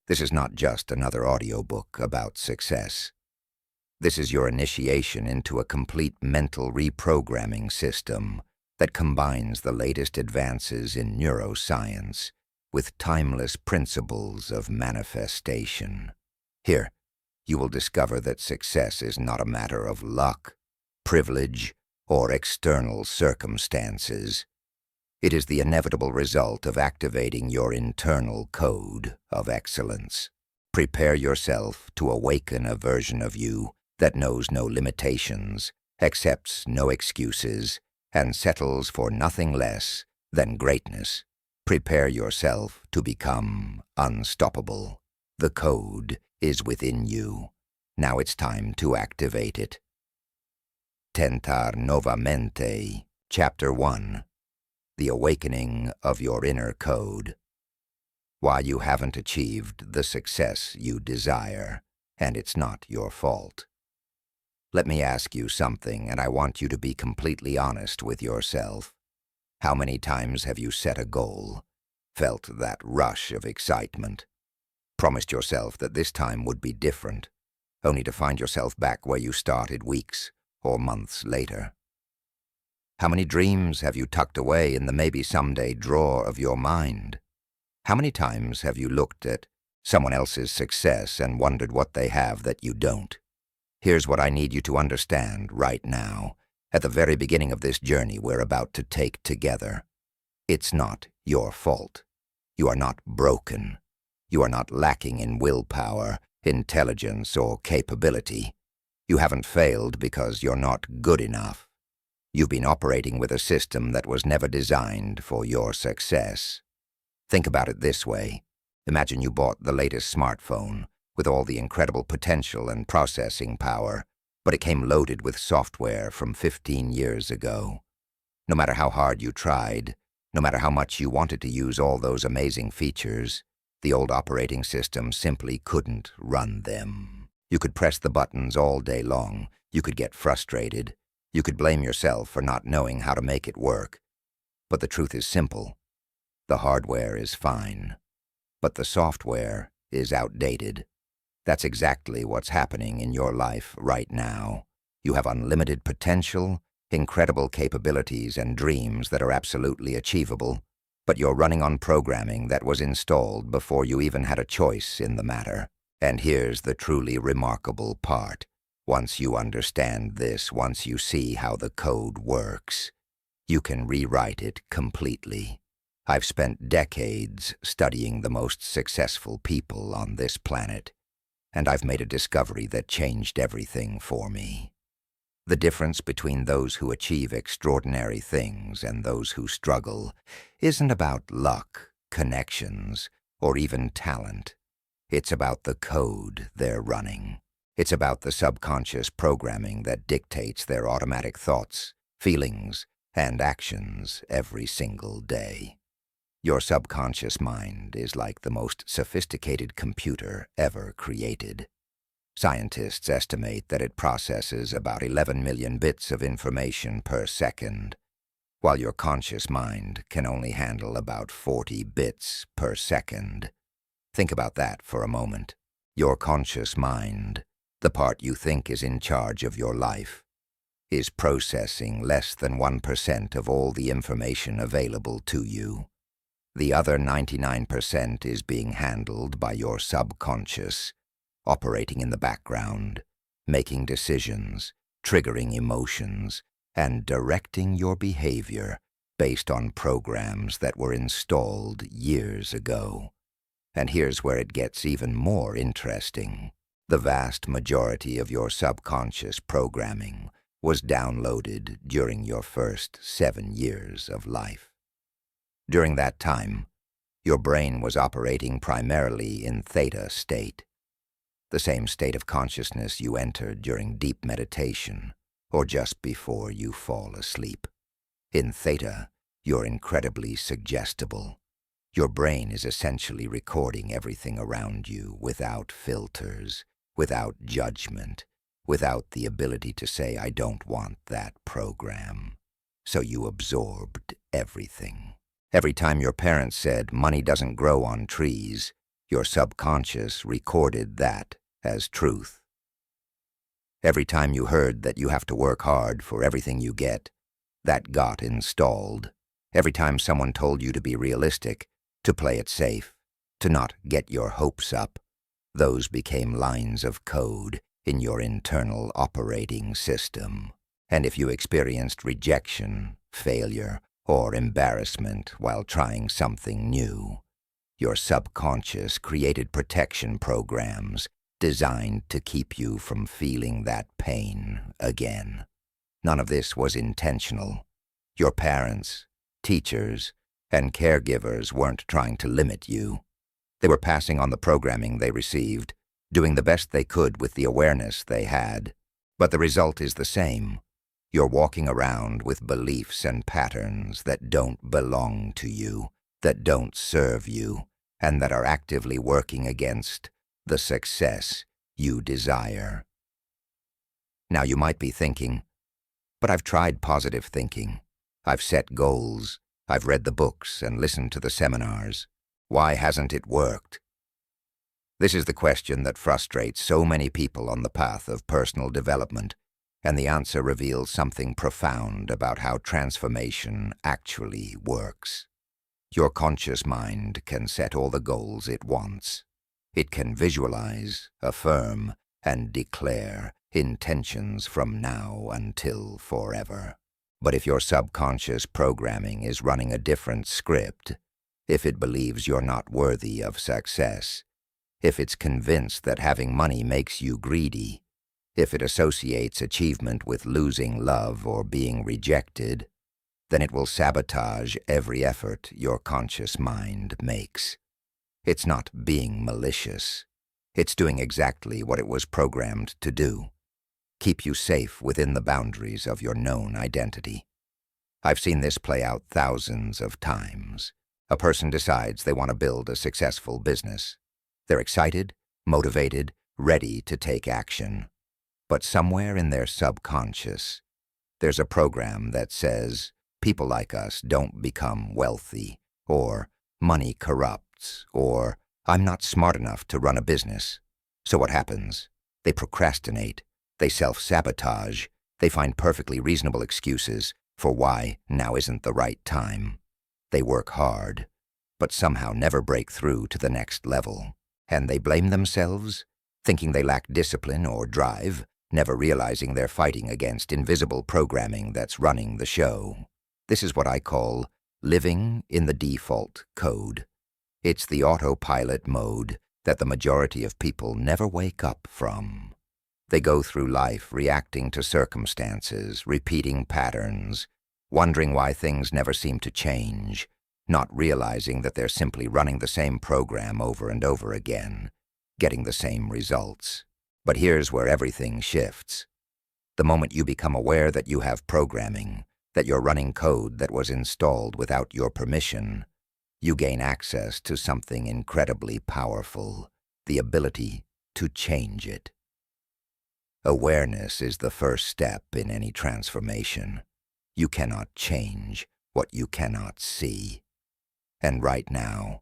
This is not just another audiobook about success. This is your initiation into a complete mental reprogramming system that combines the latest advances in neuroscience with timeless principles of manifestation. Here, you will discover that success is not a matter of luck, privilege, or external circumstances. It is the inevitable result of activating your internal code of excellence. Prepare yourself to awaken a version of you that knows no limitations, accepts no excuses, and settles for nothing less than greatness. Prepare yourself to become unstoppable. The code is within you. Now it's time to activate it. Tentar Novamente, Chapter 1. The Awakening of Your Inner Code. Why you haven't achieved the success you desire, and it's not your fault. Let me ask you something, and I want you to be completely honest with yourself. How many times have you set a goal, felt that rush of excitement, promised yourself that this time would be different, only to find yourself back where you started weeks or months later? How many dreams have you tucked away in the maybe someday drawer of your mind? How many times have you looked at someone else's success and wondered what they have that you don't? Here's what I need you to understand right now, at the very beginning of this journey we're about to take together. It's not your fault. You are not broken. You are not lacking in willpower, intelligence, or capability. You haven't failed because you're not good enough. You've been operating with a system that was never designed for your success. Think about it this way. Imagine you bought the latest smartphone with all the incredible potential and processing power, but it came loaded with software from 15 years ago. No matter how hard you tried, no matter how much you wanted to use all those amazing features, the old operating system simply couldn't run them. You could press the buttons all day long. You could get frustrated. You could blame yourself for not knowing how to make it work. But the truth is simple. The hardware is fine, but the software is outdated. That's exactly what's happening in your life right now. You have unlimited potential, incredible capabilities, and dreams that are absolutely achievable, but you're running on programming that was installed before you even had a choice in the matter. And here's the truly remarkable part. Once you understand this, once you see how the code works, you can rewrite it completely. I've spent decades studying the most successful people on this planet, and I've made a discovery that changed everything for me. The difference between those who achieve extraordinary things and those who struggle isn't about luck, connections, or even talent. It's about the code they're running. It's about the subconscious programming that dictates their automatic thoughts, feelings, and actions every single day. Your subconscious mind is like the most sophisticated computer ever created. Scientists estimate that it processes about 11 million bits of information per second, while your conscious mind can only handle about 40 bits per second. Think about that for a moment. Your conscious mind, the part you think is in charge of your life, is processing less than 1% of all the information available to you. The other 99% is being handled by your subconscious, operating in the background, making decisions, triggering emotions, and directing your behavior based on programs that were installed years ago. And here's where it gets even more interesting. The vast majority of your subconscious programming was downloaded during your first 7 years of life. During that time, your brain was operating primarily in theta state, the same state of consciousness you enter during deep meditation or just before you fall asleep. In theta, you're incredibly suggestible. Your brain is essentially recording everything around you without filters, without judgment, without the ability to say, I don't want that program. So you absorbed everything. Every time your parents said, money doesn't grow on trees, Your subconscious recorded that as truth. Every time you heard that you have to work hard for everything you get, that got installed. Every time someone told you to be realistic, to play it safe, to not get your hopes up, those became lines of code in your internal operating system. And if you experienced rejection, failure, or embarrassment while trying something new, your subconscious created protection programs designed to keep you from feeling that pain again. None of this was intentional. Your parents, teachers, and caregivers weren't trying to limit you. They were passing on the programming they received, doing the best they could with the awareness they had. But the result is the same. You're walking around with beliefs and patterns that don't belong to you, that don't serve you, and that are actively working against the success you desire. Now you might be thinking, but I've tried positive thinking. I've set goals. I've read the books and listened to the seminars. Why hasn't it worked? This is the question that frustrates so many people on the path of personal development, and the answer reveals something profound about how transformation actually works. Your conscious mind can set all the goals it wants. It can visualize, affirm, and declare intentions from now until forever. But if your subconscious programming is running a different script, if it believes you're not worthy of success, if it's convinced that having money makes you greedy, if it associates achievement with losing love or being rejected, then it will sabotage every effort your conscious mind makes. It's not being malicious. It's doing exactly what it was programmed to do. Keep you safe within the boundaries of your known identity. I've seen this play out thousands of times. A person decides they want to build a successful business. They're excited, motivated, ready to take action. But somewhere in their subconscious, there's a program that says, people like us don't become wealthy, or money corrupts, or I'm not smart enough to run a business. So what happens? They procrastinate, they self-sabotage, they find perfectly reasonable excuses for why now isn't the right time. They work hard, but somehow never break through to the next level. And they blame themselves, thinking they lack discipline or drive, never realizing they're fighting against invisible programming that's running the show. This is what I call living in the default code. It's the autopilot mode that the majority of people never wake up from. They go through life reacting to circumstances, repeating patterns, wondering why things never seem to change, not realizing that they're simply running the same program over and over again, getting the same results. But here's where everything shifts. The moment you become aware that you have programming, that you're running code that was installed without your permission, you gain access to something incredibly powerful, the ability to change it. Awareness is the first step in any transformation. You cannot change what you cannot see. And right now,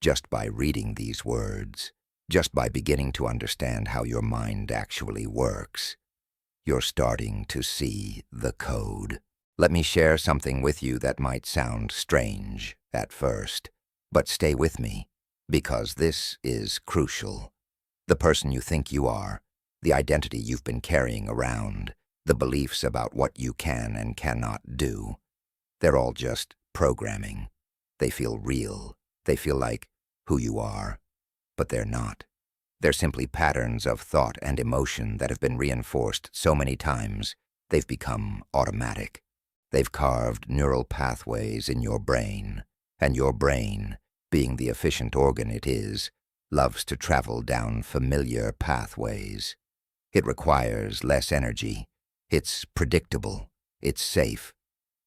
just by reading these words, just by beginning to understand how your mind actually works, you're starting to see the code. Let me share something with you that might sound strange at first, but stay with me, because this is crucial. The person you think you are, the identity you've been carrying around, the beliefs about what you can and cannot do, they're all just programming. They feel real. They feel like who you are, but they're not. They're simply patterns of thought and emotion that have been reinforced so many times, they've become automatic. They've carved neural pathways in your brain, and your brain, being the efficient organ it is, loves to travel down familiar pathways. It requires less energy. It's predictable. It's safe.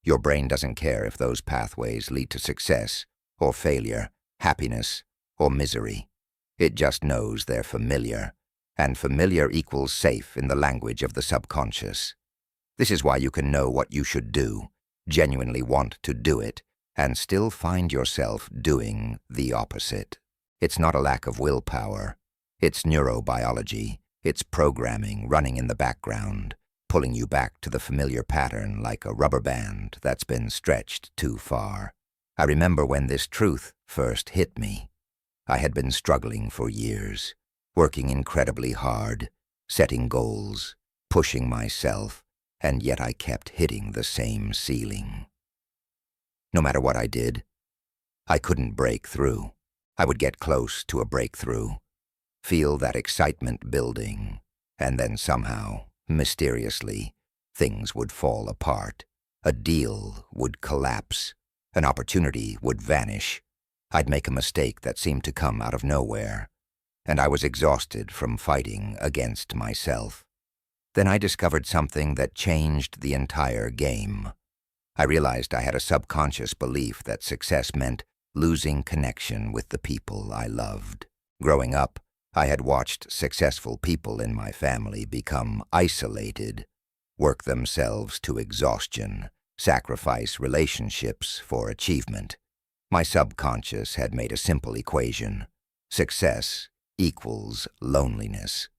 Your brain doesn't care if those pathways lead to success or failure, happiness or misery. It just knows they're familiar, and familiar equals safe in the language of the subconscious. This is why you can know what you should do, genuinely want to do it, and still find yourself doing the opposite. It's not a lack of willpower. It's neurobiology. It's programming running in the background, pulling you back to the familiar pattern like a rubber band that's been stretched too far. I remember when this truth first hit me. I had been struggling for years, working incredibly hard, setting goals, pushing myself, and yet I kept hitting the same ceiling. No matter what I did, I couldn't break through. I would get close to a breakthrough, feel that excitement building, and then somehow, mysteriously, things would fall apart. A deal would collapse. An opportunity would vanish. I'd make a mistake that seemed to come out of nowhere, and I was exhausted from fighting against myself. Then I discovered something that changed the entire game. I realized I had a subconscious belief that success meant losing connection with the people I loved. Growing up, I had watched successful people in my family become isolated, work themselves to exhaustion, sacrifice relationships for achievement. My subconscious had made a simple equation: success equals loneliness.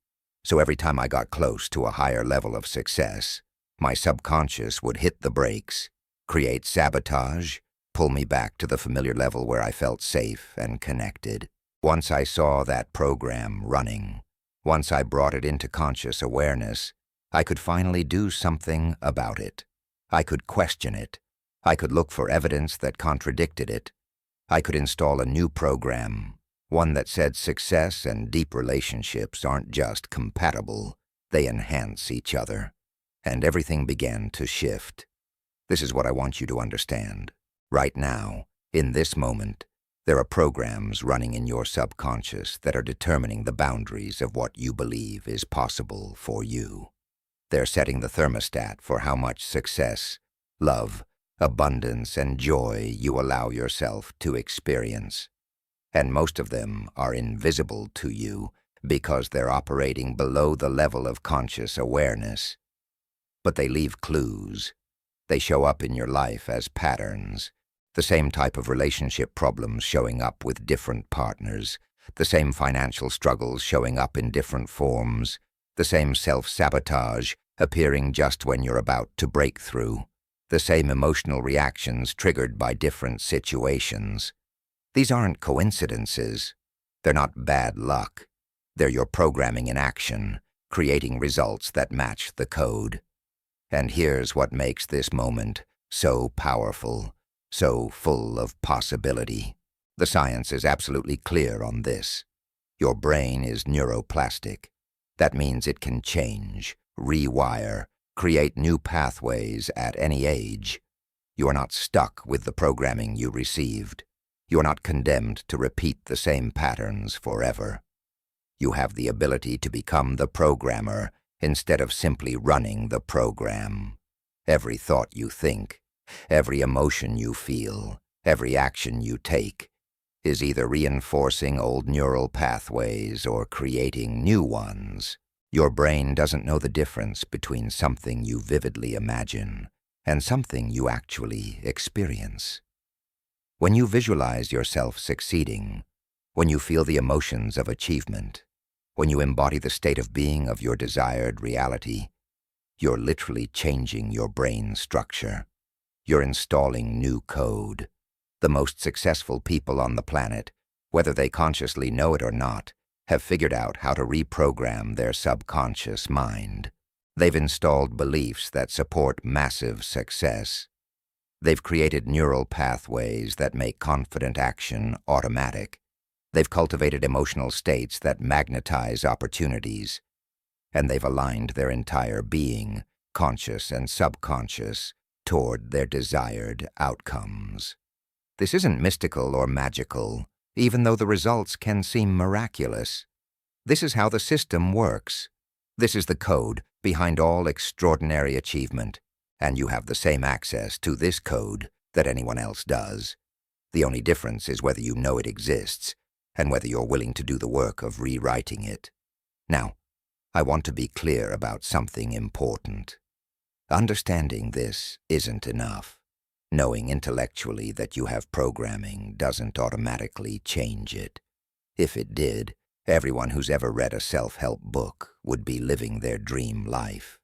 So every time I got close to a higher level of success, my subconscious would hit the brakes, create sabotage, pull me back to the familiar level where I felt safe and connected. Once I saw that program running, once I brought it into conscious awareness, I could finally do something about it. I could question it. I could look for evidence that contradicted it. I could install a new program, one that said success and deep relationships aren't just compatible, they enhance each other. And everything began to shift. This is what I want you to understand. Right now, in this moment, there are programs running in your subconscious that are determining the boundaries of what you believe is possible for you. They're setting the thermostat for how much success, love, abundance, and joy you allow yourself to experience. And most of them are invisible to you because they're operating below the level of conscious awareness. But they leave clues. They show up in your life as patterns. The same type of relationship problems showing up with different partners, the same financial struggles showing up in different forms, the same self-sabotage appearing just when you're about to break through, the same emotional reactions triggered by different situations. These aren't coincidences. They're not bad luck. They're your programming in action, creating results that match the code. And here's what makes this moment so powerful, so full of possibility. The science is absolutely clear on this. Your brain is neuroplastic. That means it can change, rewire, create new pathways at any age. You are not stuck with the programming you received. You are not condemned to repeat the same patterns forever. You have the ability to become the programmer instead of simply running the program. Every thought you think, every emotion you feel, every action you take, is either reinforcing old neural pathways or creating new ones. Your brain doesn't know the difference between something you vividly imagine and something you actually experience. When you visualize yourself succeeding, when you feel the emotions of achievement, when you embody the state of being of your desired reality, you're literally changing your brain structure. You're installing new code. The most successful people on the planet, whether they consciously know it or not, have figured out how to reprogram their subconscious mind. They've installed beliefs that support massive success. They've created neural pathways that make confident action automatic. They've cultivated emotional states that magnetize opportunities. And they've aligned their entire being, conscious and subconscious, toward their desired outcomes. This isn't mystical or magical, even though the results can seem miraculous. This is how the system works. This is the code behind all extraordinary achievement, and you have the same access to this code that anyone else does. The only difference is whether you know it exists, and whether you're willing to do the work of rewriting it. Now, I want to be clear about something important. Understanding this isn't enough. Knowing intellectually that you have programming doesn't automatically change it. If it did, everyone who's ever read a self-help book would be living their dream life.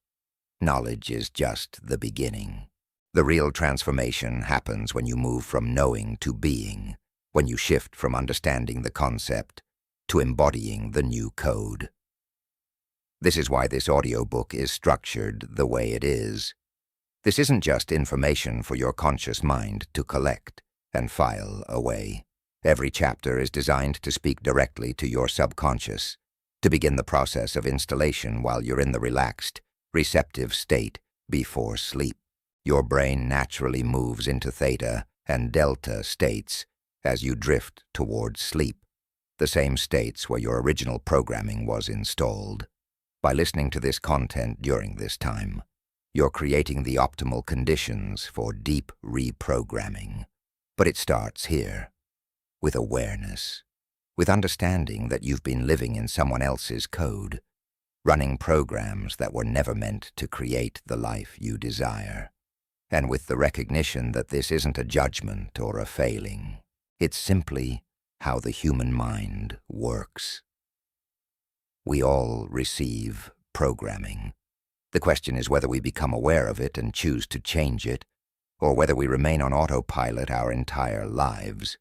Knowledge is just the beginning. The real transformation happens when you move from knowing to being, when you shift from understanding the concept to embodying the new code. This is why this audiobook is structured the way it is. This isn't just information for your conscious mind to collect and file away. Every chapter is designed to speak directly to your subconscious, to begin the process of installation while you're in the relaxed, receptive state before sleep. Your brain naturally moves into theta and delta states as you drift towards sleep, the same states where your original programming was installed. By listening to this content during this time, you're creating the optimal conditions for deep reprogramming. But it starts here, with awareness, with understanding that you've been living in someone else's code, running programs that were never meant to create the life you desire, and with the recognition that this isn't a judgment or a failing. It's simply how the human mind works. We all receive programming. The question is whether we become aware of it and choose to change it, or whether we remain on autopilot our entire lives,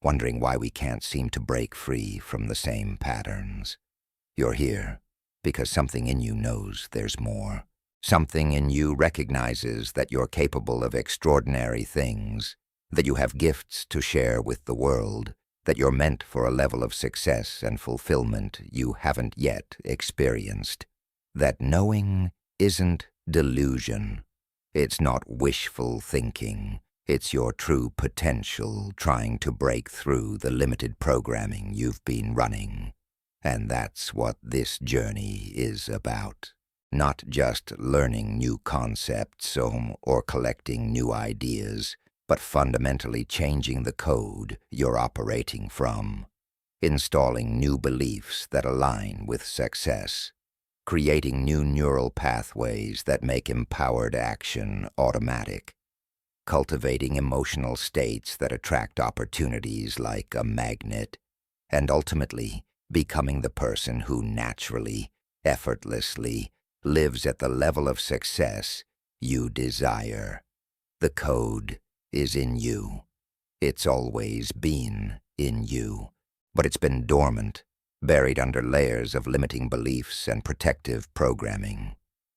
wondering why we can't seem to break free from the same patterns. You're here because something in you knows there's more. Something in you recognizes that you're capable of extraordinary things, that you have gifts to share with the world, that you're meant for a level of success and fulfillment you haven't yet experienced. That knowing isn't delusion. It's not wishful thinking. It's your true potential trying to break through the limited programming you've been running. And that's what this journey is about. Not just learning new concepts or collecting new ideas, but fundamentally changing the code you're operating from, installing new beliefs that align with success, creating new neural pathways that make empowered action automatic, cultivating emotional states that attract opportunities like a magnet, and ultimately becoming the person who naturally, effortlessly lives at the level of success you desire. The code is in you. It's always been in you, but it's been dormant, buried under layers of limiting beliefs and protective programming.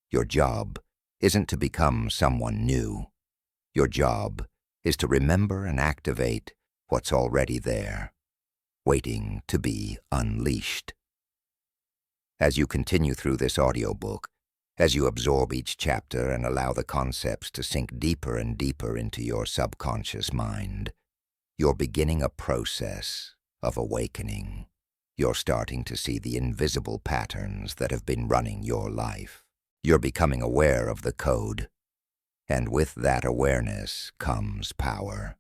Your job isn't to become someone new. Your job is to remember and activate what's already there, waiting to be unleashed. As you continue through this audiobook, as you absorb each chapter and allow the concepts to sink deeper and deeper into your subconscious mind, you're beginning a process of awakening. You're starting to see the invisible patterns that have been running your life. You're becoming aware of the code, and with that awareness comes power.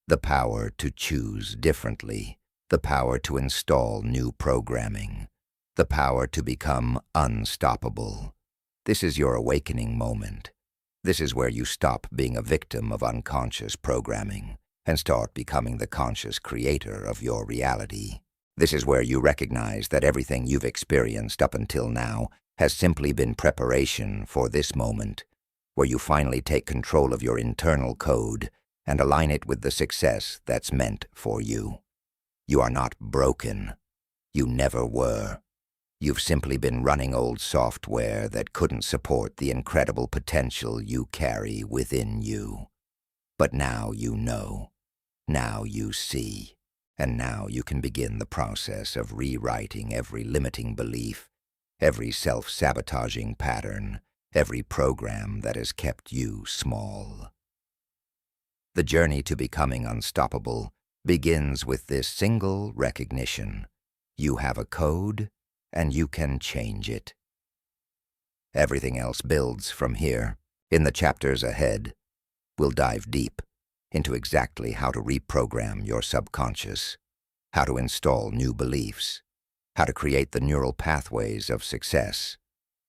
The power to choose differently, the power to install new programming, the power to become unstoppable. This is your awakening moment. This is where you stop being a victim of unconscious programming and start becoming the conscious creator of your reality. This is where you recognize that everything you've experienced up until now has simply been preparation for this moment, where you finally take control of your internal code and align it with the success that's meant for you. You are not broken. You never were. You've simply been running old software that couldn't support the incredible potential you carry within you. But now you know. Now you see. And now you can begin the process of rewriting every limiting belief, every self-sabotaging pattern, every program that has kept you small. The journey to becoming unstoppable begins with this single recognition. You have a code, and you can change it. Everything else builds from here. In the chapters ahead, we'll dive deep into exactly how to reprogram your subconscious, how to install new beliefs, how to create the neural pathways of success,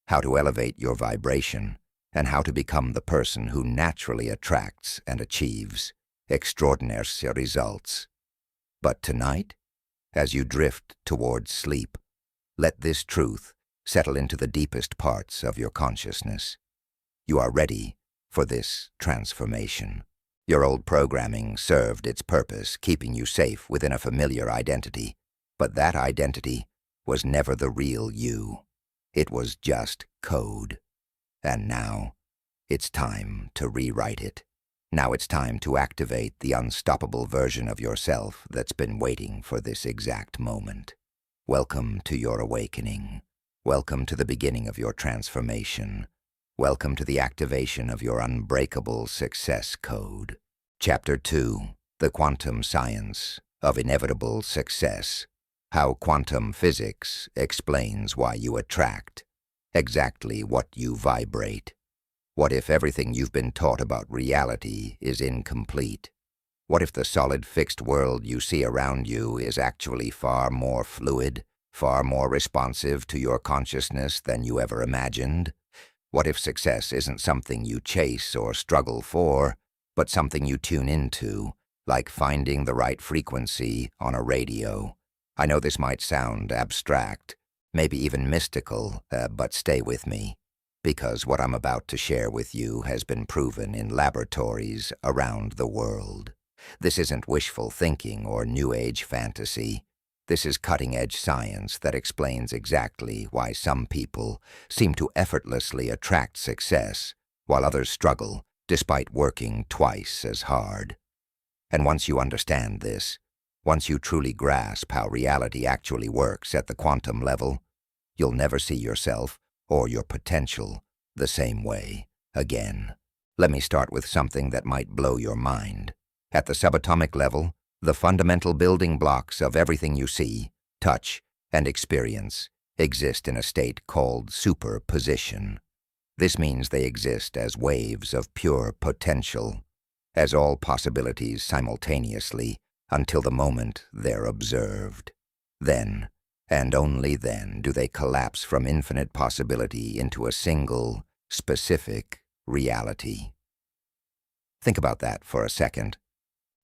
how to elevate your vibration, and how to become the person who naturally attracts and achieves extraordinary results. But tonight, As you drift towards sleep, let this truth settle into the deepest parts of your consciousness. You are ready for this transformation. Your old programming served its purpose, keeping you safe within a familiar identity, but that identity was never the real you. It was just code. And now, it's time to rewrite it. Now it's time to activate the unstoppable version of yourself that's been waiting for this exact moment. Welcome to your awakening. Welcome to the beginning of your transformation. Welcome to the activation of your unbreakable success code. Chapter 2, The Quantum Science of Inevitable Success. How quantum physics explains why you attract exactly what you vibrate. What if everything you've been taught about reality is incomplete? What if the solid fixed world you see around you is actually far more fluid, far more responsive to your consciousness than you ever imagined? What if success isn't something you chase or struggle for, but something you tune into, like finding the right frequency on a radio? I know this might sound abstract, maybe even mystical, but stay with me, because what I'm about to share with you has been proven in laboratories around the world. This isn't wishful thinking or New Age fantasy. This is cutting-edge science that explains exactly why some people seem to effortlessly attract success, while others struggle despite working twice as hard. And once you understand this, once you truly grasp how reality actually works at the quantum level, you'll never see yourself or your potential the same way again. Let me start with something that might blow your mind. At the subatomic level, the fundamental building blocks of everything you see, touch, and experience exist in a state called superposition. This means they exist as waves of pure potential, as all possibilities simultaneously, until the moment they're observed. Then, and only then, do they collapse from infinite possibility into a single, specific reality. Think about that for a second.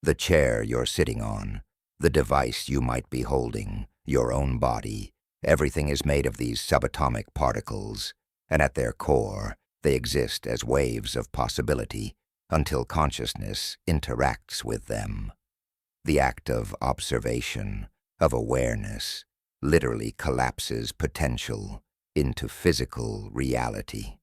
The chair you're sitting on, the device you might be holding, your own body, everything is made of these subatomic particles, and at their core, they exist as waves of possibility until consciousness interacts with them. The act of observation, of awareness, literally collapses potential into physical reality.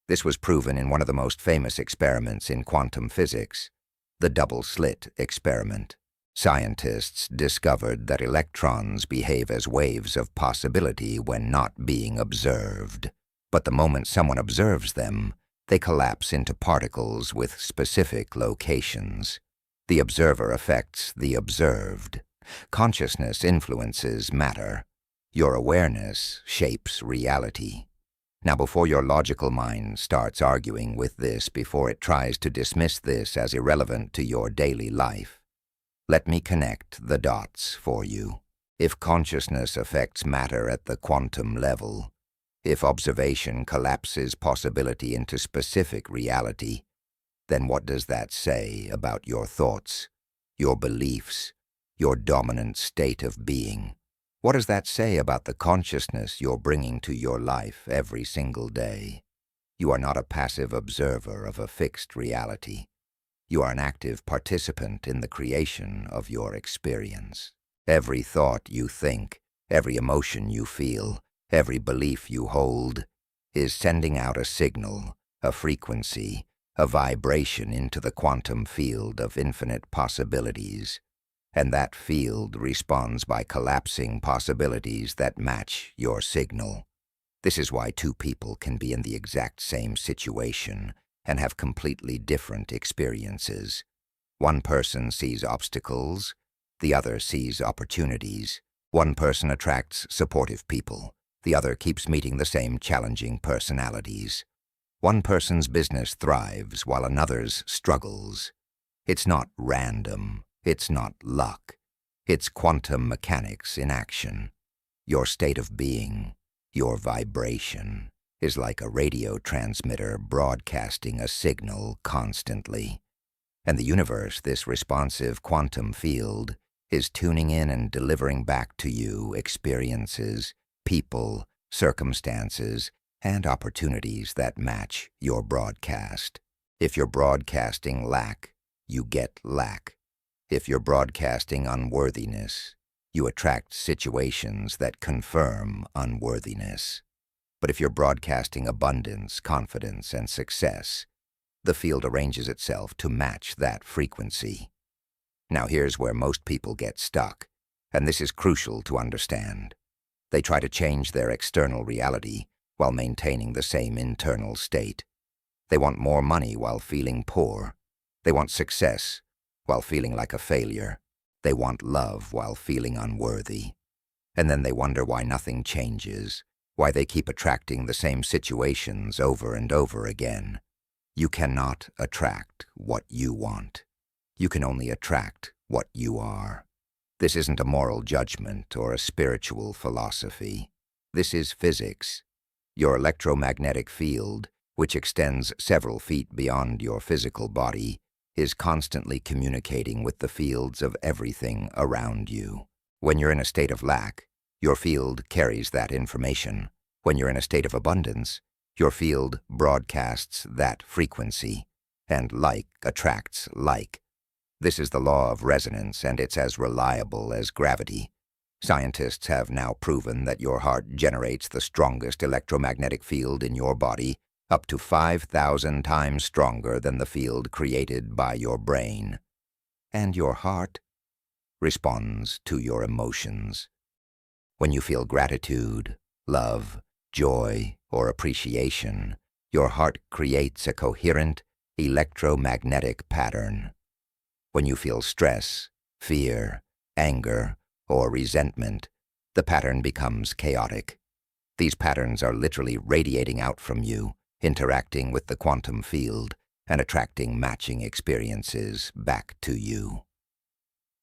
This was proven in one of the most famous experiments in quantum physics, the double-slit experiment. Scientists discovered that electrons behave as waves of possibility when not being observed. But the moment someone observes them, they collapse into particles with specific locations. The observer affects the observed. Consciousness influences matter. Your awareness shapes reality. Now, before your logical mind starts arguing with this, before it tries to dismiss this as irrelevant to your daily life, let me connect the dots for you. If consciousness affects matter at the quantum level, if observation collapses possibility into specific reality, then what does that say about your thoughts, your beliefs, your dominant state of being? What does that say about the consciousness you're bringing to your life every single day? You are not a passive observer of a fixed reality. You are an active participant in the creation of your experience. Every thought you think, every emotion you feel, every belief you hold is sending out a signal, a frequency, a vibration into the quantum field of infinite possibilities. And that field responds by collapsing possibilities that match your signal. This is why two people can be in the exact same situation and have completely different experiences. One person sees obstacles, the other sees opportunities. One person attracts supportive people, the other keeps meeting the same challenging personalities. One person's business thrives while another's struggles. It's not random. It's not luck. It's quantum mechanics in action. Your state of being, your vibration, is like a radio transmitter broadcasting a signal constantly. And the universe, this responsive quantum field, is tuning in and delivering back to you experiences, people, circumstances, and opportunities that match your broadcast. If you're broadcasting lack, you get lack. If you're broadcasting unworthiness, you attract situations that confirm unworthiness. But if you're broadcasting abundance, confidence, and success, the field arranges itself to match that frequency. Now here's where most people get stuck, and this is crucial to understand. They try to change their external reality while maintaining the same internal state. They want more money while feeling poor. They want success while feeling like a failure. They want love while feeling unworthy. And then they wonder why nothing changes, why they keep attracting the same situations over and over again. You cannot attract what you want. You can only attract what you are. This isn't a moral judgment or a spiritual philosophy. This is physics. Your electromagnetic field, which extends several feet beyond your physical body, is constantly communicating with the fields of everything around you. When you're in a state of lack, your field carries that information. When you're in a state of abundance, your field broadcasts that frequency, and like attracts like. This is the law of resonance, and it's as reliable as gravity. Scientists have now proven that your heart generates the strongest electromagnetic field in your body, up to 5,000 times stronger than the field created by your brain. And your heart responds to your emotions. When you feel gratitude, love, joy, or appreciation, your heart creates a coherent electromagnetic pattern. When you feel stress, fear, anger, or resentment, the pattern becomes chaotic. These patterns are literally radiating out from you, interacting with the quantum field, and attracting matching experiences back to you.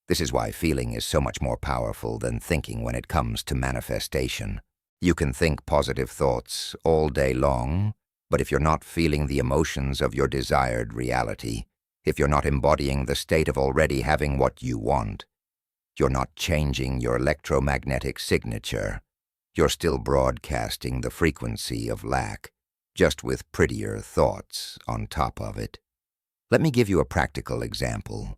This is why feeling is so much more powerful than thinking when it comes to manifestation. You can think positive thoughts all day long, but if you're not feeling the emotions of your desired reality, if you're not embodying the state of already having what you want, you're not changing your electromagnetic signature. You're still broadcasting the frequency of lack, just with prettier thoughts on top of it. Let me give you a practical example.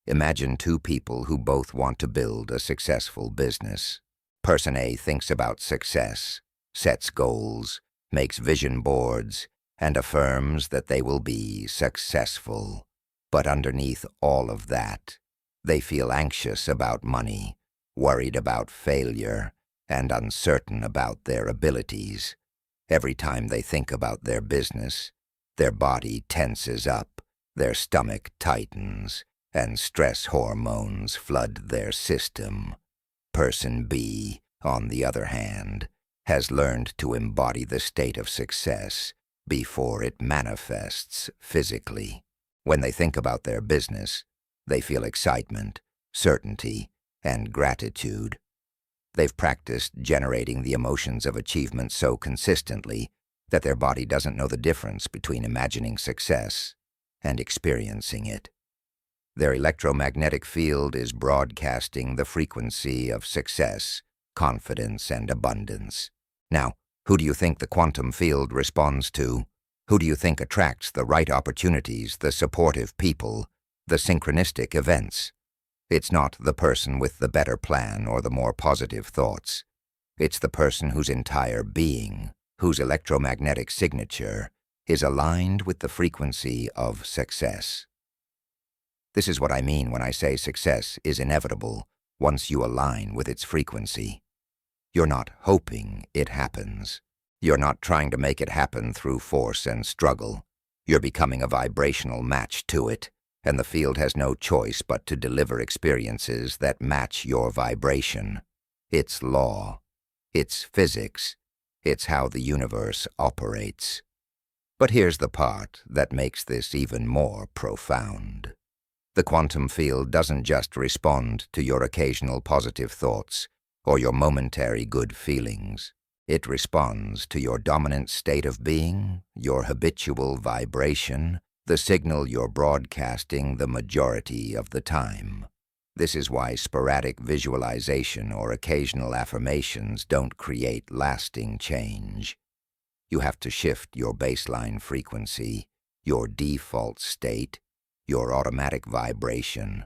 Imagine two people who both want to build a successful business. Person A thinks about success, sets goals, makes vision boards, and affirms that they will be successful. But underneath all of that, they feel anxious about money, worried about failure, and uncertain about their abilities. Every time they think about their business, their body tenses up, their stomach tightens, and stress hormones flood their system. Person B, on the other hand, has learned to embody the state of success before it manifests physically. When they think about their business, they feel excitement, certainty, and gratitude. They've practiced generating the emotions of achievement so consistently that their body doesn't know the difference between imagining success and experiencing it. Their electromagnetic field is broadcasting the frequency of success, confidence, and abundance. Now, who do you think the quantum field responds to? Who do you think attracts the right opportunities, the supportive people, the synchronistic events? It's not the person with the better plan or the more positive thoughts. It's the person whose entire being, whose electromagnetic signature, is aligned with the frequency of success. This is what I mean when I say success is inevitable once you align with its frequency. You're not hoping it happens. You're not trying to make it happen through force and struggle. You're becoming a vibrational match to it, and the field has no choice but to deliver experiences that match your vibration. It's law. It's physics. It's how the universe operates. But here's the part that makes this even more profound. The quantum field doesn't just respond to your occasional positive thoughts or your momentary good feelings. It responds to your dominant state of being, your habitual vibration, the signal you're broadcasting the majority of the time. This is why sporadic visualization or occasional affirmations don't create lasting change. You have to shift your baseline frequency, your default state, your automatic vibration.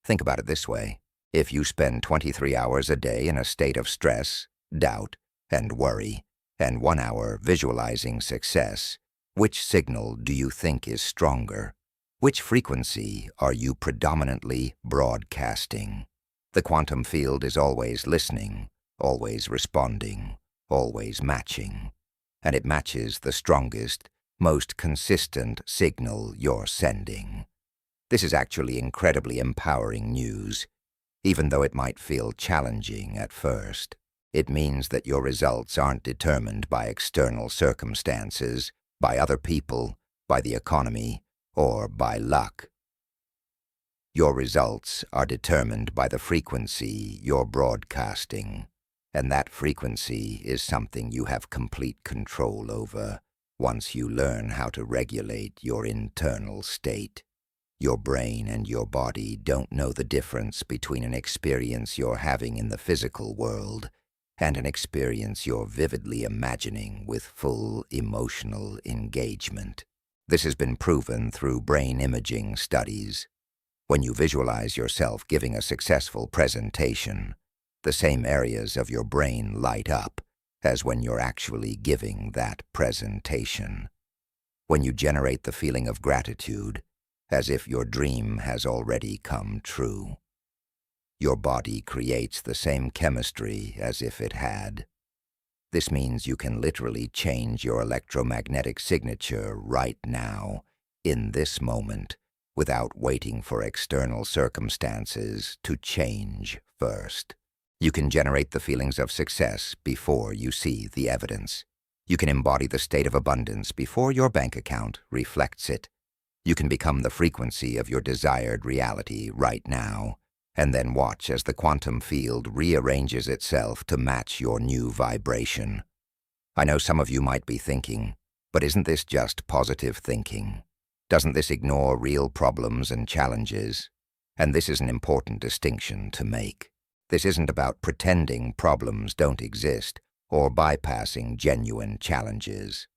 Think about it this way. If you spend 23 hours a day in a state of stress, doubt, and worry, and 1 hour visualizing success, which signal do you think is stronger? Which frequency are you predominantly broadcasting? The quantum field is always listening, always responding, always matching. And it matches the strongest, most consistent signal you're sending. This is actually incredibly empowering news, even though it might feel challenging at first. It means that your results aren't determined by external circumstances, by other people, by the economy, or by luck. Your results are determined by the frequency you're broadcasting, and that frequency is something you have complete control over once you learn how to regulate your internal state. Your brain and your body don't know the difference between an experience you're having in the physical world and an experience you're vividly imagining with full emotional engagement. This has been proven through brain imaging studies. When you visualize yourself giving a successful presentation, the same areas of your brain light up as when you're actually giving that presentation. When you generate the feeling of gratitude, as if your dream has already come true, your body creates the same chemistry as if it had. This means you can literally change your electromagnetic signature right now, in this moment, without waiting for external circumstances to change first. You can generate the feelings of success before you see the evidence. You can embody the state of abundance before your bank account reflects it. You can become the frequency of your desired reality right now, and then watch as the quantum field rearranges itself to match your new vibration. I know some of you might be thinking, but isn't this just positive thinking? Doesn't this ignore real problems and challenges? And this is an important distinction to make. This isn't about pretending problems don't exist or bypassing genuine challenges.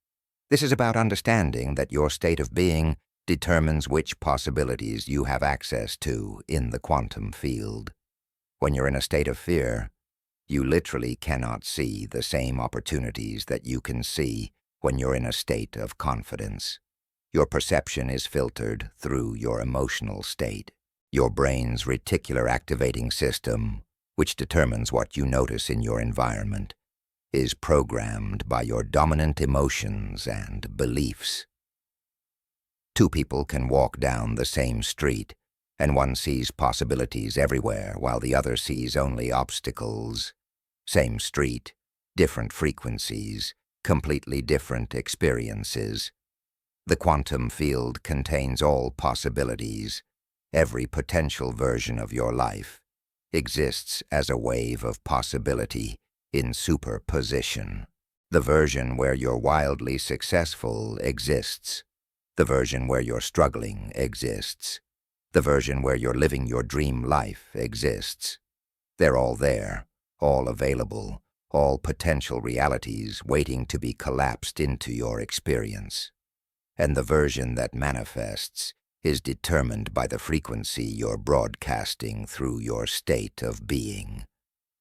This is about understanding that your state of being determines which possibilities you have access to in the quantum field. When you're in a state of fear, you literally cannot see the same opportunities that you can see when you're in a state of confidence. Your perception is filtered through your emotional state. Your brain's reticular activating system, which determines what you notice in your environment, is programmed by your dominant emotions and beliefs. Two people can walk down the same street, and one sees possibilities everywhere while the other sees only obstacles. Same street, different frequencies, completely different experiences. The quantum field contains all possibilities. Every potential version of your life exists as a wave of possibility in superposition. The version where you're wildly successful exists. The version where you're struggling exists. The version where you're living your dream life exists. They're all there, all available, all potential realities waiting to be collapsed into your experience. And the version that manifests is determined by the frequency you're broadcasting through your state of being.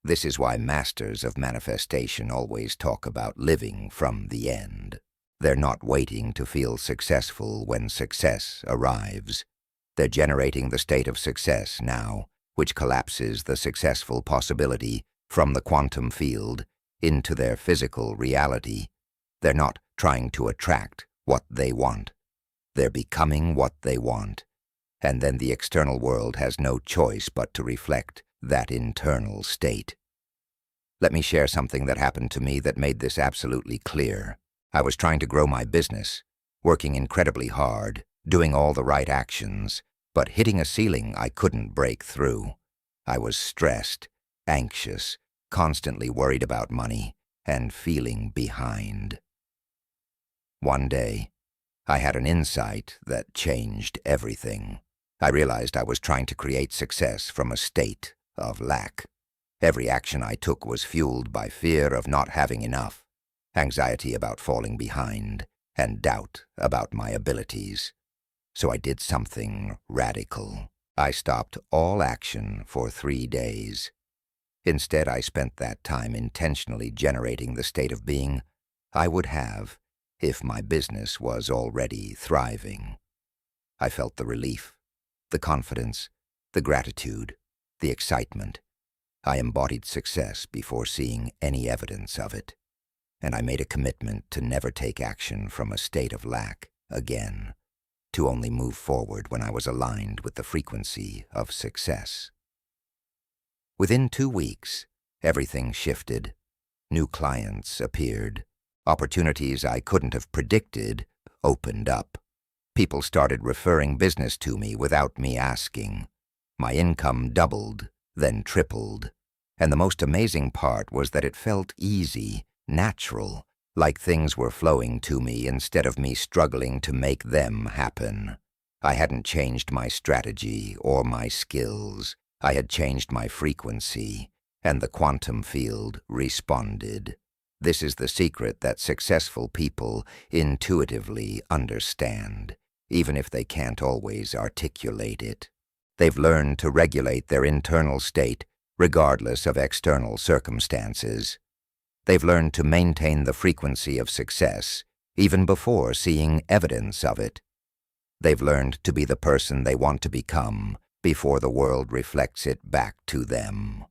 This is why masters of manifestation always talk about living from the end. They're not waiting to feel successful when success arrives. They're generating the state of success now, which collapses the successful possibility from the quantum field into their physical reality. They're not trying to attract what they want. They're becoming what they want, and then the external world has no choice but to reflect that internal state. Let me share something that happened to me that made this absolutely clear. I was trying to grow my business, working incredibly hard, doing all the right actions, but hitting a ceiling I couldn't break through. I was stressed, anxious, constantly worried about money, and feeling behind. One day, I had an insight that changed everything. I realized I was trying to create success from a state of lack. Every action I took was fueled by fear of not having enough, anxiety about falling behind, and doubt about my abilities. So I did something radical. I stopped all action for 3 days. Instead, I spent that time intentionally generating the state of being I would have if my business was already thriving. I felt the relief, the confidence, the gratitude, the excitement. I embodied success before seeing any evidence of it, and I made a commitment to never take action from a state of lack again, to only move forward when I was aligned with the frequency of success. Within 2 weeks, everything shifted. New clients appeared. Opportunities I couldn't have predicted opened up. People started referring business to me without me asking. My income doubled, then tripled. And the most amazing part was that it felt easy, natural, like things were flowing to me instead of me struggling to make them happen. I hadn't changed my strategy or my skills. I had changed my frequency, and the quantum field responded. This is the secret that successful people intuitively understand, even if they can't always articulate it. They've learned to regulate their internal state regardless of external circumstances. They've learned to maintain the frequency of success even before seeing evidence of it. They've learned to be the person they want to become before the world reflects it back to them.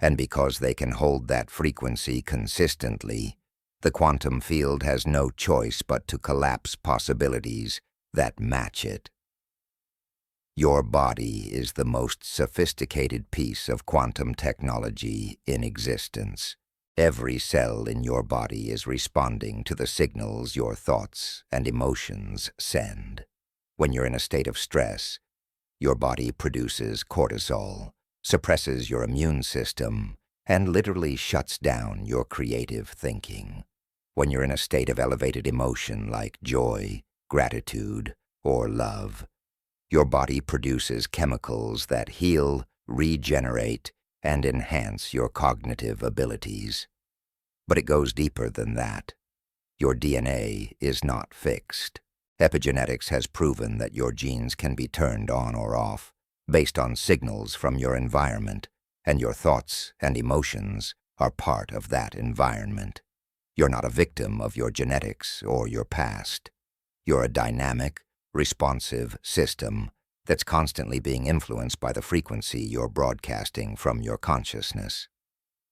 And because they can hold that frequency consistently, the quantum field has no choice but to collapse possibilities that match it. Your body is the most sophisticated piece of quantum technology in existence. Every cell in your body is responding to the signals your thoughts and emotions send. When you're in a state of stress, your body produces cortisol, suppresses your immune system, and literally shuts down your creative thinking. When you're in a state of elevated emotion like joy, gratitude, or love, your body produces chemicals that heal, regenerate, and enhance your cognitive abilities. But it goes deeper than that. Your DNA is not fixed. Epigenetics has proven that your genes can be turned on or off based on signals from your environment, and your thoughts and emotions are part of that environment. You're not a victim of your genetics or your past. You're a dynamic, responsive system that's constantly being influenced by the frequency you're broadcasting from your consciousness.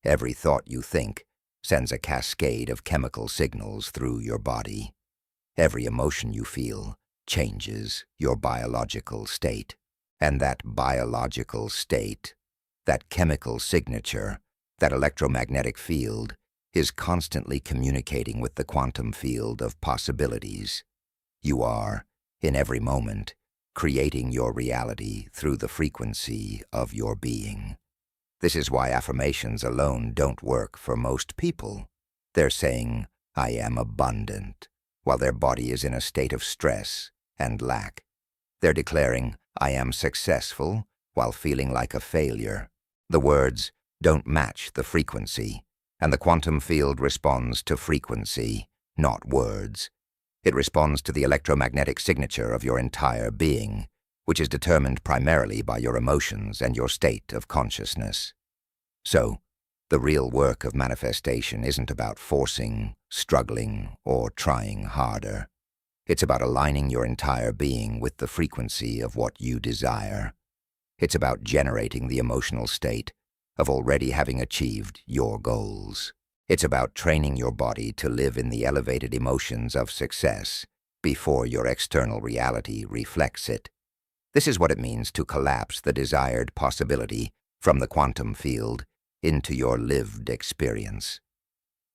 Every thought you think sends a cascade of chemical signals through your body. Every emotion you feel changes your biological state. And that biological state, that chemical signature, that electromagnetic field, is constantly communicating with the quantum field of possibilities. You are, in every moment, creating your reality through the frequency of your being. This is why affirmations alone don't work for most people. They're saying, "I am abundant," while their body is in a state of stress and lack. They're declaring, "I am successful," while feeling like a failure. The words don't match the frequency, and the quantum field responds to frequency, not words. It responds to the electromagnetic signature of your entire being, which is determined primarily by your emotions and your state of consciousness. So, the real work of manifestation isn't about forcing, struggling, or trying harder. It's about aligning your entire being with the frequency of what you desire. It's about generating the emotional state of already having achieved your goals. It's about training your body to live in the elevated emotions of success before your external reality reflects it. This is what it means to collapse the desired possibility from the quantum field into your lived experience.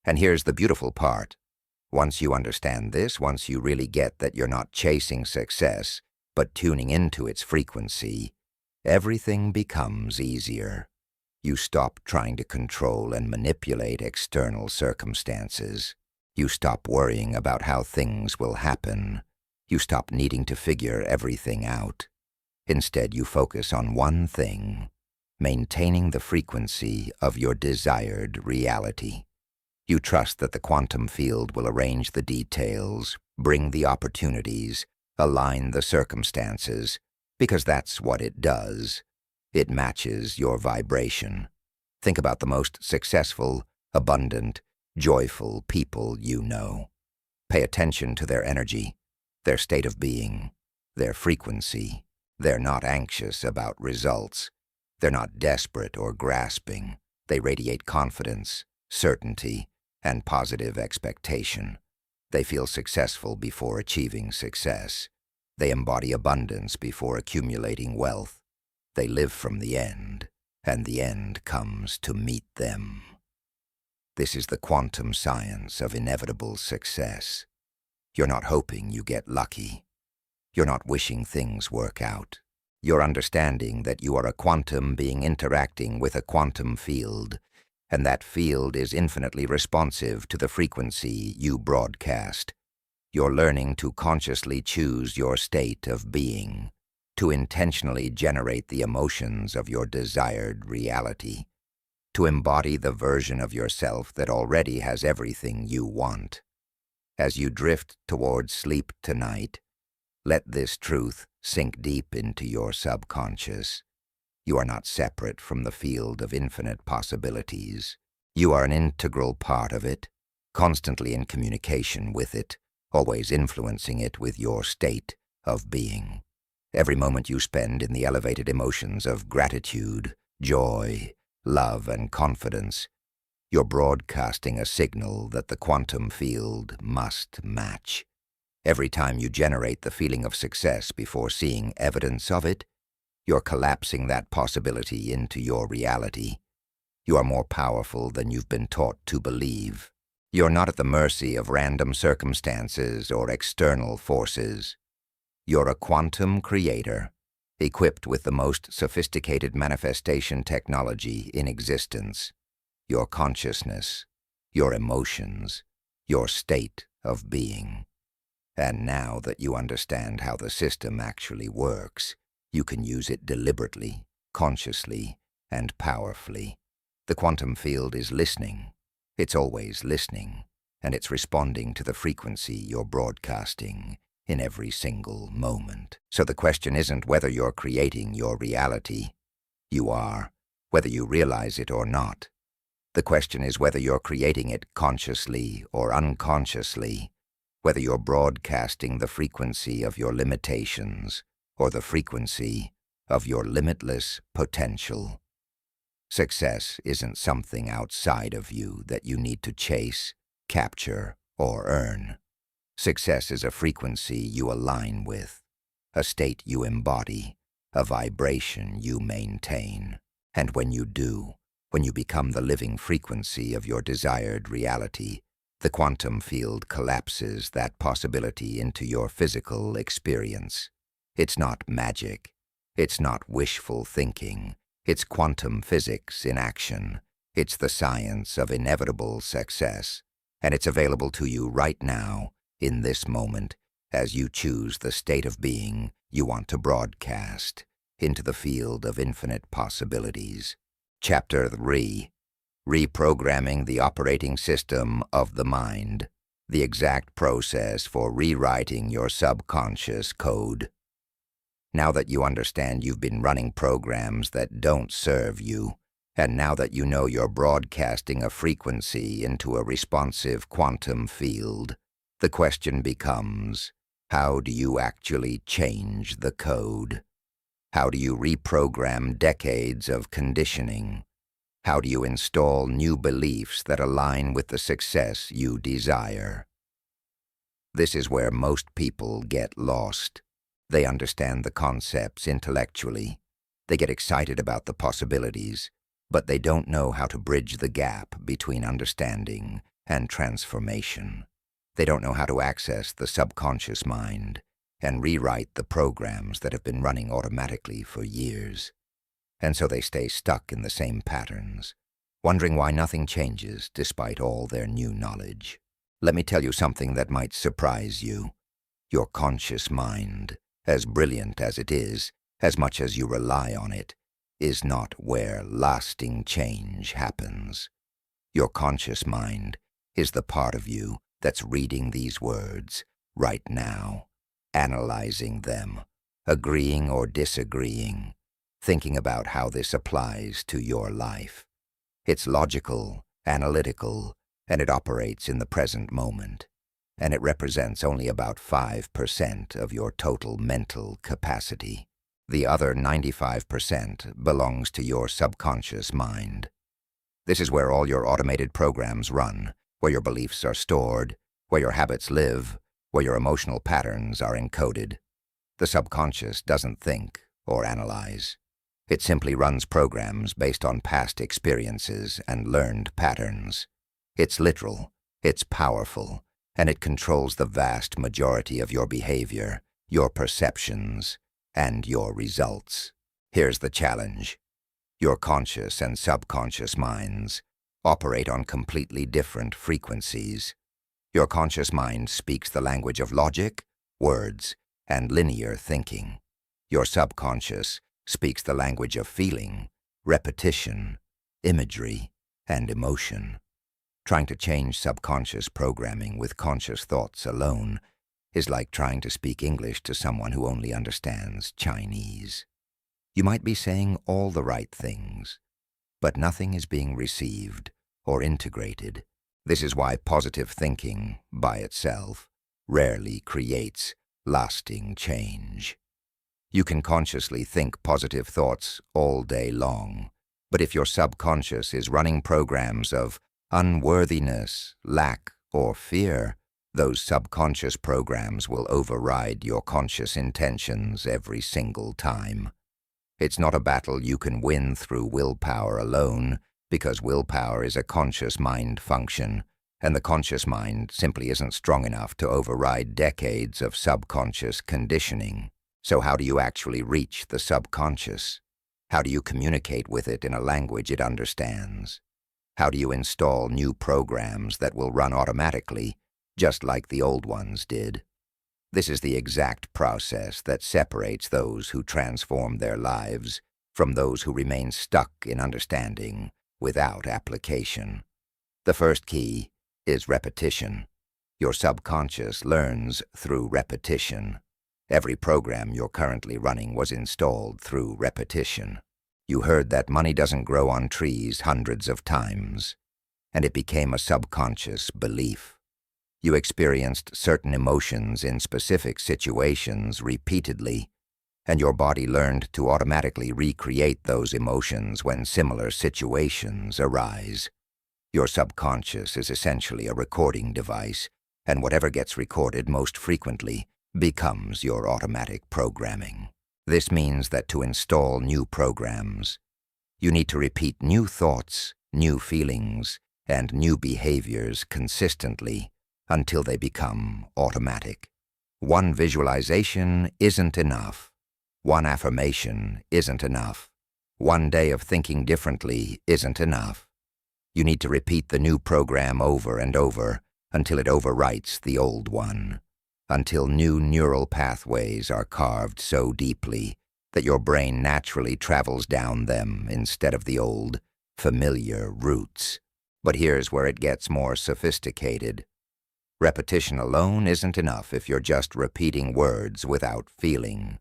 And here's the beautiful part. Once you understand this, once you really get that you're not chasing success, but tuning into its frequency, everything becomes easier. You stop trying to control and manipulate external circumstances. You stop worrying about how things will happen. You stop needing to figure everything out. Instead, you focus on one thing: maintaining the frequency of your desired reality. You trust that the quantum field will arrange the details, bring the opportunities, align the circumstances, because that's what it does. It matches your vibration. Think about the most successful, abundant, joyful people you know. Pay attention to their energy, their state of being, their frequency. They're not anxious about results. They're not desperate or grasping. They radiate confidence, certainty, and positive expectation. They feel successful before achieving success. They embody abundance before accumulating wealth. They live from the end, and the end comes to meet them. This is the quantum science of inevitable success. You're not hoping you get lucky. You're not wishing things work out. You're understanding that you are a quantum being interacting with a quantum field, and that field is infinitely responsive to the frequency you broadcast. You're learning to consciously choose your state of being, to intentionally generate the emotions of your desired reality, to embody the version of yourself that already has everything you want. As you drift towards sleep tonight, let this truth sink deep into your subconscious. You are not separate from the field of infinite possibilities. You are an integral part of it, constantly in communication with it, always influencing it with your state of being. Every moment you spend in the elevated emotions of gratitude, joy, love, and confidence, you're broadcasting a signal that the quantum field must match. Every time you generate the feeling of success before seeing evidence of it, you're collapsing that possibility into your reality. You are more powerful than you've been taught to believe. You're not at the mercy of random circumstances or external forces. You're a quantum creator, equipped with the most sophisticated manifestation technology in existence: your consciousness, your emotions, your state of being. And now that you understand how the system actually works, you can use it deliberately, consciously, and powerfully. The quantum field is listening. It's always listening, and it's responding to the frequency you're broadcasting in every single moment. So the question isn't whether you're creating your reality. You are, whether you realize it or not. The question is whether you're creating it consciously or unconsciously, whether you're broadcasting the frequency of your limitations or the frequency of your limitless potential. Success isn't something outside of you that you need to chase, capture, or earn. Success is a frequency you align with, a state you embody, a vibration you maintain. And when you do, when you become the living frequency of your desired reality, the quantum field collapses that possibility into your physical experience. It's not magic. It's not wishful thinking. It's quantum physics in action. It's the science of inevitable success. And it's available to you right now, in this moment, as you choose the state of being you want to broadcast into the field of infinite possibilities. Chapter 3. Reprogramming the operating system of the mind. The exact process for rewriting your subconscious code. Now that you understand you've been running programs that don't serve you, and now that you know you're broadcasting a frequency into a responsive quantum field, the question becomes, how do you actually change the code? How do you reprogram decades of conditioning? How do you install new beliefs that align with the success you desire? This is where most people get lost. They understand the concepts intellectually. They get excited about the possibilities, but they don't know how to bridge the gap between understanding and transformation. They don't know how to access the subconscious mind and rewrite the programs that have been running automatically for years. And so they stay stuck in the same patterns, wondering why nothing changes despite all their new knowledge. Let me tell you something that might surprise you. Your conscious mind, as brilliant as it is, as much as you rely on it, is not where lasting change happens. Your conscious mind is the part of you that's reading these words right now, analyzing them, agreeing or disagreeing, thinking about how this applies to your life. It's logical, analytical, and it operates in the present moment, and it represents only about 5% of your total mental capacity. The other 95% belongs to your subconscious mind. This is where all your automated programs run, where your beliefs are stored, where your habits live, where your emotional patterns are encoded. The subconscious doesn't think or analyze. It simply runs programs based on past experiences and learned patterns. It's literal, it's powerful, and it controls the vast majority of your behavior, your perceptions, and your results. Here's the challenge. Your conscious and subconscious minds operate on completely different frequencies. Your conscious mind speaks the language of logic, words, and linear thinking. Your subconscious speaks the language of feeling, repetition, imagery, and emotion. Trying to change subconscious programming with conscious thoughts alone is like trying to speak English to someone who only understands Chinese. You might be saying all the right things, but nothing is being received or integrated. This is why positive thinking, by itself, rarely creates lasting change. You can consciously think positive thoughts all day long, but if your subconscious is running programs of unworthiness, lack, or fear, those subconscious programs will override your conscious intentions every single time. It's not a battle you can win through willpower alone, because willpower is a conscious mind function, and the conscious mind simply isn't strong enough to override decades of subconscious conditioning. So how do you actually reach the subconscious? How do you communicate with it in a language it understands? How do you install new programs that will run automatically, just like the old ones did? This is the exact process that separates those who transform their lives from those who remain stuck in understanding without application. The first key is repetition. Your subconscious learns through repetition. Every program you're currently running was installed through repetition. You heard that money doesn't grow on trees hundreds of times, and it became a subconscious belief. You experienced certain emotions in specific situations repeatedly, and your body learned to automatically recreate those emotions when similar situations arise. Your subconscious is essentially a recording device, and whatever gets recorded most frequently becomes your automatic programming. This means that to install new programs, you need to repeat new thoughts, new feelings, and new behaviors consistently until they become automatic. One visualization isn't enough. One affirmation isn't enough. One day of thinking differently isn't enough. You need to repeat the new program over and over until it overwrites the old one, until new neural pathways are carved so deeply that your brain naturally travels down them instead of the old, familiar routes. But here's where it gets more sophisticated. Repetition alone isn't enough if you're just repeating words without feeling.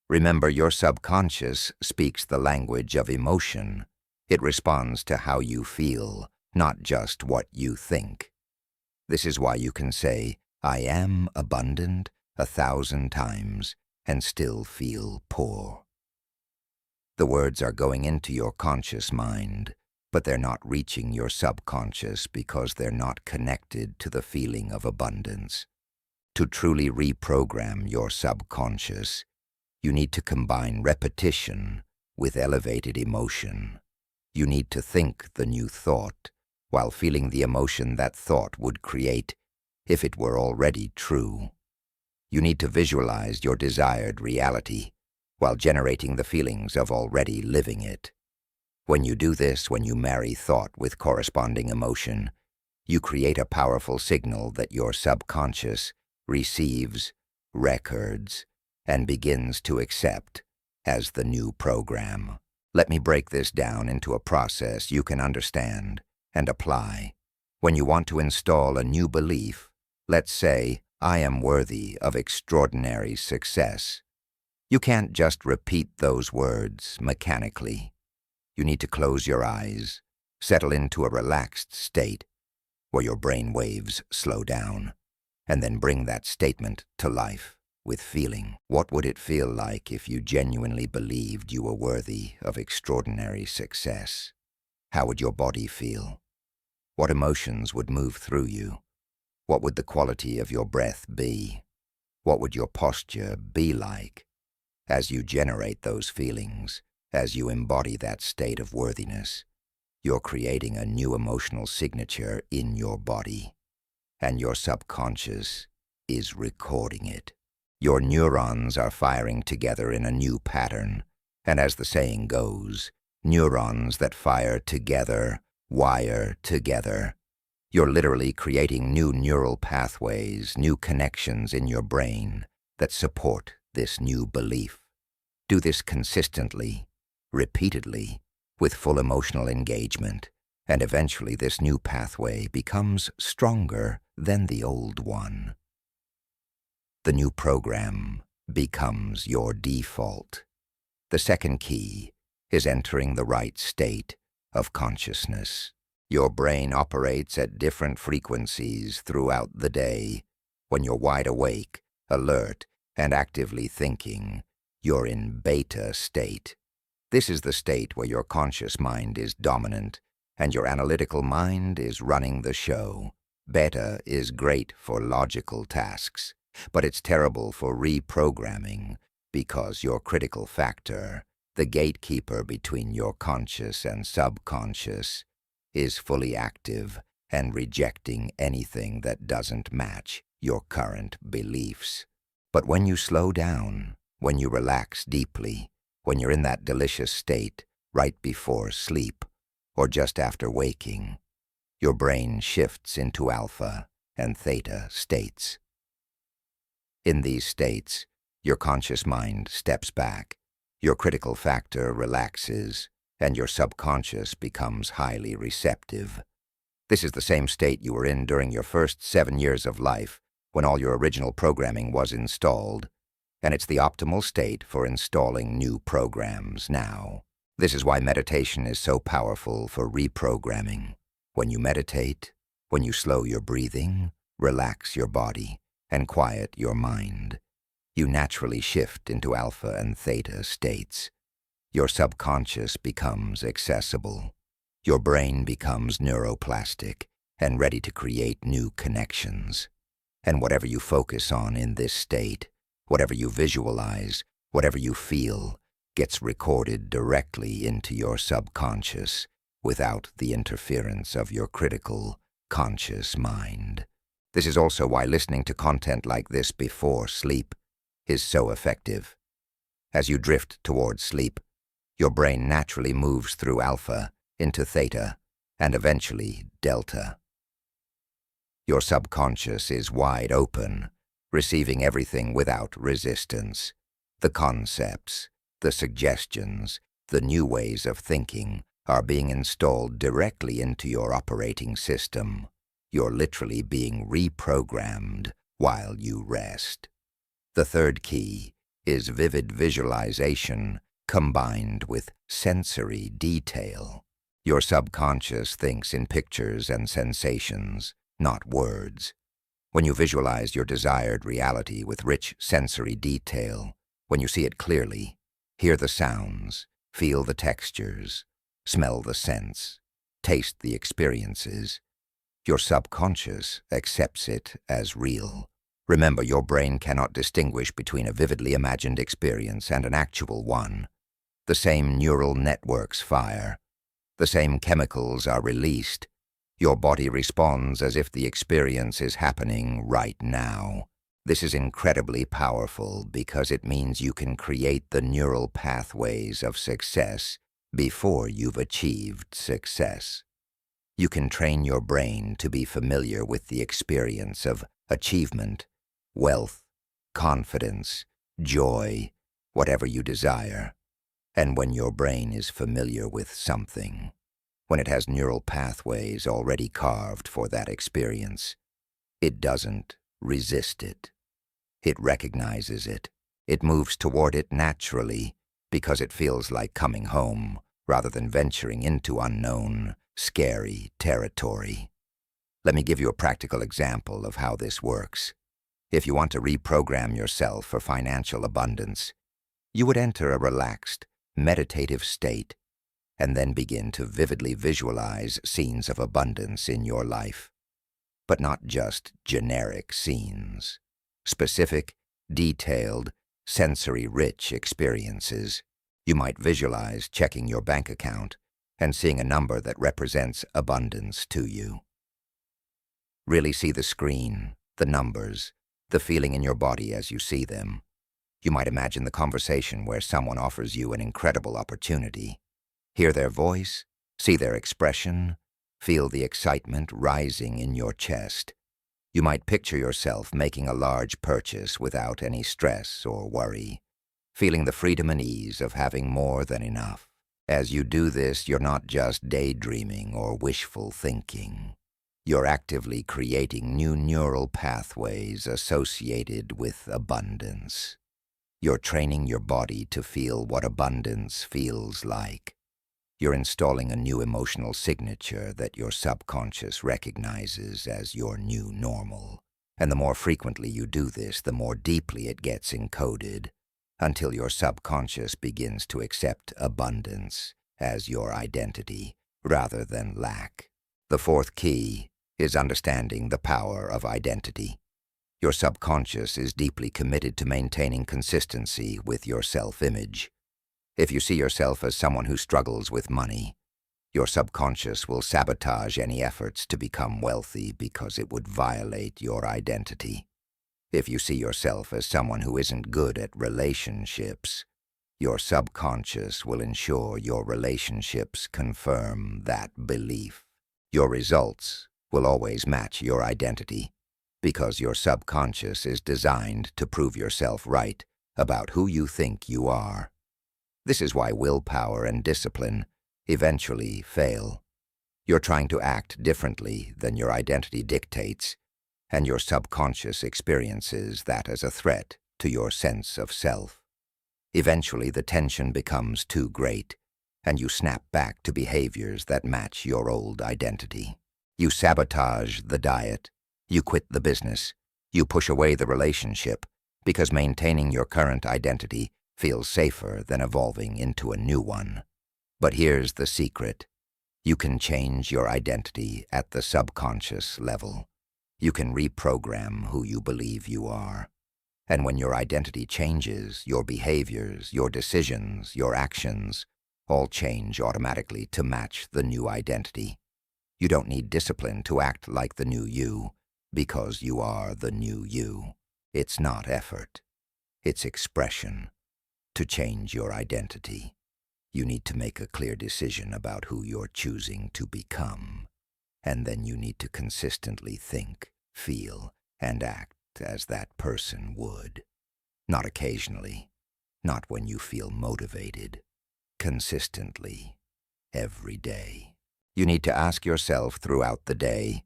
Remember, your subconscious speaks the language of emotion. It responds to how you feel, not just what you think. This is why you can say, "I am abundant" 1,000 times and still feel poor. The words are going into your conscious mind, but they're not reaching your subconscious because they're not connected to the feeling of abundance. To truly reprogram your subconscious, you need to combine repetition with elevated emotion. You need to think the new thought while feeling the emotion that thought would create if it were already true. You need to visualize your desired reality while generating the feelings of already living it. When you do this, when you marry thought with corresponding emotion, you create a powerful signal that your subconscious receives, records, and begins to accept as the new program. Let me break this down into a process you can understand and apply. When you want to install a new belief, let's say, I am worthy of extraordinary success. You can't just repeat those words mechanically. You need to close your eyes, settle into a relaxed state where your brain waves slow down, and then bring that statement to life with feeling. What would it feel like if you genuinely believed you were worthy of extraordinary success? How would your body feel? What emotions would move through you? What would the quality of your breath be? What would your posture be like? As you generate those feelings, as you embody that state of worthiness, you're creating a new emotional signature in your body, and your subconscious is recording it. Your neurons are firing together in a new pattern, and as the saying goes, neurons that fire together wire together. You're literally creating new neural pathways, new connections in your brain that support this new belief. Do this consistently, repeatedly, with full emotional engagement, and eventually this new pathway becomes stronger than the old one. The new program becomes your default. The second key is entering the right state of consciousness. Your brain operates at different frequencies throughout the day. When you're wide awake, alert, and actively thinking, you're in beta state. This is the state where your conscious mind is dominant and your analytical mind is running the show. Beta is great for logical tasks, but it's terrible for reprogramming because your critical factor, the gatekeeper between your conscious and subconscious, is fully active and rejecting anything that doesn't match your current beliefs. But when you slow down, when you relax deeply, when you're in that delicious state right before sleep or just after waking, your brain shifts into alpha and theta states. In these states, your conscious mind steps back, your critical factor relaxes, and your subconscious becomes highly receptive. This is the same state you were in during your first 7 years of life, when all your original programming was installed, and it's the optimal state for installing new programs now. This is why meditation is so powerful for reprogramming. When you meditate, when you slow your breathing, relax your body, and quiet your mind, you naturally shift into alpha and theta states. Your subconscious becomes accessible. Your brain becomes neuroplastic and ready to create new connections. And whatever you focus on in this state, whatever you visualize, whatever you feel, gets recorded directly into your subconscious without the interference of your critical, conscious mind. This is also why listening to content like this before sleep is so effective. As you drift towards sleep, your brain naturally moves through alpha into theta and eventually delta. Your subconscious is wide open, receiving everything without resistance. The concepts, the suggestions, the new ways of thinking are being installed directly into your operating system. You're literally being reprogrammed while you rest. The third key is vivid visualization combined with sensory detail. Your subconscious thinks in pictures and sensations, not words. When you visualize your desired reality with rich sensory detail, when you see it clearly, hear the sounds, feel the textures, smell the scents, taste the experiences, your subconscious accepts it as real. Remember, your brain cannot distinguish between a vividly imagined experience and an actual one. The same neural networks fire. The same chemicals are released. Your body responds as if the experience is happening right now. This is incredibly powerful because it means you can create the neural pathways of success before you've achieved success. You can train your brain to be familiar with the experience of achievement, wealth, confidence, joy, whatever you desire. And when your brain is familiar with something, when it has neural pathways already carved for that experience, it doesn't resist it. It recognizes it. It moves toward it naturally because it feels like coming home rather than venturing into unknown, scary territory. Let me give you a practical example of how this works. If you want to reprogram yourself for financial abundance, you would enter a relaxed, meditative state and then begin to vividly visualize scenes of abundance in your life. But not just generic scenes. Specific, detailed, sensory-rich experiences. You might visualize checking your bank account and seeing a number that represents abundance to you. Really see the screen, the numbers, the feeling in your body as you see them. You might imagine the conversation where someone offers you an incredible opportunity. Hear their voice, see their expression, feel the excitement rising in your chest. You might picture yourself making a large purchase without any stress or worry, feeling the freedom and ease of having more than enough. As you do this, you're not just daydreaming or wishful thinking. You're actively creating new neural pathways associated with abundance. You're training your body to feel what abundance feels like. You're installing a new emotional signature that your subconscious recognizes as your new normal. And the more frequently you do this, the more deeply it gets encoded, until your subconscious begins to accept abundance as your identity rather than lack. The fourth key is understanding the power of identity. Your subconscious is deeply committed to maintaining consistency with your self-image. If you see yourself as someone who struggles with money, your subconscious will sabotage any efforts to become wealthy because it would violate your identity. If you see yourself as someone who isn't good at relationships, your subconscious will ensure your relationships confirm that belief. Your results will always match your identity because your subconscious is designed to prove yourself right about who you think you are. This is why willpower and discipline eventually fail. You're trying to act differently than your identity dictates, and your subconscious experiences that as a threat to your sense of self. Eventually, the tension becomes too great, and you snap back to behaviors that match your old identity. You sabotage the diet, you quit the business, you push away the relationship, because maintaining your current identity feels safer than evolving into a new one. But here's the secret. You can change your identity at the subconscious level. You can reprogram who you believe you are. And when your identity changes, your behaviors, your decisions, your actions, all change automatically to match the new identity. You don't need discipline to act like the new you, because you are the new you. It's not effort. It's expression. To change your identity, you need to make a clear decision about who you're choosing to become. And then you need to consistently think, feel, and act as that person would. Not occasionally, not when you feel motivated. Consistently, every day. You need to ask yourself throughout the day,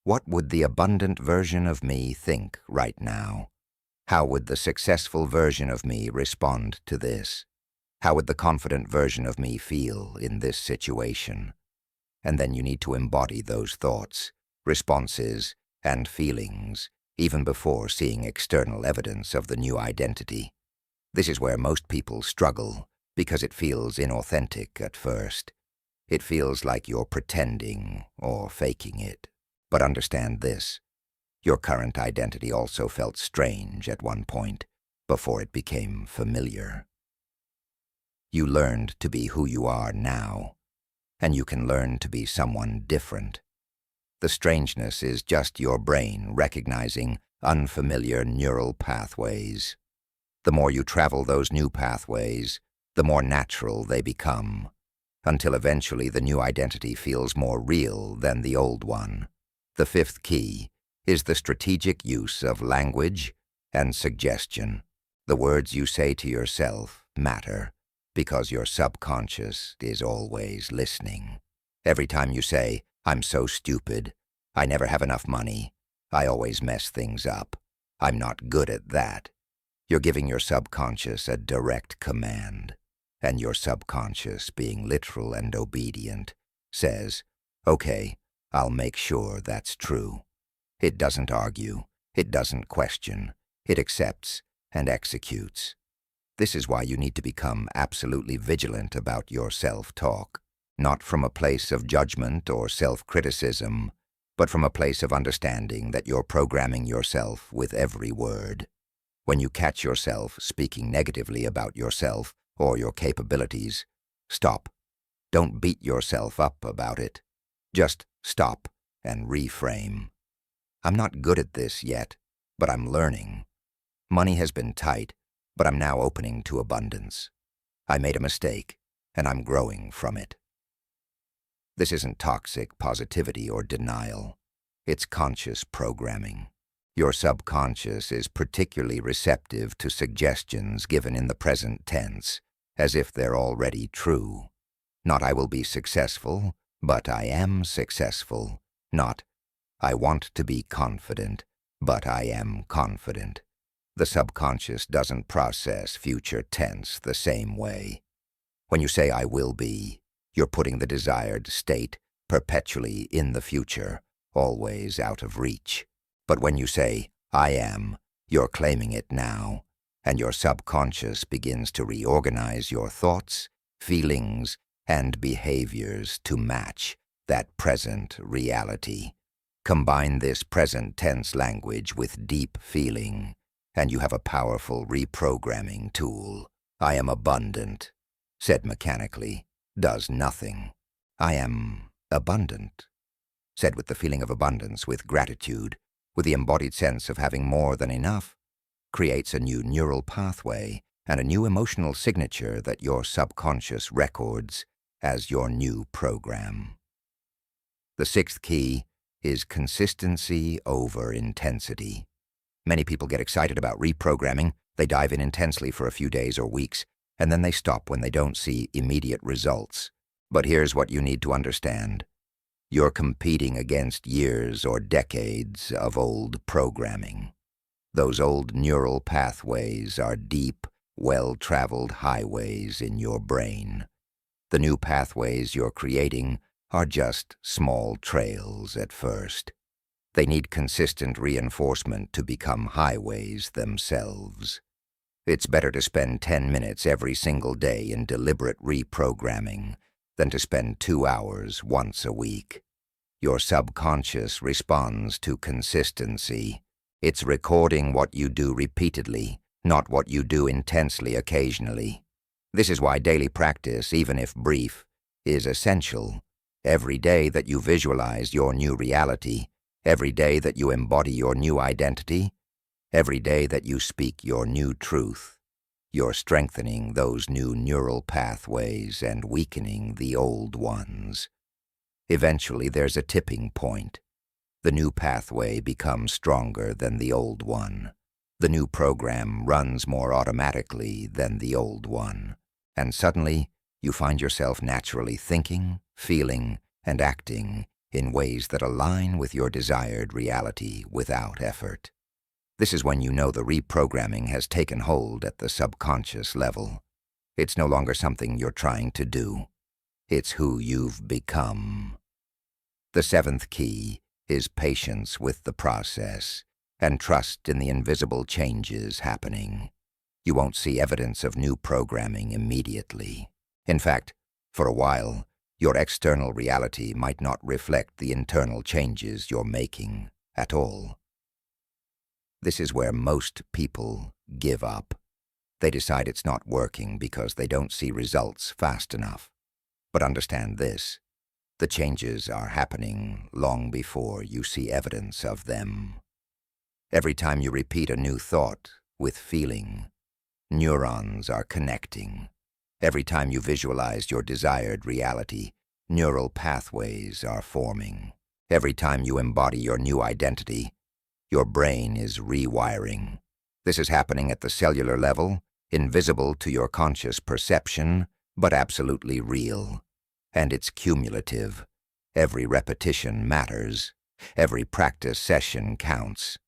what would the abundant version of me think right now? How would the successful version of me respond to this? How would the confident version of me feel in this situation? And then you need to embody those thoughts, responses, and feelings, even before seeing external evidence of the new identity. This is where most people struggle, because it feels inauthentic at first. It feels like you're pretending or faking it. But understand this. Your current identity also felt strange at one point, before it became familiar. You learned to be who you are now, and you can learn to be someone different. The strangeness is just your brain recognizing unfamiliar neural pathways. The more you travel those new pathways, the more natural they become, until eventually the new identity feels more real than the old one. The fifth key is the strategic use of language and suggestion. The words you say to yourself matter because your subconscious is always listening. Every time you say, "I'm so stupid," "I never have enough money," "I always mess things up," "I'm not good at that," you're giving your subconscious a direct command. And your subconscious, being literal and obedient, says, "Okay, I'll make sure that's true." It doesn't argue. It doesn't question. It accepts and executes. This is why you need to become absolutely vigilant about your self-talk, not from a place of judgment or self-criticism, but from a place of understanding that you're programming yourself with every word. When you catch yourself speaking negatively about yourself or your capabilities, stop. Don't beat yourself up about it. Just stop and reframe. "I'm not good at this yet, but I'm learning. Money has been tight, but I'm now opening to abundance. I made a mistake, and I'm growing from it." This isn't toxic positivity or denial. It's conscious programming. Your subconscious is particularly receptive to suggestions given in the present tense, as if they're already true. Not "I will be successful," but "I am successful." Not "I want to be confident," but "I am confident." The subconscious doesn't process future tense the same way. When you say "I will be," you're putting the desired state perpetually in the future, always out of reach. But when you say "I am," you're claiming it now, and your subconscious begins to reorganize your thoughts, feelings, and behaviors to match that present reality. Combine this present tense language with deep feeling, and you have a powerful reprogramming tool. "I am abundant," said mechanically, does nothing. "I am abundant," said with the feeling of abundance, with gratitude, with the embodied sense of having more than enough, creates a new neural pathway and a new emotional signature that your subconscious records as your new program. The sixth key is consistency over intensity. Many people get excited about reprogramming. They dive in intensely for a few days or weeks, and then they stop when they don't see immediate results. But here's what you need to understand. You're competing against years or decades of old programming. Those old neural pathways are deep, well-traveled highways in your brain. The new pathways you're creating are just small trails at first. They need consistent reinforcement to become highways themselves. It's better to spend 10 minutes every single day in deliberate reprogramming than to spend 2 hours once a week. Your subconscious responds to consistency. It's recording what you do repeatedly, not what you do intensely occasionally. This is why daily practice, even if brief, is essential. Every day that you visualize your new reality, every day that you embody your new identity, every day that you speak your new truth, you're strengthening those new neural pathways and weakening the old ones. Eventually, there's a tipping point. The new pathway becomes stronger than the old one. The new program runs more automatically than the old one. And suddenly, you find yourself naturally thinking, feeling, and acting in ways that align with your desired reality without effort. This is when you know the reprogramming has taken hold at the subconscious level. It's no longer something you're trying to do. It's who you've become. The seventh key is patience with the process and trust in the invisible changes happening. You won't see evidence of new programming immediately. In fact, for a while, your external reality might not reflect the internal changes you're making at all. This is where most people give up. They decide it's not working because they don't see results fast enough. But understand this, the changes are happening long before you see evidence of them. Every time you repeat a new thought with feeling, neurons are connecting. Every time you visualize your desired reality, neural pathways are forming. Every time you embody your new identity, your brain is rewiring. This is happening at the cellular level, invisible to your conscious perception, but absolutely real. And it's cumulative. Every repetition matters. Every practice session counts.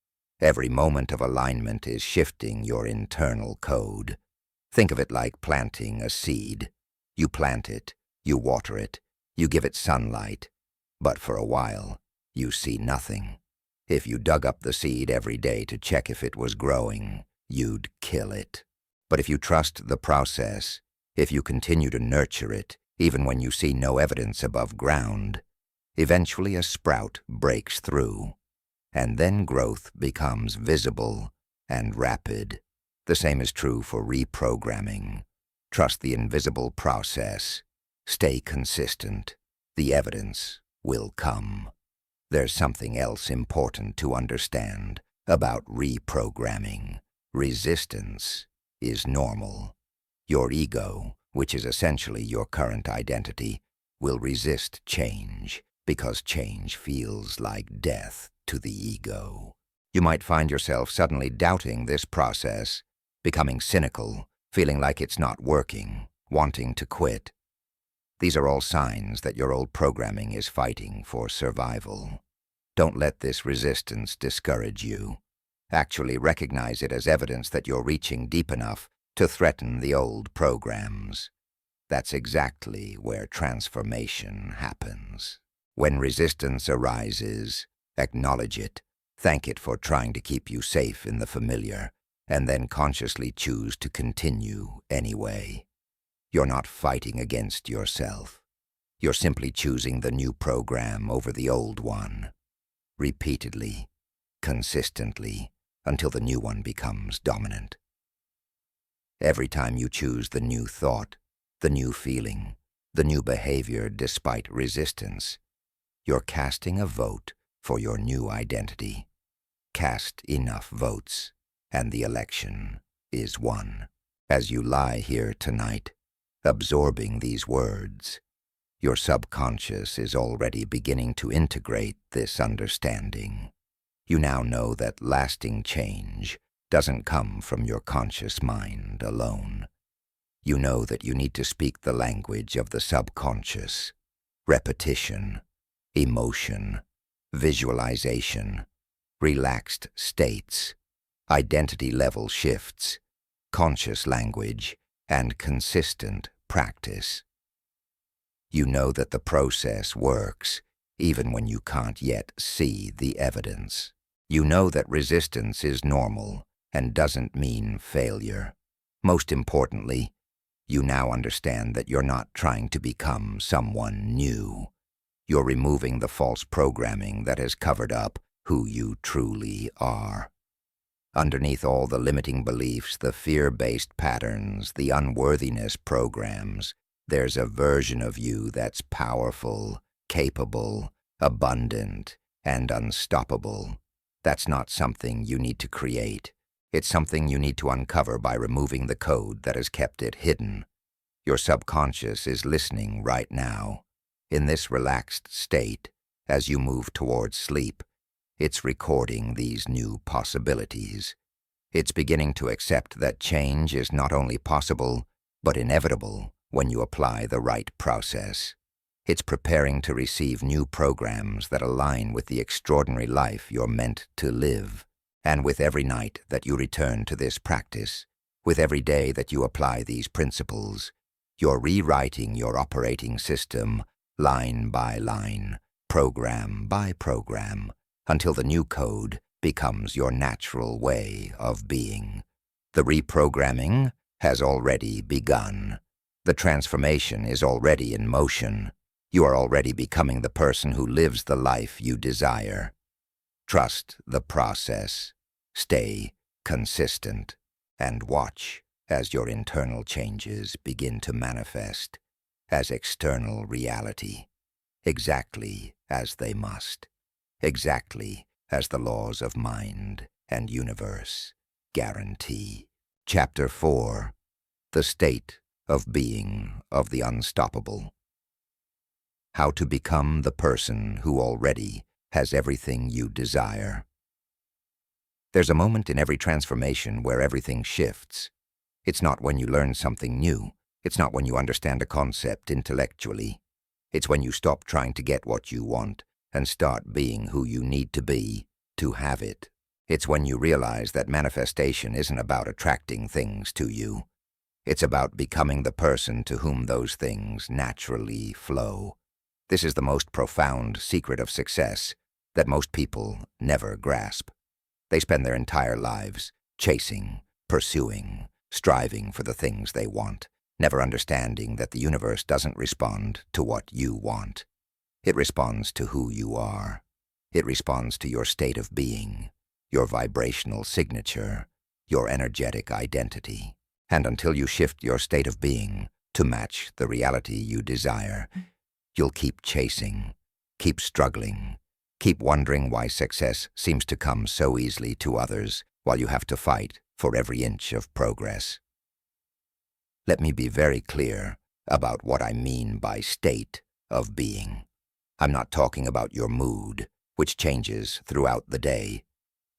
Every moment of alignment is shifting your internal code. Think of it like planting a seed. You plant it, you water it, you give it sunlight, but for a while, you see nothing. If you dug up the seed every day to check if it was growing, you'd kill it. But if you trust the process, if you continue to nurture it, even when you see no evidence above ground, eventually a sprout breaks through, and then growth becomes visible and rapid. The same is true for reprogramming. Trust the invisible process. Stay consistent. The evidence will come. There's something else important to understand about reprogramming. Resistance is normal. Your ego, which is essentially your current identity, will resist change because change feels like death to the ego. You might find yourself suddenly doubting this process, becoming cynical, feeling like it's not working, wanting to quit. These are all signs that your old programming is fighting for survival. Don't let this resistance discourage you. Actually recognize it as evidence that you're reaching deep enough to threaten the old programs. That's exactly where transformation happens. When resistance arises, acknowledge it, thank it for trying to keep you safe in the familiar, and then consciously choose to continue anyway. You're not fighting against yourself. You're simply choosing the new program over the old one. Repeatedly, consistently, until the new one becomes dominant. Every time you choose the new thought, the new feeling, the new behavior despite resistance, you're casting a vote for your new identity. Cast enough votes, and the election is won. As you lie here tonight, absorbing these words, your subconscious is already beginning to integrate this understanding. You now know that lasting change doesn't come from your conscious mind alone. You know that you need to speak the language of the subconscious. Repetition, emotion, visualization, relaxed states, identity level shifts, conscious language, and consistent practice. You know that the process works, even when you can't yet see the evidence. You know that resistance is normal and doesn't mean failure. Most importantly, you now understand that you're not trying to become someone new. You're removing the false programming that has covered up who you truly are. Underneath all the limiting beliefs, the fear-based patterns, the unworthiness programs, there's a version of you that's powerful, capable, abundant, and unstoppable. That's not something you need to create. It's something you need to uncover by removing the code that has kept it hidden. Your subconscious is listening right now. In this relaxed state, as you move towards sleep, it's recording these new possibilities. It's beginning to accept that change is not only possible, but inevitable when you apply the right process. It's preparing to receive new programs that align with the extraordinary life you're meant to live. And with every night that you return to this practice, with every day that you apply these principles, you're rewriting your operating system line by line, program by program, until the new code becomes your natural way of being. The reprogramming has already begun. The transformation is already in motion. You are already becoming the person who lives the life you desire. Trust the process. Stay consistent, and watch as your internal changes begin to manifest as external reality, exactly as they must, exactly as the laws of mind and universe guarantee. Chapter 4. The State of Being of the Unstoppable. How to become the person who already has everything you desire. There's a moment in every transformation where everything shifts. It's not when you learn something new. It's not when you understand a concept intellectually. It's when you stop trying to get what you want and start being who you need to be to have it. It's when you realize that manifestation isn't about attracting things to you. It's about becoming the person to whom those things naturally flow. This is the most profound secret of success that most people never grasp. They spend their entire lives chasing, pursuing, striving for the things they want, never understanding that the universe doesn't respond to what you want. It responds to who you are. It responds to your state of being, your vibrational signature, your energetic identity. And until you shift your state of being to match the reality you desire, you'll keep chasing, keep struggling, keep wondering why success seems to come so easily to others while you have to fight for every inch of progress. Let me be very clear about what I mean by state of being. I'm not talking about your mood, which changes throughout the day.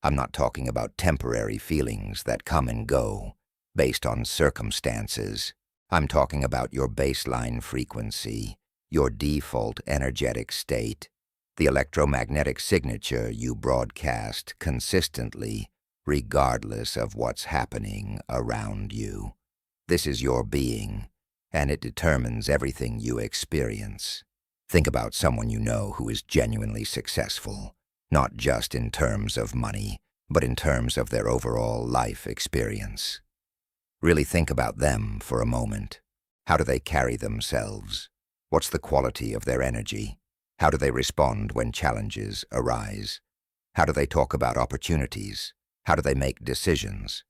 I'm not talking about temporary feelings that come and go based on circumstances. I'm talking about your baseline frequency, your default energetic state, the electromagnetic signature you broadcast consistently, regardless of what's happening around you. This is your being, and it determines everything you experience. Think about someone you know who is genuinely successful, not just in terms of money, but in terms of their overall life experience. Really think about them for a moment. How do they carry themselves? What's the quality of their energy? How do they respond when challenges arise? How do they talk about opportunities? How do they make decisions?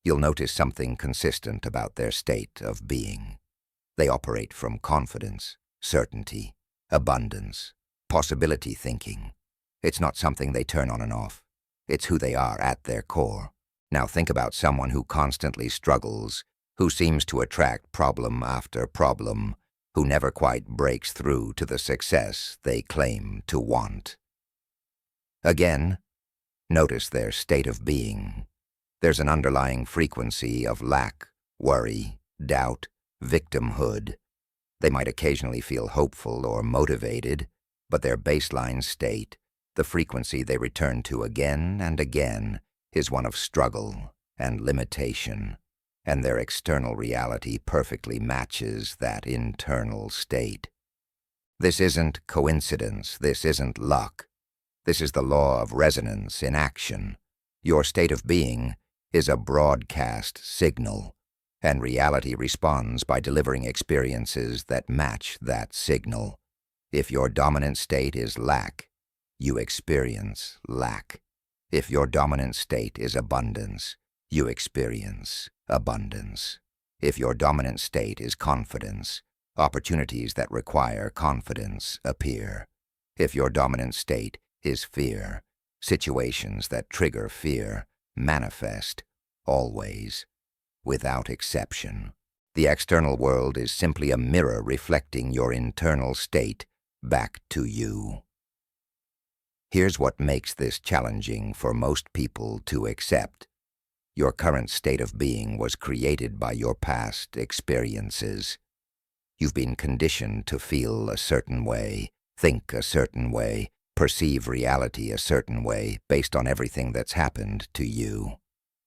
You'll notice something consistent about their state of being. They operate from confidence, certainty, abundance, possibility thinking. It's not something they turn on and off. It's who they are at their core. Now think about someone who constantly struggles, who seems to attract problem after problem, who never quite breaks through to the success they claim to want. Again, notice their state of being. There's an underlying frequency of lack, worry, doubt, victimhood. They might occasionally feel hopeful or motivated, but their baseline state, the frequency they return to again and again, is one of struggle and limitation, and their external reality perfectly matches that internal state. This isn't coincidence, this isn't luck. This is the law of resonance in action. Your state of being is a broadcast signal, and reality responds by delivering experiences that match that signal. If your dominant state is lack, you experience lack. If your dominant state is abundance, you experience abundance. If your dominant state is confidence, opportunities that require confidence appear. If your dominant state is fear, situations that trigger fear manifest, always, without exception. The external world is simply a mirror reflecting your internal state back to you. Here's what makes this challenging for most people to accept. Your current state of being was created by your past experiences. You've been conditioned to feel a certain way, think a certain way, perceive reality a certain way based on everything that's happened to you.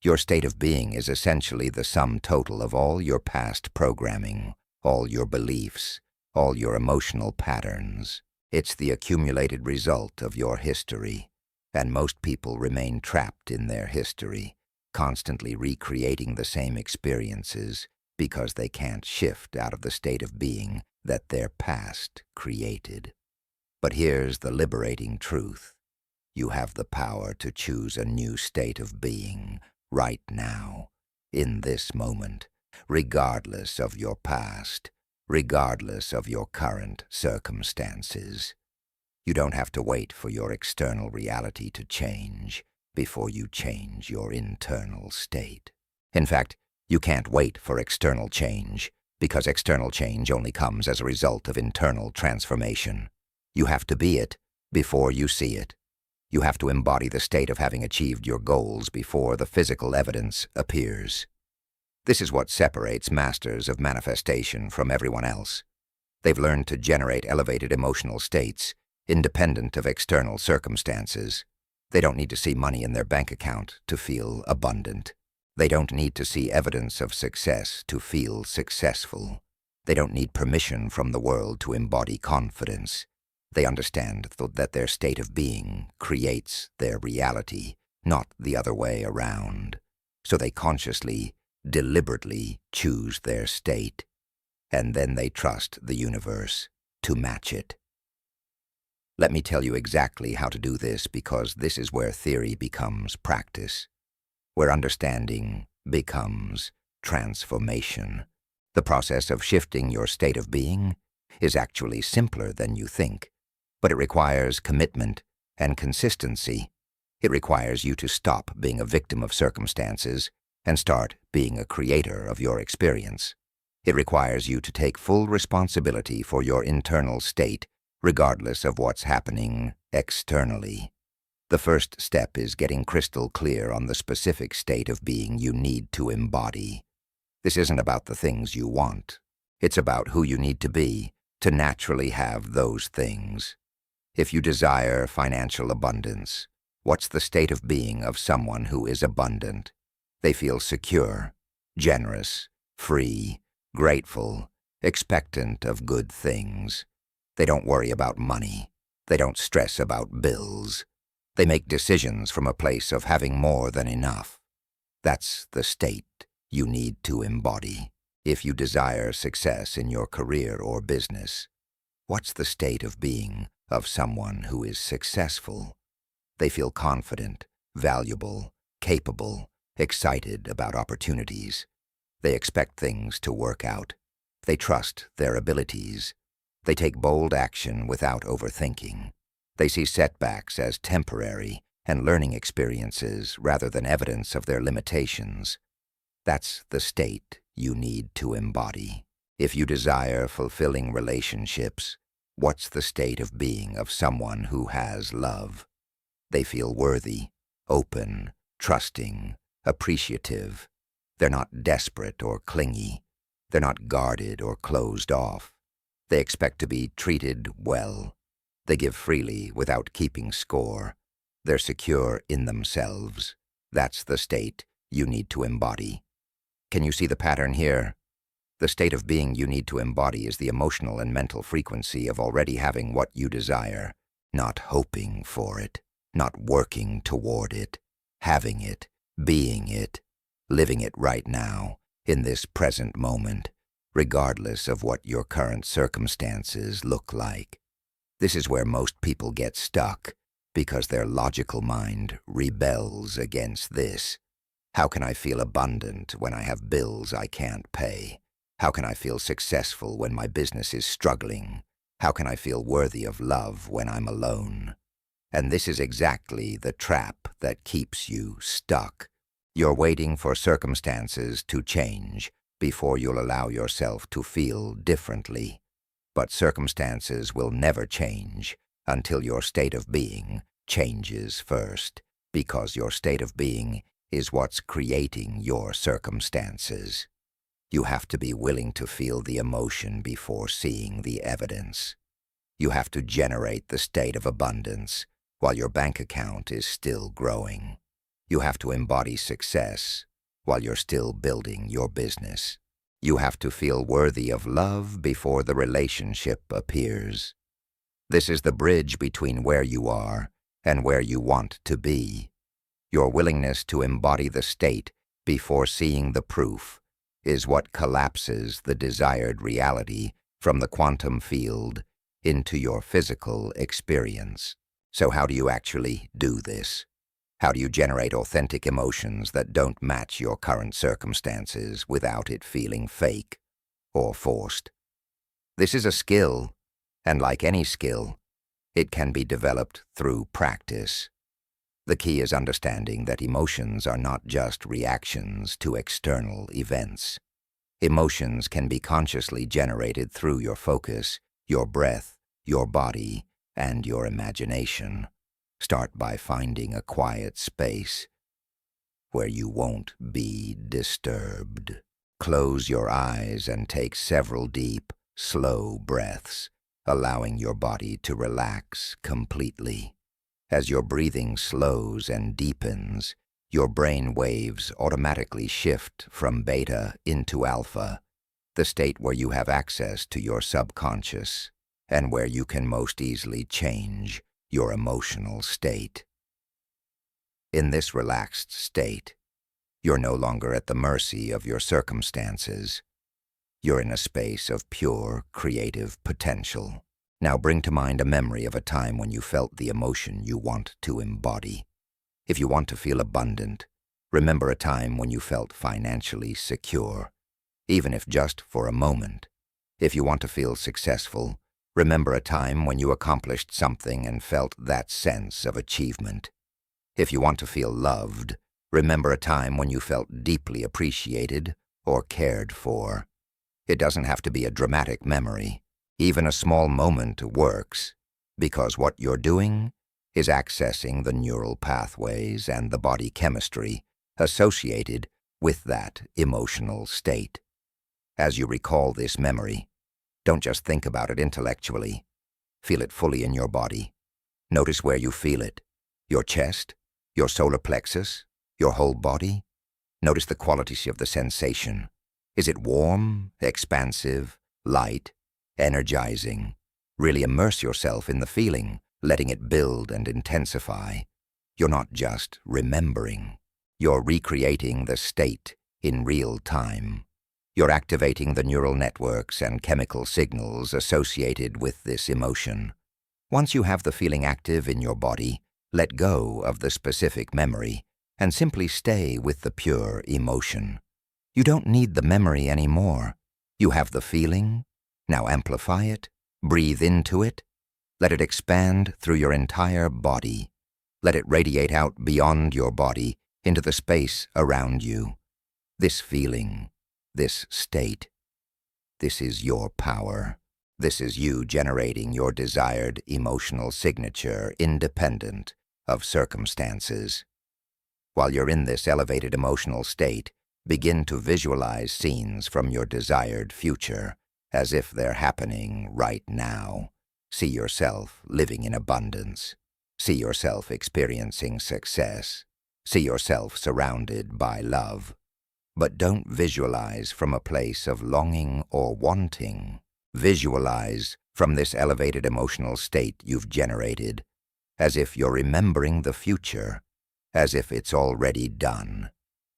Your state of being is essentially the sum total of all your past programming, all your beliefs, all your emotional patterns. It's the accumulated result of your history, and most people remain trapped in their history, constantly recreating the same experiences because they can't shift out of the state of being that their past created. But here's the liberating truth. You have the power to choose a new state of being right now, in this moment, regardless of your past, regardless of your current circumstances. You don't have to wait for your external reality to change before you change your internal state. In fact, you can't wait for external change, because external change only comes as a result of internal transformation. You have to be it before you see it. You have to embody the state of having achieved your goals before the physical evidence appears. This is what separates masters of manifestation from everyone else. They've learned to generate elevated emotional states, independent of external circumstances. They don't need to see money in their bank account to feel abundant. They don't need to see evidence of success to feel successful. They don't need permission from the world to embody confidence. They understand that their state of being creates their reality, not the other way around. So they consciously, deliberately choose their state, and then they trust the universe to match it. Let me tell you exactly how to do this, because this is where theory becomes practice, where understanding becomes transformation. The process of shifting your state of being is actually simpler than you think, but it requires commitment and consistency. It requires you to stop being a victim of circumstances and start being a creator of your experience. It requires you to take full responsibility for your internal state, regardless of what's happening externally. The first step is getting crystal clear on the specific state of being you need to embody. This isn't about the things you want. It's about who you need to be to naturally have those things. If you desire financial abundance, what's the state of being of someone who is abundant? They feel secure, generous, free, grateful, expectant of good things. They don't worry about money. They don't stress about bills. They make decisions from a place of having more than enough. That's the state you need to embody. If you desire success in your career or business, what's the state of being of someone who is successful? They feel confident, valuable, capable, excited about opportunities. They expect things to work out. They trust their abilities. They take bold action without overthinking. They see setbacks as temporary and learning experiences rather than evidence of their limitations. That's the state you need to embody. If you desire fulfilling relationships, what's the state of being of someone who has love? They feel worthy, open, trusting, appreciative. They're not desperate or clingy. They're not guarded or closed off. They expect to be treated well. They give freely without keeping score. They're secure in themselves. That's the state you need to embody. Can you see the pattern here? The state of being you need to embody is the emotional and mental frequency of already having what you desire, not hoping for it, not working toward it, having it, being it, living it right now, in this present moment, regardless of what your current circumstances look like. This is where most people get stuck, because their logical mind rebels against this. How can I feel abundant when I have bills I can't pay? How can I feel successful when my business is struggling? How can I feel worthy of love when I'm alone? And this is exactly the trap that keeps you stuck. You're waiting for circumstances to change before you'll allow yourself to feel differently. But circumstances will never change until your state of being changes first, because your state of being is what's creating your circumstances. You have to be willing to feel the emotion before seeing the evidence. You have to generate the state of abundance while your bank account is still growing. You have to embody success while you're still building your business. You have to feel worthy of love before the relationship appears. This is the bridge between where you are and where you want to be. Your willingness to embody the state before seeing the proof is what collapses the desired reality from the quantum field into your physical experience. So how do you actually do this? How do you generate authentic emotions that don't match your current circumstances without it feeling fake or forced? This is a skill, and like any skill, it can be developed through practice. The key is understanding that emotions are not just reactions to external events. Emotions can be consciously generated through your focus, your breath, your body, and your imagination. Start by finding a quiet space where you won't be disturbed. Close your eyes and take several deep, slow breaths, allowing your body to relax completely. As your breathing slows and deepens, your brain waves automatically shift from beta into alpha, the state where you have access to your subconscious and where you can most easily change your emotional state. In this relaxed state, you're no longer at the mercy of your circumstances. You're in a space of pure, creative potential. Now bring to mind a memory of a time when you felt the emotion you want to embody. If you want to feel abundant, remember a time when you felt financially secure, even if just for a moment. If you want to feel successful, remember a time when you accomplished something and felt that sense of achievement. If you want to feel loved, remember a time when you felt deeply appreciated or cared for. It doesn't have to be a dramatic memory. Even a small moment works, because what you're doing is accessing the neural pathways and the body chemistry associated with that emotional state. As you recall this memory, don't just think about it intellectually. Feel it fully in your body. Notice where you feel it. Your chest, your solar plexus, your whole body. Notice the qualities of the sensation. Is it warm, expansive, light, energizing? Really immerse yourself in the feeling, letting it build and intensify. You're not just remembering. You're recreating the state in real time. You're activating the neural networks and chemical signals associated with this emotion. Once you have the feeling active in your body, let go of the specific memory and simply stay with the pure emotion. You don't need the memory anymore. You have the feeling. Now amplify it, breathe into it, let it expand through your entire body. Let it radiate out beyond your body into the space around you. This feeling, this state, this is your power. This is you generating your desired emotional signature independent of circumstances. While you're in this elevated emotional state, begin to visualize scenes from your desired future as if they're happening right now. See yourself living in abundance. See yourself experiencing success. See yourself surrounded by love. But don't visualize from a place of longing or wanting. Visualize from this elevated emotional state you've generated, as if you're remembering the future, as if it's already done.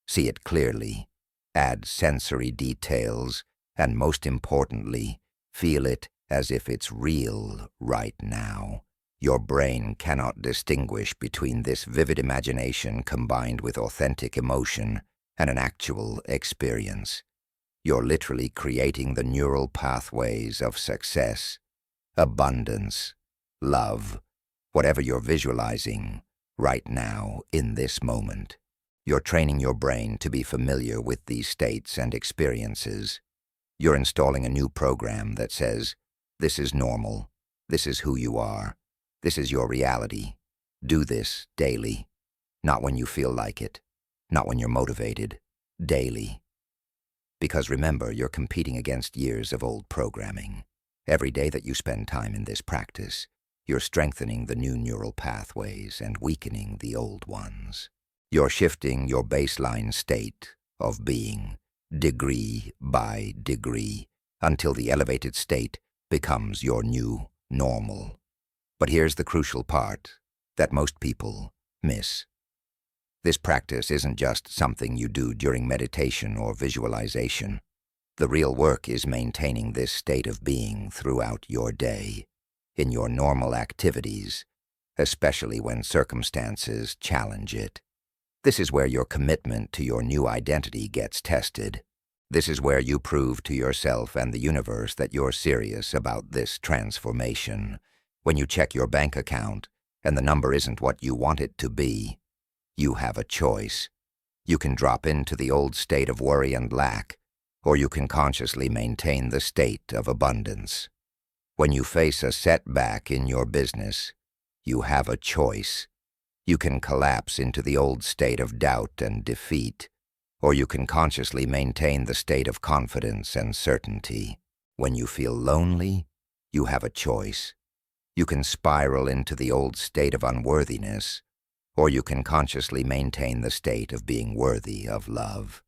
See it clearly, add sensory details, and most importantly, feel it as if it's real right now. Your brain cannot distinguish between this vivid imagination combined with authentic emotion and an actual experience. You're literally creating the neural pathways of success, abundance, love, whatever you're visualizing right now in this moment. You're training your brain to be familiar with these states and experiences. You're installing a new program that says, this is normal, this is who you are, this is your reality. Do this daily, not when you feel like it, not when you're motivated, daily. Because remember, you're competing against years of old programming. Every day that you spend time in this practice, you're strengthening the new neural pathways and weakening the old ones. You're shifting your baseline state of being, degree by degree, until the elevated state becomes your new normal. But here's the crucial part that most people miss. This practice isn't just something you do during meditation or visualization. The real work is maintaining this state of being throughout your day, in your normal activities, especially when circumstances challenge it. This is where your commitment to your new identity gets tested. This is where you prove to yourself and the universe that you're serious about this transformation. When you check your bank account and the number isn't what you want it to be, you have a choice. You can drop into the old state of worry and lack, or you can consciously maintain the state of abundance. When you face a setback in your business, you have a choice. You can collapse into the old state of doubt and defeat, or you can consciously maintain the state of confidence and certainty. When you feel lonely, you have a choice. You can spiral into the old state of unworthiness, or you can consciously maintain the state of being worthy of love.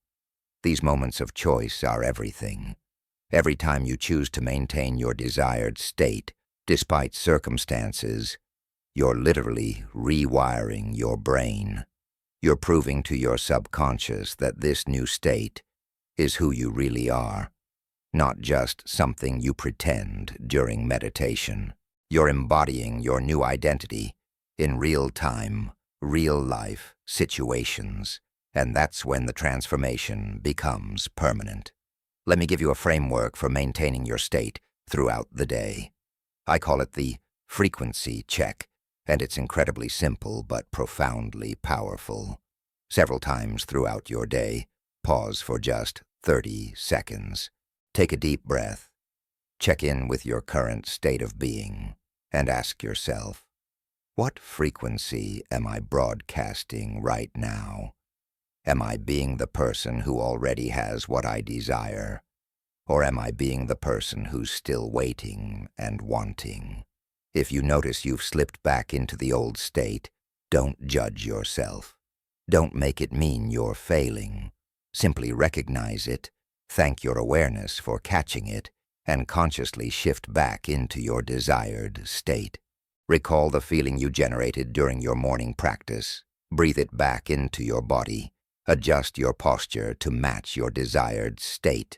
These moments of choice are everything. Every time you choose to maintain your desired state, despite circumstances, you're literally rewiring your brain. You're proving to your subconscious that this new state is who you really are, not just something you pretend during meditation. You're embodying your new identity in real-time, real-life situations, and that's when the transformation becomes permanent. Let me give you a framework for maintaining your state throughout the day. I call it the frequency check, and it's incredibly simple but profoundly powerful. Several times throughout your day, pause for just 30 seconds. Take a deep breath. Check in with your current state of being and ask yourself, what frequency am I broadcasting right now? Am I being the person who already has what I desire? Or am I being the person who's still waiting and wanting? If you notice you've slipped back into the old state, don't judge yourself. Don't make it mean you're failing. Simply recognize it, thank your awareness for catching it, and consciously shift back into your desired state. Recall the feeling you generated during your morning practice. Breathe it back into your body. Adjust your posture to match your desired state.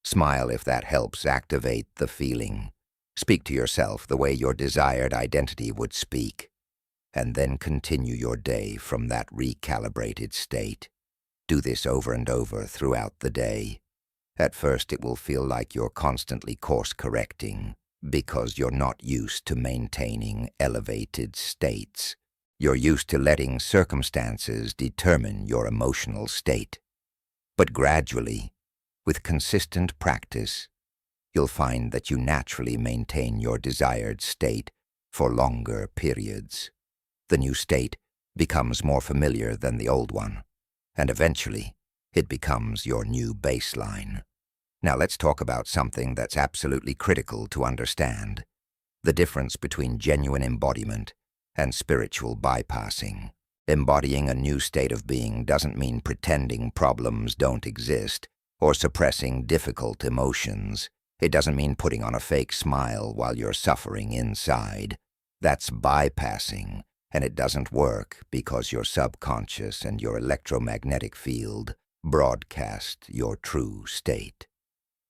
Smile if that helps activate the feeling. Speak to yourself the way your desired identity would speak, and then continue your day from that recalibrated state. Do this over and over throughout the day. At first, it will feel like you're constantly course-correcting because you're not used to maintaining elevated states. You're used to letting circumstances determine your emotional state. But gradually, with consistent practice, you'll find that you naturally maintain your desired state for longer periods. The new state becomes more familiar than the old one, and eventually, it becomes your new baseline. Now let's talk about something that's absolutely critical to understand: the difference between genuine embodiment and spiritual bypassing. Embodying a new state of being doesn't mean pretending problems don't exist or suppressing difficult emotions. It doesn't mean putting on a fake smile while you're suffering inside. That's bypassing, and it doesn't work because your subconscious and your electromagnetic field broadcast your true state,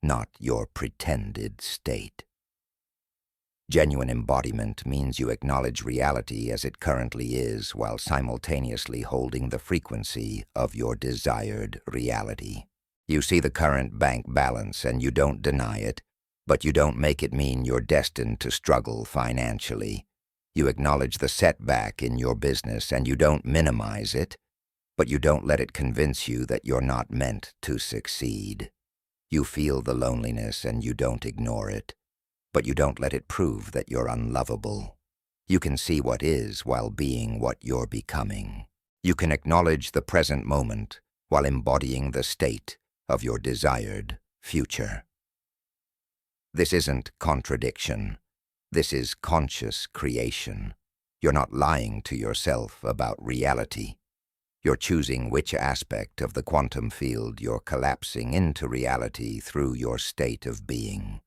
not your pretended state. Genuine embodiment means you acknowledge reality as it currently is while simultaneously holding the frequency of your desired reality. You see the current bank balance and you don't deny it, but you don't make it mean you're destined to struggle financially. You acknowledge the setback in your business and you don't minimize it, but you don't let it convince you that you're not meant to succeed. You feel the loneliness and you don't ignore it, but you don't let it prove that you're unlovable. You can see what is while being what you're becoming. You can acknowledge the present moment while embodying the state of your desired future. This isn't contradiction. This is conscious creation. You're not lying to yourself about reality. You're choosing which aspect of the quantum field you're collapsing into reality through your state of being.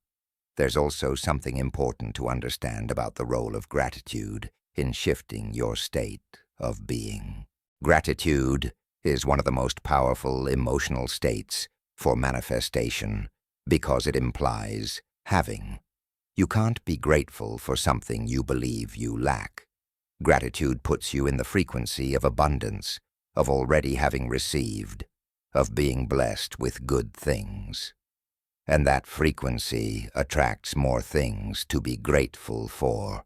There's also something important to understand about the role of gratitude in shifting your state of being. Gratitude is one of the most powerful emotional states for manifestation because it implies having. You can't be grateful for something you believe you lack. Gratitude puts you in the frequency of abundance, of already having received, of being blessed with good things. And that frequency attracts more things to be grateful for.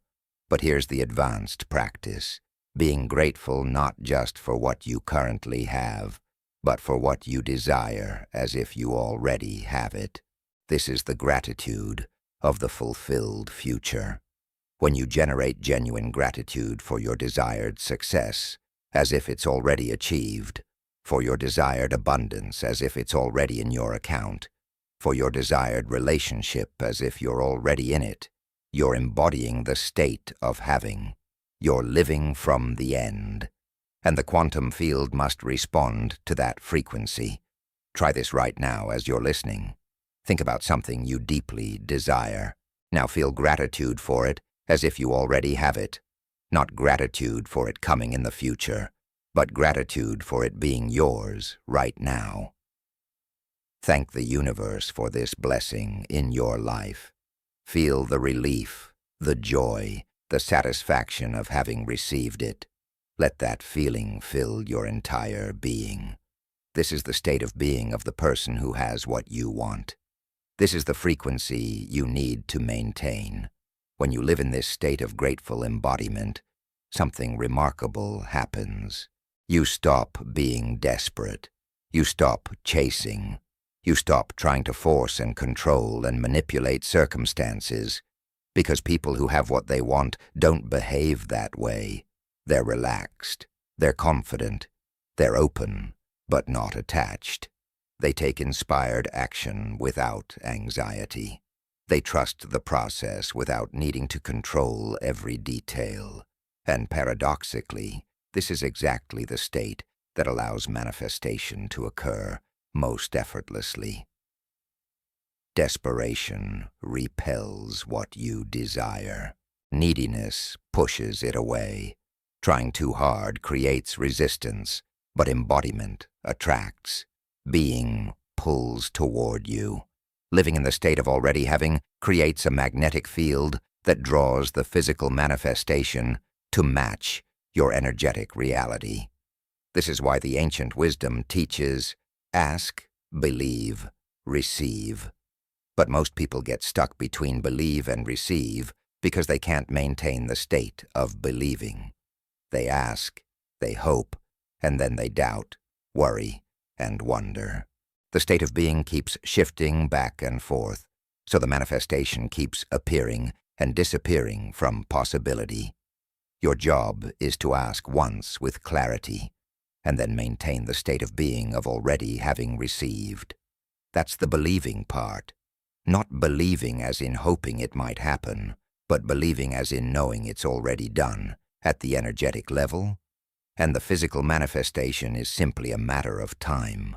But here's the advanced practice: being grateful not just for what you currently have, but for what you desire as if you already have it. This is the gratitude of the fulfilled future. when you generate genuine gratitude for your desired success, as if it's already achieved, for your desired abundance as if it's already in your account, for your desired relationship as if you're already in it, you're embodying the state of having. You're living from the end. And the quantum field must respond to that frequency. Try this right now as you're listening. Think about something you deeply desire. Now feel gratitude for it as if you already have it. Not gratitude for it coming in the future, but gratitude for it being yours right now. Thank the universe for this blessing in your life. Feel the relief, the joy, the satisfaction of having received it. Let that feeling fill your entire being. This is the state of being of the person who has what you want. This is the frequency you need to maintain. When you live in this state of grateful embodiment, something remarkable happens. You stop being desperate. You stop chasing. You stop trying to force and control and manipulate circumstances, because people who have what they want don't behave that way. They're relaxed. They're confident. They're open, but not attached. They take inspired action without anxiety. They trust the process without needing to control every detail. And paradoxically, this is exactly the state that allows manifestation to occur most effortlessly. Desperation repels what you desire. Neediness pushes it away. Trying too hard creates resistance, but embodiment attracts. Being pulls toward you. Living in the state of already having creates a magnetic field that draws the physical manifestation to match your energetic reality. This is why the ancient wisdom teaches, ask, believe, receive. But most people get stuck between believe and receive because they can't maintain the state of believing. They ask, they hope, and then they doubt, worry, and wonder. The state of being keeps shifting back and forth, so the manifestation keeps appearing and disappearing from possibility. Your job is to ask once with clarity, and then maintain the state of being of already having received. That's the believing part. Not believing as in hoping it might happen, but believing as in knowing it's already done, at the energetic level, and the physical manifestation is simply a matter of time.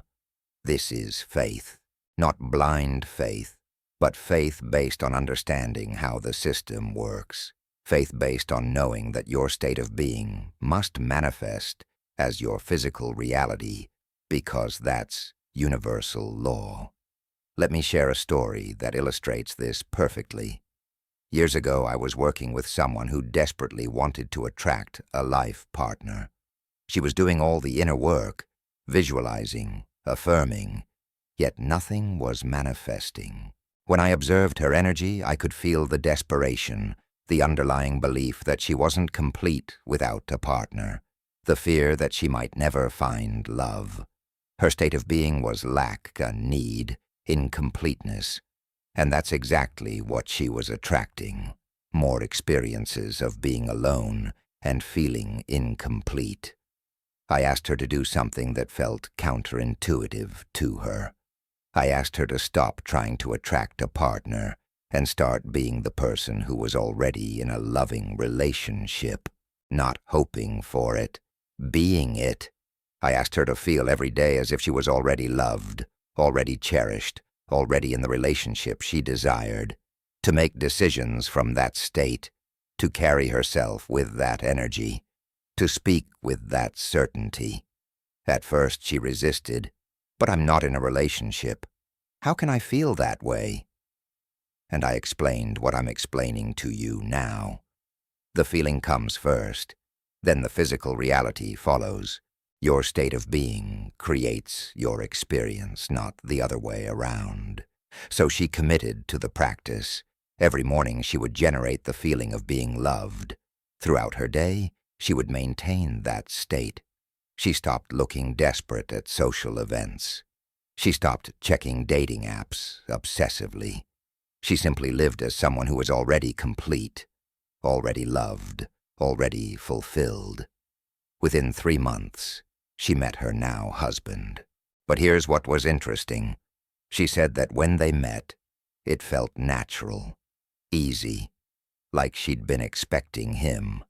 This is faith, not blind faith, but faith based on understanding how the system works. Faith based on knowing that your state of being must manifest as your physical reality, because that's universal law. Let me share a story that illustrates this perfectly. Years ago, I was working with someone who desperately wanted to attract a life partner. She was doing all the inner work, visualizing, affirming, yet nothing was manifesting. When I observed her energy, I could feel the desperation, the underlying belief that she wasn't complete without a partner, the fear that she might never find love. Her state of being was lack, a need, incompleteness. And that's exactly what she was attracting, more experiences of being alone and feeling incomplete. I asked her to do something that felt counterintuitive to her. I asked her to stop trying to attract a partner and start being the person who was already in a loving relationship, not hoping for it, being it. I asked her to feel every day as if she was already loved, already cherished, already in the relationship she desired, to make decisions from that state, to carry herself with that energy, to speak with that certainty. At first she resisted, but I'm not in a relationship. How can I feel that way? And I explained what I'm explaining to you now. The feeling comes first, then the physical reality follows. Your state of being creates your experience, not the other way around. So she committed to the practice. Every morning she would generate the feeling of being loved. Throughout her day, she would maintain that state. She stopped looking desperate at social events. She stopped checking dating apps obsessively. She simply lived as someone who was already complete. already loved, already fulfilled. Within 3 months, she met her now husband. But here's what was interesting. She said that when they met, it felt natural, easy, like she'd been expecting him,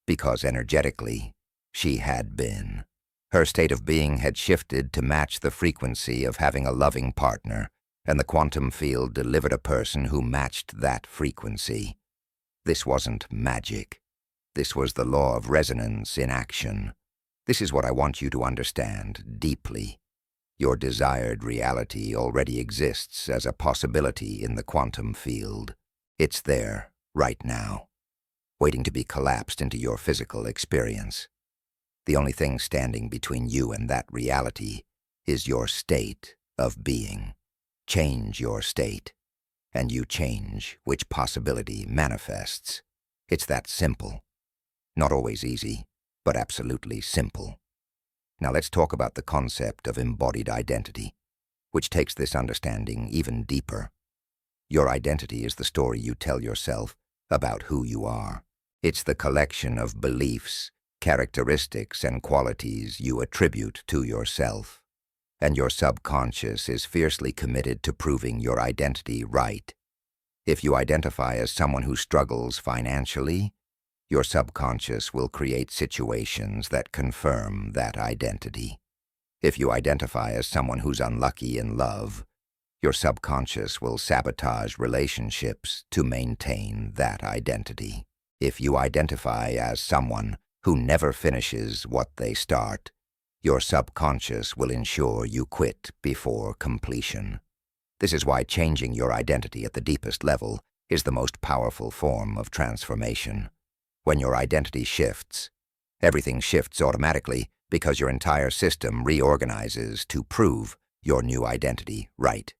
because energetically, she had been. Her state of being had shifted to match the frequency of having a loving partner, and the quantum field delivered a person who matched that frequency. This wasn't magic. This was the law of resonance in action. This is what I want you to understand deeply. Your desired reality already exists as a possibility in the quantum field. It's there, right now, waiting to be collapsed into your physical experience. The only thing standing between you and that reality is your state of being. Change your state, and you change which possibility manifests. It's that simple. Not always easy, but absolutely simple. Now let's talk about the concept of embodied identity, which takes this understanding even deeper. Your identity is the story you tell yourself about who you are. It's the collection of beliefs, characteristics, and qualities you attribute to yourself. And your subconscious is fiercely committed to proving your identity right. If you identify as someone who struggles financially, your subconscious will create situations that confirm that identity. If you identify as someone who's unlucky in love, your subconscious will sabotage relationships to maintain that identity. If you identify as someone who never finishes what they start, your subconscious will ensure you quit before completion. This is why changing your identity at the deepest level is the most powerful form of transformation. When your identity shifts, everything shifts automatically because your entire system reorganizes to prove your new identity right.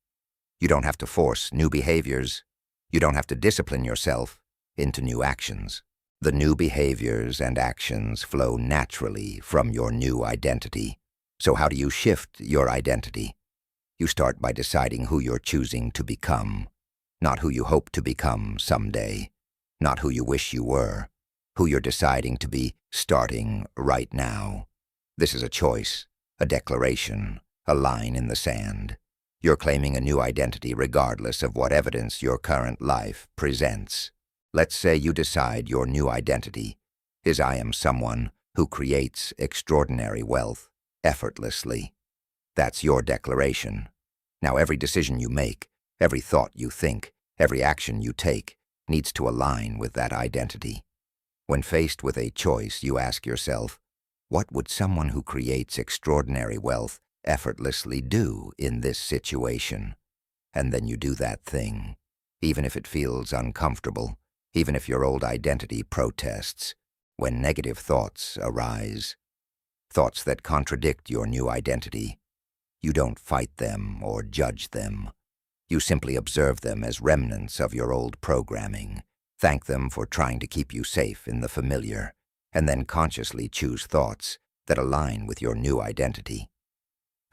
You don't have to force new behaviors. You don't have to discipline yourself into new actions. The new behaviors and actions flow naturally from your new identity. So how do you shift your identity? You start by deciding who you're choosing to become, not who you hope to become someday, not who you wish you were, who you're deciding to be starting right now. This is a choice, a declaration, a line in the sand. You're claiming a new identity regardless of what evidence your current life presents. Let's say you decide your new identity is I am someone who creates extraordinary wealth effortlessly. That's your declaration. Now every decision you make, every thought you think, every action you take needs to align with that identity. When faced with a choice, you ask yourself, what would someone who creates extraordinary wealth effortlessly do in this situation? And then you do that thing, even if it feels uncomfortable, even if your old identity protests. When negative thoughts arise, thoughts that contradict your new identity, you don't fight them or judge them. You simply observe them as remnants of your old programming, thank them for trying to keep you safe in the familiar, and then consciously choose thoughts that align with your new identity.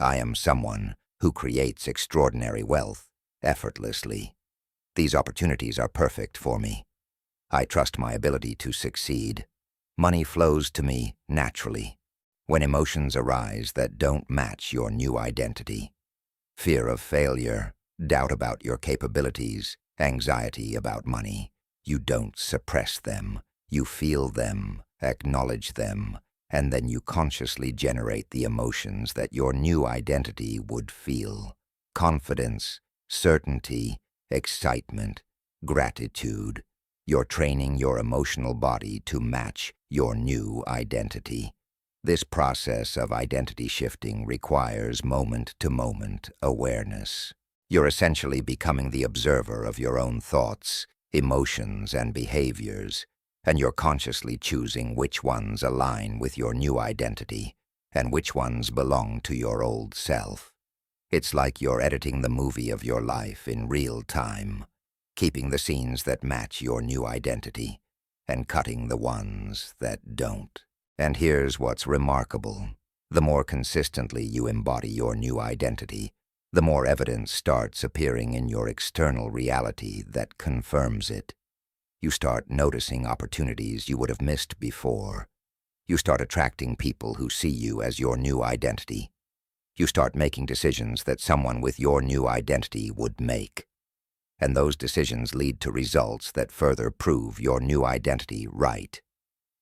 I am someone who creates extraordinary wealth effortlessly. These opportunities are perfect for me. I trust my ability to succeed. Money flows to me naturally. When emotions arise that don't match your new identity, fear of failure, doubt about your capabilities, anxiety about money, you don't suppress them. You feel them, acknowledge them, and then you consciously generate the emotions that your new identity would feel. Confidence, certainty, excitement, gratitude. You're training your emotional body to match your new identity. This process of identity shifting requires moment-to-moment awareness. You're essentially becoming the observer of your own thoughts, emotions, and behaviors, and you're consciously choosing which ones align with your new identity and which ones belong to your old self. It's like you're editing the movie of your life in real time, keeping the scenes that match your new identity and cutting the ones that don't. And here's what's remarkable. The more consistently you embody your new identity, the more evidence starts appearing in your external reality that confirms it. You start noticing opportunities you would have missed before. You start attracting people who see you as your new identity. You start making decisions that someone with your new identity would make. And those decisions lead to results that further prove your new identity right.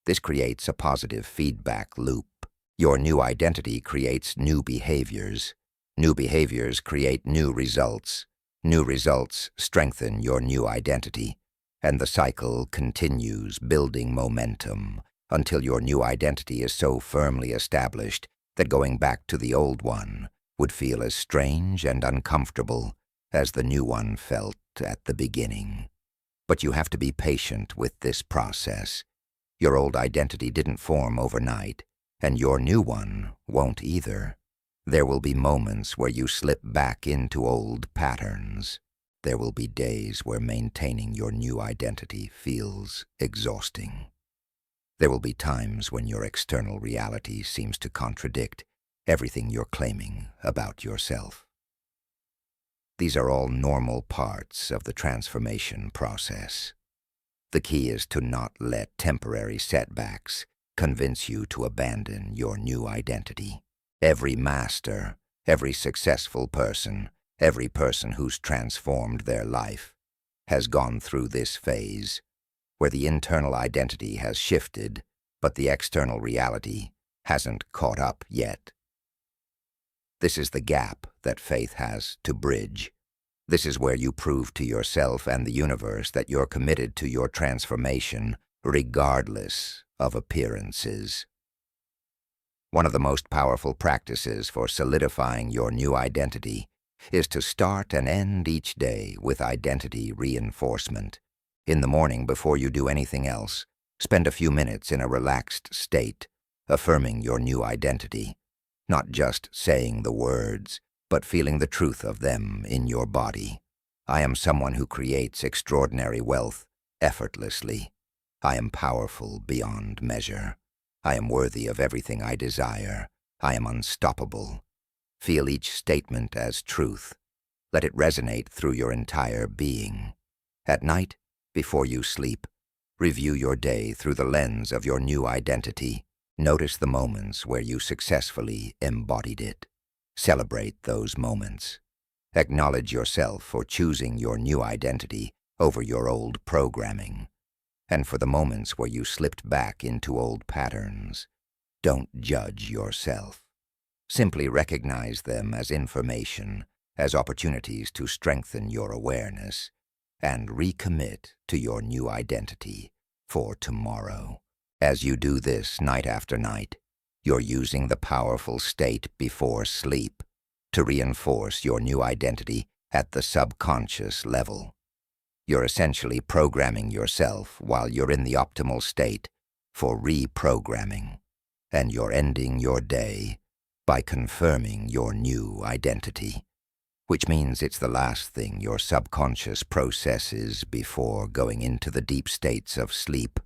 This creates a positive feedback loop. Your new identity creates new behaviors. New behaviors create new results. New results strengthen your new identity. And the cycle continues, building momentum, until your new identity is so firmly established that going back to the old one would feel as strange and uncomfortable as the new one felt at the beginning. But you have to be patient with this process. Your old identity didn't form overnight, and your new one won't either. There will be moments where you slip back into old patterns. There will be days where maintaining your new identity feels exhausting. There will be times when your external reality seems to contradict everything you're claiming about yourself. These are all normal parts of the transformation process. The key is to not let temporary setbacks convince you to abandon your new identity. Every master, every successful person, every person who's transformed their life has gone through this phase where the internal identity has shifted, but the external reality hasn't caught up yet. This is the gap that faith has to bridge. This is where you prove to yourself and the universe that you're committed to your transformation, regardless of appearances. One of the most powerful practices for solidifying your new identity is to start and end each day with identity reinforcement. In the morning, before you do anything else, spend a few minutes in a relaxed state, affirming your new identity, not just saying the words, but feeling the truth of them in your body. I am someone who creates extraordinary wealth effortlessly. I am powerful beyond measure. I am worthy of everything I desire. I am unstoppable. Feel each statement as truth. Let it resonate through your entire being. At night, before you sleep, review your day through the lens of your new identity. Notice the moments where you successfully embodied it. Celebrate those moments. Acknowledge yourself for choosing your new identity over your old programming. And for the moments where you slipped back into old patterns, don't judge yourself. Simply recognize them as information, as opportunities to strengthen your awareness, and recommit to your new identity for tomorrow. As you do this night after night, you're using the powerful state before sleep to reinforce your new identity at the subconscious level. You're essentially programming yourself while you're in the optimal state for reprogramming, and you're ending your day by confirming your new identity, which means it's the last thing your subconscious processes before going into the deep states of sleep,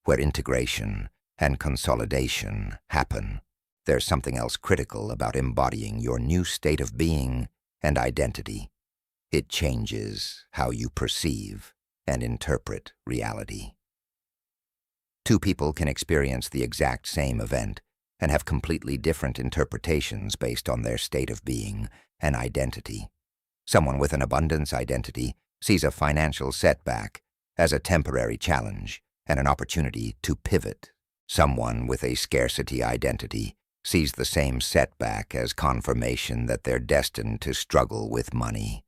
where integration and consolidation happen. There's something else critical about embodying your new state of being and identity. It changes how you perceive and interpret reality. Two people can experience the exact same event and have completely different interpretations based on their state of being and identity. Someone with an abundance identity sees a financial setback as a temporary challenge and an opportunity to pivot. Someone with a scarcity identity sees the same setback as confirmation that they're destined to struggle with money.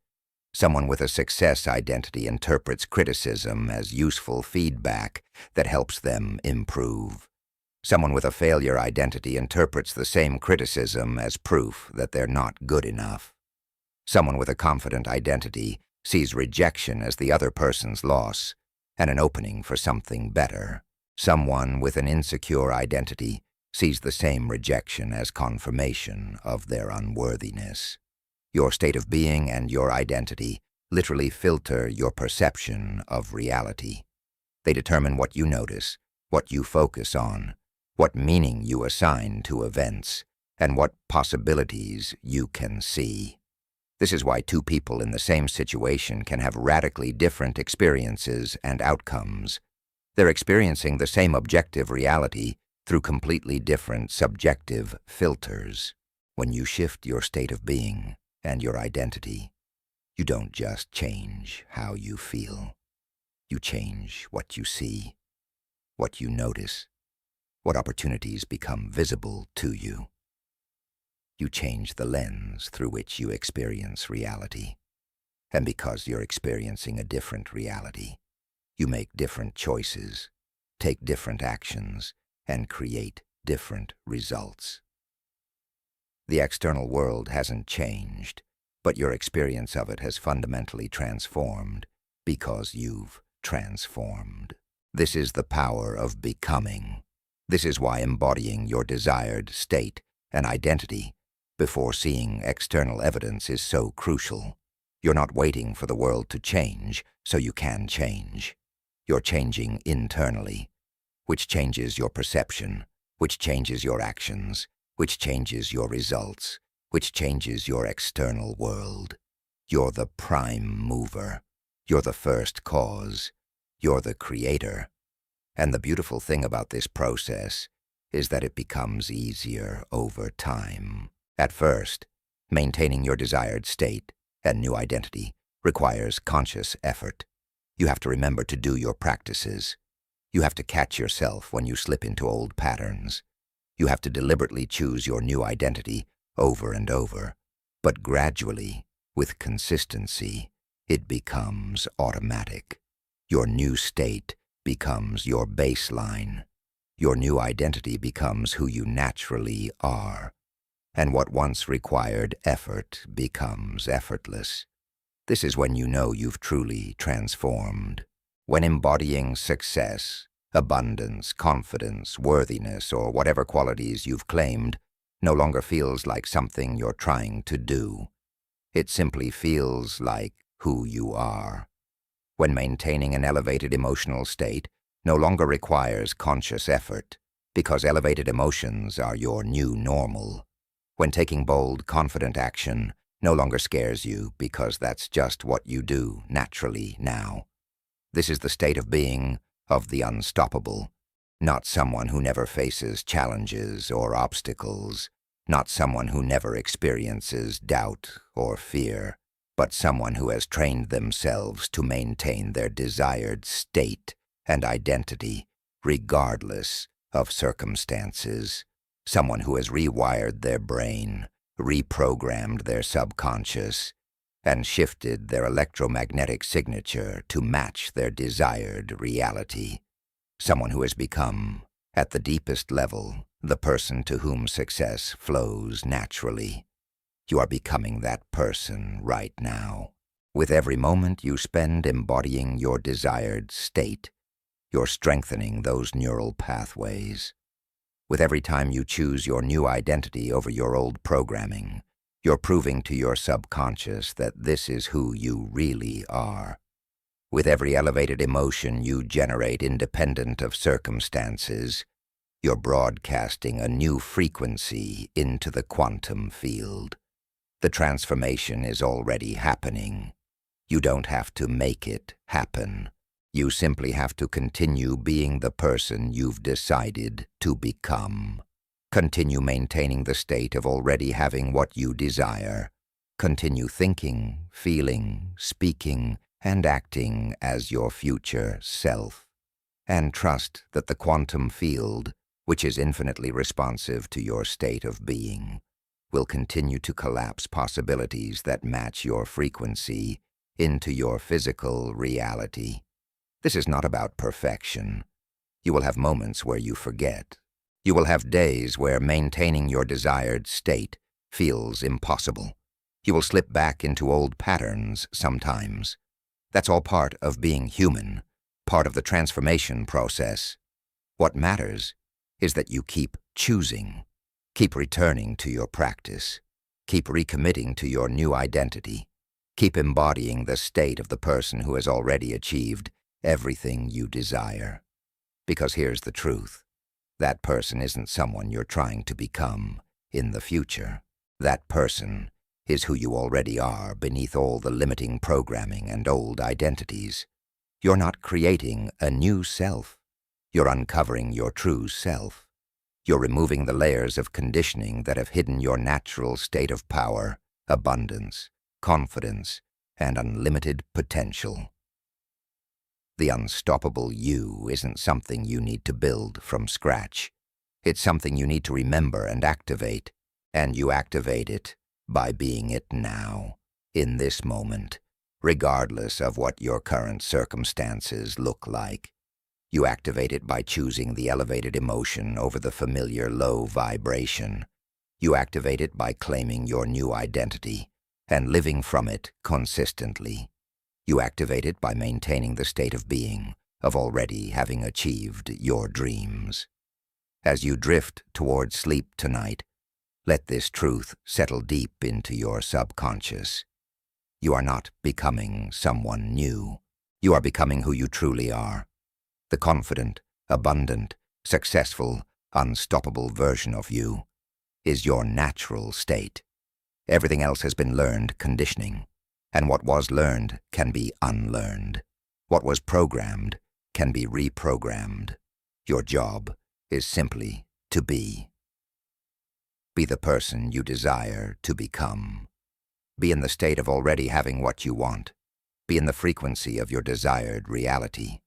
Someone with a success identity interprets criticism as useful feedback that helps them improve. Someone with a failure identity interprets the same criticism as proof that they're not good enough. Someone with a confident identity sees rejection as the other person's loss and an opening for something better. Someone with an insecure identity sees the same rejection as confirmation of their unworthiness. Your state of being and your identity literally filter your perception of reality. They determine what you notice, what you focus on, what meaning you assign to events, and what possibilities you can see. This is why two people in the same situation can have radically different experiences and outcomes. They're experiencing the same objective reality through completely different subjective filters. When you shift your state of being and your identity, you don't just change how you feel. You change what you see, what you notice, what opportunities become visible to you. You change the lens through which you experience reality. And because you're experiencing a different reality, you make different choices, take different actions, and create different results. The external world hasn't changed, but your experience of it has fundamentally transformed because you've transformed. This is the power of becoming. This is why embodying your desired state and identity before seeing external evidence is so crucial. You're not waiting for the world to change so you can change. You're changing internally, which changes your perception, which changes your actions, which changes your results, which changes your external world. You're the prime mover. You're the first cause. You're the creator. And the beautiful thing about this process is that it becomes easier over time. At first, maintaining your desired state and new identity requires conscious effort. You have to remember to do your practices. You have to catch yourself when you slip into old patterns. You have to deliberately choose your new identity over and over. But gradually, with consistency, it becomes automatic. Your new state becomes your baseline. Your new identity becomes who you naturally are. And what once required effort becomes effortless. This is when you know you've truly transformed. When embodying success, abundance, confidence, worthiness, or whatever qualities you've claimed no longer feels like something you're trying to do. It simply feels like who you are. When maintaining an elevated emotional state no longer requires conscious effort, because elevated emotions are your new normal. When taking bold, confident action no longer scares you because that's just what you do naturally now. This is the state of being of the unstoppable, not someone who never faces challenges or obstacles, not someone who never experiences doubt or fear, but someone who has trained themselves to maintain their desired state and identity regardless of circumstances. Someone who has rewired their brain, reprogrammed their subconscious, and shifted their electromagnetic signature to match their desired reality. Someone who has become, at the deepest level, the person to whom success flows naturally. You are becoming that person right now. With every moment you spend embodying your desired state, you're strengthening those neural pathways. With every time you choose your new identity over your old programming, you're proving to your subconscious that this is who you really are. With every elevated emotion you generate independent of circumstances, you're broadcasting a new frequency into the quantum field. The transformation is already happening. You don't have to make it happen. You simply have to continue being the person you've decided to become. Continue maintaining the state of already having what you desire. Continue thinking, feeling, speaking, and acting as your future self. And trust that the quantum field, which is infinitely responsive to your state of being, will continue to collapse possibilities that match your frequency into your physical reality. This is not about perfection. You will have moments where you forget. You will have days where maintaining your desired state feels impossible. You will slip back into old patterns sometimes. That's all part of being human, part of the transformation process. What matters is that you keep choosing, keep returning to your practice, keep recommitting to your new identity, keep embodying the state of the person who has already achieved everything you desire. Because here's the truth. That person isn't someone you're trying to become in the future. That person is who you already are beneath all the limiting programming and old identities. You're not creating a new self. You're uncovering your true self. You're removing the layers of conditioning that have hidden your natural state of power, abundance, confidence, and unlimited potential. The unstoppable you isn't something you need to build from scratch. It's something you need to remember and activate, and you activate it by being it now, in this moment, regardless of what your current circumstances look like. You activate it by choosing the elevated emotion over the familiar low vibration. You activate it by claiming your new identity and living from it consistently. You activate it by maintaining the state of being, of already having achieved your dreams. As you drift toward sleep tonight, let this truth settle deep into your subconscious. You are not becoming someone new. You are becoming who you truly are. The confident, abundant, successful, unstoppable version of you is your natural state. Everything else has been learned conditioning, and what was learned can be unlearned. What was programmed can be reprogrammed. Your job is simply to be. Be the person you desire to become. Be in the state of already having what you want. Be in the frequency of your desired reality.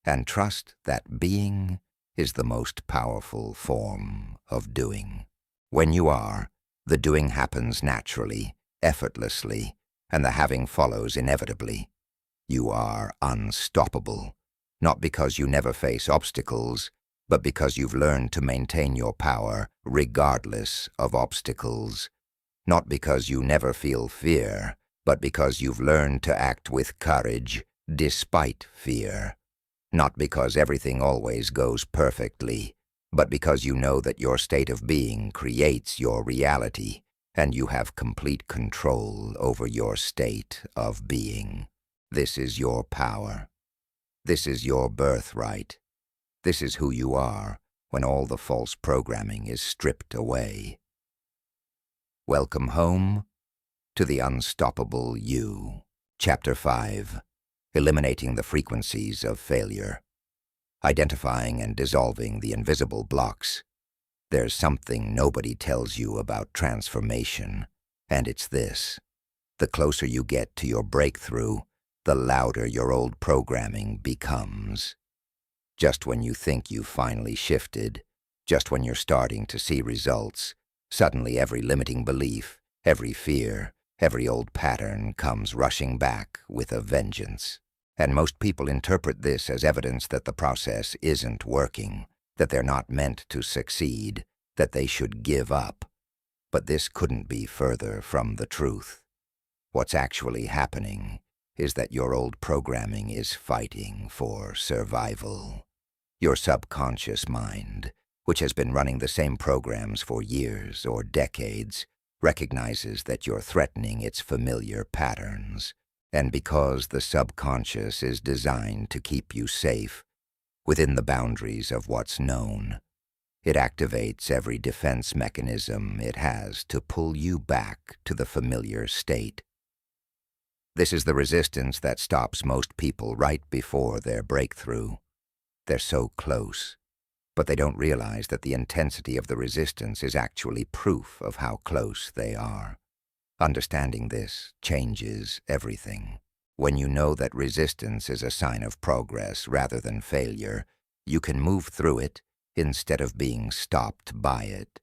And trust that being is the most powerful form of doing. When you are, the doing happens naturally, effortlessly, and the having follows inevitably. You are unstoppable, not because you never face obstacles, but because you've learned to maintain your power regardless of obstacles. Not because you never feel fear, but because you've learned to act with courage despite fear. Not because everything always goes perfectly, but because you know that your state of being creates your reality, and you have complete control over your state of being. This is your power. This is your birthright. This is who you are when all the false programming is stripped away. Welcome home to the Unstoppable You. Chapter 5. Eliminating the frequencies of failure. Identifying and dissolving the invisible blocks. There's something nobody tells you about transformation, and it's this. The closer you get to your breakthrough, the louder your old programming becomes. Just when you think you've finally shifted, just when you're starting to see results, suddenly every limiting belief, every fear, every old pattern comes rushing back with a vengeance. And most people interpret this as evidence that the process isn't working, that they're not meant to succeed, that they should give up. But this couldn't be further from the truth. What's actually happening is that your old programming is fighting for survival. Your subconscious mind, which has been running the same programs for years or decades, recognizes that you're threatening its familiar patterns. And because the subconscious is designed to keep you safe, within the boundaries of what's known, it activates every defense mechanism it has to pull you back to the familiar state. This is the resistance that stops most people right before their breakthrough. They're so close, but they don't realize that the intensity of the resistance is actually proof of how close they are. Understanding this changes everything. When you know that resistance is a sign of progress rather than failure, you can move through it instead of being stopped by it.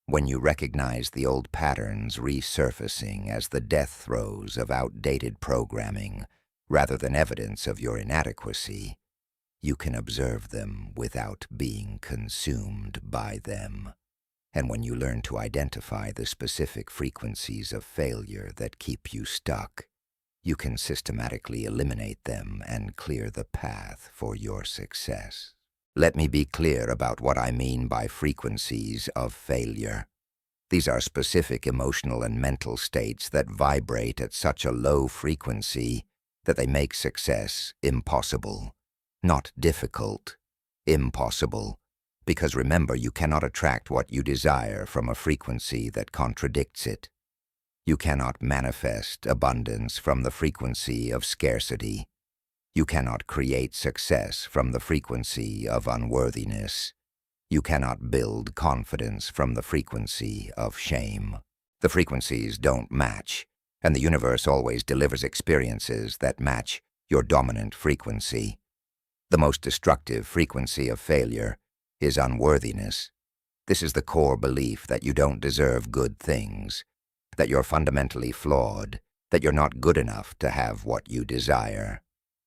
When you recognize the old patterns resurfacing as the death throes of outdated programming rather than evidence of your inadequacy, you can observe them without being consumed by them. And when you learn to identify the specific frequencies of failure that keep you stuck, you can systematically eliminate them and clear the path for your success. Let me be clear about what I mean by frequencies of failure. These are specific emotional and mental states that vibrate at such a low frequency that they make success impossible. Not difficult, impossible. Because remember, you cannot attract what you desire from a frequency that contradicts it. You cannot manifest abundance from the frequency of scarcity. You cannot create success from the frequency of unworthiness. You cannot build confidence from the frequency of shame. The frequencies don't match, and the universe always delivers experiences that match your dominant frequency. The most destructive frequency of failure is unworthiness. This is the core belief that you don't deserve good things, that you're fundamentally flawed, that you're not good enough to have what you desire.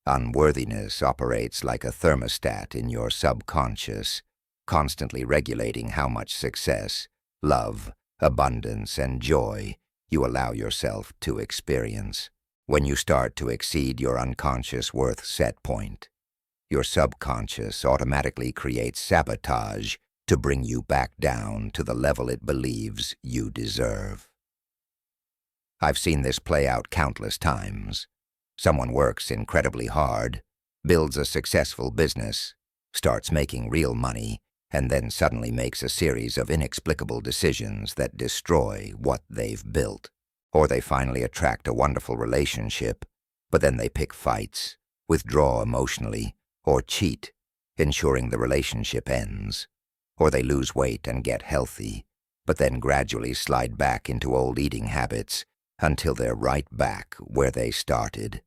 Unworthiness operates like a thermostat in your subconscious, constantly regulating how much success, love, abundance, and joy you allow yourself to experience. When you start to exceed your unconscious worth set point, your subconscious automatically creates sabotage to bring you back down to the level it believes you deserve. I've seen this play out countless times. Someone works incredibly hard, builds a successful business, starts making real money, and then suddenly makes a series of inexplicable decisions that destroy what they've built. Or they finally attract a wonderful relationship, but then they pick fights, withdraw emotionally, or cheat, ensuring the relationship ends. Or they lose weight and get healthy, but then gradually slide back into old eating habits until they're right back where they started.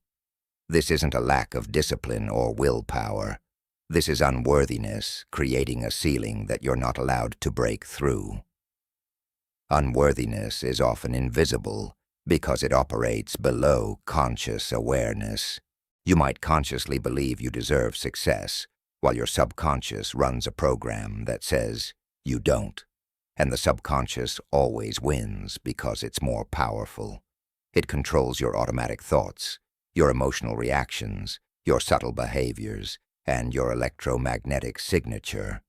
This isn't a lack of discipline or willpower. This is unworthiness creating a ceiling that you're not allowed to break through. Unworthiness is often invisible because it operates below conscious awareness. You might consciously believe you deserve success, while your subconscious runs a program that says you don't. And the subconscious always wins because it's more powerful. It controls your automatic thoughts, your emotional reactions, your subtle behaviors, and your electromagnetic signature.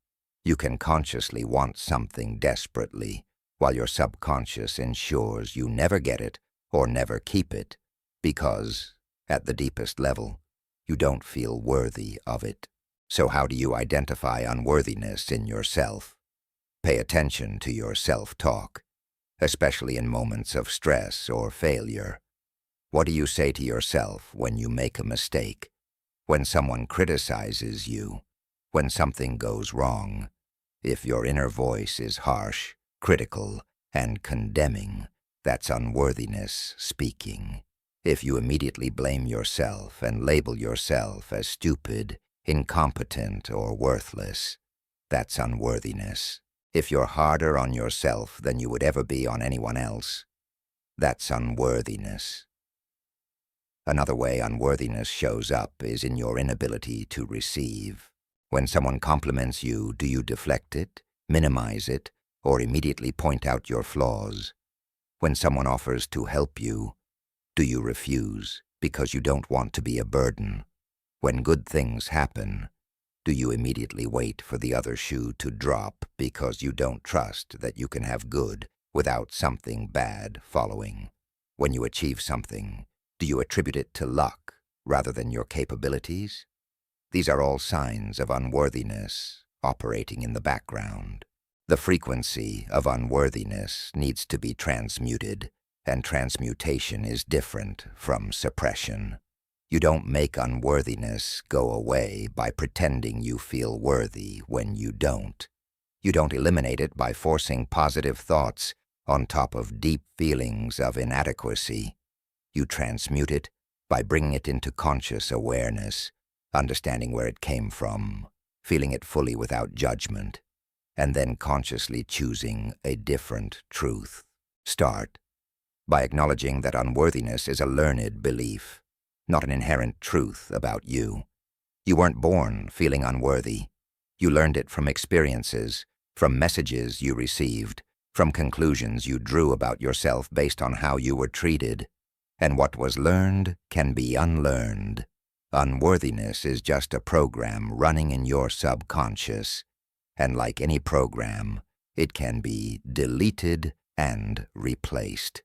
You can consciously want something desperately, while your subconscious ensures you never get it or never keep it, because, at the deepest level, you don't feel worthy of it. So how do you identify unworthiness in yourself? Pay attention to your self-talk, especially in moments of stress or failure. What do you say to yourself when you make a mistake? When someone criticizes you? When something goes wrong? If your inner voice is harsh, critical, and condemning, that's unworthiness speaking. If you immediately blame yourself and label yourself as stupid, incompetent, or worthless, that's unworthiness. If you're harder on yourself than you would ever be on anyone else, that's unworthiness. Another way unworthiness shows up is in your inability to receive. When someone compliments you, do you deflect it, minimize it, or immediately point out your flaws? When someone offers to help you, do you refuse because you don't want to be a burden? When good things happen, do you immediately wait for the other shoe to drop because you don't trust that you can have good without something bad following? When you achieve something, do you attribute it to luck rather than your capabilities? These are all signs of unworthiness operating in the background. The frequency of unworthiness needs to be transmuted, and transmutation is different from suppression. You don't make unworthiness go away by pretending you feel worthy when you don't. You don't eliminate it by forcing positive thoughts on top of deep feelings of inadequacy. You transmute it by bringing it into conscious awareness, understanding where it came from, feeling it fully without judgment, and then consciously choosing a different truth. Start by acknowledging that unworthiness is a learned belief, not an inherent truth about you. You weren't born feeling unworthy. You learned it from experiences, from messages you received, from conclusions you drew about yourself based on how you were treated. And what was learned can be unlearned. Unworthiness is just a program running in your subconscious, and like any program, it can be deleted and replaced.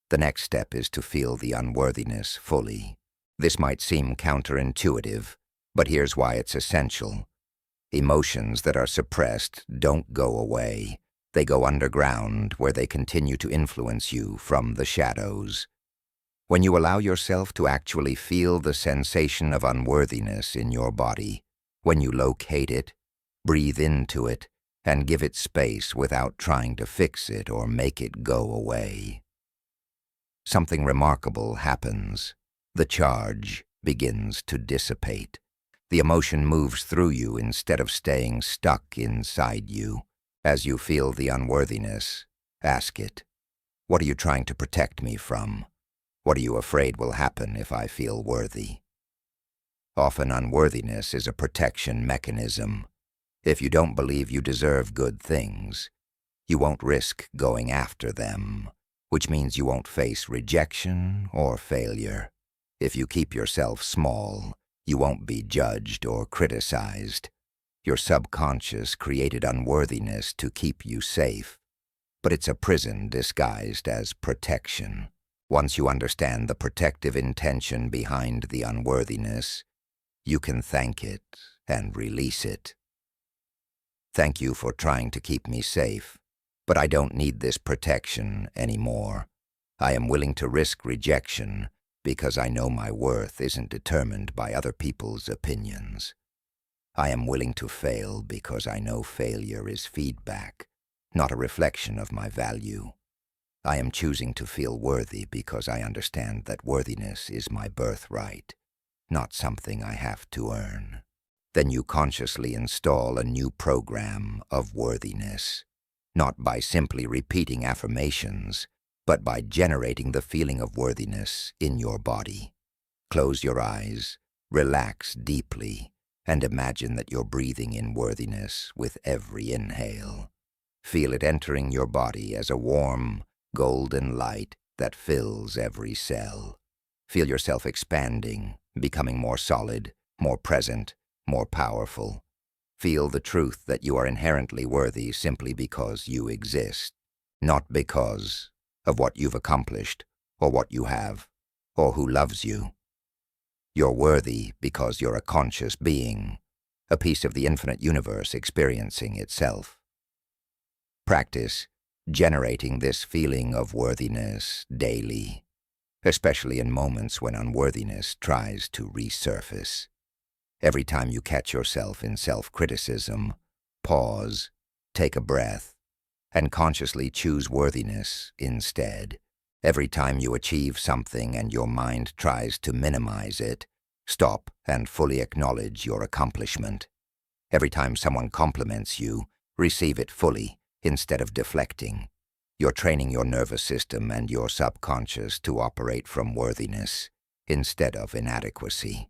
The next step is to feel the unworthiness fully. This might seem counterintuitive, but here's why it's essential. Emotions that are suppressed don't go away. They go underground, where they continue to influence you from the shadows. When you allow yourself to actually feel the sensation of unworthiness in your body, when you locate it, breathe into it, and give it space without trying to fix it or make it go away, something remarkable happens. The charge begins to dissipate. The emotion moves through you instead of staying stuck inside you. As you feel the unworthiness, ask it, what are you trying to protect me from? What are you afraid will happen if I feel worthy? Often unworthiness is a protection mechanism. If you don't believe you deserve good things, you won't risk going after them, which means you won't face rejection or failure. If you keep yourself small, you won't be judged or criticized. Your subconscious created unworthiness to keep you safe, but it's a prison disguised as protection. Once you understand the protective intention behind the unworthiness, you can thank it and release it. Thank you for trying to keep me safe, but I don't need this protection anymore. I am willing to risk rejection because I know my worth isn't determined by other people's opinions. I am willing to fail because I know failure is feedback, not a reflection of my value. I am choosing to feel worthy because I understand that worthiness is my birthright, not something I have to earn. Then you consciously install a new program of worthiness, not by simply repeating affirmations, but by generating the feeling of worthiness in your body. Close your eyes, relax deeply, and imagine that you're breathing in worthiness with every inhale. Feel it entering your body as a warm, golden light that fills every cell. Feel yourself expanding, becoming more solid, more present, more powerful. Feel the truth that you are inherently worthy simply because you exist, not because of what you've accomplished, or what you have, or who loves you. You're worthy because you're a conscious being, a piece of the infinite universe experiencing itself. Practice generating this feeling of worthiness daily, especially in moments when unworthiness tries to resurface. Every time you catch yourself in self-criticism, pause, take a breath, and consciously choose worthiness instead. Every time you achieve something and your mind tries to minimize it, stop and fully acknowledge your accomplishment. Every time someone compliments you, receive it fully instead of deflecting. You're training your nervous system and your subconscious to operate from worthiness instead of inadequacy.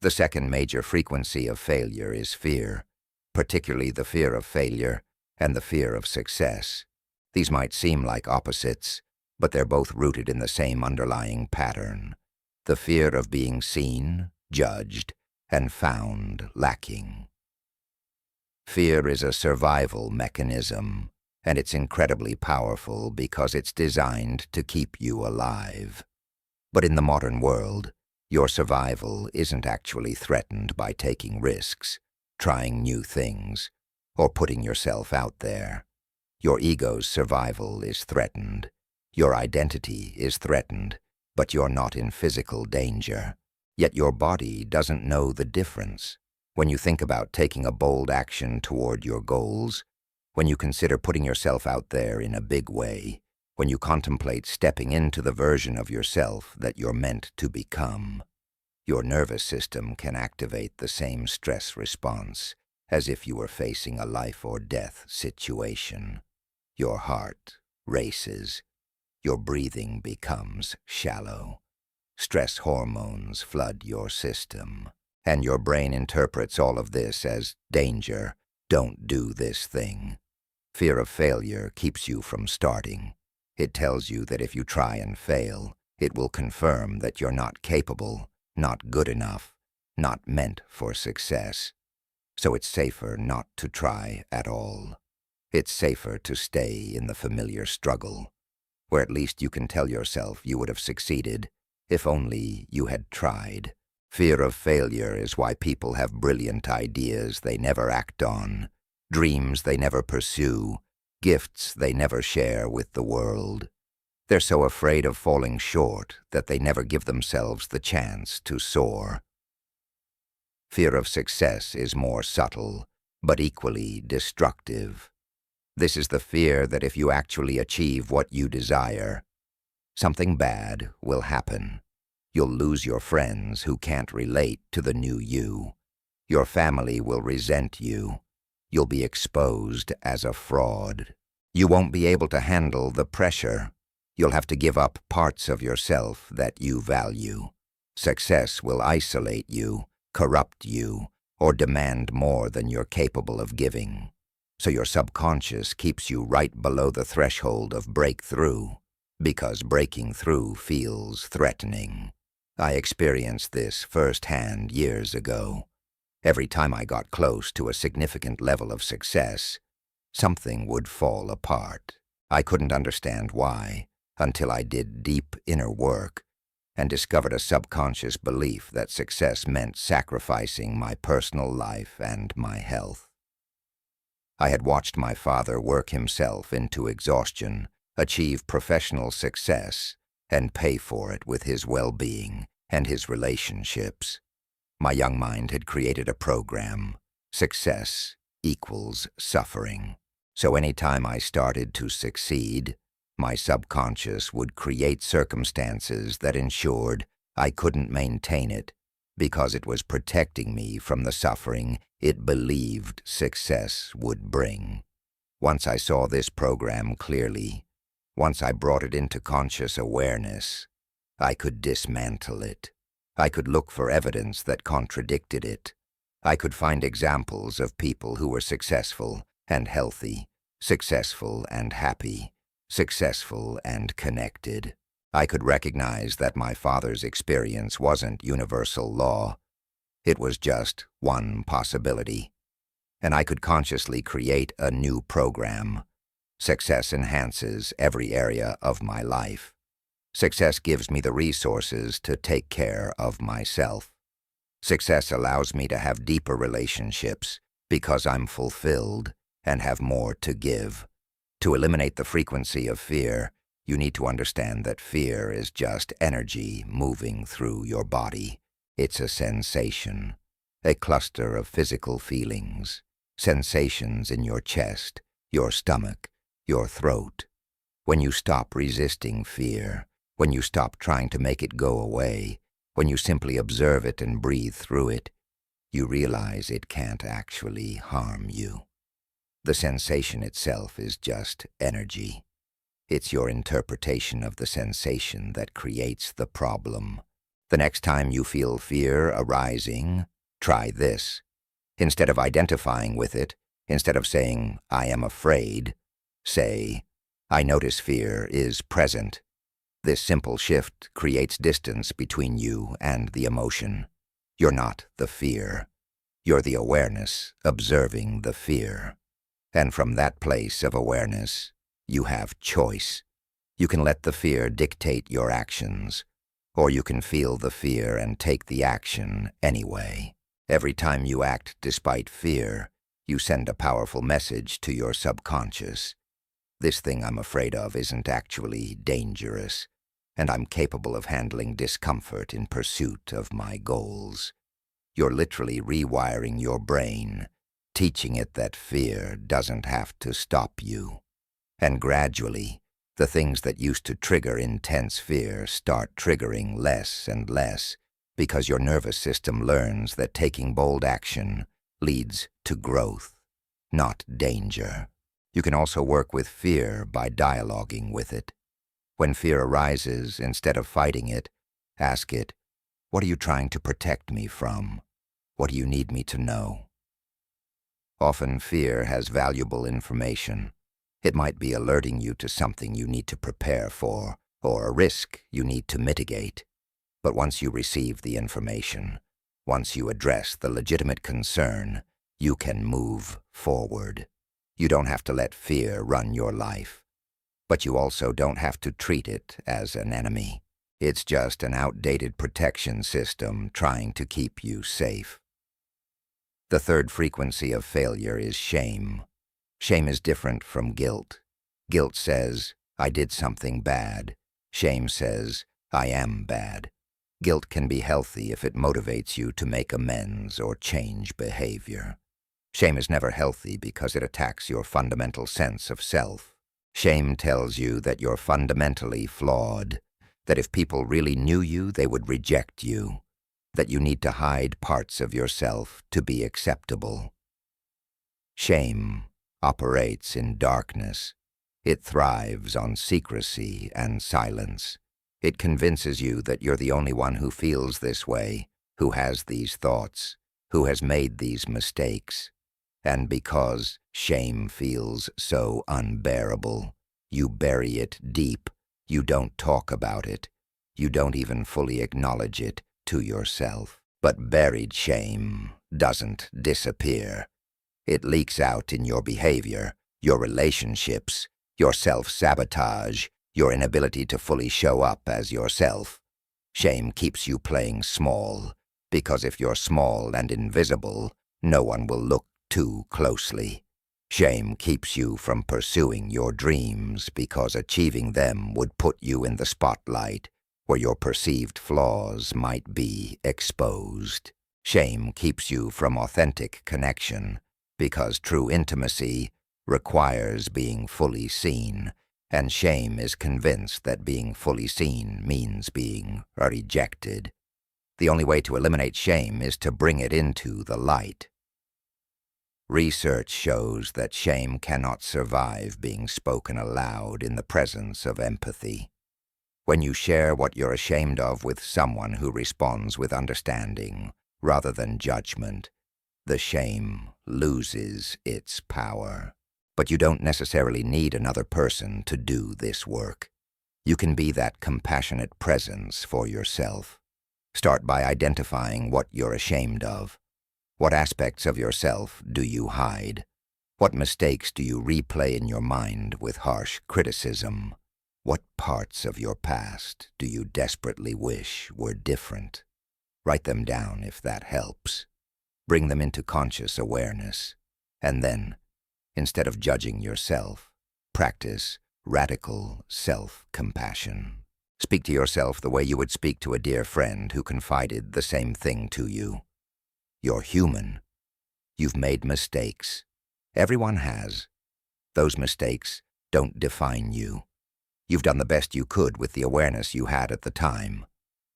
The second major frequency of failure is fear, particularly the fear of failure and the fear of success. These might seem like opposites, but they're both rooted in the same underlying pattern: the fear of being seen, judged, and found lacking. Fear is a survival mechanism, and it's incredibly powerful because it's designed to keep you alive. But in the modern world, your survival isn't actually threatened by taking risks, trying new things, or putting yourself out there. Your ego's survival is threatened. Your identity is threatened, but you're not in physical danger. Yet your body doesn't know the difference. When you think about taking a bold action toward your goals, when you consider putting yourself out there in a big way, when you contemplate stepping into the version of yourself that you're meant to become, your nervous system can activate the same stress response as if you were facing a life or death situation. Your heart races. Your breathing becomes shallow. Stress hormones flood your system, and your brain interprets all of this as danger. Don't do this thing. Fear of failure keeps you from starting. It tells you that if you try and fail, it will confirm that you're not capable, not good enough, not meant for success. So it's safer not to try at all. It's safer to stay in the familiar struggle, where at least you can tell yourself you would have succeeded if only you had tried. Fear of failure is why people have brilliant ideas they never act on, dreams they never pursue, gifts they never share with the world. They're so afraid of falling short that they never give themselves the chance to soar. Fear of success is more subtle, but equally destructive. This is the fear that if you actually achieve what you desire, something bad will happen. You'll lose your friends who can't relate to the new you. Your family will resent you. You'll be exposed as a fraud. You won't be able to handle the pressure. You'll have to give up parts of yourself that you value. Success will isolate you, corrupt you, or demand more than you're capable of giving. So your subconscious keeps you right below the threshold of breakthrough, because breaking through feels threatening. I experienced this firsthand years ago. Every time I got close to a significant level of success, something would fall apart. I couldn't understand why, until I did deep inner work and discovered a subconscious belief that success meant sacrificing my personal life and my health. I had watched my father work himself into exhaustion, achieve professional success, and pay for it with his well-being and his relationships. My young mind had created a program: success equals suffering. So anytime I started to succeed, my subconscious would create circumstances that ensured I couldn't maintain it because it was protecting me from the suffering it believed success would bring. Once I saw this program clearly, once I brought it into conscious awareness, I could dismantle it. I could look for evidence that contradicted it. I could find examples of people who were successful and healthy, successful and happy, successful and connected. I could recognize that my father's experience wasn't universal law. It was just one possibility. And I could consciously create a new program. Success enhances every area of my life. Success gives me the resources to take care of myself. Success allows me to have deeper relationships because I'm fulfilled and have more to give. To eliminate the frequency of fear, you need to understand that fear is just energy moving through your body. It's a sensation, a cluster of physical feelings, sensations in your chest, your stomach, your throat. When you stop resisting fear, when you stop trying to make it go away, when you simply observe it and breathe through it, you realize it can't actually harm you. The sensation itself is just energy. It's your interpretation of the sensation that creates the problem. The next time you feel fear arising, try this. Instead of identifying with it, instead of saying, "I am afraid," say, "I notice fear is present." This simple shift creates distance between you and the emotion. You're not the fear. You're the awareness observing the fear. And from that place of awareness, you have choice. You can let the fear dictate your actions, or you can feel the fear and take the action anyway. Every time you act despite fear, you send a powerful message to your subconscious. This thing I'm afraid of isn't actually dangerous, and I'm capable of handling discomfort in pursuit of my goals. You're literally rewiring your brain, teaching it that fear doesn't have to stop you. And gradually, the things that used to trigger intense fear start triggering less and less because your nervous system learns that taking bold action leads to growth, not danger. You can also work with fear by dialoguing with it. When fear arises, instead of fighting it, ask it, "What are you trying to protect me from? What do you need me to know?" Often fear has valuable information. It might be alerting you to something you need to prepare for, or a risk you need to mitigate. But once you receive the information, once you address the legitimate concern, you can move forward. You don't have to let fear run your life. But you also don't have to treat it as an enemy. It's just an outdated protection system trying to keep you safe. The third frequency of failure is shame. Shame is different from guilt. Guilt says, I did something bad. Shame says, I am bad. Guilt can be healthy if it motivates you to make amends or change behavior. Shame is never healthy because it attacks your fundamental sense of self. Shame tells you that you're fundamentally flawed, that if people really knew you, they would reject you, that you need to hide parts of yourself to be acceptable. Shame operates in darkness. It thrives on secrecy and silence. It convinces you that you're the only one who feels this way, who has these thoughts, who has made these mistakes. And because shame feels so unbearable, you bury it deep. You don't talk about it. You don't even fully acknowledge it to yourself. But buried shame doesn't disappear. It leaks out in your behavior, your relationships, your self-sabotage, your inability to fully show up as yourself. Shame keeps you playing small, because if you're small and invisible, no one will look too closely. Shame keeps you from pursuing your dreams because achieving them would put you in the spotlight where your perceived flaws might be exposed. Shame keeps you from authentic connection because true intimacy requires being fully seen, and shame is convinced that being fully seen means being rejected. The only way to eliminate shame is to bring it into the light. Research shows that shame cannot survive being spoken aloud in the presence of empathy. When you share what you're ashamed of with someone who responds with understanding rather than judgment, the shame loses its power. But you don't necessarily need another person to do this work. You can be that compassionate presence for yourself. Start by identifying what you're ashamed of. What aspects of yourself do you hide? What mistakes do you replay in your mind with harsh criticism? What parts of your past do you desperately wish were different? Write them down if that helps. Bring them into conscious awareness. And then, instead of judging yourself, practice radical self-compassion. Speak to yourself the way you would speak to a dear friend who confided the same thing to you. You're human. You've made mistakes. Everyone has. Those mistakes don't define you. You've done the best you could with the awareness you had at the time.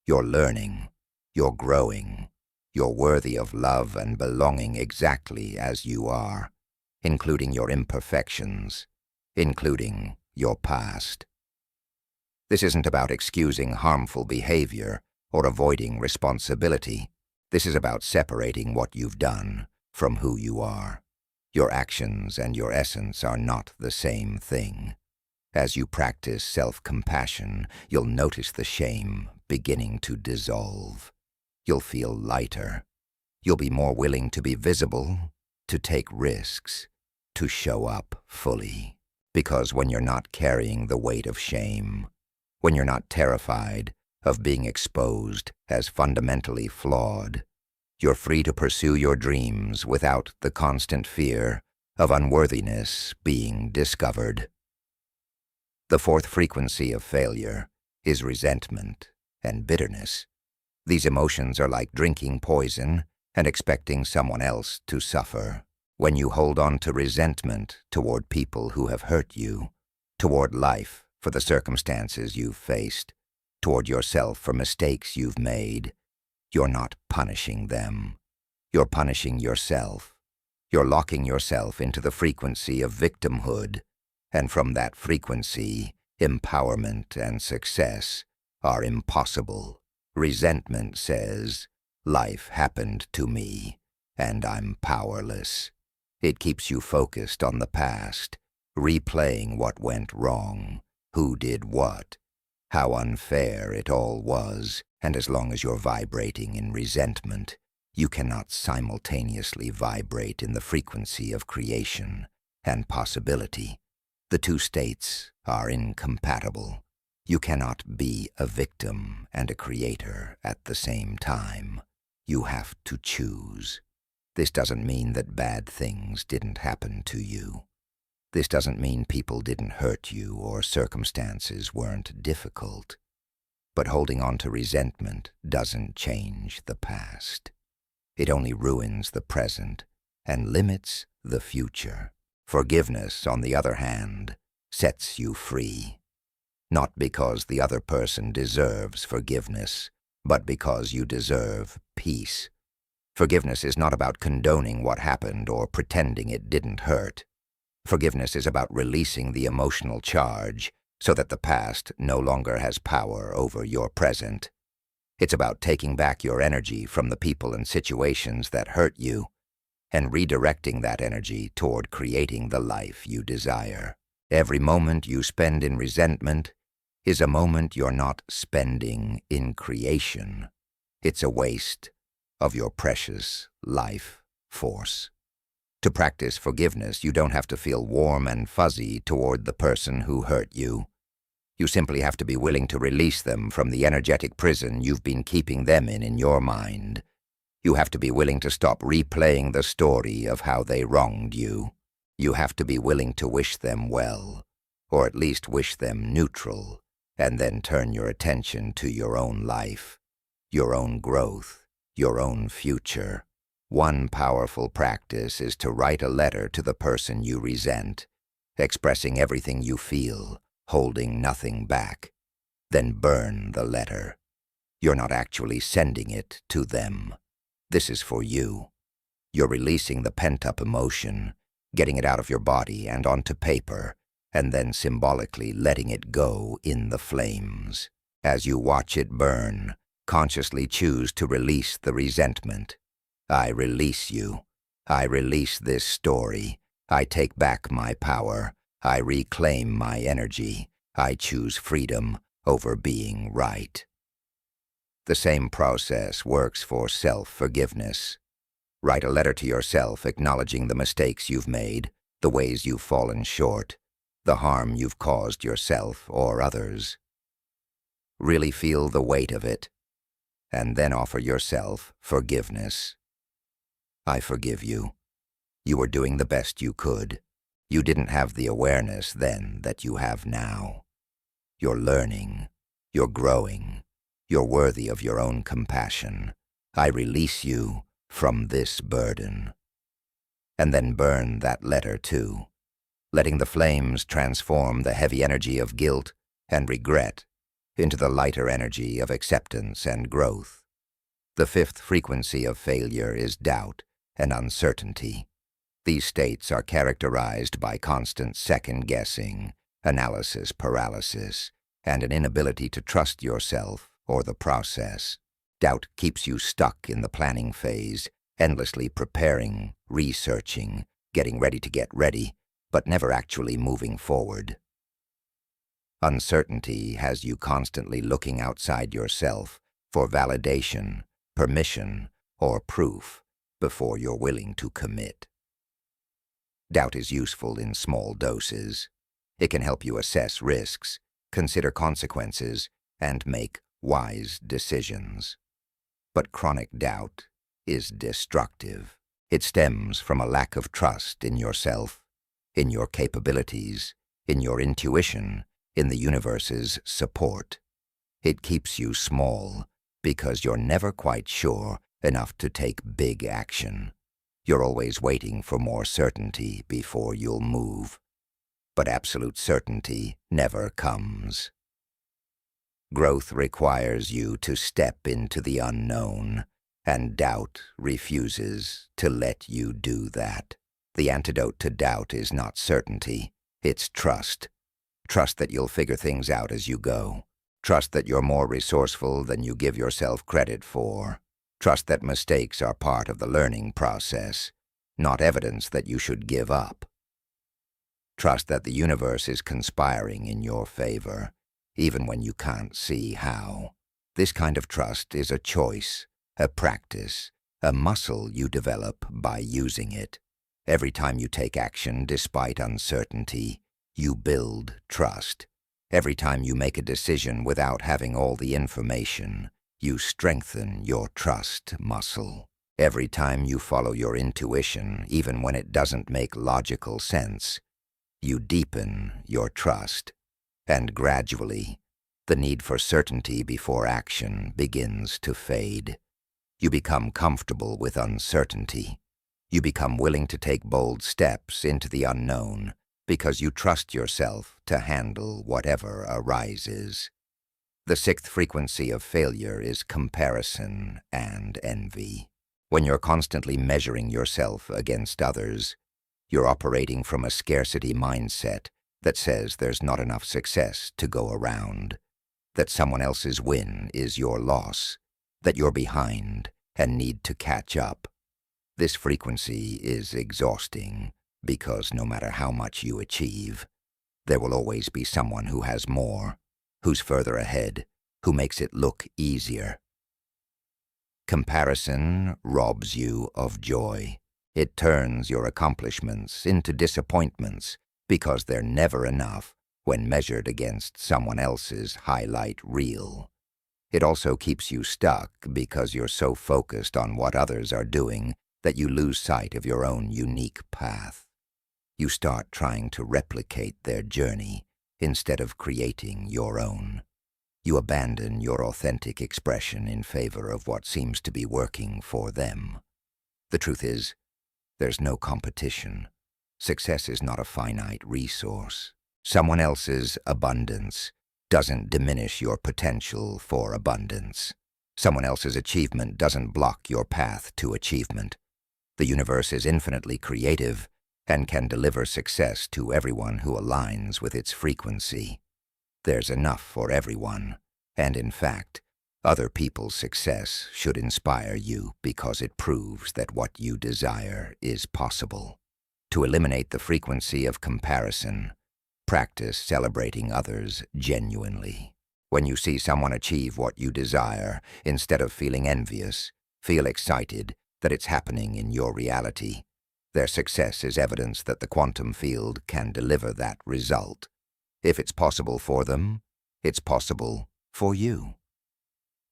You're learning. You're growing. You're worthy of love and belonging exactly as you are, including your imperfections, including your past. This isn't about excusing harmful behavior or avoiding responsibility. This is about separating what you've done from who you are. Your actions and your essence are not the same thing. As you practice self-compassion, you'll notice the shame beginning to dissolve. You'll feel lighter. You'll be more willing to be visible, to take risks, to show up fully. Because when you're not carrying the weight of shame, when you're not terrified of being exposed as fundamentally flawed, you're free to pursue your dreams without the constant fear of unworthiness being discovered. The fourth frequency of failure is resentment and bitterness. These emotions are like drinking poison and expecting someone else to suffer. When you hold on to resentment toward people who have hurt you, toward life for the circumstances you've faced, toward yourself for mistakes you've made, you're not punishing them. You're punishing yourself. You're locking yourself into the frequency of victimhood, and from that frequency, empowerment and success are impossible. Resentment says, life happened to me, and I'm powerless. It keeps you focused on the past, replaying what went wrong, who did what, how unfair it all was, and as long as you're vibrating in resentment, you cannot simultaneously vibrate in the frequency of creation and possibility. The two states are incompatible. You cannot be a victim and a creator at the same time. You have to choose. This doesn't mean that bad things didn't happen to you. This doesn't mean people didn't hurt you or circumstances weren't difficult. But holding on to resentment doesn't change the past. It only ruins the present and limits the future. Forgiveness, on the other hand, sets you free. Not because the other person deserves forgiveness, but because you deserve peace. Forgiveness is not about condoning what happened or pretending it didn't hurt. Forgiveness is about releasing the emotional charge so that the past no longer has power over your present. It's about taking back your energy from the people and situations that hurt you and redirecting that energy toward creating the life you desire. Every moment you spend in resentment is a moment you're not spending in creation. It's a waste of your precious life force. To practice forgiveness, you don't have to feel warm and fuzzy toward the person who hurt you. You simply have to be willing to release them from the energetic prison you've been keeping them in your mind. You have to be willing to stop replaying the story of how they wronged you. You have to be willing to wish them well, or at least wish them neutral, and then turn your attention to your own life, your own growth, your own future. One powerful practice is to write a letter to the person you resent, expressing everything you feel, holding nothing back. Then burn the letter. You're not actually sending it to them. This is for you. You're releasing the pent-up emotion, getting it out of your body and onto paper, and then symbolically letting it go in the flames. As you watch it burn, consciously choose to release the resentment. I release you. I release this story. I take back my power. I reclaim my energy. I choose freedom over being right. The same process works for self-forgiveness. Write a letter to yourself acknowledging the mistakes you've made, the ways you've fallen short, the harm you've caused yourself or others. Really feel the weight of it, and then offer yourself forgiveness. I forgive you. You were doing the best you could. You didn't have the awareness then that you have now. You're learning. You're growing. You're worthy of your own compassion. I release you from this burden. And then burn that letter too, letting the flames transform the heavy energy of guilt and regret into the lighter energy of acceptance and growth. The fifth frequency of failure is doubt and uncertainty. These states are characterized by constant second-guessing, analysis paralysis, and an inability to trust yourself or the process. Doubt keeps you stuck in the planning phase, endlessly preparing, researching, getting ready to get ready, but never actually moving forward. Uncertainty has you constantly looking outside yourself for validation, permission, or proof before you're willing to commit. Doubt is useful in small doses. It can help you assess risks, consider consequences, and make wise decisions. But chronic doubt is destructive. It stems from a lack of trust in yourself, in your capabilities, in your intuition, in the universe's support. It keeps you small because you're never quite sure enough to take big action. You're always waiting for more certainty before you'll move. But absolute certainty never comes. Growth requires you to step into the unknown, and doubt refuses to let you do that. The antidote to doubt is not certainty, it's trust. Trust that you'll figure things out as you go. Trust that you're more resourceful than you give yourself credit for. Trust that mistakes are part of the learning process, not evidence that you should give up. Trust that the universe is conspiring in your favor, even when you can't see how. This kind of trust is a choice, a practice, a muscle you develop by using it. Every time you take action despite uncertainty, you build trust. Every time you make a decision without having all the information, you strengthen your trust muscle. Every time you follow your intuition, even when it doesn't make logical sense, you deepen your trust, and gradually, the need for certainty before action begins to fade. You become comfortable with uncertainty. You become willing to take bold steps into the unknown because you trust yourself to handle whatever arises. The sixth frequency of failure is comparison and envy. When you're constantly measuring yourself against others, you're operating from a scarcity mindset that says there's not enough success to go around, that someone else's win is your loss, that you're behind and need to catch up. This frequency is exhausting because no matter how much you achieve, there will always be someone who has more, who's further ahead, who makes it look easier. Comparison robs you of joy. It turns your accomplishments into disappointments because they're never enough when measured against someone else's highlight reel. It also keeps you stuck because you're so focused on what others are doing that you lose sight of your own unique path. You start trying to replicate their journey instead of creating your own. You abandon your authentic expression in favor of what seems to be working for them. The truth is, there's no competition. Success is not a finite resource. Someone else's abundance doesn't diminish your potential for abundance. Someone else's achievement doesn't block your path to achievement. The universe is infinitely creative and can deliver success to everyone who aligns with its frequency. There's enough for everyone, and in fact, other people's success should inspire you because it proves that what you desire is possible. To eliminate the frequency of comparison, practice celebrating others genuinely. When you see someone achieve what you desire, instead of feeling envious, feel excited that it's happening in your reality. Their success is evidence that the quantum field can deliver that result. If it's possible for them, it's possible for you.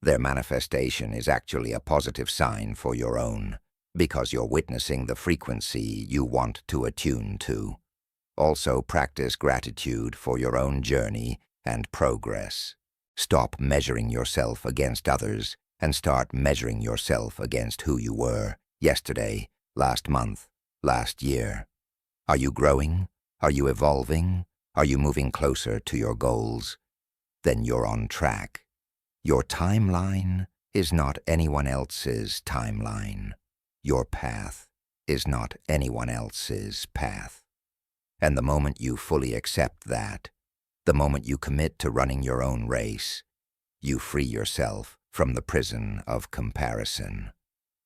Their manifestation is actually a positive sign for your own, because you're witnessing the frequency you want to attune to. Also, practice gratitude for your own journey and progress. Stop measuring yourself against others and start measuring yourself against who you were yesterday, last month, last year. Are you growing? Are you evolving? Are you moving closer to your goals? Then you're on track. Your timeline is not anyone else's timeline. Your path is not anyone else's path. And the moment you fully accept that, the moment you commit to running your own race, you free yourself from the prison of comparison.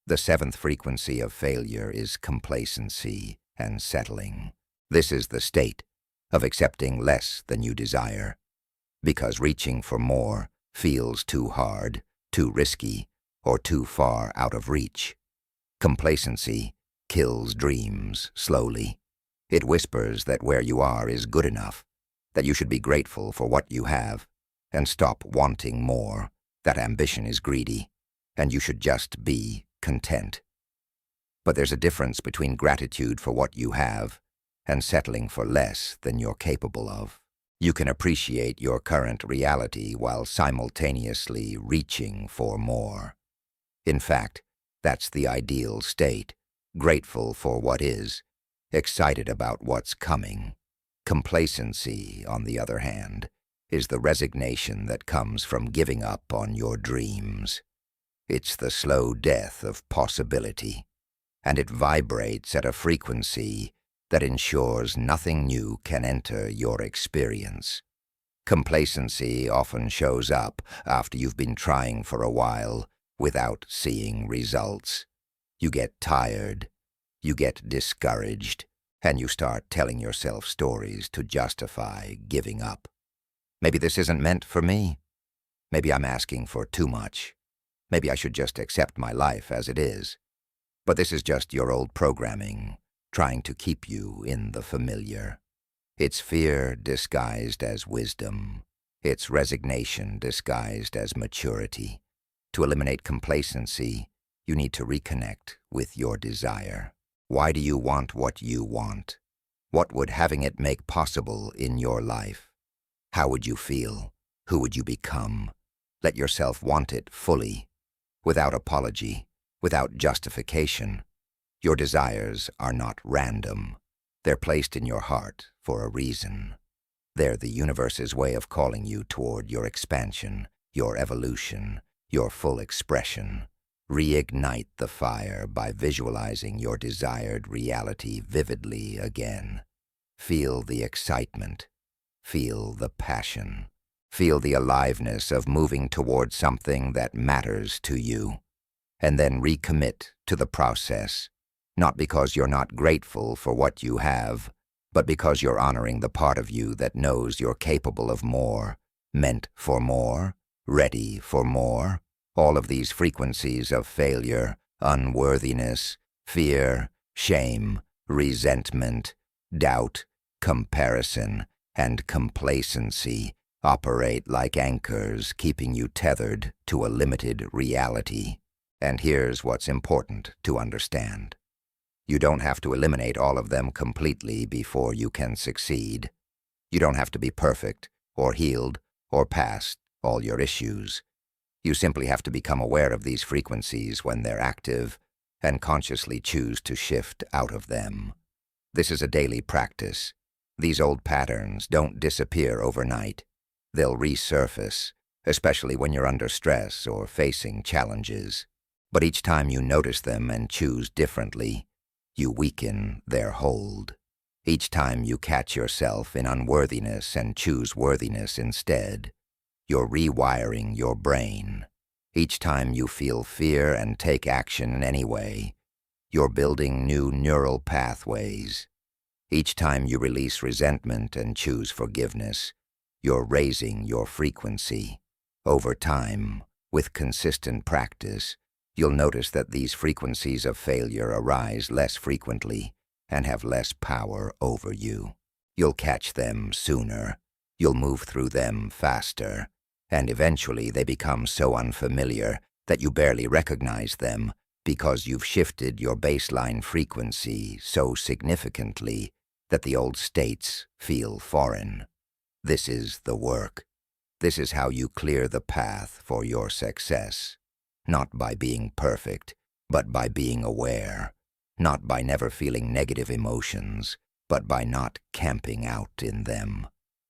The seventh frequency of failure is complacency and settling. This is the state of accepting less than you desire, because reaching for more feels too hard, too risky, or too far out of reach. Complacency kills dreams slowly. It whispers that where you are is good enough, that you should be grateful for what you have, and stop wanting more, that ambition is greedy, and you should just be content. But there's a difference between gratitude for what you have and settling for less than you're capable of. You can appreciate your current reality while simultaneously reaching for more. In fact, that's the ideal state, grateful for what is, excited about what's coming. Complacency, on the other hand, is the resignation that comes from giving up on your dreams. It's the slow death of possibility, and it vibrates at a frequency that ensures nothing new can enter your experience. Complacency often shows up after you've been trying for a while without seeing results. You get tired, you get discouraged, and you start telling yourself stories to justify giving up. Maybe this isn't meant for me. Maybe I'm asking for too much. Maybe I should just accept my life as it is. But this is just your old programming, trying to keep you in the familiar. It's fear disguised as wisdom. It's resignation disguised as maturity. To eliminate complacency, You need to reconnect with your desire. Why do you want what you want? What would having it make possible in your life? How would you feel? Who would you become? Let yourself want it fully, without apology, without justification. Your desires are not random. They're placed in your heart for a reason. They're the universe's way of calling you toward your expansion, your evolution, your full expression. Reignite the fire by visualizing your desired reality vividly again. Feel the excitement. Feel the passion. Feel the aliveness of moving toward something that matters to you. And then recommit to the process, not because you're not grateful for what you have, but because you're honoring the part of you that knows you're capable of more, meant for more, ready for more. All of these frequencies of failure, unworthiness, fear, shame, resentment, doubt, comparison, and complacency operate like anchors, keeping you tethered to a limited reality. And here's what's important to understand. You don't have to eliminate all of them completely before you can succeed. You don't have to be perfect, or healed, or past all your issues. You simply have to become aware of these frequencies when they're active and consciously choose to shift out of them. This is a daily practice. These old patterns don't disappear overnight. They'll resurface, especially when you're under stress or facing challenges. But each time you notice them and choose differently, you weaken their hold. Each time you catch yourself in unworthiness and choose worthiness instead, you're rewiring your brain. Each time you feel fear and take action anyway, you're building new neural pathways. Each time you release resentment and choose forgiveness, you're raising your frequency. Over time, with consistent practice, you'll notice that these frequencies of failure arise less frequently and have less power over you. You'll catch them sooner, you'll move through them faster, and eventually they become so unfamiliar that you barely recognize them because you've shifted your baseline frequency so significantly that the old states feel foreign. This is the work. This is how you clear the path for your success. Not by being perfect, but by being aware. Not by never feeling negative emotions, but by not camping out in them.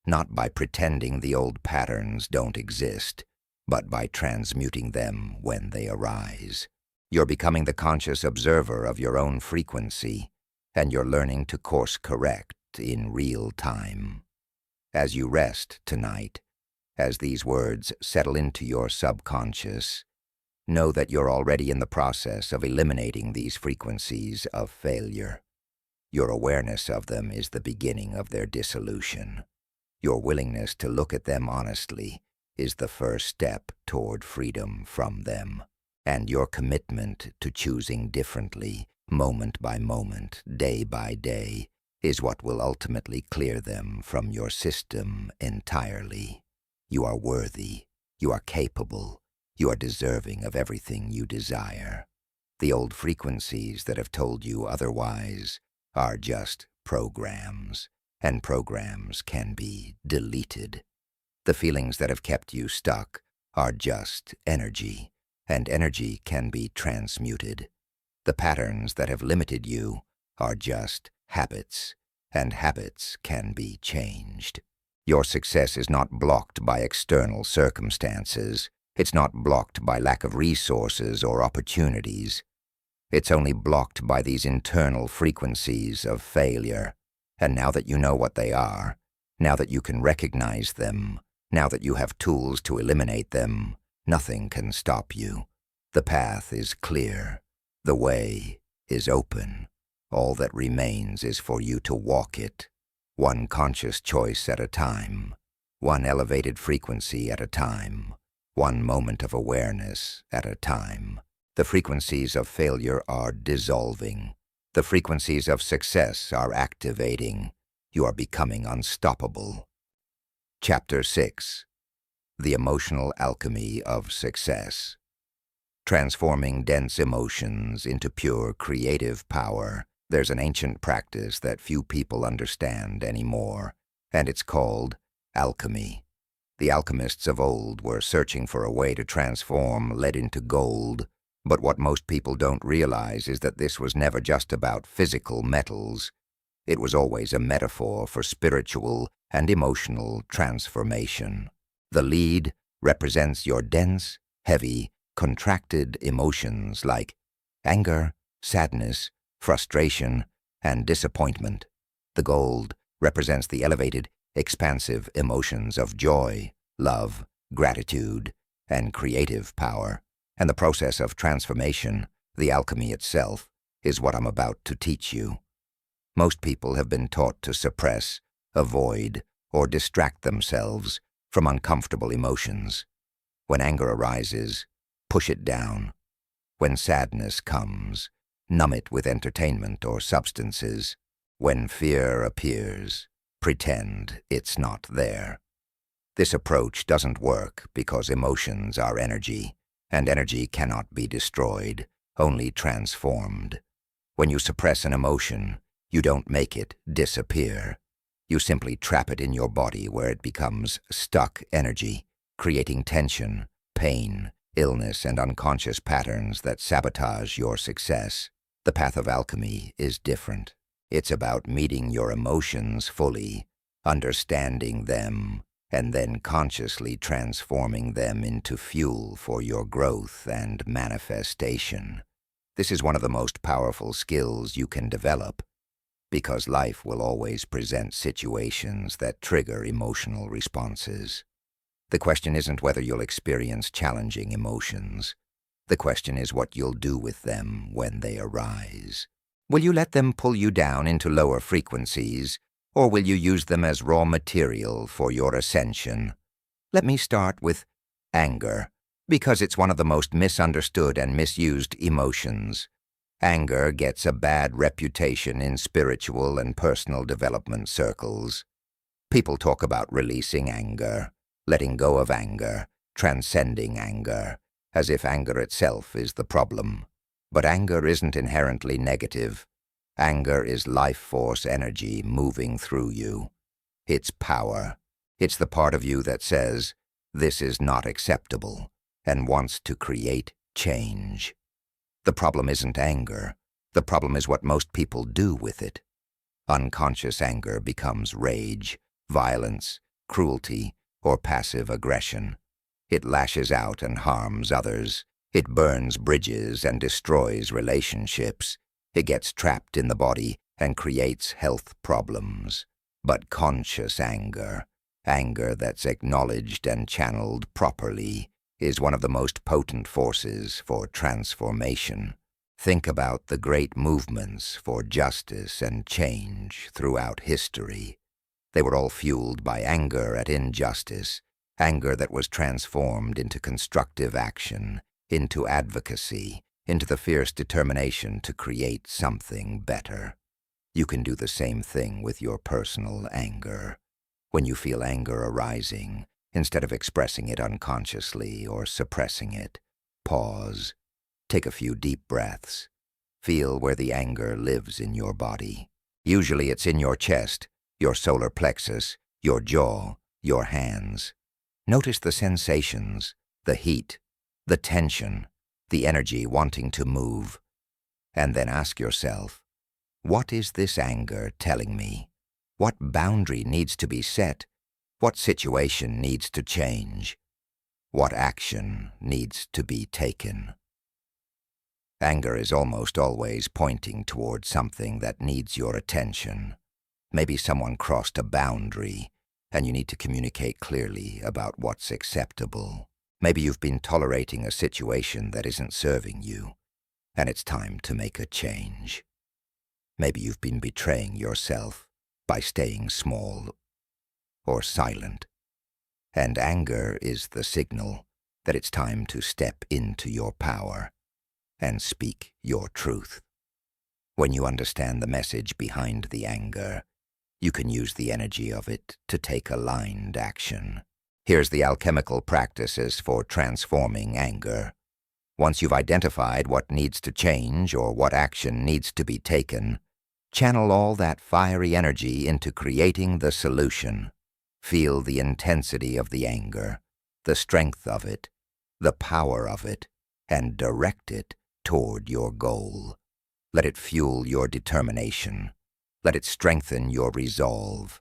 Not by pretending the old patterns don't exist, but by transmuting them when they arise. You're becoming the conscious observer of your own frequency, and you're learning to course correct in real time. As you rest tonight, as these words settle into your subconscious, know that you're already in the process of eliminating these frequencies of failure. Your awareness of them is the beginning of their dissolution. Your willingness to look at them honestly is the first step toward freedom from them. And your commitment to choosing differently, moment by moment, day by day, is what will ultimately clear them from your system entirely. You are worthy. You are capable. You are deserving of everything you desire. The old frequencies that have told you otherwise are just programs, and programs can be deleted. The feelings that have kept you stuck are just energy, and energy can be transmuted. The patterns that have limited you are just habits, and habits can be changed. Your success is not blocked by external circumstances. It's not blocked by lack of resources or opportunities. It's only blocked by these internal frequencies of failure. And now that you know what they are, now that you can recognize them, now that you have tools to eliminate them, nothing can stop you. The path is clear. The way is open. All that remains is for you to walk it, one conscious choice at a time, one elevated frequency at a time, one moment of awareness at a time. The frequencies of failure are dissolving. The frequencies of success are activating. You are becoming unstoppable. Chapter 6. The Emotional Alchemy of Success. transforming dense emotions into pure creative power. There's an ancient practice that few people understand anymore, and it's called alchemy. The alchemists of old were searching for a way to transform lead into gold, but what most people don't realize is that this was never just about physical metals. It was always a metaphor for spiritual and emotional transformation. The lead represents your dense, heavy, contracted emotions like anger, sadness, frustration, and disappointment. The gold represents the elevated, expansive emotions of joy, love, gratitude, and creative power. And the process of transformation, the alchemy itself, is what I'm about to teach you. Most people have been taught to suppress, avoid, or distract themselves from uncomfortable emotions. When anger arises, push it down. When sadness comes, numb it with entertainment or substances. When fear appears, pretend it's not there. This approach doesn't work because emotions are energy, and energy cannot be destroyed, only transformed. When you suppress an emotion, you don't make it disappear. You simply trap it in your body where it becomes stuck energy, creating tension, pain, illness, and unconscious patterns that sabotage your success. The path of alchemy is different. It's about meeting your emotions fully, understanding them, and then consciously transforming them into fuel for your growth and manifestation. This is one of the most powerful skills you can develop, because life will always present situations that trigger emotional responses. The question isn't whether you'll experience challenging emotions. The question is what you'll do with them when they arise. Will you let them pull you down into lower frequencies, or will you use them as raw material for your ascension? Let me start with anger, because it's one of the most misunderstood and misused emotions. Anger gets a bad reputation in spiritual and personal development circles. People talk about releasing anger, letting go of anger, transcending anger, as if anger itself is the problem. But anger isn't inherently negative. Anger is life force energy moving through you. It's power. It's the part of you that says, "This is not acceptable," and wants to create change. The problem isn't anger. The problem is what most people do with it. Unconscious anger becomes rage, violence, cruelty, or passive aggression. It lashes out and harms others. It burns bridges and destroys relationships. It gets trapped in the body and creates health problems. But conscious anger, anger that's acknowledged and channeled properly, is one of the most potent forces for transformation. Think about the great movements for justice and change throughout history. They were all fueled by anger at injustice, anger that was transformed into constructive action, into advocacy, into the fierce determination to create something better. You can do the same thing with your personal anger. When you feel anger arising, instead of expressing it unconsciously or suppressing it, pause. Take a few deep breaths. Feel where the anger lives in your body. Usually it's in your chest, your solar plexus, your jaw, your hands. Notice the sensations, the heat, the tension, the energy wanting to move. And then ask yourself, what is this anger telling me? What boundary needs to be set? What situation needs to change? What action needs to be taken? Anger is almost always pointing toward something that needs your attention. Maybe someone crossed a boundary, and you need to communicate clearly about what's acceptable. Maybe you've been tolerating a situation that isn't serving you, and it's time to make a change. Maybe you've been betraying yourself by staying small or silent, and anger is the signal that it's time to step into your power and speak your truth. When you understand the message behind the anger, you can use the energy of it to take aligned action. Here's the alchemical practices for transforming anger. Once you've identified what needs to change or what action needs to be taken, channel all that fiery energy into creating the solution. Feel the intensity of the anger, the strength of it, the power of it, and direct it toward your goal. Let it fuel your determination. Let it strengthen your resolve.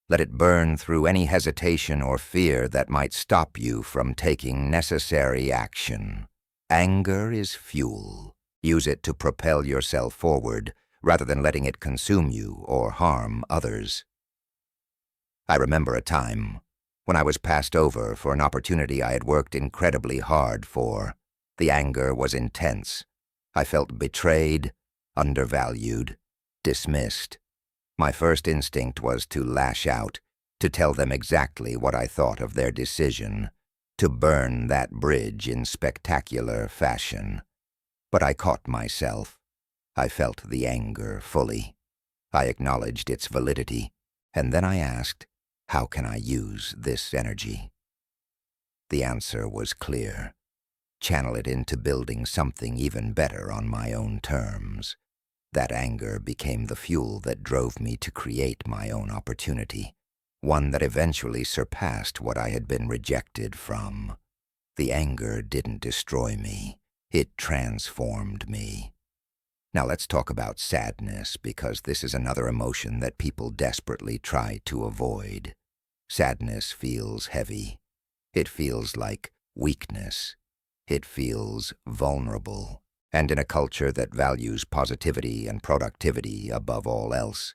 Let it burn through any hesitation or fear that might stop you from taking necessary action. Anger is fuel. Use it to propel yourself forward, rather than letting it consume you or harm others. I remember a time when I was passed over for an opportunity I had worked incredibly hard for. The anger was intense. I felt betrayed, undervalued, dismissed. My first instinct was to lash out, to tell them exactly what I thought of their decision, to burn that bridge in spectacular fashion. But I caught myself. I felt the anger fully. I acknowledged its validity, and then I asked, how can I use this energy? The answer was clear. Channel it into building something even better on my own terms. That anger became the fuel that drove me to create my own opportunity, one that eventually surpassed what I had been rejected from. The anger didn't destroy me. It transformed me. Now let's talk about sadness, because this is another emotion that people desperately try to avoid. Sadness feels heavy. It feels like weakness. It feels vulnerable. And in a culture that values positivity and productivity above all else,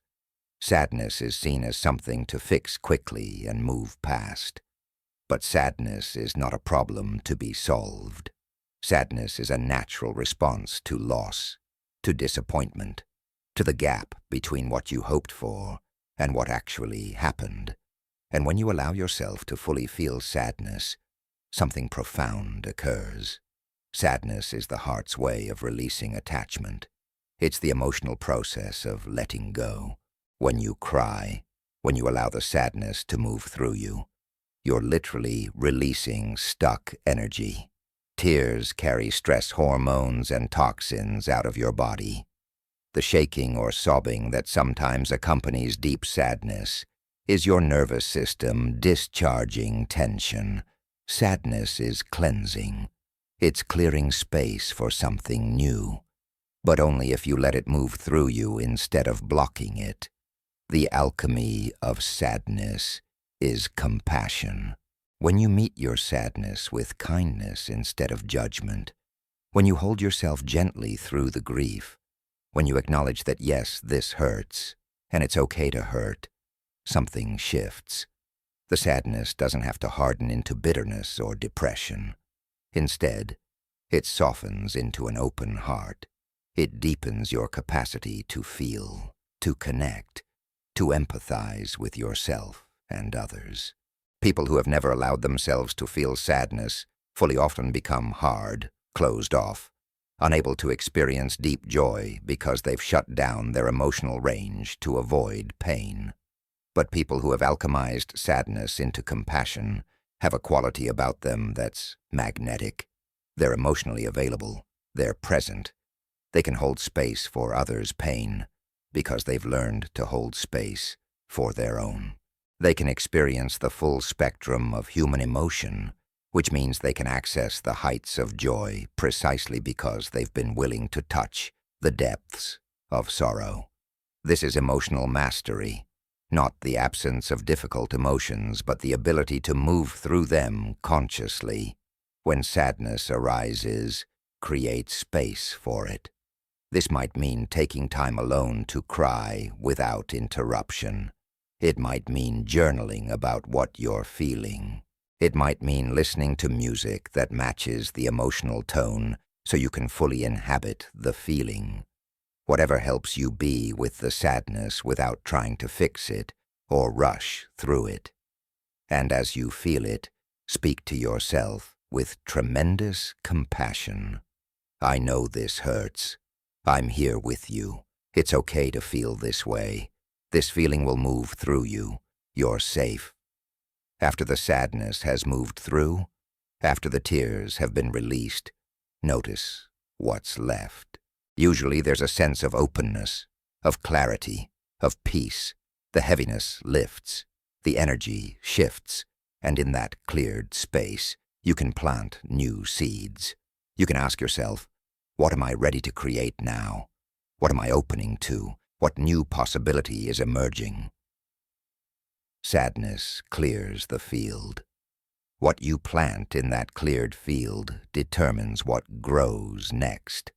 sadness is seen as something to fix quickly and move past. But sadness is not a problem to be solved. Sadness is a natural response to loss, to disappointment, to the gap between what you hoped for and what actually happened. And when you allow yourself to fully feel sadness, something profound occurs. Sadness is the heart's way of releasing attachment. It's the emotional process of letting go. When you cry, when you allow the sadness to move through you, you're literally releasing stuck energy. Tears carry stress hormones and toxins out of your body. The shaking or sobbing that sometimes accompanies deep sadness is your nervous system discharging tension. Sadness is cleansing. It's clearing space for something new, but only if you let it move through you instead of blocking it. The alchemy of sadness is compassion. When you meet your sadness with kindness instead of judgment, when you hold yourself gently through the grief, when you acknowledge that yes, this hurts, and it's okay to hurt, something shifts. The sadness doesn't have to harden into bitterness or depression. Instead, it softens into an open heart. It deepens your capacity to feel, to connect, to empathize with yourself and others. People who have never allowed themselves to feel sadness fully often become hard, closed off, unable to experience deep joy because they've shut down their emotional range to avoid pain. But people who have alchemized sadness into compassion have a quality about them that's magnetic. They're emotionally available. They're present. They can hold space for others' pain because they've learned to hold space for their own. They can experience the full spectrum of human emotion, which means they can access the heights of joy precisely because they've been willing to touch the depths of sorrow. This is emotional mastery. Not the absence of difficult emotions, but the ability to move through them consciously. When sadness arises, create space for it. This might mean taking time alone to cry without interruption. It might mean journaling about what you're feeling. It might mean listening to music that matches the emotional tone so you can fully inhabit the feeling. Whatever helps you be with the sadness without trying to fix it or rush through it. And as you feel it, speak to yourself with tremendous compassion. I know this hurts. I'm here with you. It's okay to feel this way. This feeling will move through you. You're safe. After the sadness has moved through, after the tears have been released, Notice what's left. Usually there's a sense of openness, of clarity, of peace. The heaviness lifts, the energy shifts, and in that cleared space, you can plant new seeds. You can ask yourself, what am I ready to create now? What am I opening to? What new possibility is emerging? Sadness clears the field. What you plant in that cleared field determines what grows next.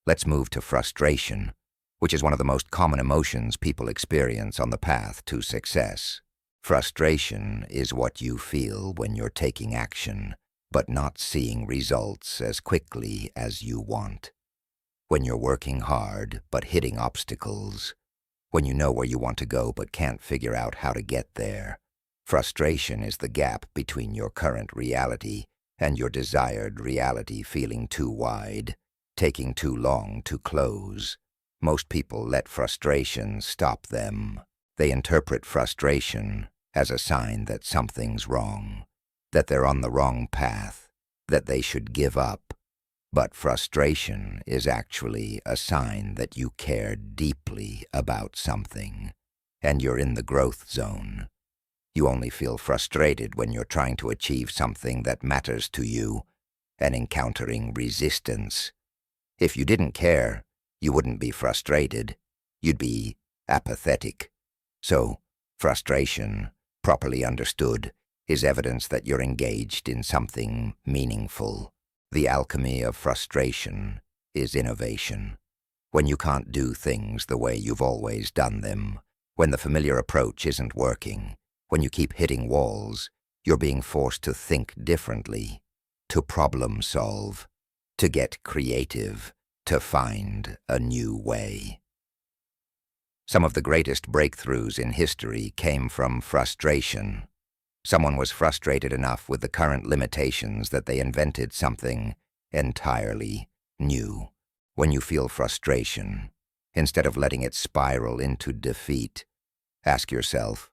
Let's move to frustration, which is one of the most common emotions people experience on the path to success. Frustration is what you feel when you're taking action, but not seeing results as quickly as you want. When you're working hard, but hitting obstacles. When you know where you want to go, but can't figure out how to get there. Frustration is the gap between your current reality and your desired reality feeling too wide, taking too long to close. Most people let frustration stop them. They interpret frustration as a sign that something's wrong, that they're on the wrong path, that they should give up. But frustration is actually a sign that you care deeply about something, and you're in the growth zone. You only feel frustrated when you're trying to achieve something that matters to you and encountering resistance. If you didn't care, you wouldn't be frustrated. You'd be apathetic. So, frustration, properly understood, is evidence that you're engaged in something meaningful. The alchemy of frustration is innovation. When you can't do things the way you've always done them, when the familiar approach isn't working, when you keep hitting walls, you're being forced to think differently, to problem solve, to get creative, to find a new way. Some of the greatest breakthroughs in history came from frustration. Someone was frustrated enough with the current limitations that they invented something entirely new. When you feel frustration, instead of letting it spiral into defeat, ask yourself,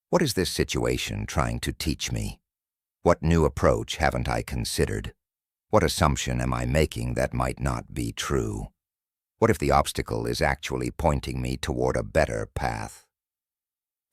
what is this situation trying to teach me? What new approach haven't I considered? What assumption am I making that might not be true? What if the obstacle is actually pointing me toward a better path?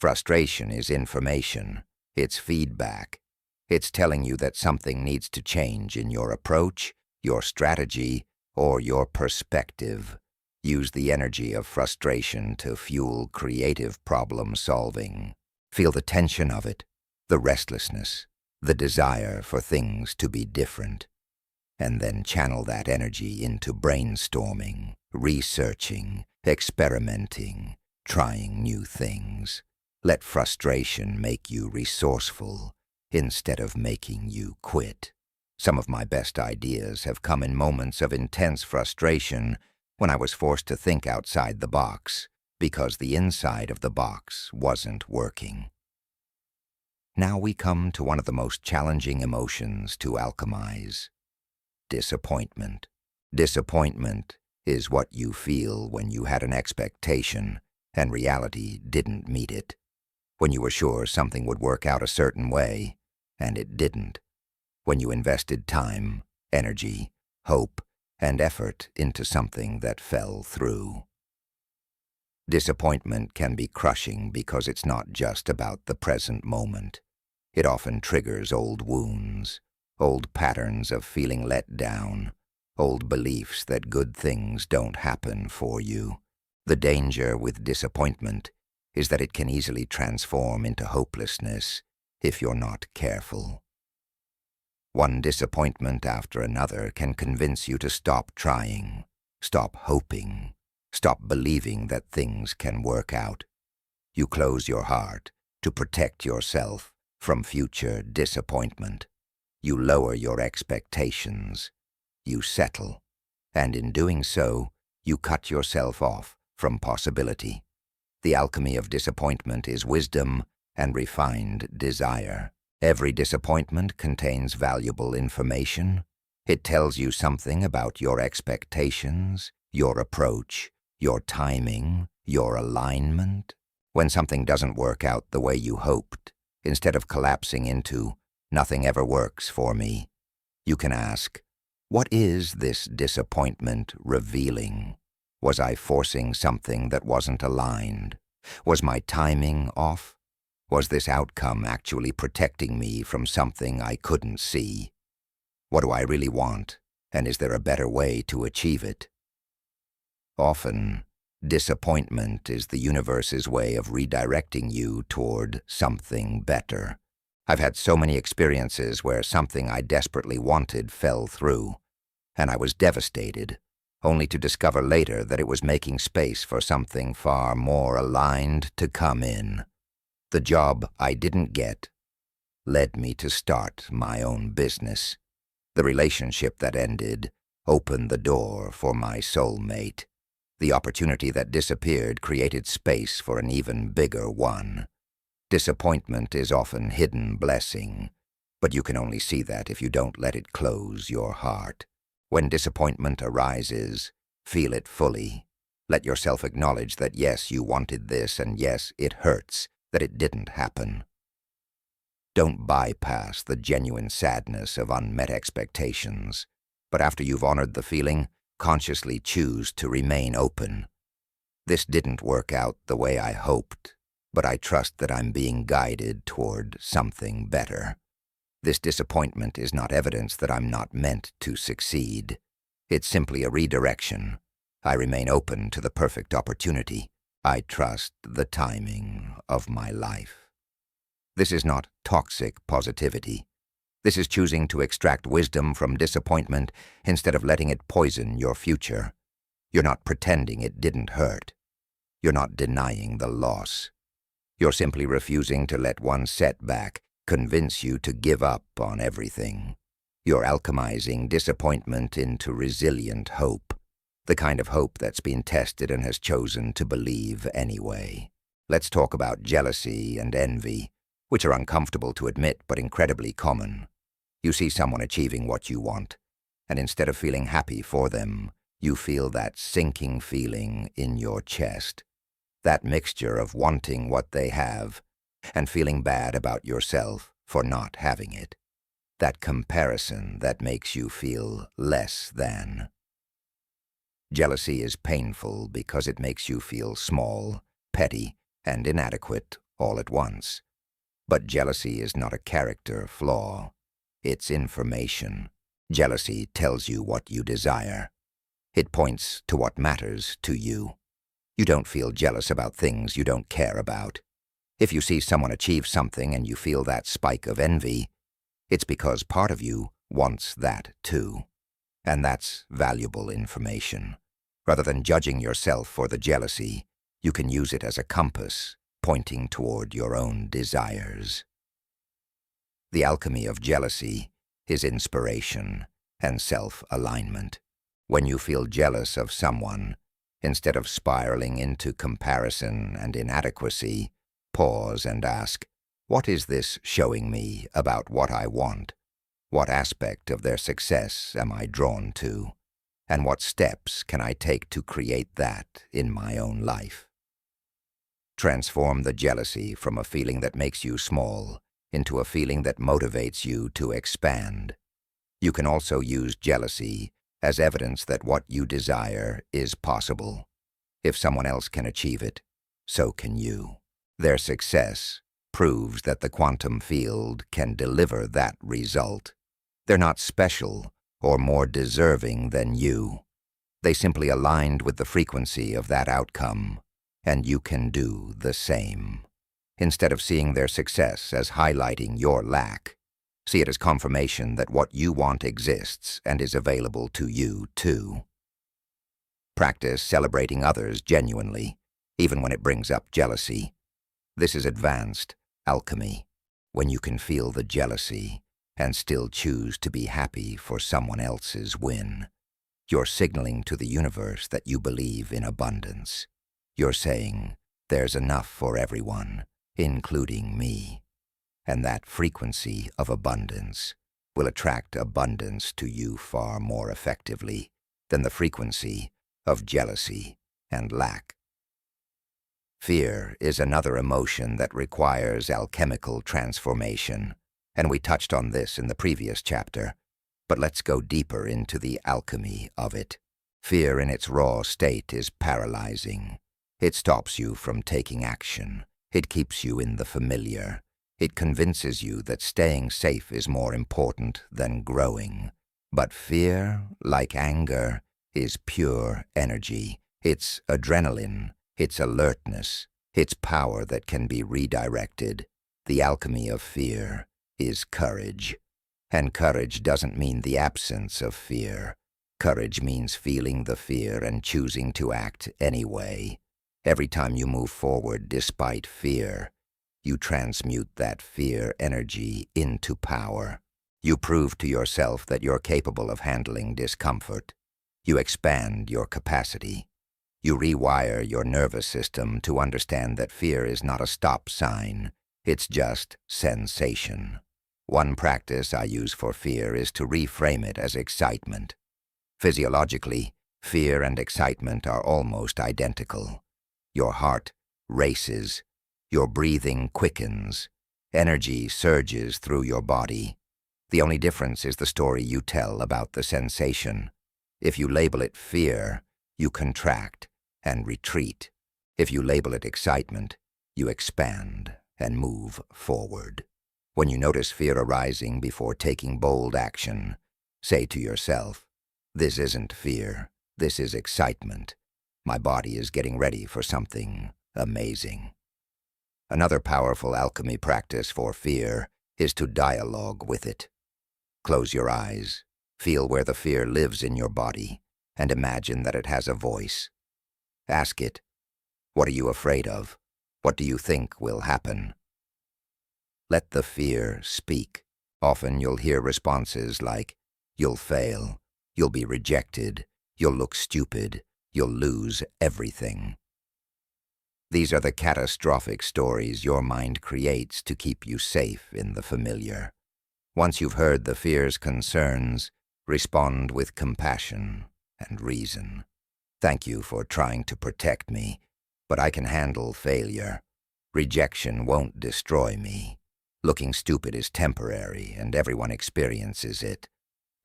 Frustration is information. It's feedback. It's telling you that something needs to change in your approach, your strategy, or your perspective. Use the energy of frustration to fuel creative problem solving. Feel the tension of it, the restlessness, the desire for things to be different. And then channel that energy into brainstorming, researching, experimenting, trying new things. Let frustration make you resourceful instead of making you quit. Some of my best ideas have come in moments of intense frustration when I was forced to think outside the box because the inside of the box wasn't working. Now we come to one of the most challenging emotions to alchemize: disappointment. Disappointment is what you feel when you had an expectation and reality didn't meet it. When you were sure something would work out a certain way, and it didn't. When you invested time, energy, hope, and effort into something that fell through. Disappointment can be crushing because it's not just about the present moment. It often triggers old wounds, old patterns of feeling let down, old beliefs that good things don't happen for you. The danger with disappointment is that it can easily transform into hopelessness if you're not careful. One disappointment after another can convince you to stop trying, stop hoping, stop believing that things can work out. You close your heart to protect yourself from future disappointment. You lower your expectations. You settle, and in doing so, you cut yourself off from possibility. The alchemy of disappointment is wisdom and refined desire. Every disappointment contains valuable information. It tells you something about your expectations, your approach, your timing, your alignment. When something doesn't work out the way you hoped, instead of collapsing into, "Nothing ever works for me," you can ask, What is this disappointment revealing? Was I forcing something that wasn't aligned? Was my timing off? Was this outcome actually protecting me from something I couldn't see? What do I really want, and is there a better way to achieve it? Often, disappointment is the universe's way of redirecting you toward something better. I've had so many experiences where something I desperately wanted fell through, and I was devastated, only to discover later that it was making space for something far more aligned to come in. The job I didn't get led me to start my own business. The relationship that ended opened the door for my soulmate. The opportunity that disappeared created space for an even bigger one. Disappointment is often hidden blessing, but you can only see that if you don't let it close your heart. When disappointment arises, feel it fully. Let yourself acknowledge that yes, you wanted this, and yes, it hurts that it didn't happen. Don't bypass the genuine sadness of unmet expectations, but after you've honored the feeling, consciously choose to remain open. This didn't work out the way I hoped, but I trust that I'm being guided toward something better. This disappointment is not evidence that I'm not meant to succeed. It's simply a redirection. I remain open to the perfect opportunity. I trust the timing of my life. This is not toxic positivity. This is choosing to extract wisdom from disappointment instead of letting it poison your future. You're not pretending it didn't hurt. You're not denying the loss. You're simply refusing to let one setback convince you to give up on everything. You're alchemizing disappointment into resilient hope, the kind of hope that's been tested and has chosen to believe anyway. Let's talk about jealousy and envy, which are uncomfortable to admit but incredibly common. You see someone achieving what you want, and instead of feeling happy for them, you feel that sinking feeling in your chest. That mixture of wanting what they have and feeling bad about yourself for not having it. That comparison that makes you feel less than. Jealousy is painful because it makes you feel small, petty, and inadequate all at once. But jealousy is not a character flaw. It's information. Jealousy tells you what you desire. It points to what matters to you. You don't feel jealous about things you don't care about. If you see someone achieve something and you feel that spike of envy, it's because part of you wants that too. And that's valuable information. Rather than judging yourself for the jealousy, you can use it as a compass, pointing toward your own desires. The alchemy of jealousy is inspiration and self-alignment. When you feel jealous of someone, instead of spiraling into comparison and inadequacy, pause and ask, what is this showing me about what I want? What aspect of their success am I drawn to? And what steps can I take to create that in my own life? Transform the jealousy from a feeling that makes you small into a feeling that motivates you to expand. You can also use jealousy as evidence that what you desire is possible. If someone else can achieve it, so can you. Their success proves that the quantum field can deliver that result. They're not special or more deserving than you. They simply aligned with the frequency of that outcome, and you can do the same. Instead of seeing their success as highlighting your lack, see it as confirmation that what you want exists and is available to you too. Practice celebrating others genuinely, even when it brings up jealousy. This is advanced alchemy, when you can feel the jealousy and still choose to be happy for someone else's win. You're signaling to the universe that you believe in abundance. You're saying, there's enough for everyone, including me. And that frequency of abundance will attract abundance to you far more effectively than the frequency of jealousy and lack. Fear is another emotion that requires alchemical transformation, and we touched on this in the previous chapter. But let's go deeper into the alchemy of it. Fear in its raw state is paralyzing. It stops you from taking action. It keeps you in the familiar. It convinces you that staying safe is more important than growing. But fear, like anger, is pure energy. It's adrenaline, it's alertness, it's power that can be redirected. The alchemy of fear is courage. And courage doesn't mean the absence of fear. Courage means feeling the fear and choosing to act anyway. Every time you move forward despite fear, you transmute that fear energy into power. You prove to yourself that you're capable of handling discomfort. You expand your capacity. You rewire your nervous system to understand that fear is not a stop sign. It's just sensation. One practice I use for fear is to reframe it as excitement. Physiologically, fear and excitement are almost identical. Your heart races. Your breathing quickens. Energy surges through your body. The only difference is the story you tell about the sensation. If you label it fear, you contract and retreat. If you label it excitement, you expand and move forward. When you notice fear arising before taking bold action, say to yourself, "This isn't fear, this is excitement. My body is getting ready for something amazing." Another powerful alchemy practice for fear is to dialogue with it. Close your eyes, feel where the fear lives in your body, and imagine that it has a voice. Ask it, "What are you afraid of? What do you think will happen?" Let the fear speak. Often you'll hear responses like, "You'll fail, you'll be rejected, you'll look stupid, you'll lose everything." These are the catastrophic stories your mind creates to keep you safe in the familiar. Once you've heard the fear's concerns, respond with compassion and reason. "Thank you for trying to protect me, but I can handle failure. Rejection won't destroy me. Looking stupid is temporary, and everyone experiences it.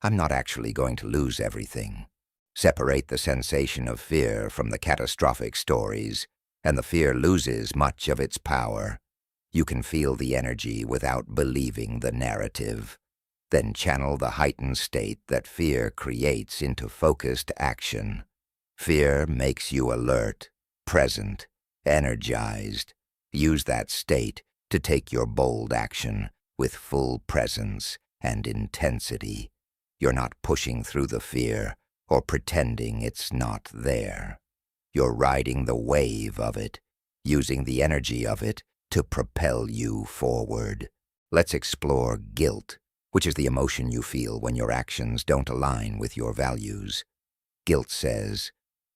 I'm not actually going to lose everything." Separate the sensation of fear from the catastrophic stories, and the fear loses much of its power. You can feel the energy without believing the narrative. Then channel the heightened state that fear creates into focused action. Fear makes you alert, present, energized. Use that state to take your bold action with full presence and intensity. You're not pushing through the fear or pretending it's not there. You're riding the wave of it, using the energy of it to propel you forward. Let's explore guilt, which is the emotion you feel when your actions don't align with your values. Guilt says,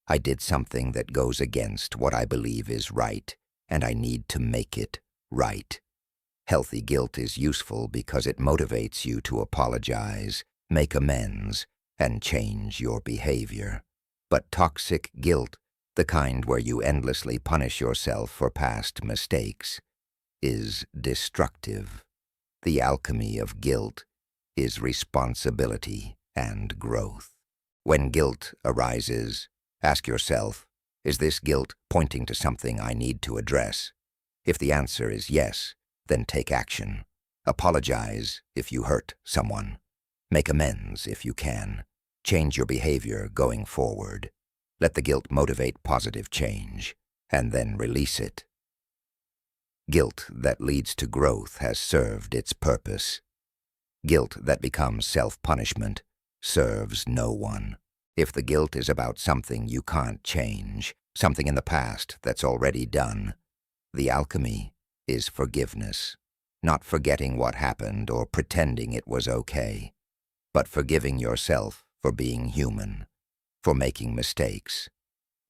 "I did something that goes against what I believe is right, and I need to make it right." Healthy guilt is useful because it motivates you to apologize, make amends, and change your behavior. But toxic guilt, the kind where you endlessly punish yourself for past mistakes, is destructive. The alchemy of guilt is responsibility and growth. When guilt arises, ask yourself, is this guilt pointing to something I need to address? If the answer is yes, then take action. Apologize if you hurt someone. Make amends if you can. Change your behavior going forward. Let the guilt motivate positive change, and then release it. Guilt that leads to growth has served its purpose. Guilt that becomes self-punishment serves no one. If the guilt is about something you can't change, something in the past that's already done, the alchemy is forgiveness. Not forgetting what happened or pretending it was okay, but forgiving yourself for being human, for making mistakes,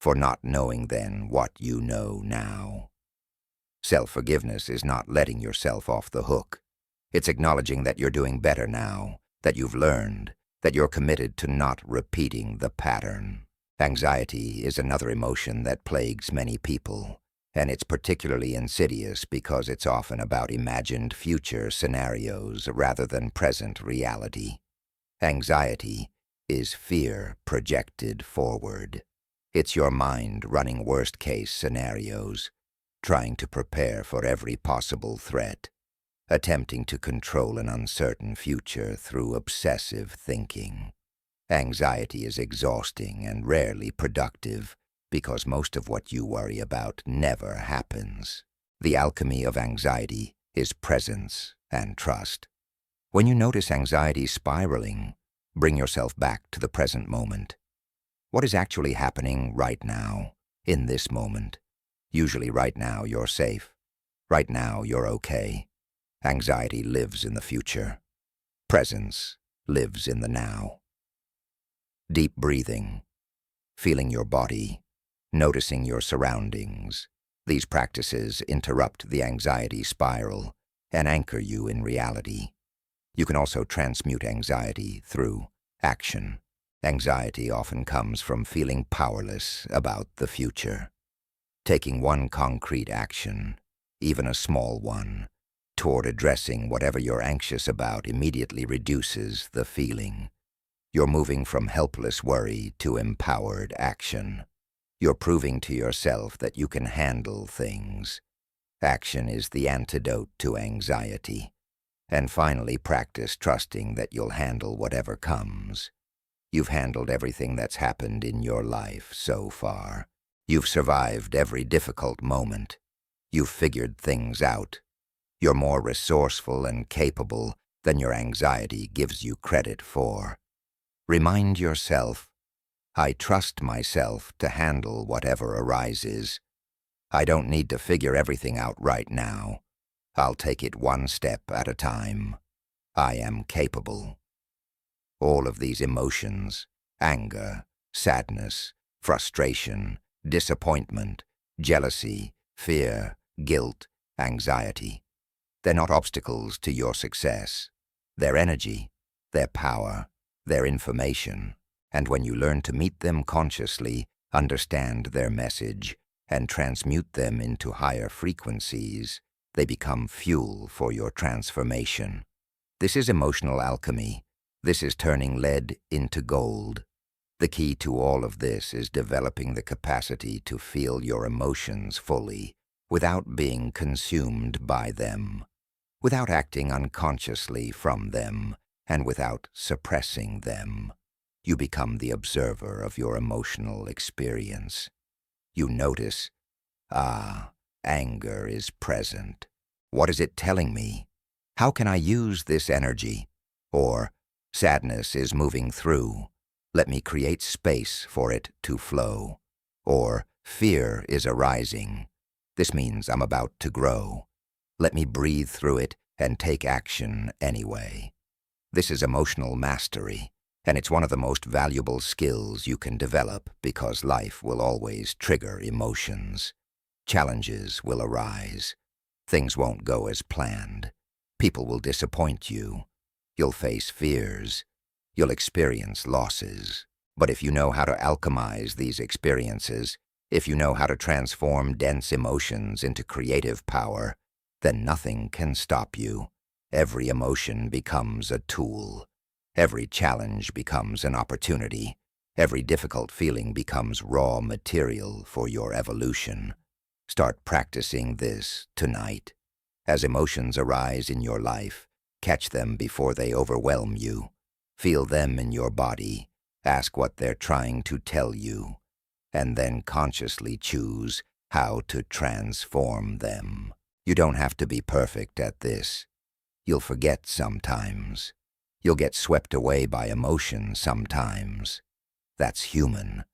for not knowing then what you know now. Self-forgiveness is not letting yourself off the hook. It's acknowledging that you're doing better now, that you've learned, that you're committed to not repeating the pattern. Anxiety is another emotion that plagues many people, and it's particularly insidious because it's often about imagined future scenarios rather than present reality. Anxiety is fear projected forward. It's your mind running worst-case scenarios, trying to prepare for every possible threat, attempting to control an uncertain future through obsessive thinking. Anxiety is exhausting and rarely productive because most of what you worry about never happens. The alchemy of anxiety is presence and trust. When you notice anxiety spiraling, bring yourself back to the present moment. What is actually happening right now, in this moment? Usually right now you're safe. Right now you're okay. Anxiety lives in the future. Presence lives in the now. Deep breathing, feeling your body, noticing your surroundings. These practices interrupt the anxiety spiral and anchor you in reality. You can also transmute anxiety through action. Anxiety often comes from feeling powerless about the future. Taking one concrete action, even a small one, toward addressing whatever you're anxious about immediately reduces the feeling. You're moving from helpless worry to empowered action. You're proving to yourself that you can handle things. Action is the antidote to anxiety. And finally, practice trusting that you'll handle whatever comes. You've handled everything that's happened in your life so far. You've survived every difficult moment. You've figured things out. You're more resourceful and capable than your anxiety gives you credit for. Remind yourself, I trust myself to handle whatever arises. I don't need to figure everything out right now. I'll take it one step at a time. I am capable. All of these emotions, anger, sadness, frustration, disappointment, jealousy, fear, guilt, anxiety, they're not obstacles to your success. They're energy, they're power, they're information. And when you learn to meet them consciously, understand their message, and transmute them into higher frequencies, they become fuel for your transformation. This is emotional alchemy. This is turning lead into gold. The key to all of this is developing the capacity to feel your emotions fully, without being consumed by them, without acting unconsciously from them, and without suppressing them. You become the observer of your emotional experience. You notice, anger is present. What is it telling me? How can I use this energy? Or, sadness is moving through. Let me create space for it to flow. Or, fear is arising. This means I'm about to grow. Let me breathe through it and take action anyway. This is emotional mastery, and it's one of the most valuable skills you can develop because life will always trigger emotions. Challenges will arise. Things won't go as planned. People will disappoint you. You'll face fears. You'll experience losses. But if you know how to alchemize these experiences, if you know how to transform dense emotions into creative power, then nothing can stop you. Every emotion becomes a tool. Every challenge becomes an opportunity. Every difficult feeling becomes raw material for your evolution. Start practicing this tonight. As emotions arise in your life, catch them before they overwhelm you. Feel them in your body. Ask what they're trying to tell you. And then consciously choose how to transform them. You don't have to be perfect at this. You'll forget sometimes. You'll get swept away by emotion sometimes. That's human.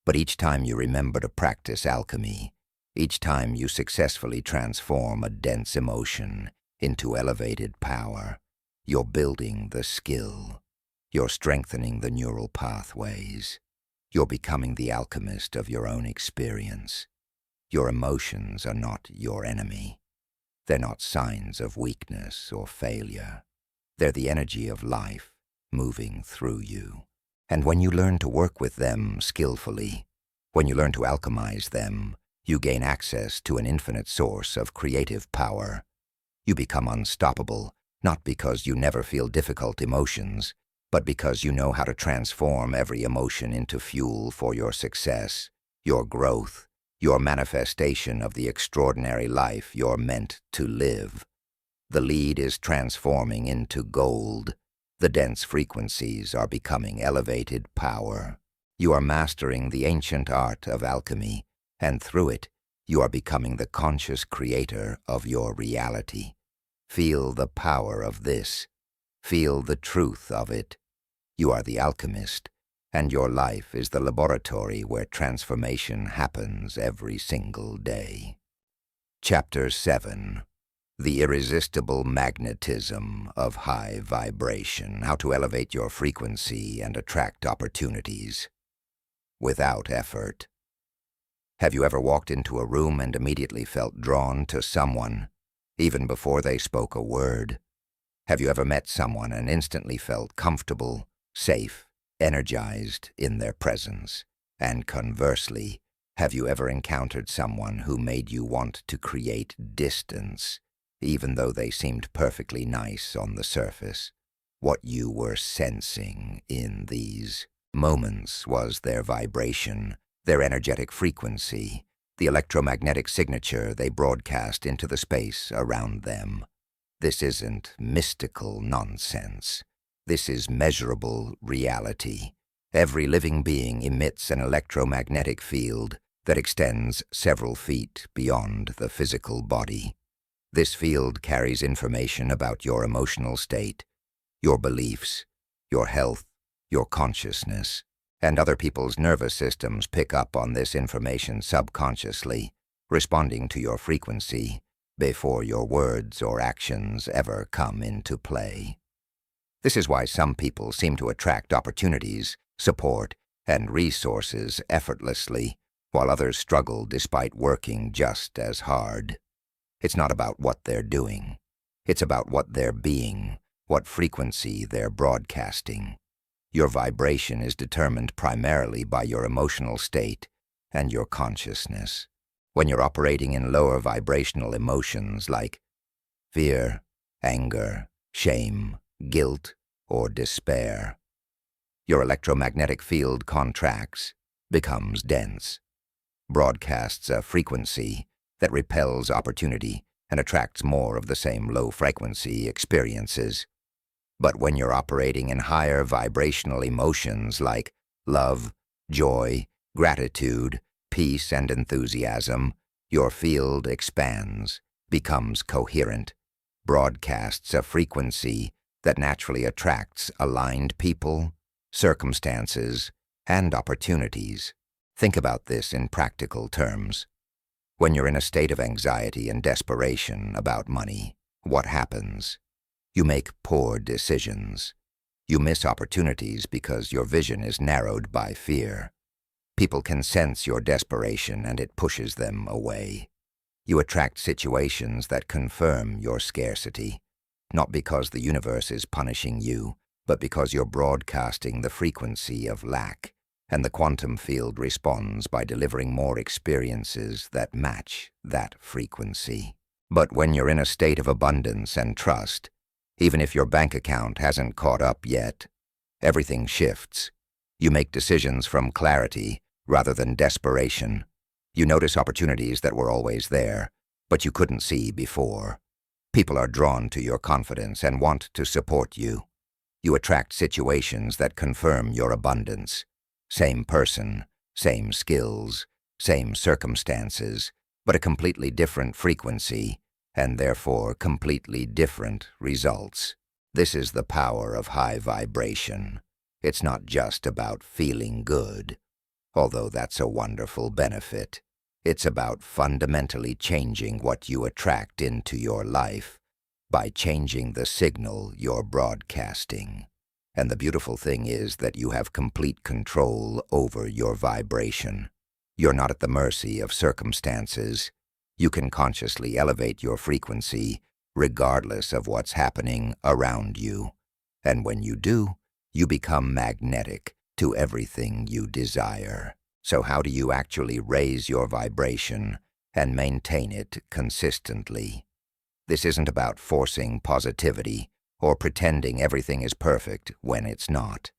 But each time you remember to practice alchemy, each time you successfully transform a dense emotion into elevated power, you're building the skill. You're strengthening the neural pathways. You're becoming the alchemist of your own experience. Your emotions are not your enemy. They're not signs of weakness or failure. They're the energy of life moving through you. And when you learn to work with them skillfully, when you learn to alchemize them, you gain access to an infinite source of creative power. You become unstoppable, not because you never feel difficult emotions, but because you know how to transform every emotion into fuel for your success, your growth, your manifestation of the extraordinary life you're meant to live. The lead is transforming into gold. The dense frequencies are becoming elevated power. You are mastering the ancient art of alchemy, and through it, you are becoming the conscious creator of your reality. Feel the power of this. Feel the truth of it. You are the alchemist, and your life is the laboratory where transformation happens every single day. Chapter 7. The Irresistible Magnetism of High Vibration. How to elevate your frequency and attract opportunities without effort. Have you ever walked into a room and immediately felt drawn to someone, even before they spoke a word? Have you ever met someone and instantly felt comfortable, safe, energized in their presence? And conversely, have you ever encountered someone who made you want to create distance, even though they seemed perfectly nice on the surface? What you were sensing in these moments was their vibration, their energetic frequency, the electromagnetic signature they broadcast into the space around them. This isn't mystical nonsense. This is measurable reality. Every living being emits an electromagnetic field that extends several feet beyond the physical body. This field carries information about your emotional state, your beliefs, your health, your consciousness, and other people's nervous systems pick up on this information subconsciously, responding to your frequency before your words or actions ever come into play. This is why some people seem to attract opportunities, support, and resources effortlessly, while others struggle despite working just as hard. It's not about what they're doing. It's about what they're being, what frequency they're broadcasting. Your vibration is determined primarily by your emotional state and your consciousness. When you're operating in lower vibrational emotions like fear, anger, shame, guilt, or despair, your electromagnetic field contracts, becomes dense, broadcasts a frequency that repels opportunity and attracts more of the same low-frequency experiences. But when you're operating in higher vibrational emotions like love, joy, gratitude, peace, and enthusiasm, your field expands, becomes coherent, broadcasts a frequency that naturally attracts aligned people, circumstances, and opportunities. Think about this in practical terms. When you're in a state of anxiety and desperation about money, what happens? You make poor decisions. You miss opportunities because your vision is narrowed by fear. People can sense your desperation and it pushes them away. You attract situations that confirm your scarcity, not because the universe is punishing you, but because you're broadcasting the frequency of lack, and the quantum field responds by delivering more experiences that match that frequency. But when you're in a state of abundance and trust, even if your bank account hasn't caught up yet, everything shifts. You make decisions from clarity rather than desperation. You notice opportunities that were always there, but you couldn't see before. People are drawn to your confidence and want to support you. You attract situations that confirm your abundance. Same person, same skills, same circumstances, but a completely different frequency, and therefore completely different results. This is the power of high vibration. It's not just about feeling good, although that's a wonderful benefit. It's about fundamentally changing what you attract into your life by changing the signal you're broadcasting. And the beautiful thing is that you have complete control over your vibration. You're not at the mercy of circumstances. You can consciously elevate your frequency regardless of what's happening around you. And when you do, you become magnetic to everything you desire. So how do you actually raise your vibration and maintain it consistently? This isn't about forcing positivity or pretending everything is perfect when it's not.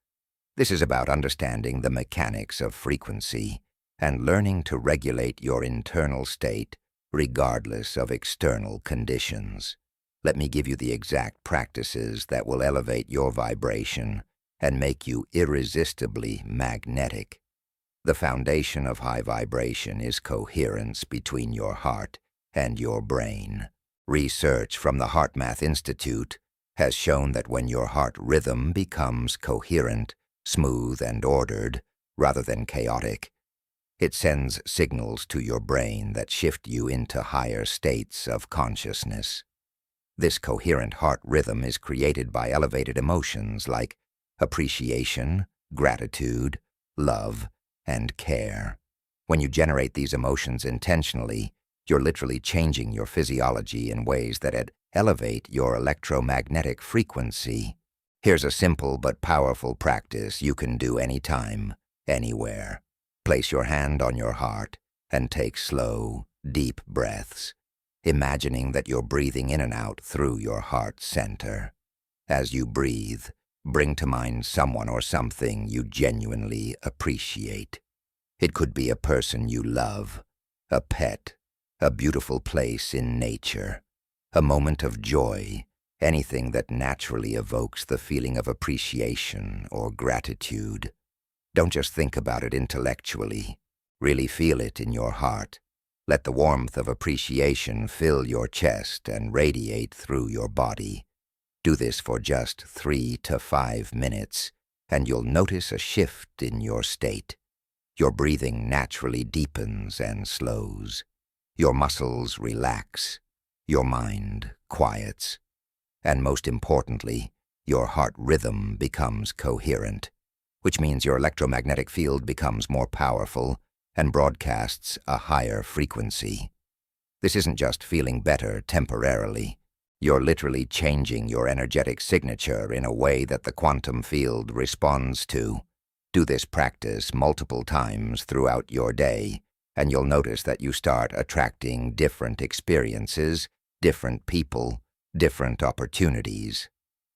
This is about understanding the mechanics of frequency and learning to regulate your internal state regardless of external conditions. Let me give you the exact practices that will elevate your vibration and make you irresistibly magnetic. The foundation of high vibration is coherence between your heart and your brain. Research from the HeartMath Institute has shown that when your heart rhythm becomes coherent, smooth, and ordered, rather than chaotic, it sends signals to your brain that shift you into higher states of consciousness. This coherent heart rhythm is created by elevated emotions like appreciation, gratitude, love, and care. When you generate these emotions intentionally, you're literally changing your physiology in ways that elevate your electromagnetic frequency. Here's a simple but powerful practice you can do anytime, anywhere. Place your hand on your heart and take slow, deep breaths, imagining that you're breathing in and out through your heart center. As you breathe, bring to mind someone or something you genuinely appreciate. It could be a person you love, a pet, a beautiful place in nature, a moment of joy, anything that naturally evokes the feeling of appreciation or gratitude. Don't just think about it intellectually. Really feel it in your heart. Let the warmth of appreciation fill your chest and radiate through your body. Do this for just 3 to 5 minutes, and you'll notice a shift in your state. Your breathing naturally deepens and slows. Your muscles relax. Your mind quiets. And most importantly, your heart rhythm becomes coherent, which means your electromagnetic field becomes more powerful and broadcasts a higher frequency. This isn't just feeling better temporarily. You're literally changing your energetic signature in a way that the quantum field responds to. Do this practice multiple times throughout your day, and you'll notice that you start attracting different experiences, different people, different opportunities.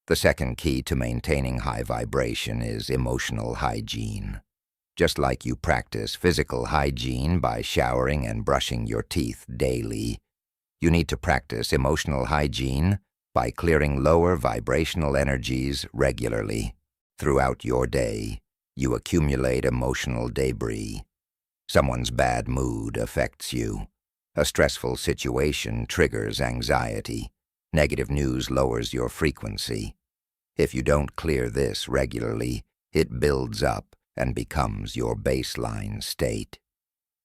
The second key to maintaining high vibration is emotional hygiene. Just like you practice physical hygiene by showering and brushing your teeth daily, you need to practice emotional hygiene by clearing lower vibrational energies regularly. Throughout your day, you accumulate emotional debris. Someone's bad mood affects you. A stressful situation triggers anxiety. Negative news lowers your frequency. If you don't clear this regularly, it builds up and becomes your baseline state.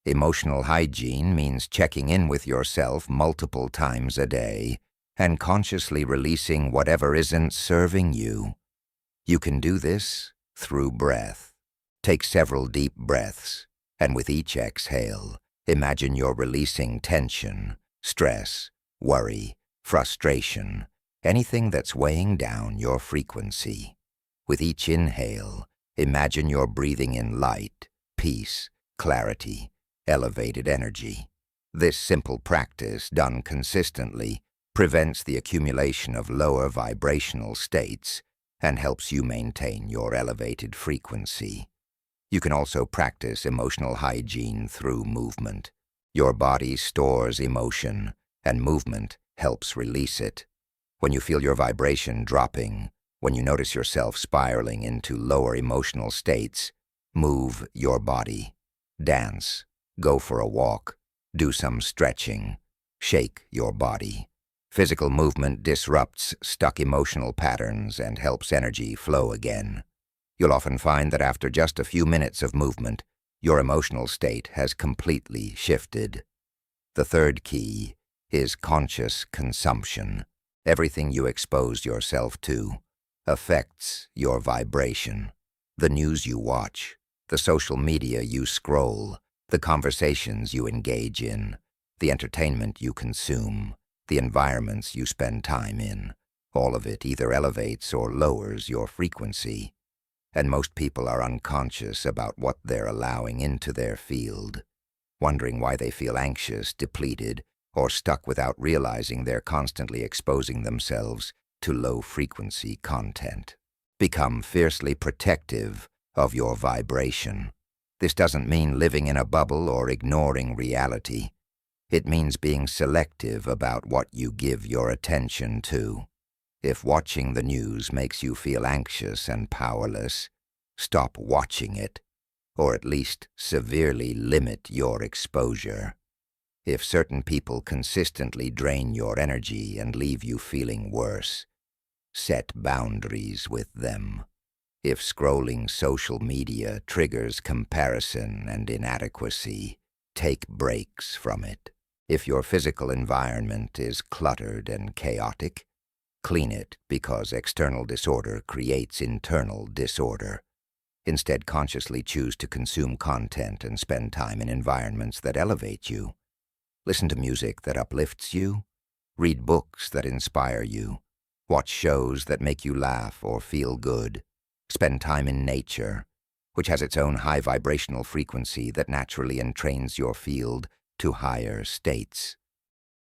Emotional hygiene means checking in with yourself multiple times a day and consciously releasing whatever isn't serving you. You can do this through breath. Take several deep breaths, and with each exhale, imagine you're releasing tension, stress, worry, frustration, anything that's weighing down your frequency. With each inhale, imagine you're breathing in light, peace, clarity, elevated energy. This simple practice, done consistently, prevents the accumulation of lower vibrational states and helps you maintain your elevated frequency. You can also practice emotional hygiene through movement. Your body stores emotion, and movement helps release it. When you feel your vibration dropping, when you notice yourself spiraling into lower emotional states, move your body. Dance, go for a walk, do some stretching, shake your body. Physical movement disrupts stuck emotional patterns and helps energy flow again. You'll often find that after just a few minutes of movement, your emotional state has completely shifted. The third key is conscious consumption. Everything you expose yourself to affects your vibration. The news you watch, the social media you scroll, the conversations you engage in, the entertainment you consume, the environments you spend time in, all of it either elevates or lowers your frequency. And most people are unconscious about what they're allowing into their field, wondering why they feel anxious, depleted, or stuck without realizing they're constantly exposing themselves to low-frequency content. Become fiercely protective of your vibration. This doesn't mean living in a bubble or ignoring reality. It means being selective about what you give your attention to. If watching the news makes you feel anxious and powerless, stop watching it, or at least severely limit your exposure. If certain people consistently drain your energy and leave you feeling worse, set boundaries with them. If scrolling social media triggers comparison and inadequacy, take breaks from it. If your physical environment is cluttered and chaotic, clean it because external disorder creates internal disorder. Instead, consciously choose to consume content and spend time in environments that elevate you. Listen to music that uplifts you. Read books that inspire you. Watch shows that make you laugh or feel good. Spend time in nature, which has its own high vibrational frequency that naturally entrains your field to higher states.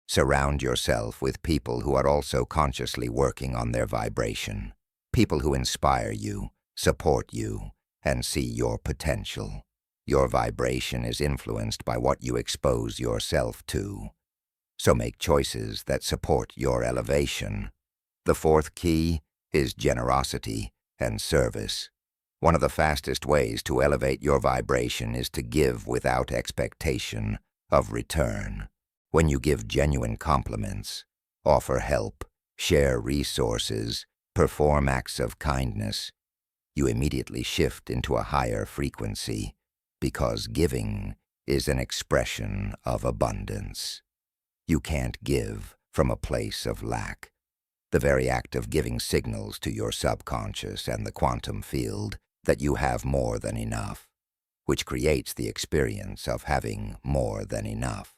Surround yourself with people who are also consciously working on their vibration. People who inspire you, support you, and see your potential. Your vibration is influenced by what you expose yourself to. So make choices that support your elevation. The fourth key is generosity and service. One of the fastest ways to elevate your vibration is to give without expectation of return. When you give genuine compliments, offer help, share resources, perform acts of kindness, you immediately shift into a higher frequency because giving is an expression of abundance. You can't give from a place of lack. The very act of giving signals to your subconscious and the quantum field that you have more than enough, which creates the experience of having more than enough.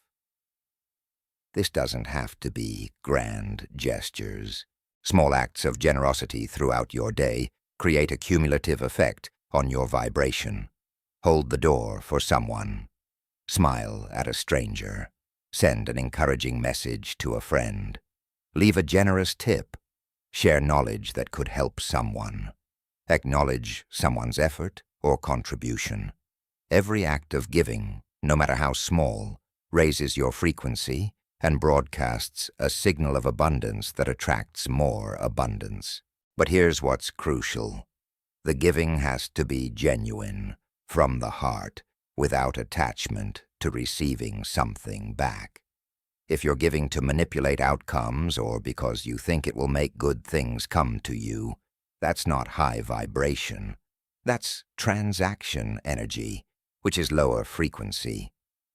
This doesn't have to be grand gestures. Small acts of generosity throughout your day create a cumulative effect on your vibration. Hold the door for someone. Smile at a stranger. Send an encouraging message to a friend. Leave a generous tip. Share knowledge that could help someone. Acknowledge someone's effort or contribution. Every act of giving, no matter how small, raises your frequency and broadcasts a signal of abundance that attracts more abundance. But here's what's crucial. The giving has to be genuine, from the heart, without attachment to receiving something back. If you're giving to manipulate outcomes or because you think it will make good things come to you, that's not high vibration. That's transaction energy, which is lower frequency.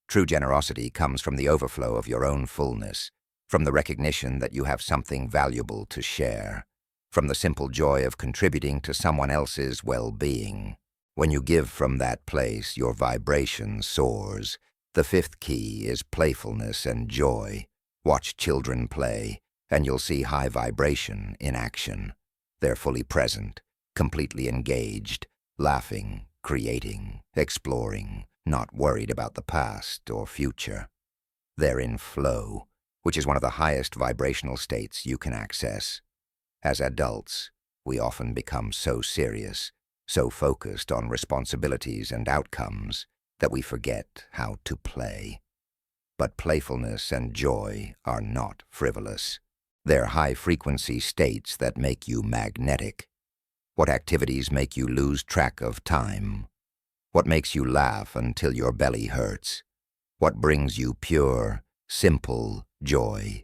True generosity comes from the overflow of your own fullness, from the recognition that you have something valuable to share, from the simple joy of contributing to someone else's well-being. When you give from that place, your vibration soars. The fifth key is playfulness and joy. Watch children play, and you'll see high vibration in action. They're fully present, completely engaged, laughing, creating, exploring, not worried about the past or future. They're in flow, which is one of the highest vibrational states you can access. As adults, we often become so serious, so focused on responsibilities and outcomes that we forget how to play. But playfulness and joy are not frivolous. They're high-frequency states that make you magnetic. What activities make you lose track of time? What makes you laugh until your belly hurts? What brings you pure, simple joy?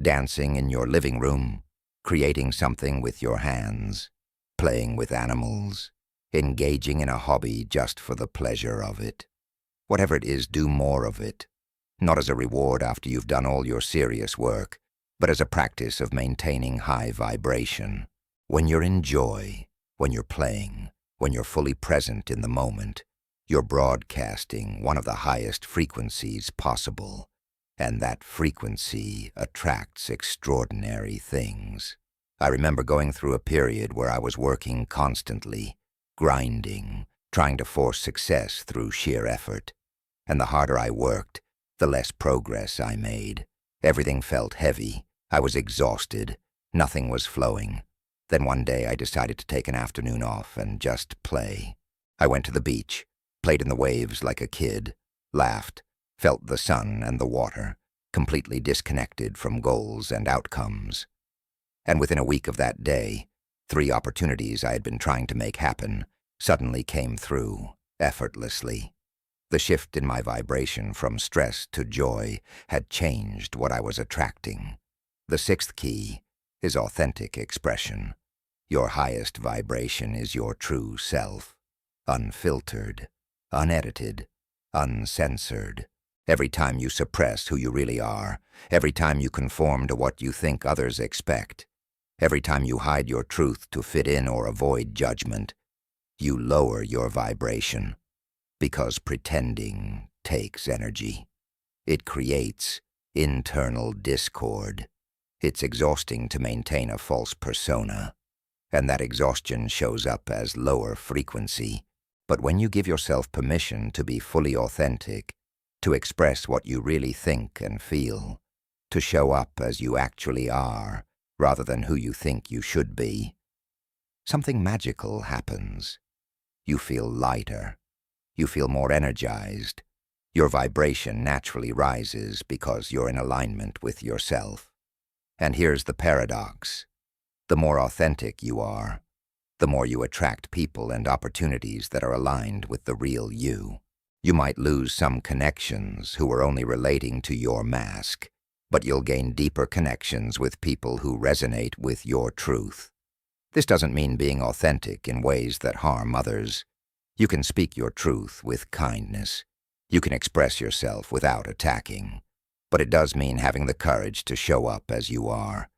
Dancing in your living room, creating something with your hands, playing with animals, engaging in a hobby just for the pleasure of it. Whatever it is, do more of it, not as a reward after you've done all your serious work, but as a practice of maintaining high vibration. When you're in joy, when you're playing, when you're fully present in the moment, you're broadcasting one of the highest frequencies possible, and that frequency attracts extraordinary things. I remember going through a period where I was working constantly, grinding, trying to force success through sheer effort. And the harder I worked, the less progress I made. Everything felt heavy. I was exhausted. Nothing was flowing. Then one day I decided to take an afternoon off and just play. I went to the beach, played in the waves like a kid, laughed, felt the sun and the water, completely disconnected from goals and outcomes. And within a week of that day, 3 opportunities I had been trying to make happen suddenly came through, effortlessly. The shift in my vibration from stress to joy had changed what I was attracting. The 6th key is authentic expression. Your highest vibration is your true self, unfiltered, unedited, uncensored. Every time you suppress who you really are, every time you conform to what you think others expect, every time you hide your truth to fit in or avoid judgment, you lower your vibration, because pretending takes energy. It creates internal discord. It's exhausting to maintain a false persona, and that exhaustion shows up as lower frequency. But when you give yourself permission to be fully authentic, to express what you really think and feel, to show up as you actually are, rather than who you think you should be, something magical happens. You feel lighter. You feel more energized. Your vibration naturally rises because you're in alignment with yourself. And here's the paradox. The more authentic you are, the more you attract people and opportunities that are aligned with the real you. You might lose some connections who are only relating to your mask, but you'll gain deeper connections with people who resonate with your truth. This doesn't mean being authentic in ways that harm others. You can speak your truth with kindness. You can express yourself without attacking. But it does mean having the courage to show up as you are,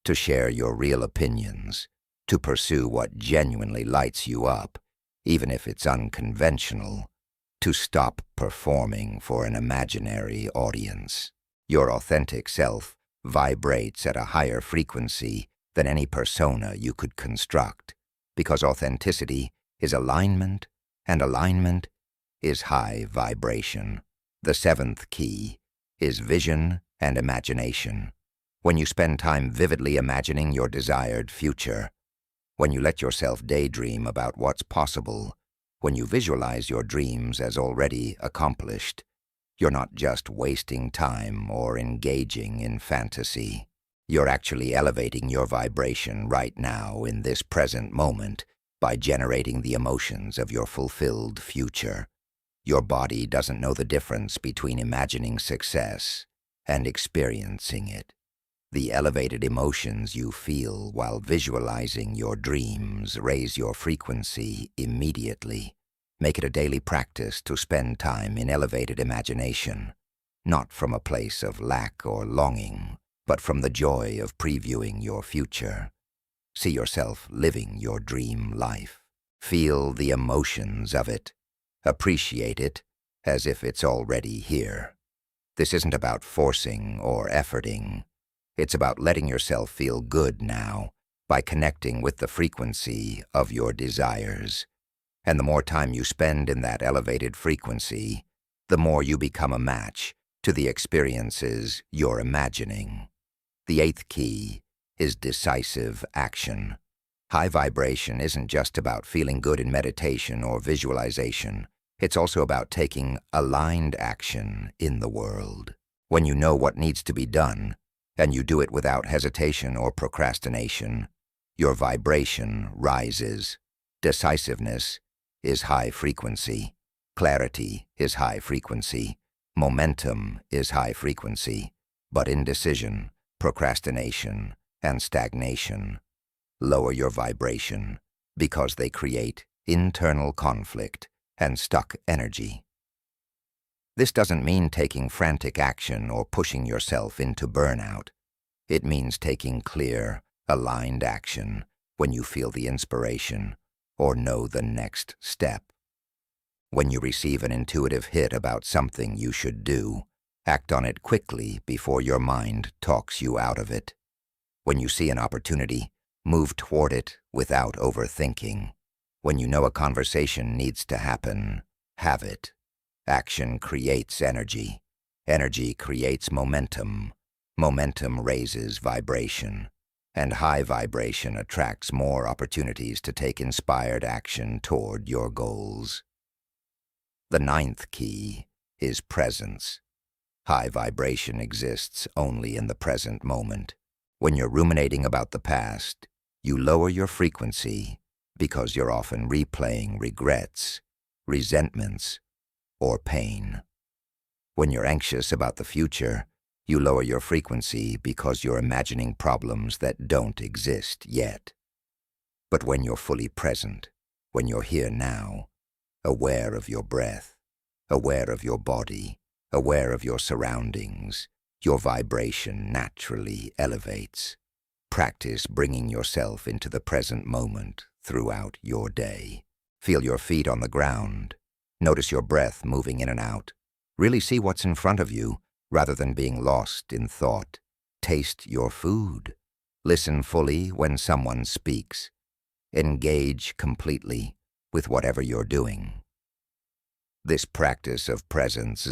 to share your real opinions, to pursue what genuinely lights you up, even if it's unconventional, to stop performing for an imaginary audience. Your authentic self vibrates at a higher frequency than any persona you could construct, because authenticity is alignment, and alignment is high vibration. The 7th key is vision and imagination. When you spend time vividly imagining your desired future, when you let yourself daydream about what's possible, when you visualize your dreams as already accomplished, you're not just wasting time or engaging in fantasy. You're actually elevating your vibration right now in this present moment by generating the emotions of your fulfilled future. Your body doesn't know the difference between imagining success and experiencing it. The elevated emotions you feel while visualizing your dreams raise your frequency immediately. Make it a daily practice to spend time in elevated imagination, not from a place of lack or longing, but from the joy of previewing your future. See yourself living your dream life. Feel the emotions of it. Appreciate it as if it's already here. This isn't about forcing or efforting. It's about letting yourself feel good now by connecting with the frequency of your desires. And the more time you spend in that elevated frequency, the more you become a match to the experiences you're imagining. The 8th key is decisive action. High vibration isn't just about feeling good in meditation or visualization. It's also about taking aligned action in the world. When you know what needs to be done, and you do it without hesitation or procrastination, your vibration rises. Decisiveness is high frequency. Clarity is high frequency. Momentum is high frequency. But indecision, procrastination, and stagnation lower your vibration because they create internal conflict and stuck energy. This doesn't mean taking frantic action or pushing yourself into burnout. It means taking clear, aligned action when you feel the inspiration or know the next step. When you receive an intuitive hit about something you should do, act on it quickly before your mind talks you out of it. When you see an opportunity, move toward it without overthinking. When you know a conversation needs to happen, have it. Action creates energy. Energy creates momentum. Momentum raises vibration. and high vibration attracts more opportunities to take inspired action toward your goals. The ninth key is presence. High vibration exists only in the present moment. When you're ruminating about the past, you lower your frequency because you're often replaying regrets, resentments, or pain. When you're anxious about the future, you lower your frequency because you're imagining problems that don't exist yet. But when you're fully present, when you're here now, aware of your breath, aware of your body, aware of your surroundings, your vibration naturally elevates. Practice bringing yourself into the present moment throughout your day. Feel your feet on the ground. Notice your breath moving in and out. Really see what's in front of you rather than being lost in thought. Taste your food. Listen fully when someone speaks. Engage completely with whatever you're doing. This practice of presence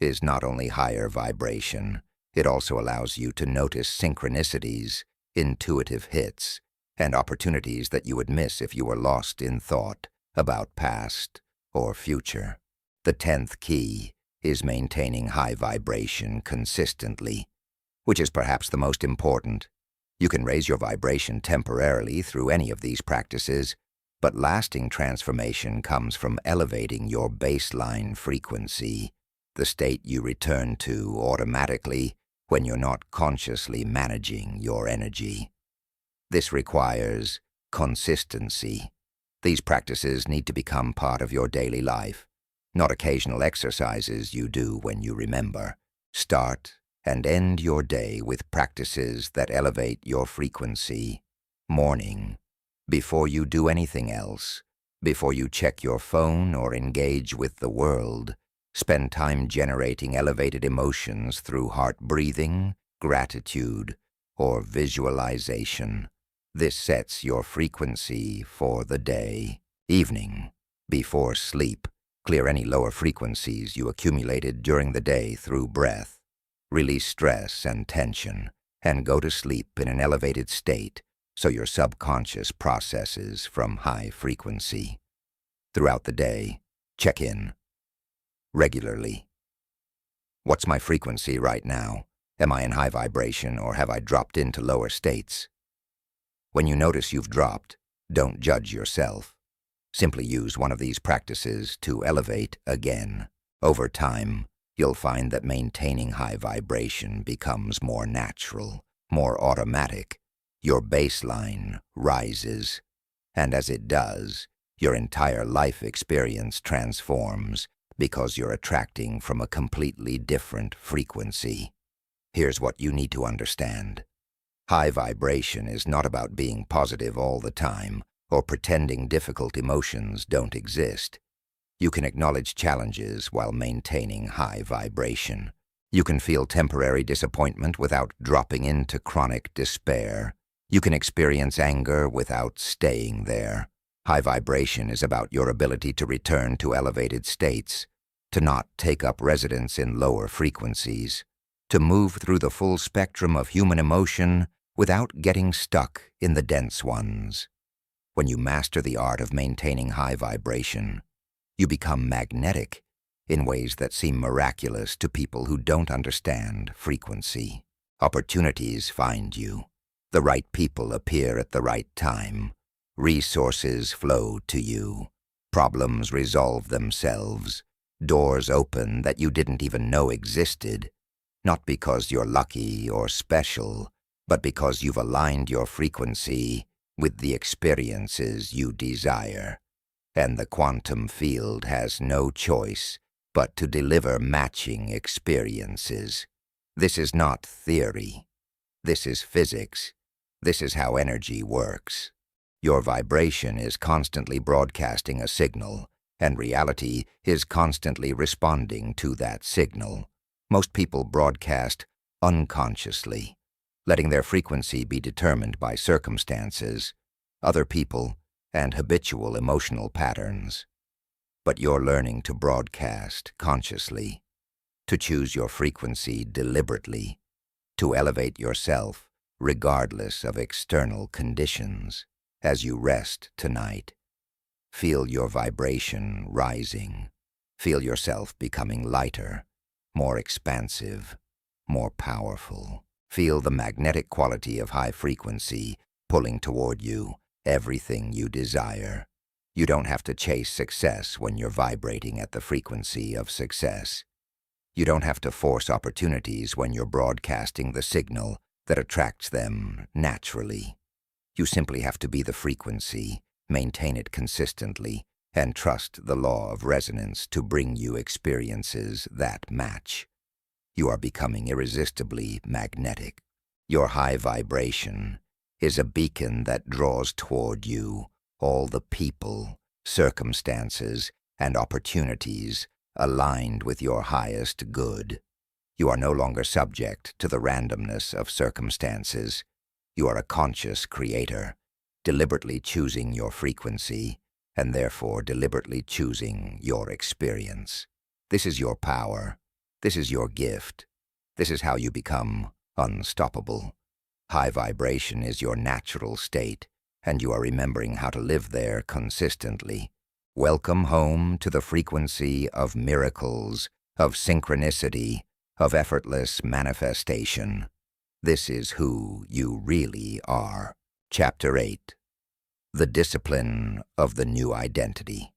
is not only higher vibration, it also allows you to notice synchronicities, intuitive hits, and opportunities that you would miss if you were lost in thought about past or future. The 10th key is maintaining high vibration consistently, which is perhaps the most important. You can raise your vibration temporarily through any of these practices, but lasting transformation comes from elevating your baseline frequency, the state you return to automatically when you're not consciously managing your energy. This requires consistency. These practices need to become part of your daily life, not occasional exercises you do when you remember. Start and end your day with practices that elevate your frequency. Morning, before you do anything else, before you check your phone or engage with the world, spend time generating elevated emotions through heart breathing, gratitude, or visualization. This sets your frequency for the day. Evening, before sleep, clear any lower frequencies you accumulated during the day through breath. Release stress and tension, and go to sleep in an elevated state so your subconscious processes from high frequency. Throughout the day, check in regularly. What's my frequency right now? Am I in high vibration or have I dropped into lower states? When you notice you've dropped, don't judge yourself. Simply use one of these practices to elevate again. Over time, you'll find that maintaining high vibration becomes more natural, more automatic. Your baseline rises, and as it does, your entire life experience transforms because you're attracting from a completely different frequency. Here's what you need to understand. High vibration is not about being positive all the time or pretending difficult emotions don't exist. You can acknowledge challenges while maintaining high vibration. You can feel temporary disappointment without dropping into chronic despair. You can experience anger without staying there. High vibration is about your ability to return to elevated states, to not take up residence in lower frequencies, to move through the full spectrum of human emotion without getting stuck in the dense ones. When you master the art of maintaining high vibration, you become magnetic in ways that seem miraculous to people who don't understand frequency. Opportunities find you. The right people appear at the right time. Resources flow to you. Problems resolve themselves. Doors open that you didn't even know existed, not because you're lucky or special, but because you've aligned your frequency with the experiences you desire. And the quantum field has no choice but to deliver matching experiences. This is not theory. This is physics. This is how energy works. Your vibration is constantly broadcasting a signal, and reality is constantly responding to that signal. Most people broadcast unconsciously, letting their frequency be determined by circumstances, other people, and habitual emotional patterns. But you're learning to broadcast consciously, to choose your frequency deliberately, to elevate yourself regardless of external conditions. As you rest tonight, feel your vibration rising. Feel yourself becoming lighter, more expansive, more powerful. Feel the magnetic quality of high frequency pulling toward you everything you desire. You don't have to chase success when you're vibrating at the frequency of success. You don't have to force opportunities when you're broadcasting the signal that attracts them naturally. You simply have to be the frequency, maintain it consistently, and trust the law of resonance to bring you experiences that match. You are becoming irresistibly magnetic. Your high vibration is a beacon that draws toward you all the people, circumstances, and opportunities aligned with your highest good. You are no longer subject to the randomness of circumstances. You are a conscious creator, deliberately choosing your frequency, and therefore deliberately choosing your experience. This is your power. This is your gift. This is how you become unstoppable. High vibration is your natural state, and you are remembering how to live there consistently. Welcome home to the frequency of miracles, of synchronicity, of effortless manifestation. This is who you really are. Chapter 8. The Discipline of the New Identity.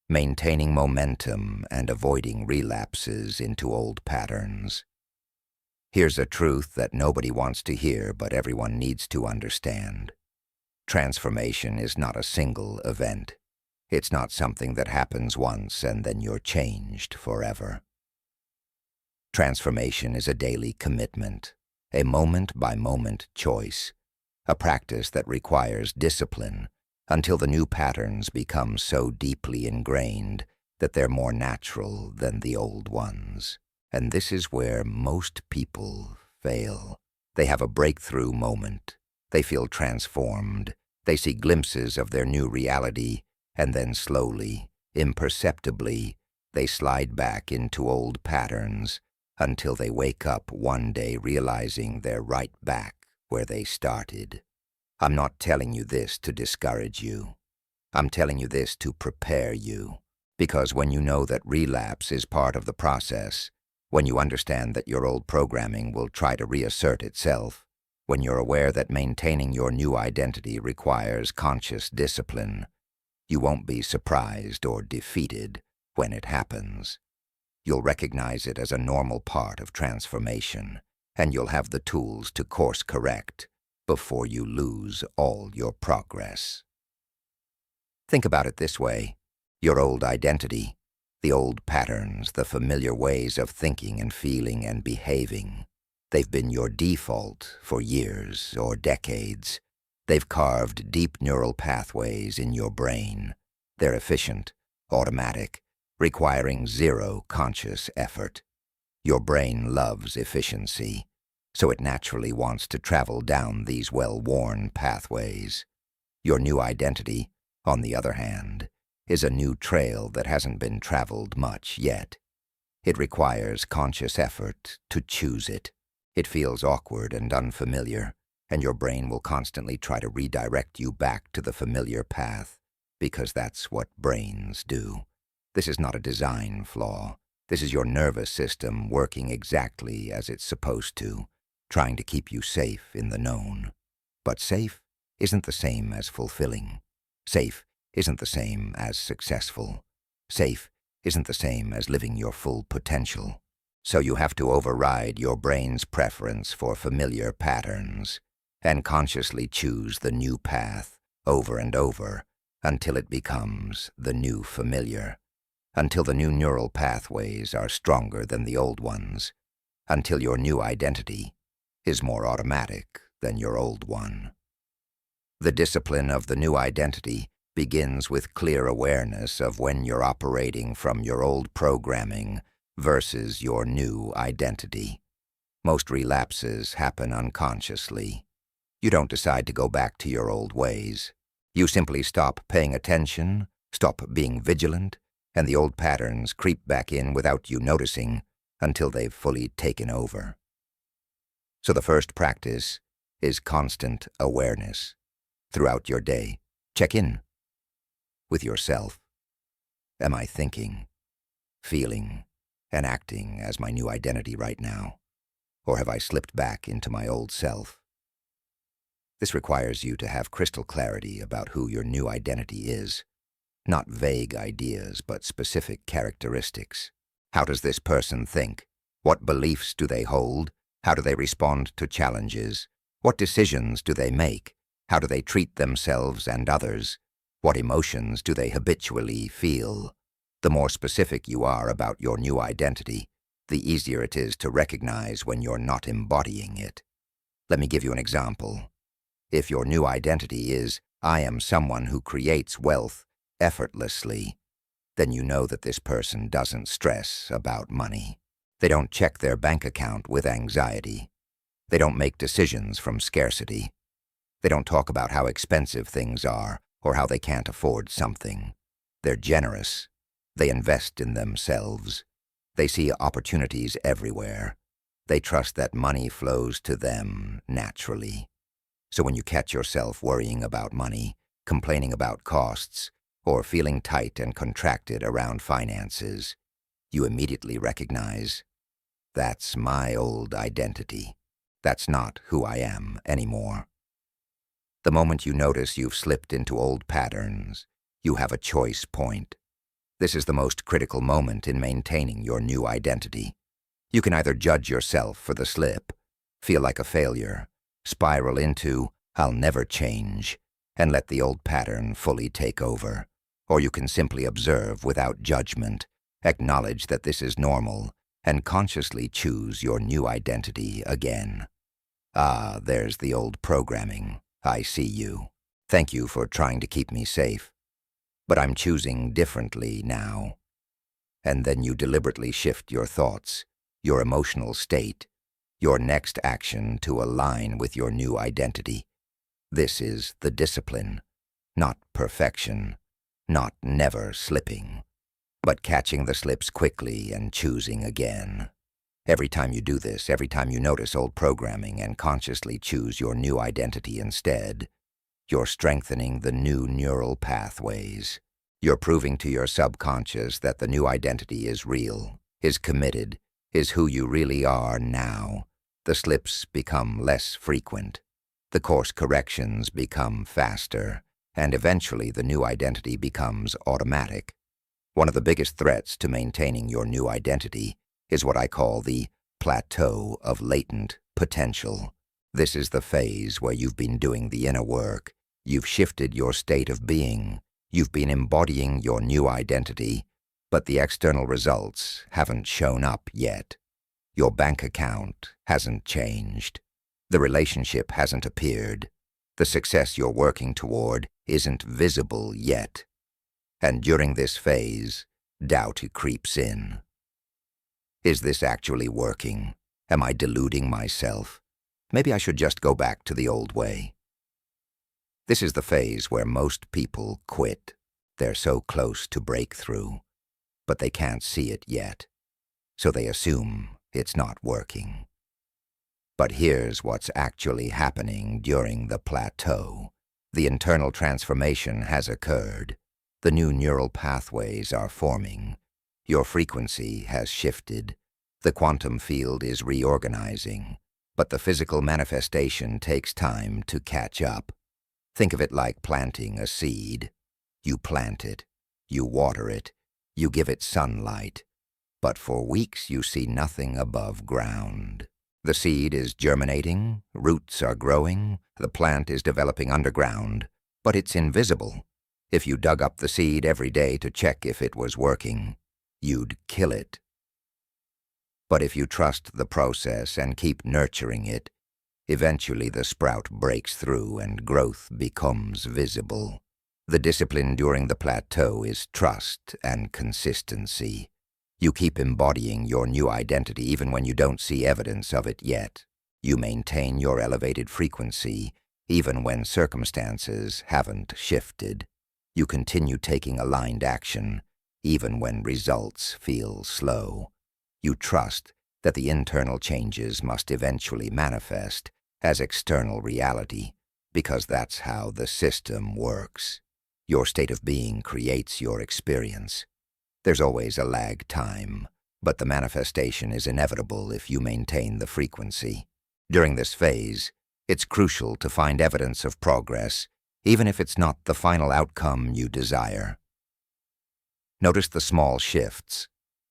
Maintaining momentum and avoiding relapses into old patterns. Here's a truth that nobody wants to hear, but everyone needs to understand. Transformation is not a single event. It's not something that happens once and then you're changed forever. Transformation is a daily commitment, a moment-by-moment choice, a practice that requires discipline until the new patterns become so deeply ingrained that they're more natural than the old ones. And this is where most people fail. They have a breakthrough moment. They feel transformed. They see glimpses of their new reality, and then slowly, imperceptibly, they slide back into old patterns until they wake up one day realizing they're right back where they started. I'm not telling you this to discourage you. I'm telling you this to prepare you, because when you know that relapse is part of the process, when you understand that your old programming will try to reassert itself, when you're aware that maintaining your new identity requires conscious discipline, you won't be surprised or defeated when it happens. You'll recognize it as a normal part of transformation, and you'll have the tools to course correct before you lose all your progress. Think about it this way. Your old identity, the old patterns, the familiar ways of thinking and feeling and behaving, they've been your default for years or decades. They've carved deep neural pathways in your brain. They're efficient, automatic, requiring zero conscious effort. Your brain loves efficiency, so it naturally wants to travel down these well-worn pathways. Your new identity, on the other hand, is a new trail that hasn't been traveled much yet. It requires conscious effort to choose it. It feels awkward and unfamiliar, and your brain will constantly try to redirect you back to the familiar path, because that's what brains do. This is not a design flaw. This is your nervous system working exactly as it's supposed to, trying to keep you safe in the known. But safe isn't the same as fulfilling. Safe isn't the same as successful. Safe isn't the same as living your full potential. So you have to override your brain's preference for familiar patterns and consciously choose the new path over and over until it becomes the new familiar, until the new neural pathways are stronger than the old ones, until your new identity is more automatic than your old one. The discipline of the new identity begins with clear awareness of when you're operating from your old programming versus your new identity. Most relapses happen unconsciously. You don't decide to go back to your old ways. You simply stop paying attention, stop being vigilant, and the old patterns creep back in without you noticing until they've fully taken over. So the first practice is constant awareness. Throughout your day, check in with yourself. Am I thinking, feeling, and acting as my new identity right now? Or have I slipped back into my old self? This requires you to have crystal clarity about who your new identity is. Not vague ideas, but specific characteristics. How does this person think? What beliefs do they hold? How do they respond to challenges? What decisions do they make? How do they treat themselves and others? What emotions do they habitually feel? The more specific you are about your new identity, the easier it is to recognize when you're not embodying it. Let me give you an example. If your new identity is, I am someone who creates wealth effortlessly, then you know that this person doesn't stress about money. They don't check their bank account with anxiety. They don't make decisions from scarcity. They don't talk about how expensive things are or how they can't afford something. They're generous. They invest in themselves. They see opportunities everywhere. They trust that money flows to them naturally. So when you catch yourself worrying about money, complaining about costs, or feeling tight and contracted around finances, you immediately recognize, that's my old identity. That's not who I am anymore. The moment you notice you've slipped into old patterns, you have a choice point. This is the most critical moment in maintaining your new identity. You can either judge yourself for the slip, feel like a failure, spiral into, I'll never change, and let the old pattern fully take over. Or you can simply observe without judgment, acknowledge that this is normal, and consciously choose your new identity again. Ah, there's the old programming. I see you. Thank you for trying to keep me safe. But I'm choosing differently now. And then you deliberately shift your thoughts, your emotional state, your next action to align with your new identity. This is the discipline, not perfection, not never slipping, but catching the slips quickly and choosing again. Every time you do this, every time you notice old programming and consciously choose your new identity instead, you're strengthening the new neural pathways. You're proving to your subconscious that the new identity is real, is committed, is who you really are now. The slips become less frequent. The course corrections become faster, and eventually the new identity becomes automatic. One of the biggest threats to maintaining your new identity is what I call the plateau of latent potential. This is the phase where you've been doing the inner work. You've shifted your state of being. You've been embodying your new identity, but the external results haven't shown up yet. Your bank account hasn't changed. The relationship hasn't appeared. The success you're working toward isn't visible yet. And during this phase, doubt creeps in. Is this actually working? Am I deluding myself? Maybe I should just go back to the old way. This is the phase where most people quit. They're so close to breakthrough, but they can't see it yet, so they assume it's not working. But here's what's actually happening during the plateau. The internal transformation has occurred. The new neural pathways are forming. Your frequency has shifted. The quantum field is reorganizing. But the physical manifestation takes time to catch up. Think of it like planting a seed. You plant it, you water it, you give it sunlight. But for weeks you see nothing above ground. The seed is germinating, roots are growing, the plant is developing underground, but it's invisible. If you dug up the seed every day to check if it was working, you'd kill it. But if you trust the process and keep nurturing it, eventually the sprout breaks through and growth becomes visible. The discipline during the plateau is trust and consistency. You keep embodying your new identity even when you don't see evidence of it yet. You maintain your elevated frequency even when circumstances haven't shifted. You continue taking aligned action even when results feel slow. You trust that the internal changes must eventually manifest, as external reality, because that's how the system works. Your state of being creates your experience. There's always a lag time, but the manifestation is inevitable if you maintain the frequency. During this phase, it's crucial to find evidence of progress, even if it's not the final outcome you desire. Notice the small shifts.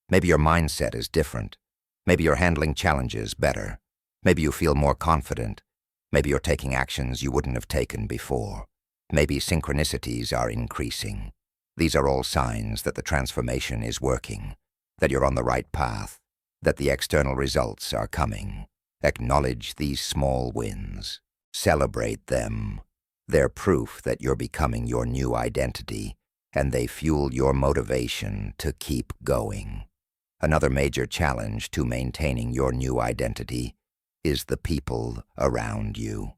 Maybe your mindset is different. Maybe you're handling challenges better. Maybe you feel more confident. Maybe you're taking actions you wouldn't have taken before. Maybe synchronicities are increasing. These are all signs that the transformation is working, that you're on the right path, that the external results are coming. Acknowledge these small wins. Celebrate them. They're proof that you're becoming your new identity, and they fuel your motivation to keep going. Another major challenge to maintaining your new identity is the people around you.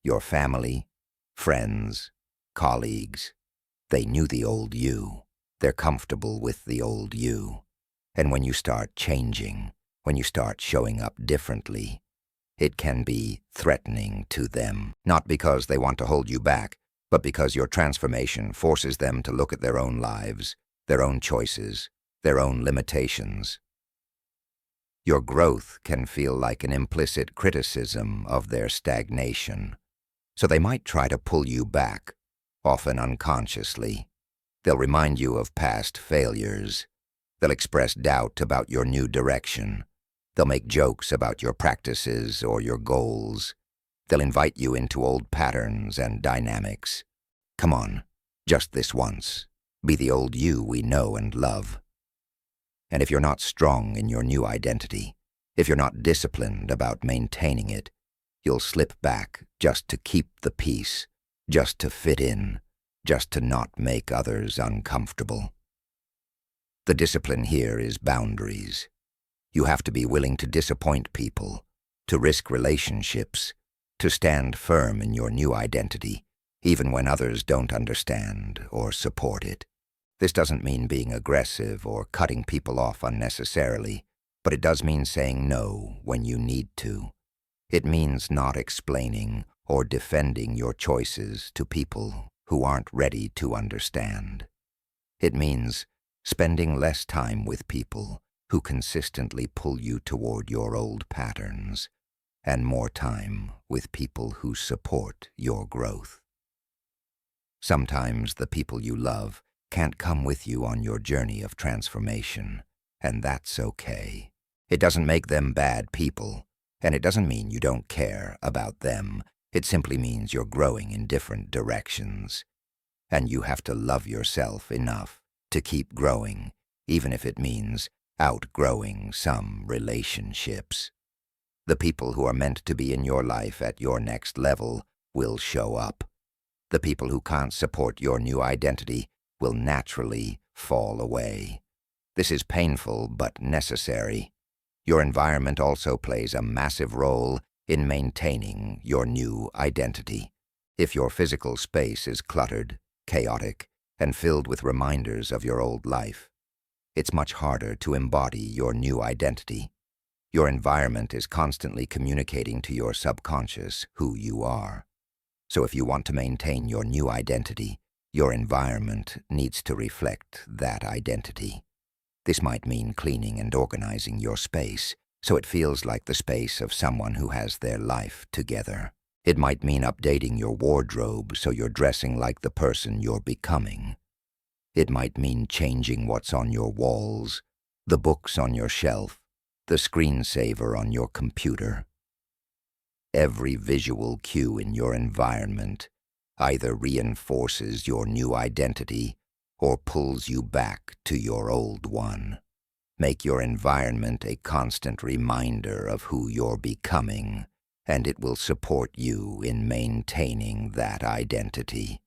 Your family, friends, colleagues. They knew the old you. They're comfortable with the old you. And when you start changing, when you start showing up differently, it can be threatening to them, not because they want to hold you back, but because your transformation forces them to look at their own lives, their own choices, their own limitations. Your growth can feel like an implicit criticism of their stagnation, so they might try to pull you back, often unconsciously. They'll remind you of past failures. They'll express doubt about your new direction. They'll make jokes about your practices or your goals. They'll invite you into old patterns and dynamics. Come on, just this once. Be the old you we know and love. And if you're not strong in your new identity, if you're not disciplined about maintaining it, you'll slip back just to keep the peace, just to fit in, just to not make others uncomfortable. The discipline here is boundaries. You have to be willing to disappoint people, to risk relationships, to stand firm in your new identity, even when others don't understand or support it. This doesn't mean being aggressive or cutting people off unnecessarily, but it does mean saying no when you need to. It means not explaining or defending your choices to people who aren't ready to understand. It means spending less time with people who consistently pull you toward your old patterns, and more time with people who support your growth. Sometimes the people you love can't come with you on your journey of transformation, and that's okay. It doesn't make them bad people, and it doesn't mean you don't care about them. It simply means you're growing in different directions, and you have to love yourself enough to keep growing, even if it means outgrowing some relationships. The people who are meant to be in your life at your next level will show up. The people who can't support your new identity will naturally fall away. This is painful but necessary. Your environment also plays a massive role in maintaining your new identity. If your physical space is cluttered, chaotic, and filled with reminders of your old life, it's much harder to embody your new identity. Your environment is constantly communicating to your subconscious who you are. So if you want to maintain your new identity, your environment needs to reflect that identity. This might mean cleaning and organizing your space so it feels like the space of someone who has their life together. It might mean updating your wardrobe so you're dressing like the person you're becoming. It might mean changing what's on your walls, the books on your shelf, the screensaver on your computer. Every visual cue in your environment either reinforces your new identity or pulls you back to your old one. Make your environment a constant reminder of who you're becoming, and it will support you in maintaining that identity.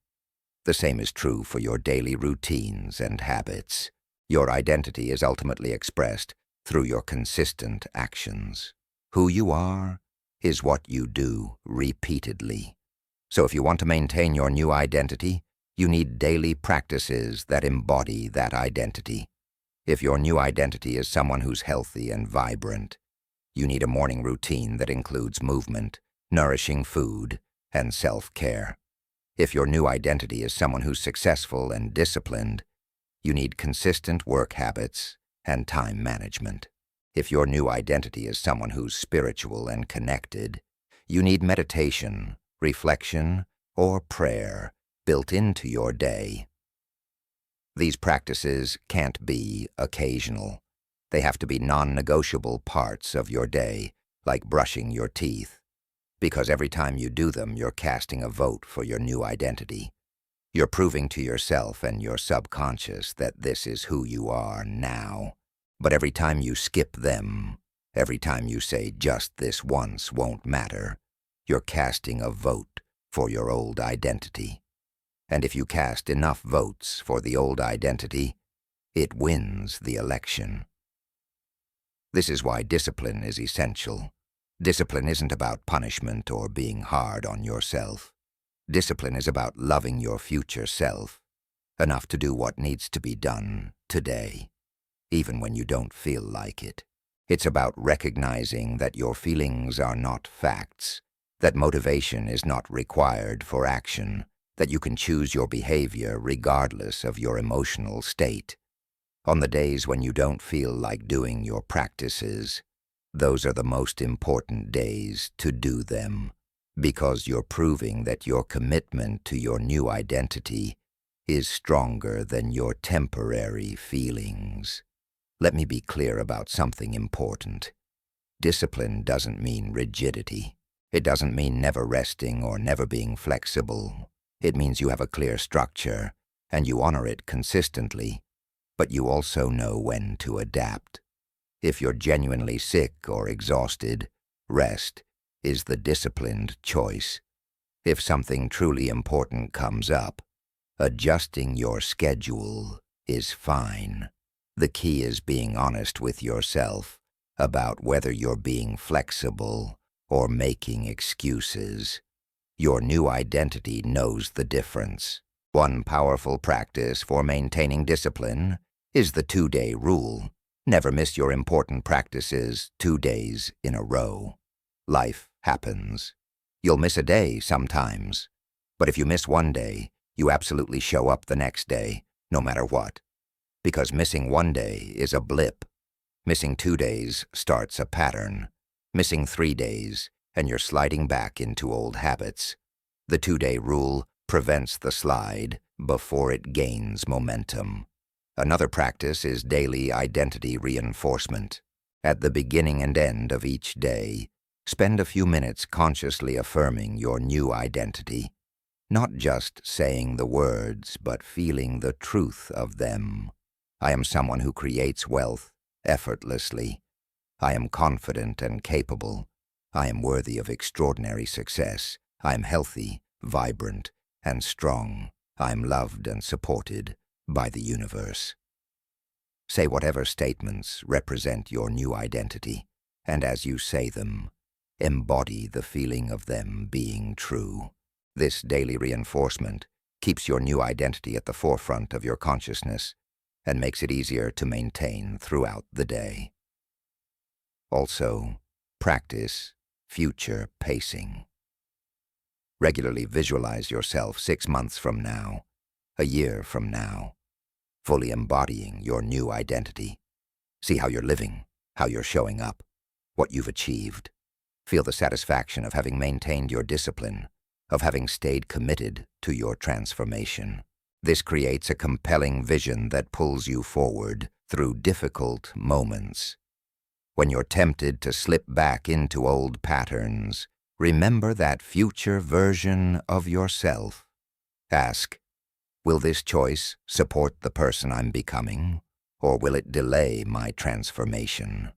The same is true for your daily routines and habits. Your identity is ultimately expressed through your consistent actions. Who you are is what you do repeatedly. So if you want to maintain your new identity, you need daily practices that embody that identity. If your new identity is someone who's healthy and vibrant, you need a morning routine that includes movement, nourishing food, and self-care. If your new identity is someone who's successful and disciplined, you need consistent work habits and time management. If your new identity is someone who's spiritual and connected, you need meditation, reflection, or prayer built into your day. These practices can't be occasional. They have to be non-negotiable parts of your day, like brushing your teeth, because every time you do them, you're casting a vote for your new identity. You're proving to yourself and your subconscious that this is who you are now. But every time you skip them, every time you say just this once won't matter, you're casting a vote for your old identity. And if you cast enough votes for the old identity, it wins the election. This is why discipline is essential. Discipline isn't about punishment or being hard on yourself. Discipline is about loving your future self, enough to do what needs to be done today, even when you don't feel like it. It's about recognizing that your feelings are not facts, that motivation is not required for action, that you can choose your behavior regardless of your emotional state. On the days when you don't feel like doing your practices, those are the most important days to do them, because you're proving that your commitment to your new identity is stronger than your temporary feelings. Let me be clear about something important. Discipline doesn't mean rigidity. It doesn't mean never resting or never being flexible. It means you have a clear structure, and you honor it consistently, but you also know when to adapt. If you're genuinely sick or exhausted, rest is the disciplined choice. If something truly important comes up, adjusting your schedule is fine. The key is being honest with yourself about whether you're being flexible or making excuses. Your new identity knows the difference. One powerful practice for maintaining discipline is the 2-day rule. Never miss your important practices 2 days in a row. Life happens. You'll miss a day sometimes, but if you miss one day, you absolutely show up the next day, no matter what. Because missing 1 day is a blip. Missing 2 days starts a pattern. Missing 3 days, and you're sliding back into old habits. The 2-day rule prevents the slide before it gains momentum. Another practice is daily identity reinforcement. At the beginning and end of each day, spend a few minutes consciously affirming your new identity. Not just saying the words, but feeling the truth of them. I am someone who creates wealth effortlessly. I am confident and capable. I am worthy of extraordinary success. I am healthy, vibrant, and strong. I am loved and supported by the universe. Say whatever statements represent your new identity, and as you say them, embody the feeling of them being true. This daily reinforcement keeps your new identity at the forefront of your consciousness and makes it easier to maintain throughout the day. Also, practice future pacing. Regularly visualize yourself 6 months from now, a year from now, fully embodying your new identity. See how you're living, how you're showing up, what you've achieved. Feel the satisfaction of having maintained your discipline, of having stayed committed to your transformation. This creates a compelling vision that pulls you forward through difficult moments. When you're tempted to slip back into old patterns, remember that future version of yourself. Ask, will this choice support the person I'm becoming, or will it delay my transformation?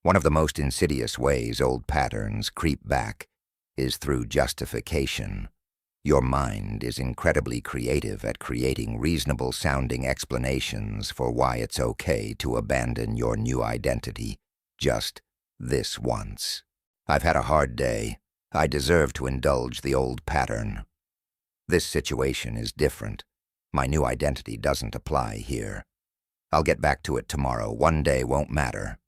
One of the most insidious ways old patterns creep back is through justification. Your mind is incredibly creative at creating reasonable-sounding explanations for why it's okay to abandon your new identity just this once. I've had a hard day. I deserve to indulge the old pattern. This situation is different. My new identity doesn't apply here. I'll get back to it tomorrow. 1 day won't matter.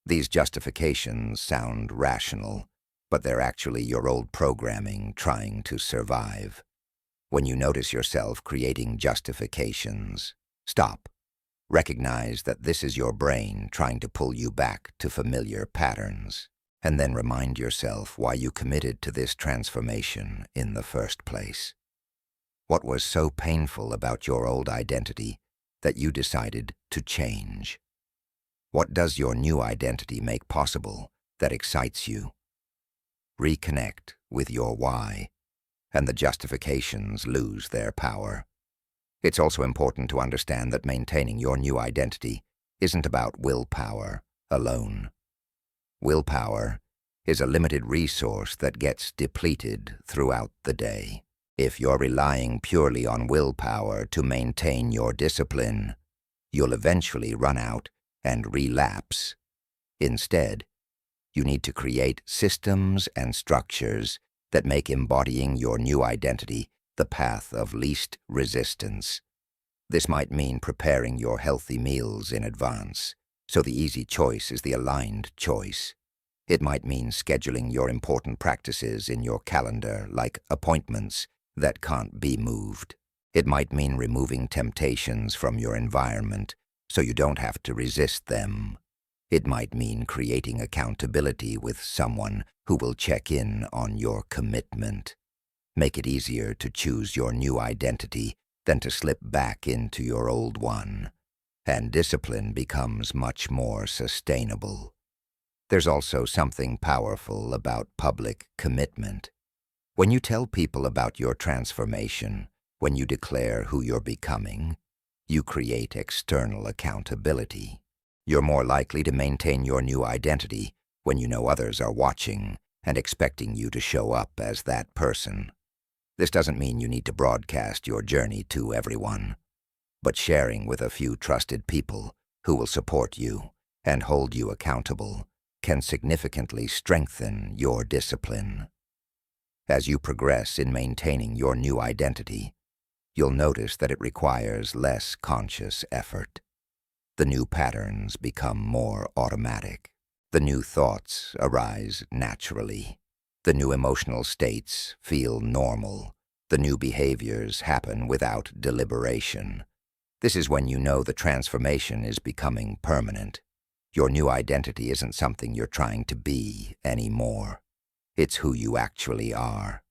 These justifications sound rational, but they're actually your old programming trying to survive. When you notice yourself creating justifications, stop. Recognize that this is your brain trying to pull you back to familiar patterns, and then remind yourself why you committed to this transformation in the first place. What was so painful about your old identity that you decided to change? What does your new identity make possible that excites you? Reconnect with your why, and the justifications lose their power. It's also important to understand that maintaining your new identity isn't about willpower alone. Willpower is a limited resource that gets depleted throughout the day. If you're relying purely on willpower to maintain your discipline, you'll eventually run out and relapse. Instead, you need to create systems and structures that make embodying your new identity the path of least resistance. This might mean preparing your healthy meals in advance, so the easy choice is the aligned choice. It might mean scheduling your important practices in your calendar, like appointments that can't be moved. It might mean removing temptations from your environment so you don't have to resist them. It might mean creating accountability with someone who will check in on your commitment. Make it easier to choose your new identity than to slip back into your old one, and discipline becomes much more sustainable. There's also something powerful about public commitment. When you tell people about your transformation, when you declare who you're becoming, you create external accountability. You're more likely to maintain your new identity when you know others are watching and expecting you to show up as that person. This doesn't mean you need to broadcast your journey to everyone, but sharing with a few trusted people who will support you and hold you accountable can significantly strengthen your discipline. As you progress in maintaining your new identity, you'll notice that it requires less conscious effort. The new patterns become more automatic. The new thoughts arise naturally. The new emotional states feel normal. The new behaviors happen without deliberation. This is when you know the transformation is becoming permanent. Your new identity isn't something you're trying to be anymore. It's who you actually are.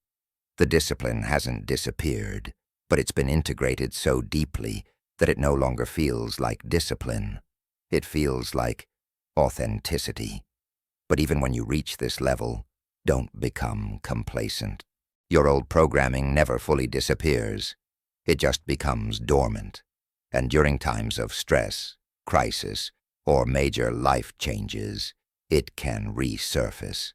The discipline hasn't disappeared, but it's been integrated so deeply that it no longer feels like discipline. It feels like authenticity. But even when you reach this level, don't become complacent. Your old programming never fully disappears. It just becomes dormant. And during times of stress, crisis, or major life changes, it can resurface.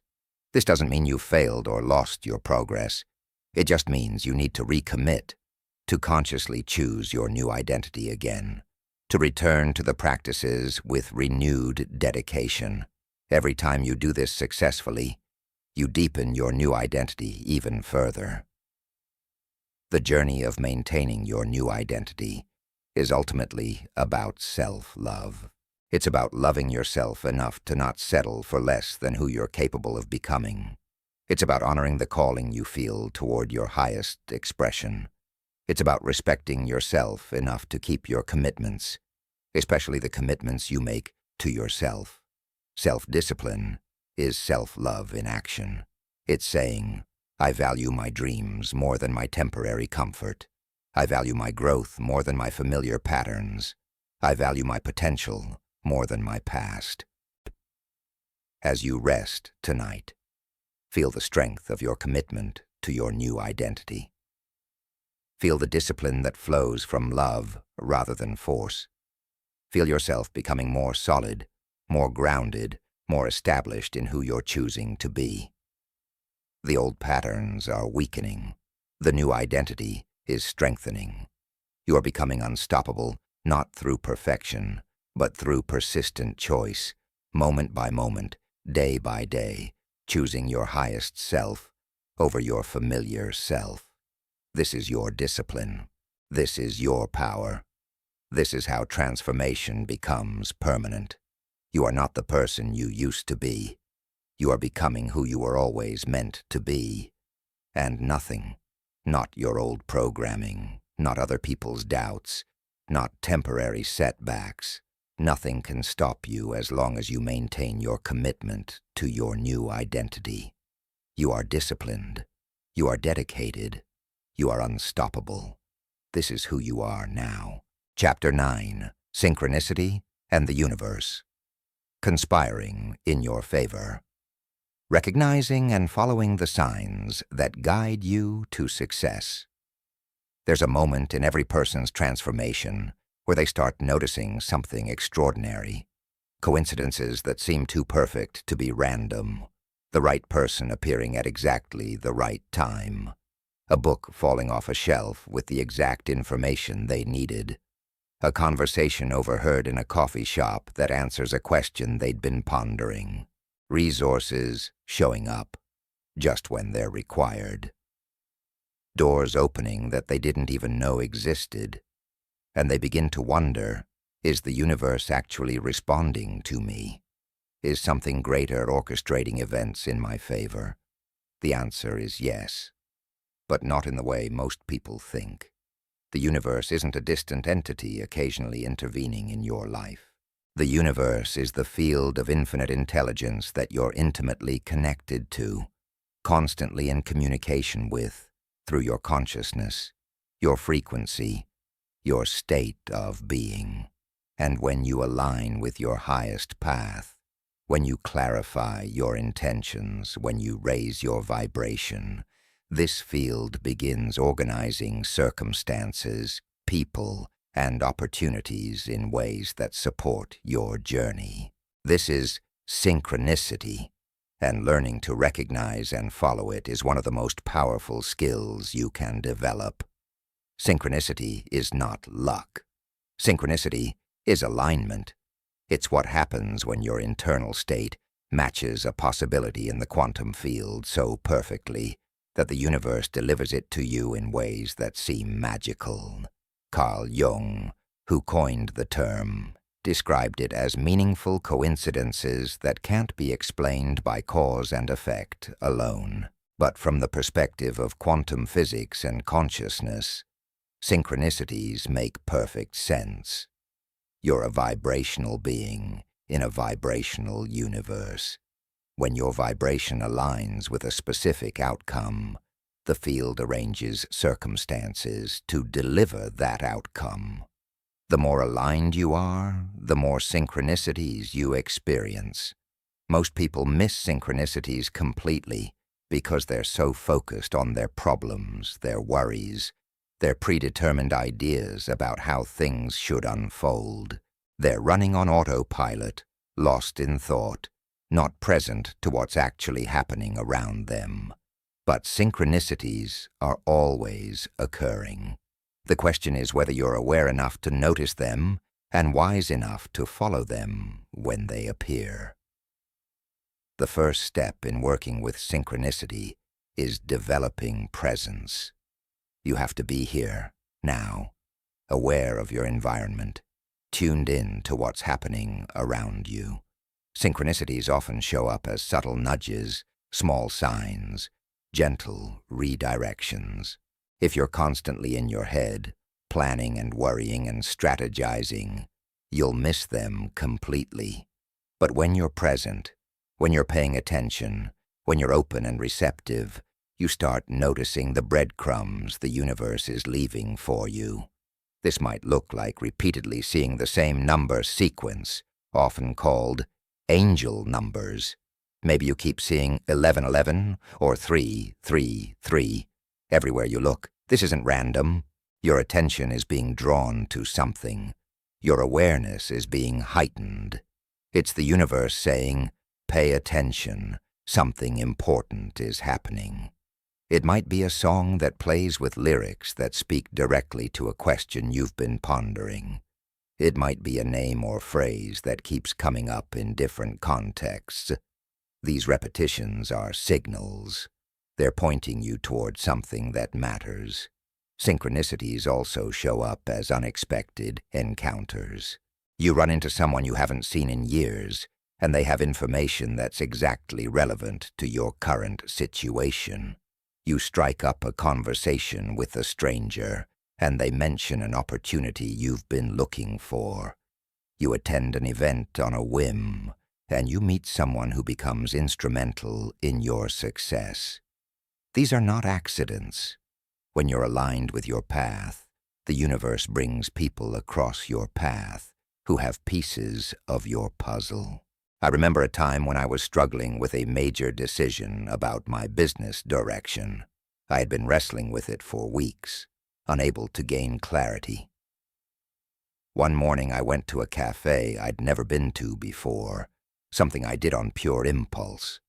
This doesn't mean you failed or lost your progress. It just means you need to recommit, to consciously choose your new identity again, to return to the practices with renewed dedication. Every time you do this successfully, you deepen your new identity even further. The journey of maintaining your new identity is ultimately about self-love. It's about loving yourself enough to not settle for less than who you're capable of becoming. It's about honoring the calling you feel toward your highest expression. It's about respecting yourself enough to keep your commitments, especially the commitments you make to yourself. Self-discipline is self-love in action. It's saying, I value my dreams more than my temporary comfort. I value my growth more than my familiar patterns. I value my potential more than my past. As you rest tonight, feel the strength of your commitment to your new identity. Feel the discipline that flows from love rather than force. Feel yourself becoming more solid, more grounded, more established in who you're choosing to be. The old patterns are weakening. The new identity is strengthening. You are becoming unstoppable, not through perfection, but through persistent choice, moment by moment, day by day, choosing your highest self over your familiar self. This is your discipline. This is your power. This is how transformation becomes permanent. You are not the person you used to be. You are becoming who you were always meant to be. And nothing, not your old programming, not other people's doubts, not temporary setbacks, nothing can stop you as long as you maintain your commitment to your new identity. You are disciplined. You are dedicated. You are unstoppable. This is who you are now. Chapter 9, Synchronicity and the Universe. Conspiring in your favor. Recognizing and following the signs that guide you to success. There's a moment in every person's transformation where they start noticing something extraordinary. Coincidences that seem too perfect to be random. The right person appearing at exactly the right time. A book falling off a shelf with the exact information they needed. A conversation overheard in a coffee shop that answers a question they'd been pondering. Resources showing up just when they're required. Doors opening that they didn't even know existed. And they begin to wonder, is the universe actually responding to me? Is something greater orchestrating events in my favor? The answer is yes, but not in the way most people think. The universe isn't a distant entity occasionally intervening in your life. The universe is the field of infinite intelligence that you're intimately connected to, constantly in communication with, through your consciousness, your frequency, your state of being. And when you align with your highest path, when you clarify your intentions, when you raise your vibration, this field begins organizing circumstances, people, and opportunities in ways that support your journey. This is synchronicity, and learning to recognize and follow it is one of the most powerful skills you can develop. Synchronicity is not luck. Synchronicity is alignment. It's what happens when your internal state matches a possibility in the quantum field so perfectly that the universe delivers it to you in ways that seem magical. Carl Jung, who coined the term, described it as meaningful coincidences that can't be explained by cause and effect alone. But from the perspective of quantum physics and consciousness, synchronicities make perfect sense. You're a vibrational being in a vibrational universe. When your vibration aligns with a specific outcome, the field arranges circumstances to deliver that outcome. The more aligned you are, the more synchronicities you experience. Most people miss synchronicities completely because they're so focused on their problems, their worries, their predetermined ideas about how things should unfold. They're running on autopilot, lost in thought, not present to what's actually happening around them. But synchronicities are always occurring. The question is whether you're aware enough to notice them and wise enough to follow them when they appear. The first step in working with synchronicity is developing presence. You have to be here, now, aware of your environment, tuned in to what's happening around you. Synchronicities often show up as subtle nudges, small signs, gentle redirections. If you're constantly in your head, planning and worrying and strategizing, you'll miss them completely. But when you're present, when you're paying attention, when you're open and receptive, you start noticing the breadcrumbs the universe is leaving for you. This might look like repeatedly seeing the same number sequence, often called angel numbers. Maybe you keep seeing 1111 or 333. Everywhere you look, this isn't random. Your attention is being drawn to something. Your awareness is being heightened. It's the universe saying, pay attention, something important is happening. It might be a song that plays with lyrics that speak directly to a question you've been pondering. It might be a name or phrase that keeps coming up in different contexts. These repetitions are signals. They're pointing you toward something that matters. Synchronicities also show up as unexpected encounters. You run into someone you haven't seen in years, and they have information that's exactly relevant to your current situation. You strike up a conversation with a stranger, and they mention an opportunity you've been looking for. You attend an event on a whim, and you meet someone who becomes instrumental in your success. These are not accidents. When you're aligned with your path, the universe brings people across your path who have pieces of your puzzle. I remember a time when I was struggling with a major decision about my business direction. I had been wrestling with it for weeks, unable to gain clarity. One morning I went to a cafe I'd never been to before, something I did on pure impulse.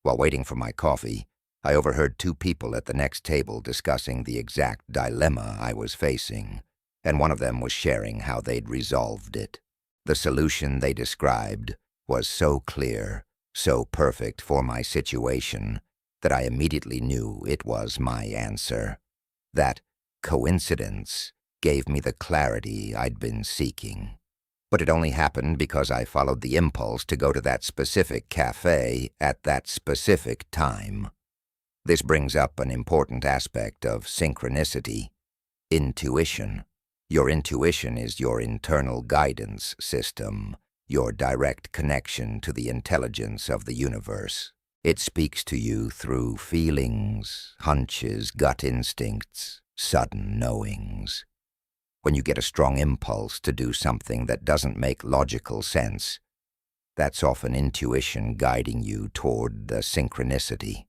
While waiting for my coffee, I overheard two people at the next table discussing the exact dilemma I was facing, and one of them was sharing how they'd resolved it. The solution they described was so clear, so perfect for my situation, that I immediately knew it was my answer. That coincidence gave me the clarity I'd been seeking. But it only happened because I followed the impulse to go to that specific cafe at that specific time. This brings up an important aspect of synchronicity: intuition. Your intuition is your internal guidance system, your direct connection to the intelligence of the universe. It speaks to you through feelings, hunches, gut instincts, sudden knowings. When you get a strong impulse to do something that doesn't make logical sense, that's often intuition guiding you toward the synchronicity.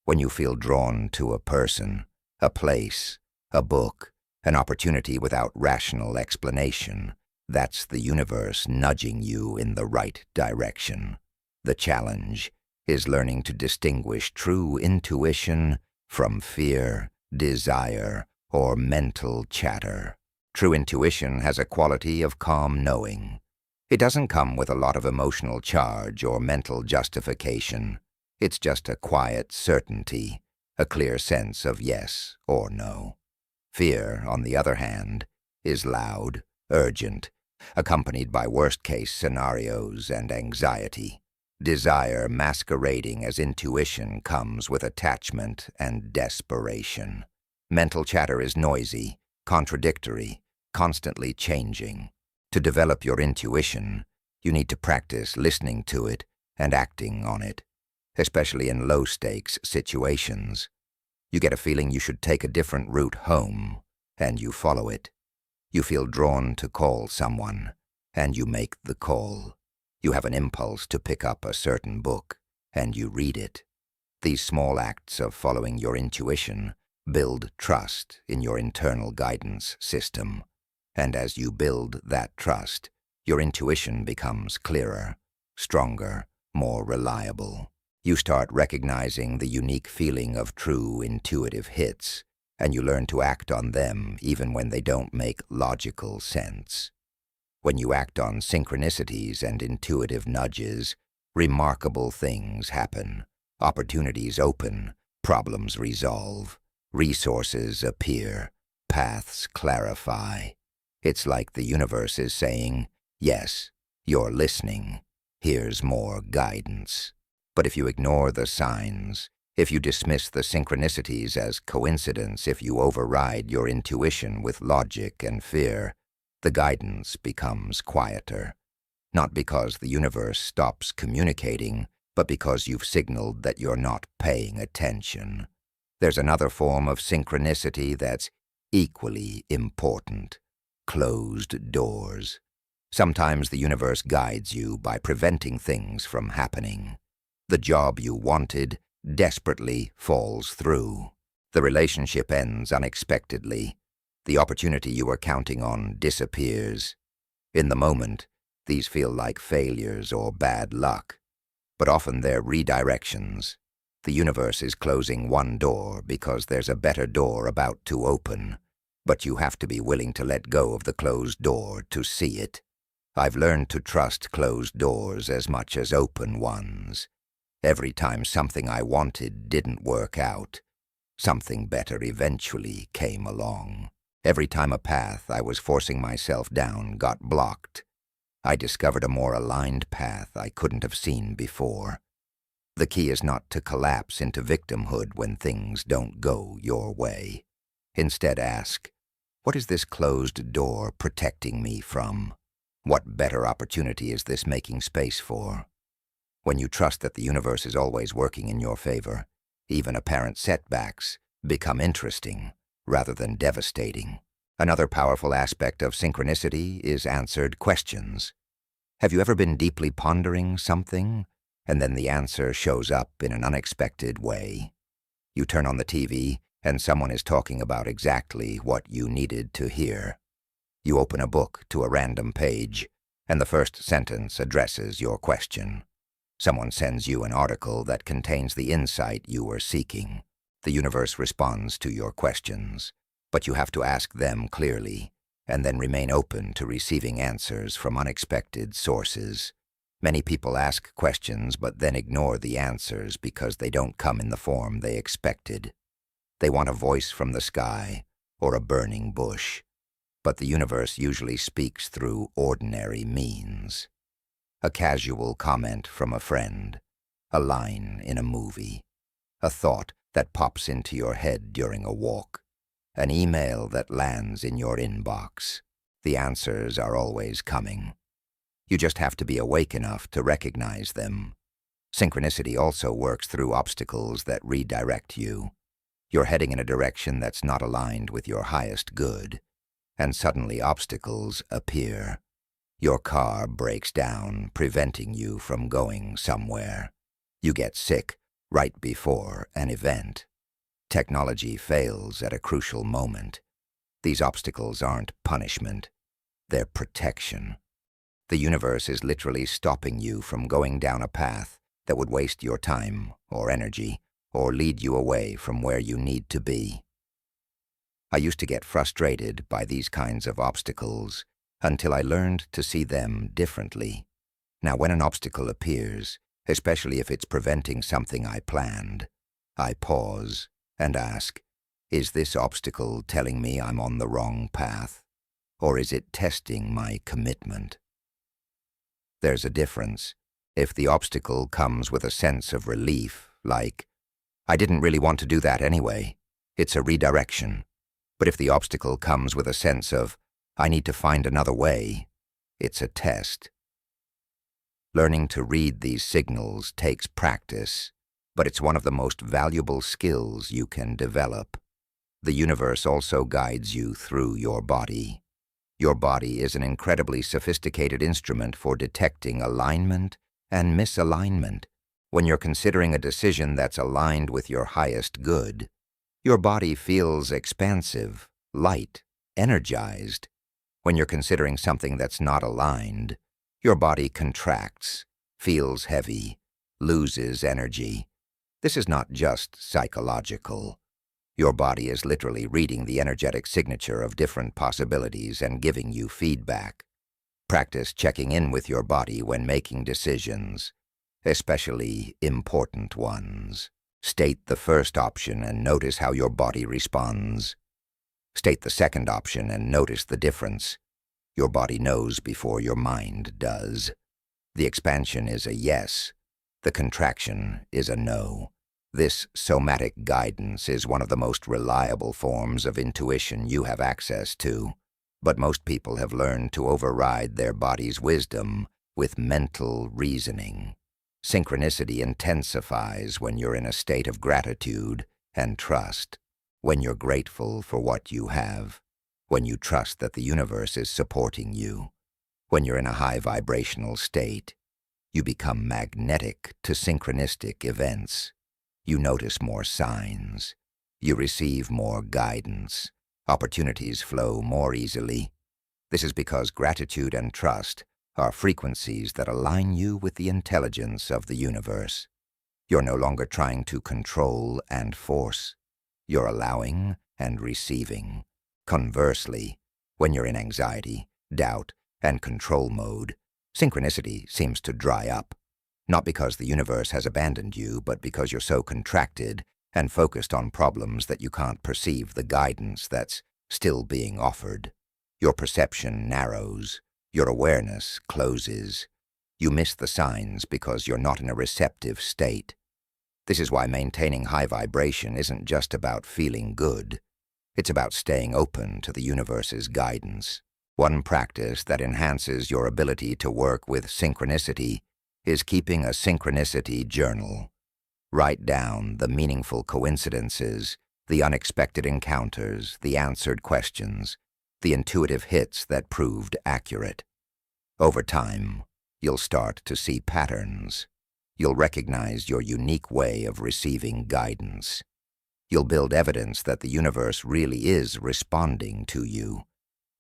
When you feel drawn to a person, a place, a book, an opportunity without rational explanation, that's the universe nudging you in the right direction. The challenge is learning to distinguish true intuition from fear, desire, or mental chatter. True intuition has a quality of calm knowing. It doesn't come with a lot of emotional charge or mental justification. It's just a quiet certainty, a clear sense of yes or no. Fear, on the other hand, is loud, urgent, accompanied by worst-case scenarios and anxiety. Desire masquerading as intuition comes with attachment and desperation. Mental chatter is noisy, contradictory, constantly changing. To develop your intuition, you need to practice listening to it and acting on it, especially in low-stakes situations. You get a feeling you should take a different route home, and you follow it. You feel drawn to call someone, and you make the call. You have an impulse to pick up a certain book, and you read it. These small acts of following your intuition build trust in your internal guidance system. And as you build that trust, your intuition becomes clearer, stronger, more reliable. You start recognizing the unique feeling of true intuitive hits, and you learn to act on them even when they don't make logical sense. When you act on synchronicities and intuitive nudges, remarkable things happen. Opportunities open, problems resolve, resources appear, paths clarify. It's like the universe is saying, yes, you're listening. Here's more guidance. But if you ignore the signs, if you dismiss the synchronicities as coincidence, if you override your intuition with logic and fear, the guidance becomes quieter. Not because the universe stops communicating, but because you've signaled that you're not paying attention. There's another form of synchronicity that's equally important: closed doors. Sometimes the universe guides you by preventing things from happening. The job you wanted desperately falls through. The relationship ends unexpectedly. The opportunity you were counting on disappears. In the moment, these feel like failures or bad luck, but often they're redirections. The universe is closing one door because there's a better door about to open, but you have to be willing to let go of the closed door to see it. I've learned to trust closed doors as much as open ones. Every time something I wanted didn't work out, something better eventually came along. Every time a path I was forcing myself down got blocked, I discovered a more aligned path I couldn't have seen before. The key is not to collapse into victimhood when things don't go your way. Instead, ask, what is this closed door protecting me from? What better opportunity is this making space for? When you trust that the universe is always working in your favor, even apparent setbacks become interesting rather than devastating. Another powerful aspect of synchronicity is answered questions. Have you ever been deeply pondering something, and then the answer shows up in an unexpected way? You turn on the TV, and someone is talking about exactly what you needed to hear. You open a book to a random page, and the first sentence addresses your question. Someone sends you an article that contains the insight you were seeking. The universe responds to your questions, but you have to ask them clearly, and then remain open to receiving answers from unexpected sources. Many people ask questions but then ignore the answers because they don't come in the form they expected. They want a voice from the sky or a burning bush, but the universe usually speaks through ordinary means. A casual comment from a friend, a line in a movie, a thought that pops into your head during a walk, an email that lands in your inbox. The answers are always coming. You just have to be awake enough to recognize them. Synchronicity also works through obstacles that redirect you. You're heading in a direction that's not aligned with your highest good, and suddenly obstacles appear. Your car breaks down, preventing you from going somewhere. You get sick right before an event. Technology fails at a crucial moment. These obstacles aren't punishment, they're protection. The universe is literally stopping you from going down a path that would waste your time or energy, or lead you away from where you need to be. I used to get frustrated by these kinds of obstacles until I learned to see them differently. Now, when an obstacle appears, especially if it's preventing something I planned, I pause and ask, is this obstacle telling me I'm on the wrong path, or is it testing my commitment? There's a difference. If the obstacle comes with a sense of relief, like, I didn't really want to do that anyway, it's a redirection. But if the obstacle comes with a sense of, I need to find another way, it's a test. Learning to read these signals takes practice, but it's one of the most valuable skills you can develop. The universe also guides you through your body. Your body is an incredibly sophisticated instrument for detecting alignment and misalignment. When you're considering a decision that's aligned with your highest good, your body feels expansive, light, energized. When you're considering something that's not aligned, your body contracts, feels heavy, loses energy. This is not just psychological. Your body is literally reading the energetic signature of different possibilities and giving you feedback. Practice checking in with your body when making decisions, especially important ones. State the first option and notice how your body responds. State the second option and notice the difference. Your body knows before your mind does. The expansion is a yes. The contraction is a no. This somatic guidance is one of the most reliable forms of intuition you have access to, but most people have learned to override their body's wisdom with mental reasoning. Synchronicity intensifies when you're in a state of gratitude and trust, when you're grateful for what you have, when you trust that the universe is supporting you, when you're in a high vibrational state. You become magnetic to synchronistic events. You notice more signs. You receive more guidance. Opportunities flow more easily. This is because gratitude and trust are frequencies that align you with the intelligence of the universe. You're no longer trying to control and force. You're allowing and receiving. Conversely, when you're in anxiety, doubt, and control mode, synchronicity seems to dry up. Not because the universe has abandoned you, but because you're so contracted and focused on problems that you can't perceive the guidance that's still being offered. Your perception narrows. Your awareness closes. You miss the signs because you're not in a receptive state. This is why maintaining high vibration isn't just about feeling good. It's about staying open to the universe's guidance. One practice that enhances your ability to work with synchronicity is keeping a synchronicity journal. Write down the meaningful coincidences, the unexpected encounters, the answered questions, the intuitive hits that proved accurate. Over time, you'll start to see patterns. You'll recognize your unique way of receiving guidance. You'll build evidence that the universe really is responding to you,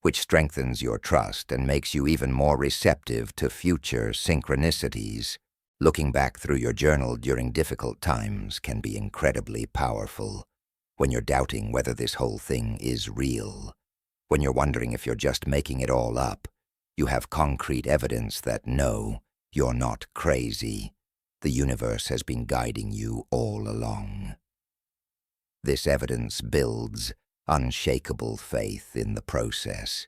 which strengthens your trust and makes you even more receptive to future synchronicities. Looking back through your journal during difficult times can be incredibly powerful. When you're doubting whether this whole thing is real, when you're wondering if you're just making it all up, you have concrete evidence that no, you're not crazy. The universe has been guiding you all along. This evidence builds unshakable faith in the process.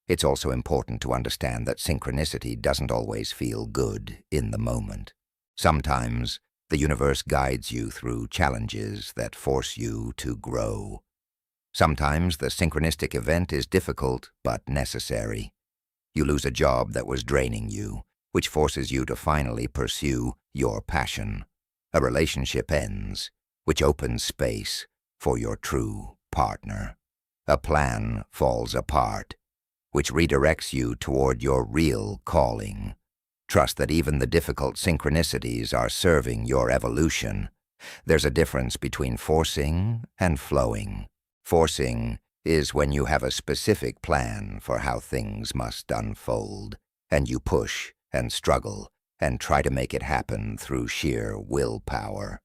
It's also important to understand that synchronicity doesn't always feel good in the moment. Sometimes, the universe guides you through challenges that force you to grow. Sometimes the synchronistic event is difficult but necessary. You lose a job that was draining you, which forces you to finally pursue your passion. A relationship ends, which opens space for your true partner. A plan falls apart, which redirects you toward your real calling. Trust that even the difficult synchronicities are serving your evolution. There's a difference between forcing and flowing. Forcing is when you have a specific plan for how things must unfold, and you push and struggle and try to make it happen through sheer willpower.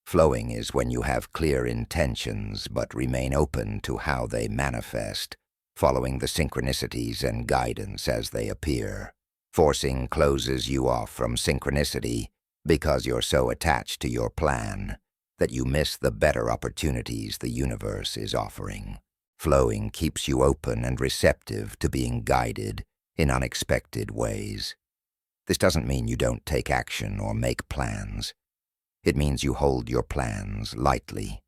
Flowing is when you have clear intentions but remain open to how they manifest, following the synchronicities and guidance as they appear. Forcing closes you off from synchronicity because you're so attached to your plan that you miss the better opportunities the universe is offering. Flowing keeps you open and receptive to being guided in unexpected ways. This doesn't mean you don't take action or make plans. It means you hold your plans lightly.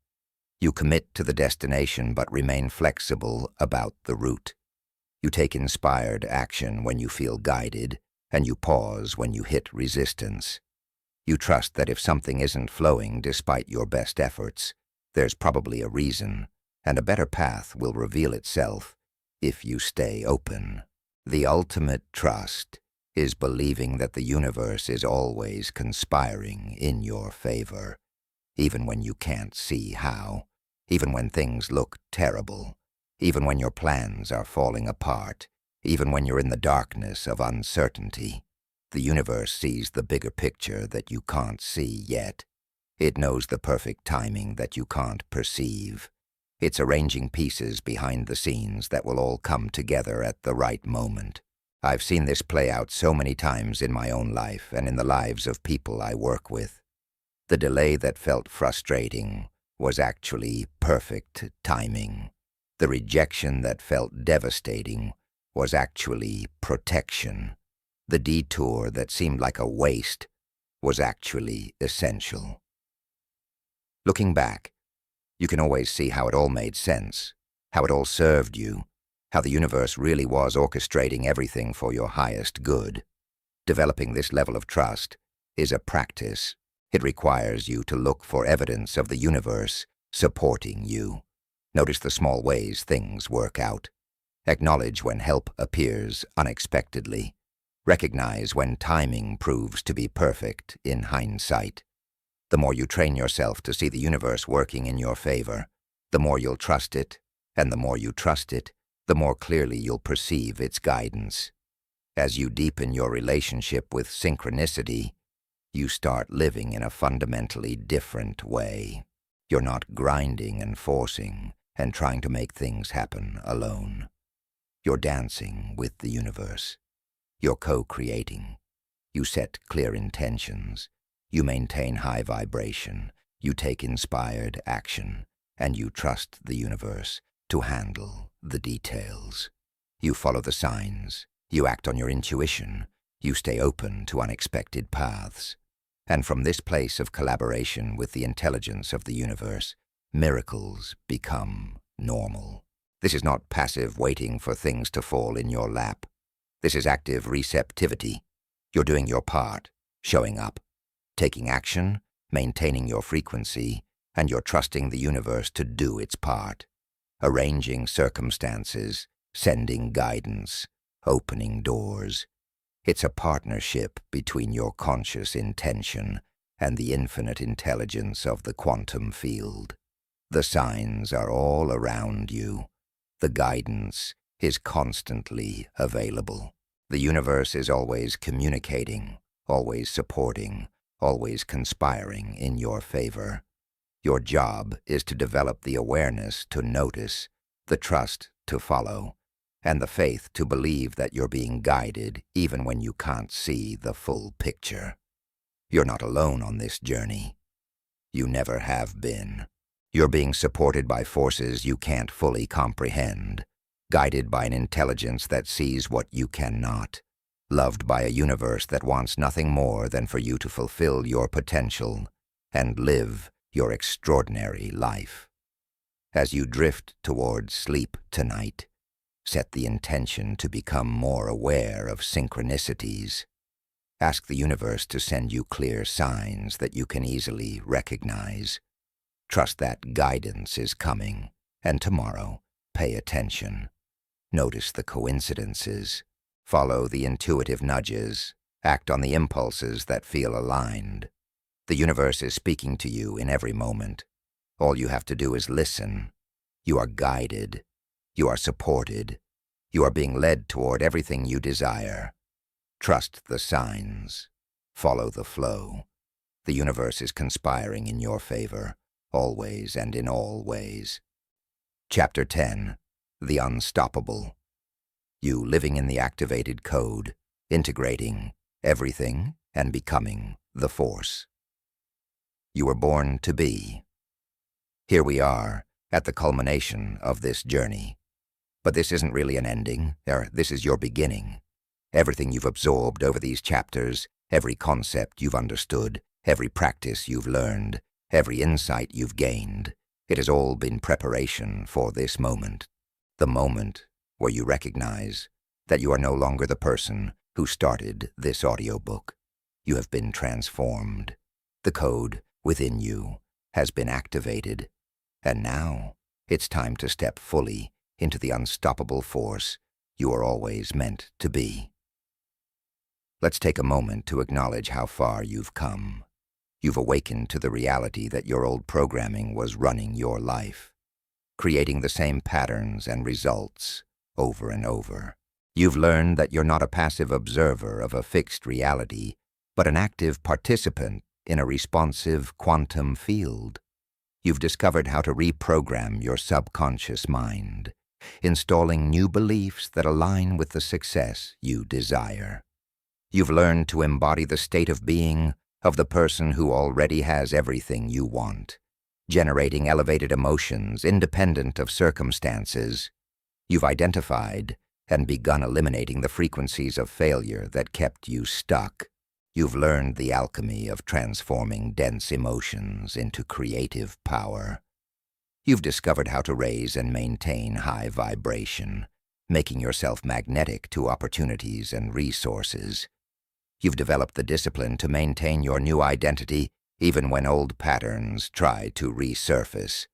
You commit to the destination but remain flexible about the route. You take inspired action when you feel guided, and you pause when you hit resistance. You trust that if something isn't flowing despite your best efforts, there's probably a reason, and a better path will reveal itself if you stay open. The ultimate trust is believing that the universe is always conspiring in your favor, even when you can't see how, even when things look terrible, even when your plans are falling apart, even when you're in the darkness of uncertainty. The universe sees the bigger picture that you can't see yet. It knows the perfect timing that you can't perceive. It's arranging pieces behind the scenes that will all come together at the right moment. I've seen this play out so many times in my own life and in the lives of people I work with. The delay that felt frustrating was actually perfect timing. The rejection that felt devastating was actually protection. The detour that seemed like a waste was actually essential. Looking back, you can always see how it all made sense, how it all served you, how the universe really was orchestrating everything for your highest good. Developing this level of trust is a practice. It requires you to look for evidence of the universe supporting you. Notice the small ways things work out. Acknowledge when help appears unexpectedly. Recognize when timing proves to be perfect in hindsight. The more you train yourself to see the universe working in your favor, the more you'll trust it, and the more you trust it, the more clearly you'll perceive its guidance. As you deepen your relationship with synchronicity, you start living in a fundamentally different way. You're not grinding and forcing and trying to make things happen alone. You're dancing with the universe. You're co-creating. You set clear intentions. You maintain high vibration. You take inspired action. And you trust the universe to handle the details. You follow the signs, you act on your intuition, you stay open to unexpected paths. And from this place of collaboration with the intelligence of the universe, miracles become normal. This is not passive waiting for things to fall in your lap. This is active receptivity. You're doing your part, showing up, taking action, maintaining your frequency, and you're trusting the universe to do its part, arranging circumstances, sending guidance, opening doors. It's a partnership between your conscious intention and the infinite intelligence of the quantum field. The signs are all around you. The guidance is constantly available. The universe is always communicating, always supporting, always conspiring in your favor. Your job is to develop the awareness to notice, the trust to follow, and the faith to believe that you're being guided even when you can't see the full picture. You're not alone on this journey. You never have been. You're being supported by forces you can't fully comprehend, guided by an intelligence that sees what you cannot, loved by a universe that wants nothing more than for you to fulfill your potential and live your extraordinary life. As you drift towards sleep tonight, set the intention to become more aware of synchronicities. Ask the universe to send you clear signs that you can easily recognize. Trust that guidance is coming, and tomorrow, pay attention. Notice the coincidences. Follow the intuitive nudges. Act on the impulses that feel aligned. The universe is speaking to you in every moment. All you have to do is listen. You are guided. You are supported. You are being led toward everything you desire. Trust the signs. Follow the flow. The universe is conspiring in your favor, always and in all ways. Chapter 10. The Unstoppable. You living in the activated code, integrating everything and becoming the force. You were born to be. Here we are, at the culmination of this journey. But this isn't really an ending, this is your beginning. Everything you've absorbed over these chapters, every concept you've understood, every practice you've learned, every insight you've gained, it has all been preparation for this moment. The moment where you recognize that you are no longer the person who started this audiobook. You have been transformed. The code within you has been activated, and now it's time to step fully into the unstoppable force you are always meant to be. Let's take a moment to acknowledge how far you've come. You've awakened to the reality that your old programming was running your life, creating the same patterns and results over and over. You've learned that you're not a passive observer of a fixed reality, but an active participant in a responsive quantum field. You've discovered how to reprogram your subconscious mind, installing new beliefs that align with the success you desire. You've learned to embody the state of being of the person who already has everything you want, generating elevated emotions independent of circumstances. You've identified and begun eliminating the frequencies of failure that kept you stuck. You've learned the alchemy of transforming dense emotions into creative power. You've discovered how to raise and maintain high vibration, making yourself magnetic to opportunities and resources. You've developed the discipline to maintain your new identity even when old patterns try to resurface.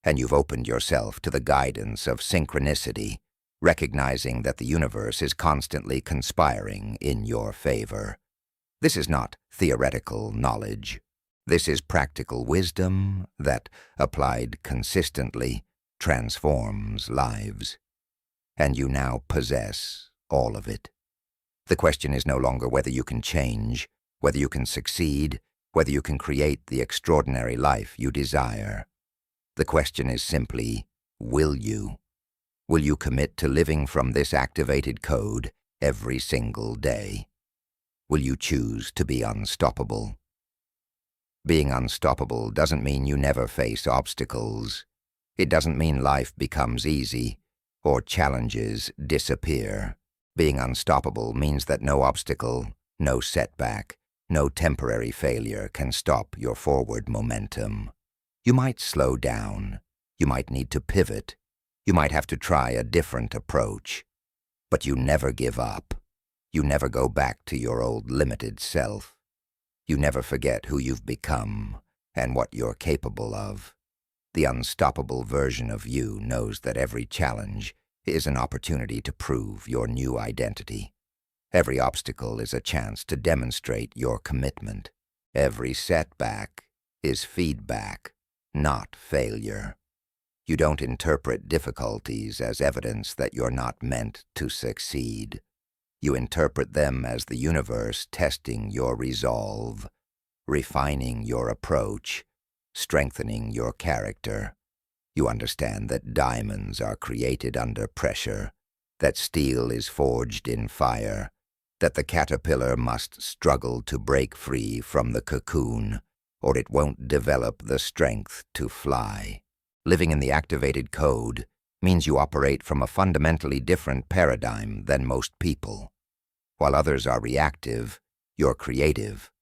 And you've opened yourself to the guidance of synchronicity, recognizing that the universe is constantly conspiring in your favor. This is not theoretical knowledge. This is practical wisdom that, applied consistently, transforms lives. And you now possess all of it. The question is no longer whether you can change, whether you can succeed, whether you can create the extraordinary life you desire. The question is simply, will you? Will you commit to living from this activated code every single day? Will you choose to be unstoppable? Being unstoppable doesn't mean you never face obstacles. It doesn't mean life becomes easy. or challenges disappear. Being unstoppable means that no obstacle, no setback, no temporary failure can stop your forward momentum. You might slow down, you might need to pivot, you might have to try a different approach, but you never give up. You never go back to your old limited self. You never forget who you've become and what you're capable of. The unstoppable version of you knows that every challenge is an opportunity to prove your new identity. Every obstacle is a chance to demonstrate your commitment. Every setback is feedback, not failure. You don't interpret difficulties as evidence that you're not meant to succeed. You interpret them as the universe testing your resolve, refining your approach, strengthening your character. You understand that diamonds are created under pressure, that steel is forged in fire, that the caterpillar must struggle to break free from the cocoon, or it won't develop the strength to fly. Living in the activated code means you operate from a fundamentally different paradigm than most people. While others are reactive, you're creative.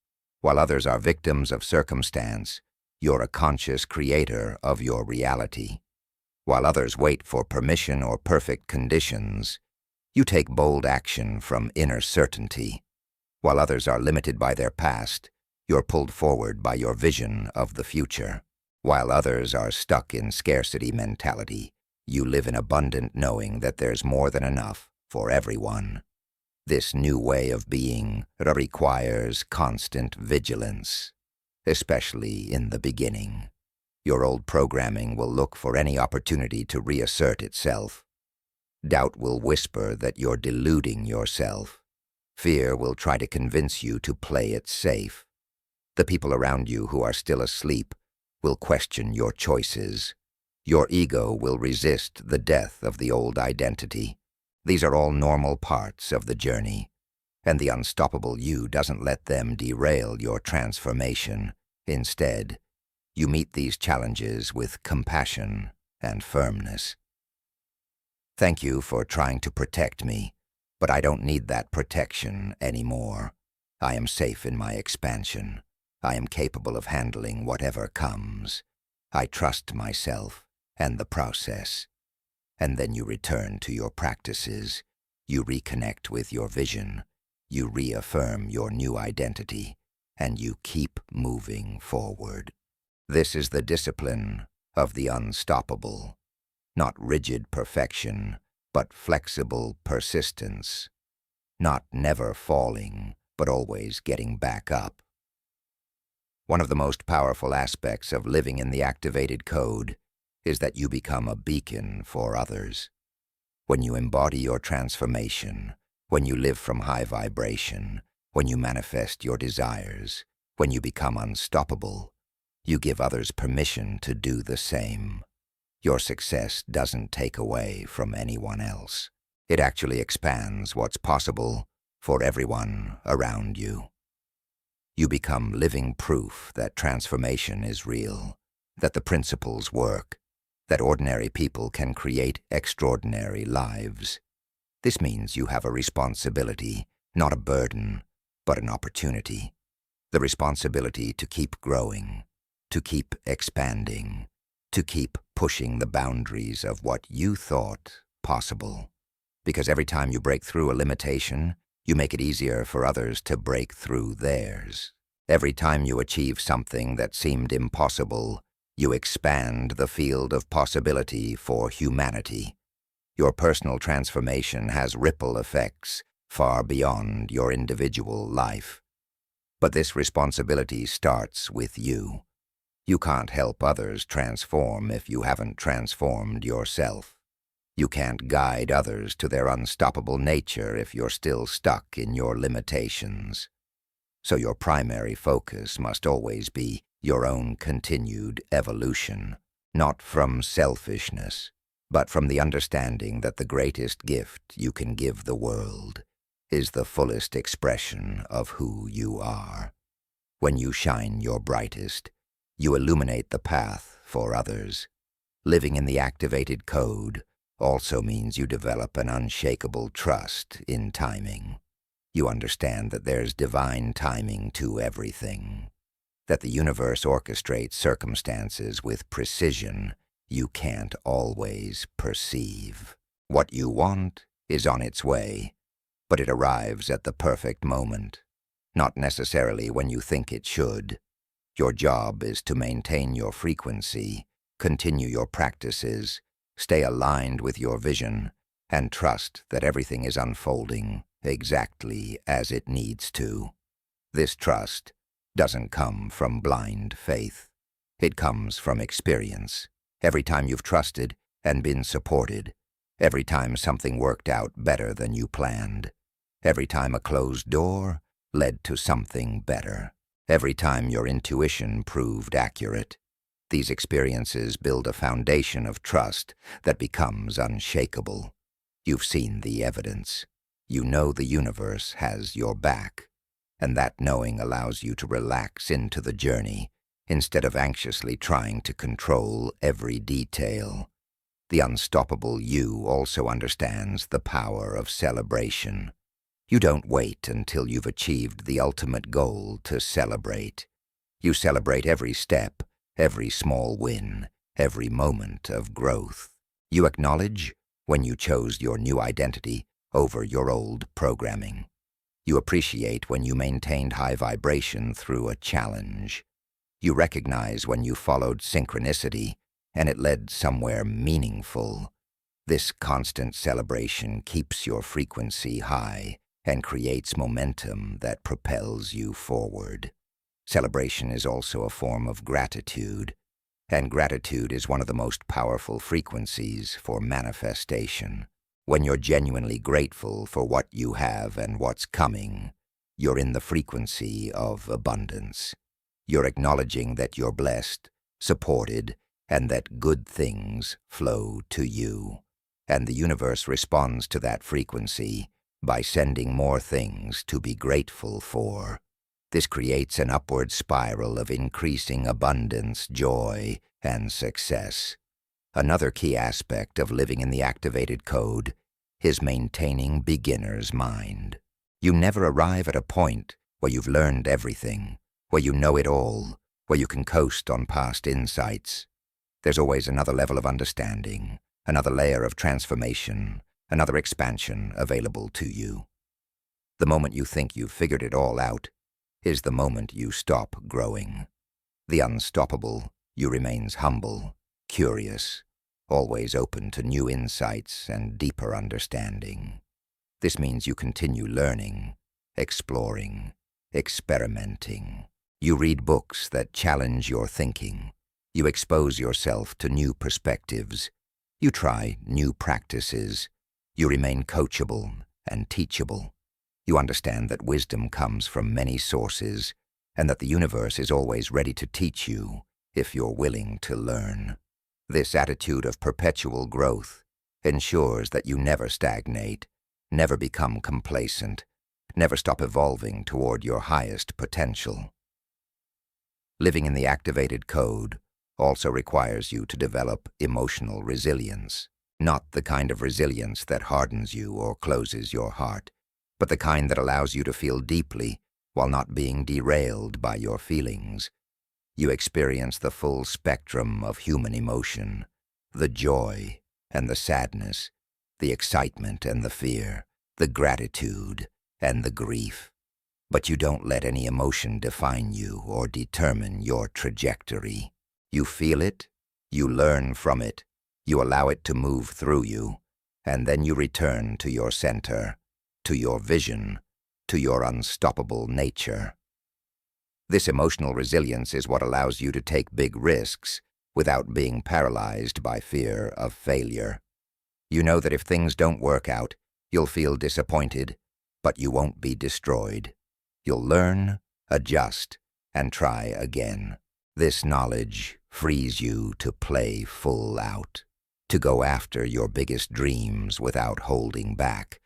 While others are victims of circumstance, you're a conscious creator of your reality. While others wait for permission or perfect conditions, you take bold action from inner certainty. While others are limited by their past, you're pulled forward by your vision of the future. While others are stuck in scarcity mentality, you live in abundant knowing that there's more than enough for everyone. This new way of being requires constant vigilance, especially in the beginning. Your old programming will look for any opportunity to reassert itself. Doubt will whisper that you're deluding yourself. Fear will try to convince you to play it safe. The people around you who are still asleep will question your choices. Your ego will resist the death of the old identity. These are all normal parts of the journey, and the unstoppable you doesn't let them derail your transformation. Instead, you meet these challenges with compassion and firmness. Thank you for trying to protect me, but I don't need that protection anymore. I am safe in my expansion. I am capable of handling whatever comes. I trust myself and the process. And then you return to your practices. You reconnect with your vision. You reaffirm your new identity, and you keep moving forward. This is the discipline of the unstoppable. Not rigid perfection, but flexible persistence. Not never falling, but always getting back up. One of the most powerful aspects of living in the activated code is that you become a beacon for others. When you embody your transformation, when you live from high vibration, when you manifest your desires, when you become unstoppable, you give others permission to do the same. Your success doesn't take away from anyone else. It actually expands what's possible for everyone around you. You become living proof that transformation is real, that the principles work, that ordinary people can create extraordinary lives. This means you have a responsibility, not a burden, but an opportunity. The responsibility to keep growing, to keep expanding, to keep pushing the boundaries of what you thought possible. Because every time you break through a limitation, you make it easier for others to break through theirs. Every time you achieve something that seemed impossible, you expand the field of possibility for humanity. Your personal transformation has ripple effects far beyond your individual life. But this responsibility starts with you. You can't help others transform if you haven't transformed yourself. You can't guide others to their unstoppable nature if you're still stuck in your limitations. So your primary focus must always be your own continued evolution, not from selfishness, but from the understanding that the greatest gift you can give the world is the fullest expression of who you are. When you shine your brightest, you illuminate the path for others. Living in the activated code also means you develop an unshakable trust in timing. You understand that there's divine timing to everything, that the universe orchestrates circumstances with precision you can't always perceive. What you want is on its way, but it arrives at the perfect moment, not necessarily when you think it should. Your job is to maintain your frequency, continue your practices, stay aligned with your vision, and trust that everything is unfolding exactly as it needs to. This trust doesn't come from blind faith. It comes from experience. Every time you've trusted and been supported, every time something worked out better than you planned, every time a closed door led to something better, every time your intuition proved accurate, these experiences build a foundation of trust that becomes unshakable. You've seen the evidence. You know the universe has your back, and that knowing allows you to relax into the journey instead of anxiously trying to control every detail. The unstoppable you also understands the power of celebration. You don't wait until you've achieved the ultimate goal to celebrate. You celebrate every step, every small win, every moment of growth. You acknowledge when you chose your new identity over your old programming. You appreciate when you maintained high vibration through a challenge. You recognize when you followed synchronicity and it led somewhere meaningful. This constant celebration keeps your frequency high and creates momentum that propels you forward. Celebration is also a form of gratitude, and gratitude is one of the most powerful frequencies for manifestation. When you're genuinely grateful for what you have and what's coming, you're in the frequency of abundance. You're acknowledging that you're blessed, supported, and that good things flow to you. And the universe responds to that frequency by sending more things to be grateful for. This creates an upward spiral of increasing abundance, joy, and success. Another key aspect of living in the activated code is maintaining beginner's mind. You never arrive at a point where you've learned everything, where you know it all, where you can coast on past insights. There's always another level of understanding, another layer of transformation, another expansion available to you. The moment you think you've figured it all out is the moment you stop growing. The unstoppable you remains humble, curious, always open to new insights and deeper understanding. This means you continue learning, exploring, experimenting. You read books that challenge your thinking. You expose yourself to new perspectives. You try new practices. You remain coachable and teachable. You understand that wisdom comes from many sources and that the universe is always ready to teach you if you're willing to learn. This attitude of perpetual growth ensures that you never stagnate, never become complacent, never stop evolving toward your highest potential. Living in the activated code also requires you to develop emotional resilience, not the kind of resilience that hardens you or closes your heart, but the kind that allows you to feel deeply while not being derailed by your feelings. You experience the full spectrum of human emotion, the joy and the sadness, the excitement and the fear, the gratitude and the grief. But you don't let any emotion define you or determine your trajectory. You feel it, you learn from it, you allow it to move through you, and then you return to your center, to your vision, to your unstoppable nature. This emotional resilience is what allows you to take big risks without being paralyzed by fear of failure. You know that if things don't work out, you'll feel disappointed, but you won't be destroyed. You'll learn, adjust, and try again. This knowledge frees you to play full out, to go after your biggest dreams without holding back,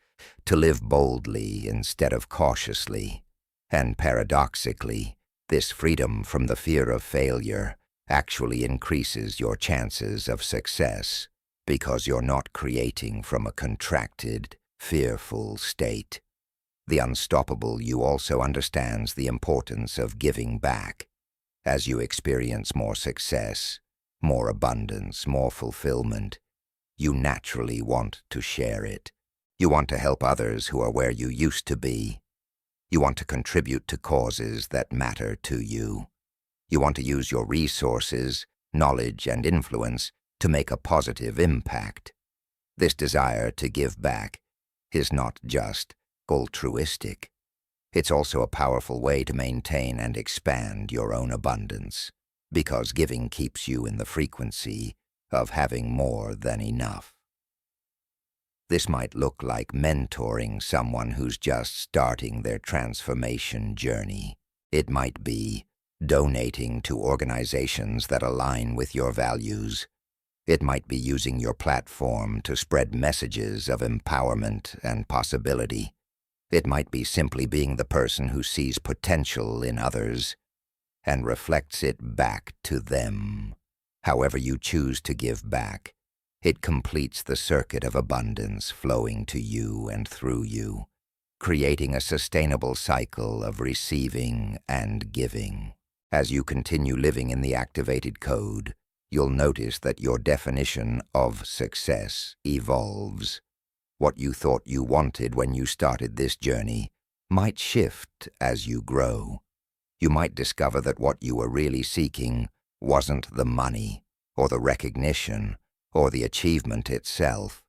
to live boldly instead of cautiously. And paradoxically, this freedom from the fear of failure actually increases your chances of success. because you're not creating from a contracted, fearful state. The unstoppable you also understands the importance of giving back. As you experience more success, more abundance, more fulfillment, you naturally want to share it. You want to help others who are where you used to be. You want to contribute to causes that matter to you. You want to use your resources, knowledge, and influence to make a positive impact. This desire to give back is not just altruistic. It's also a powerful way to maintain and expand your own abundance, because giving keeps you in the frequency of having more than enough. This might look like mentoring someone who's just starting their transformation journey. It might be donating to organizations that align with your values. It might be using your platform to spread messages of empowerment and possibility. It might be simply being the person who sees potential in others and reflects it back to them. However you choose to give back, it completes the circuit of abundance flowing to you and through you, creating a sustainable cycle of receiving and giving. As you continue living in the activated code, you'll notice that your definition of success evolves. What you thought you wanted when you started this journey might shift as you grow. You might discover that what you were really seeking wasn't the money or the recognition or the achievement itself,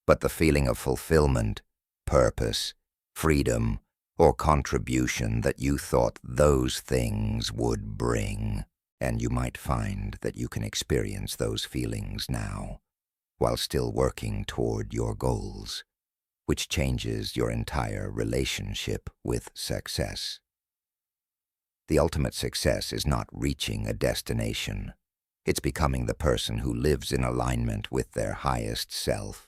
but the feeling of fulfillment, purpose, freedom, or contribution that you thought those things would bring. And you might find that you can experience those feelings now, while still working toward your goals, which changes your entire relationship with success. The ultimate success is not reaching a destination. It's becoming the person who lives in alignment with their highest self,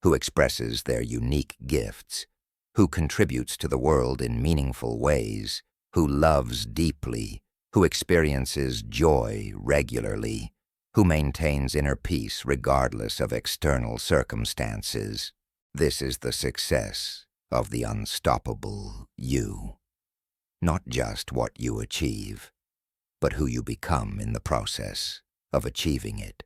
who expresses their unique gifts, who contributes to the world in meaningful ways, who loves deeply, who experiences joy regularly, who maintains inner peace regardless of external circumstances. This is the success of the unstoppable you. Not just what you achieve, but who you become in the process of achieving it.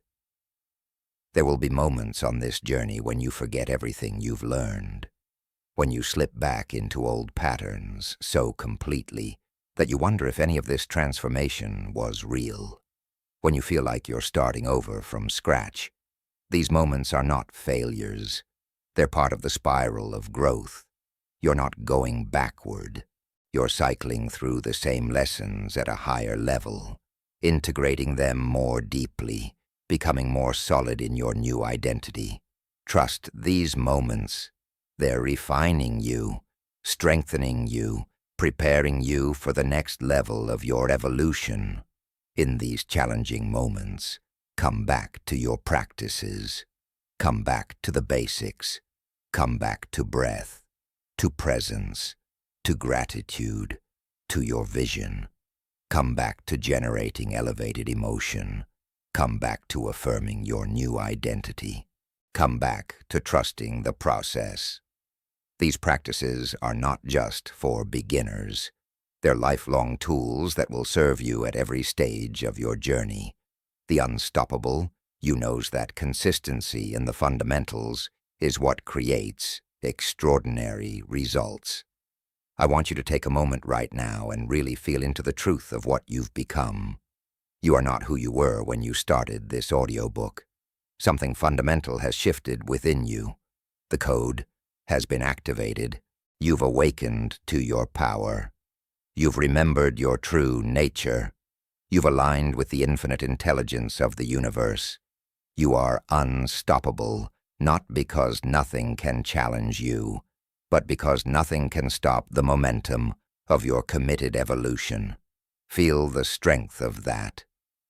There will be moments on this journey when you forget everything you've learned, when you slip back into old patterns so completely that you wonder if any of this transformation was real, when you feel like you're starting over from scratch. These moments are not failures. They're part of the spiral of growth. You're not going backward. You're cycling through the same lessons at a higher level, integrating them more deeply, becoming more solid in your new identity. Trust these moments. They're refining you, strengthening you, preparing you for the next level of your evolution. In these challenging moments, come back to your practices. Come back to the basics. Come back to breath, to presence, to gratitude, to your vision. Come back to generating elevated emotion. Come back to affirming your new identity. Come back to trusting the process. These practices are not just for beginners. They're lifelong tools that will serve you at every stage of your journey. The unstoppable, you knows that consistency in the fundamentals is what creates extraordinary results. I want you to take a moment right now and really feel into the truth of what you've become. You are not who you were when you started this audiobook. Something fundamental has shifted within you. The code has been activated. You've awakened to your power. You've remembered your true nature. You've aligned with the infinite intelligence of the universe. You are unstoppable, not because nothing can challenge you, but because nothing can stop the momentum of your committed evolution. Feel the strength of that.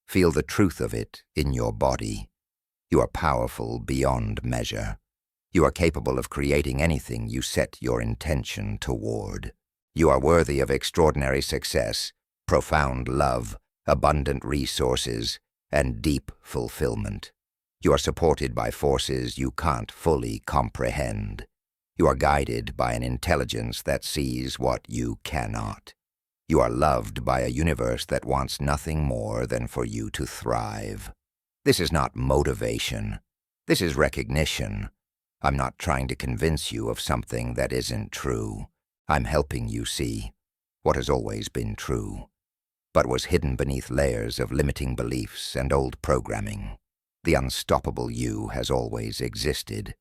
Feel the truth of it in your body. You are powerful beyond measure. You are capable of creating anything you set your intention toward. You are worthy of extraordinary success, profound love, abundant resources, and deep fulfillment. You are supported by forces you can't fully comprehend. You are guided by an intelligence that sees what you cannot. You are loved by a universe that wants nothing more than for you to thrive. This is not motivation. This is recognition. I'm not trying to convince you of something that isn't true. I'm helping you see what has always been true, but was hidden beneath layers of limiting beliefs and old programming. The unstoppable you has always existed.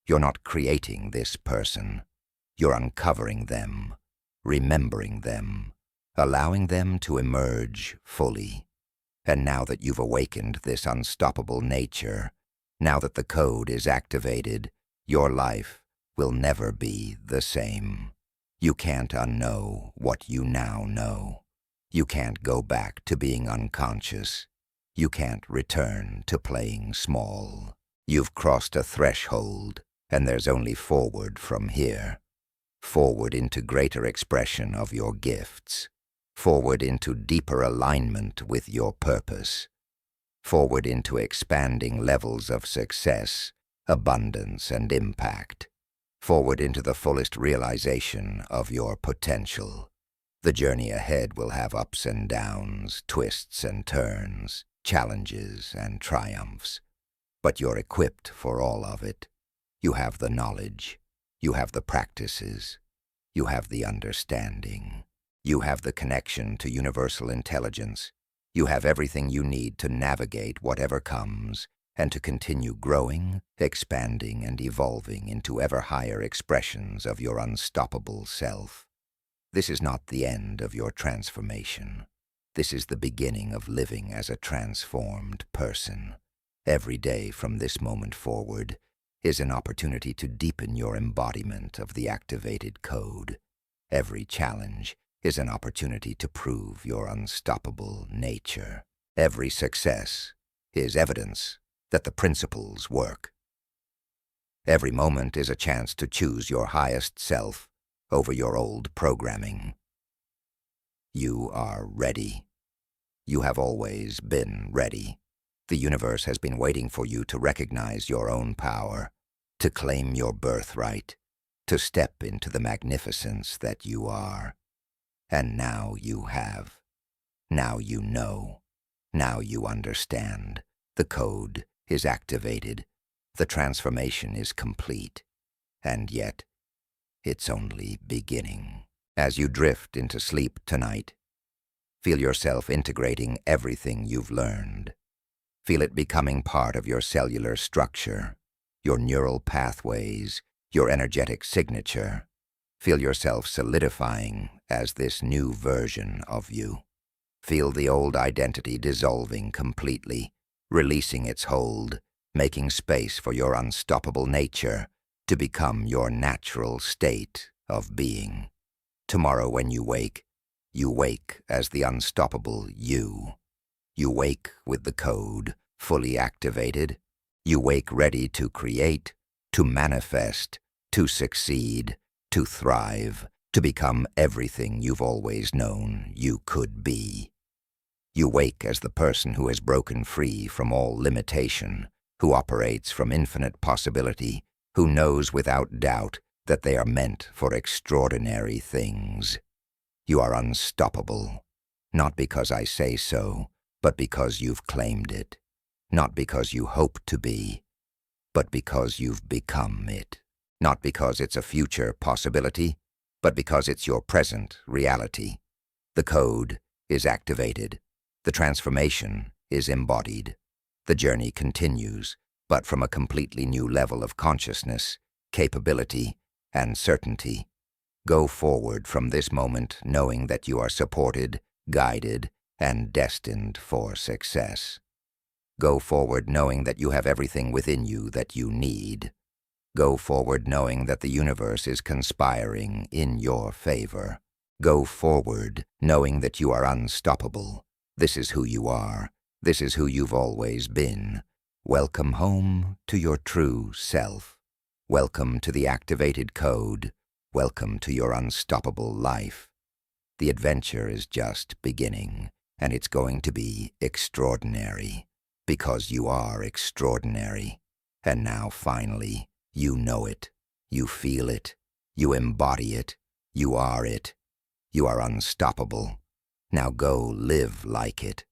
You're not creating this person. You're uncovering them, remembering them, allowing them to emerge fully. And now that you've awakened this unstoppable nature, now that the code is activated, your life will never be the same. You can't unknow what you now know. You can't go back to being unconscious. You can't return to playing small. You've crossed a threshold, and there's only forward from here. Forward into greater expression of your gifts. Forward into deeper alignment with your purpose. Forward into expanding levels of success, abundance, and impact. Forward into the fullest realization of your potential. The journey ahead will have ups and downs, twists and turns, challenges and triumphs. But you're equipped for all of it. You have the knowledge. You have the practices. You have the understanding. You have the connection to universal intelligence. You have everything you need to navigate whatever comes and to continue growing, expanding, and evolving into ever higher expressions of your unstoppable self. This is not the end of your transformation. This is the beginning of living as a transformed person. Every day from this moment forward is an opportunity to deepen your embodiment of the activated code. Every challenge is an opportunity to prove your unstoppable nature. Every success is evidence that the principles work. Every moment is a chance to choose your highest self over your old programming. You are ready. You have always been ready. The universe has been waiting for you to recognize your own power, to claim your birthright, to step into the magnificence that you are. And now you have. Now you know. Now you understand. The code is activated. The transformation is complete. And yet, it's only beginning. As you drift into sleep tonight, feel yourself integrating everything you've learned. Feel it becoming part of your cellular structure, your neural pathways, your energetic signature. Feel yourself solidifying as this new version of you. Feel the old identity dissolving completely, releasing its hold, making space for your unstoppable nature to become your natural state of being. Tomorrow when you wake as the unstoppable you. You wake with the code fully activated. You wake ready to create, to manifest, to succeed, to thrive, to become everything you've always known you could be. You wake as the person who has broken free from all limitation, who operates from infinite possibility, who knows without doubt that they are meant for extraordinary things. You are unstoppable, not because I say so, but because you've claimed it. Not because you hope to be, but because you've become it. Not because it's a future possibility, but because it's your present reality. The code is activated. The transformation is embodied. The journey continues, but from a completely new level of consciousness, capability, and certainty. Go forward from this moment knowing that you are supported, guided, and destined for success. Go forward knowing that you have everything within you that you need. Go forward knowing that the universe is conspiring in your favor. Go forward knowing that you are unstoppable. This is who you are. This is who you've always been. Welcome home to your true self. Welcome to the activated code. Welcome to your unstoppable life. The adventure is just beginning, and it's going to be extraordinary. because you are extraordinary. And now, finally, you know it. You feel it. You embody it. You are it. You are unstoppable. Now go live like it.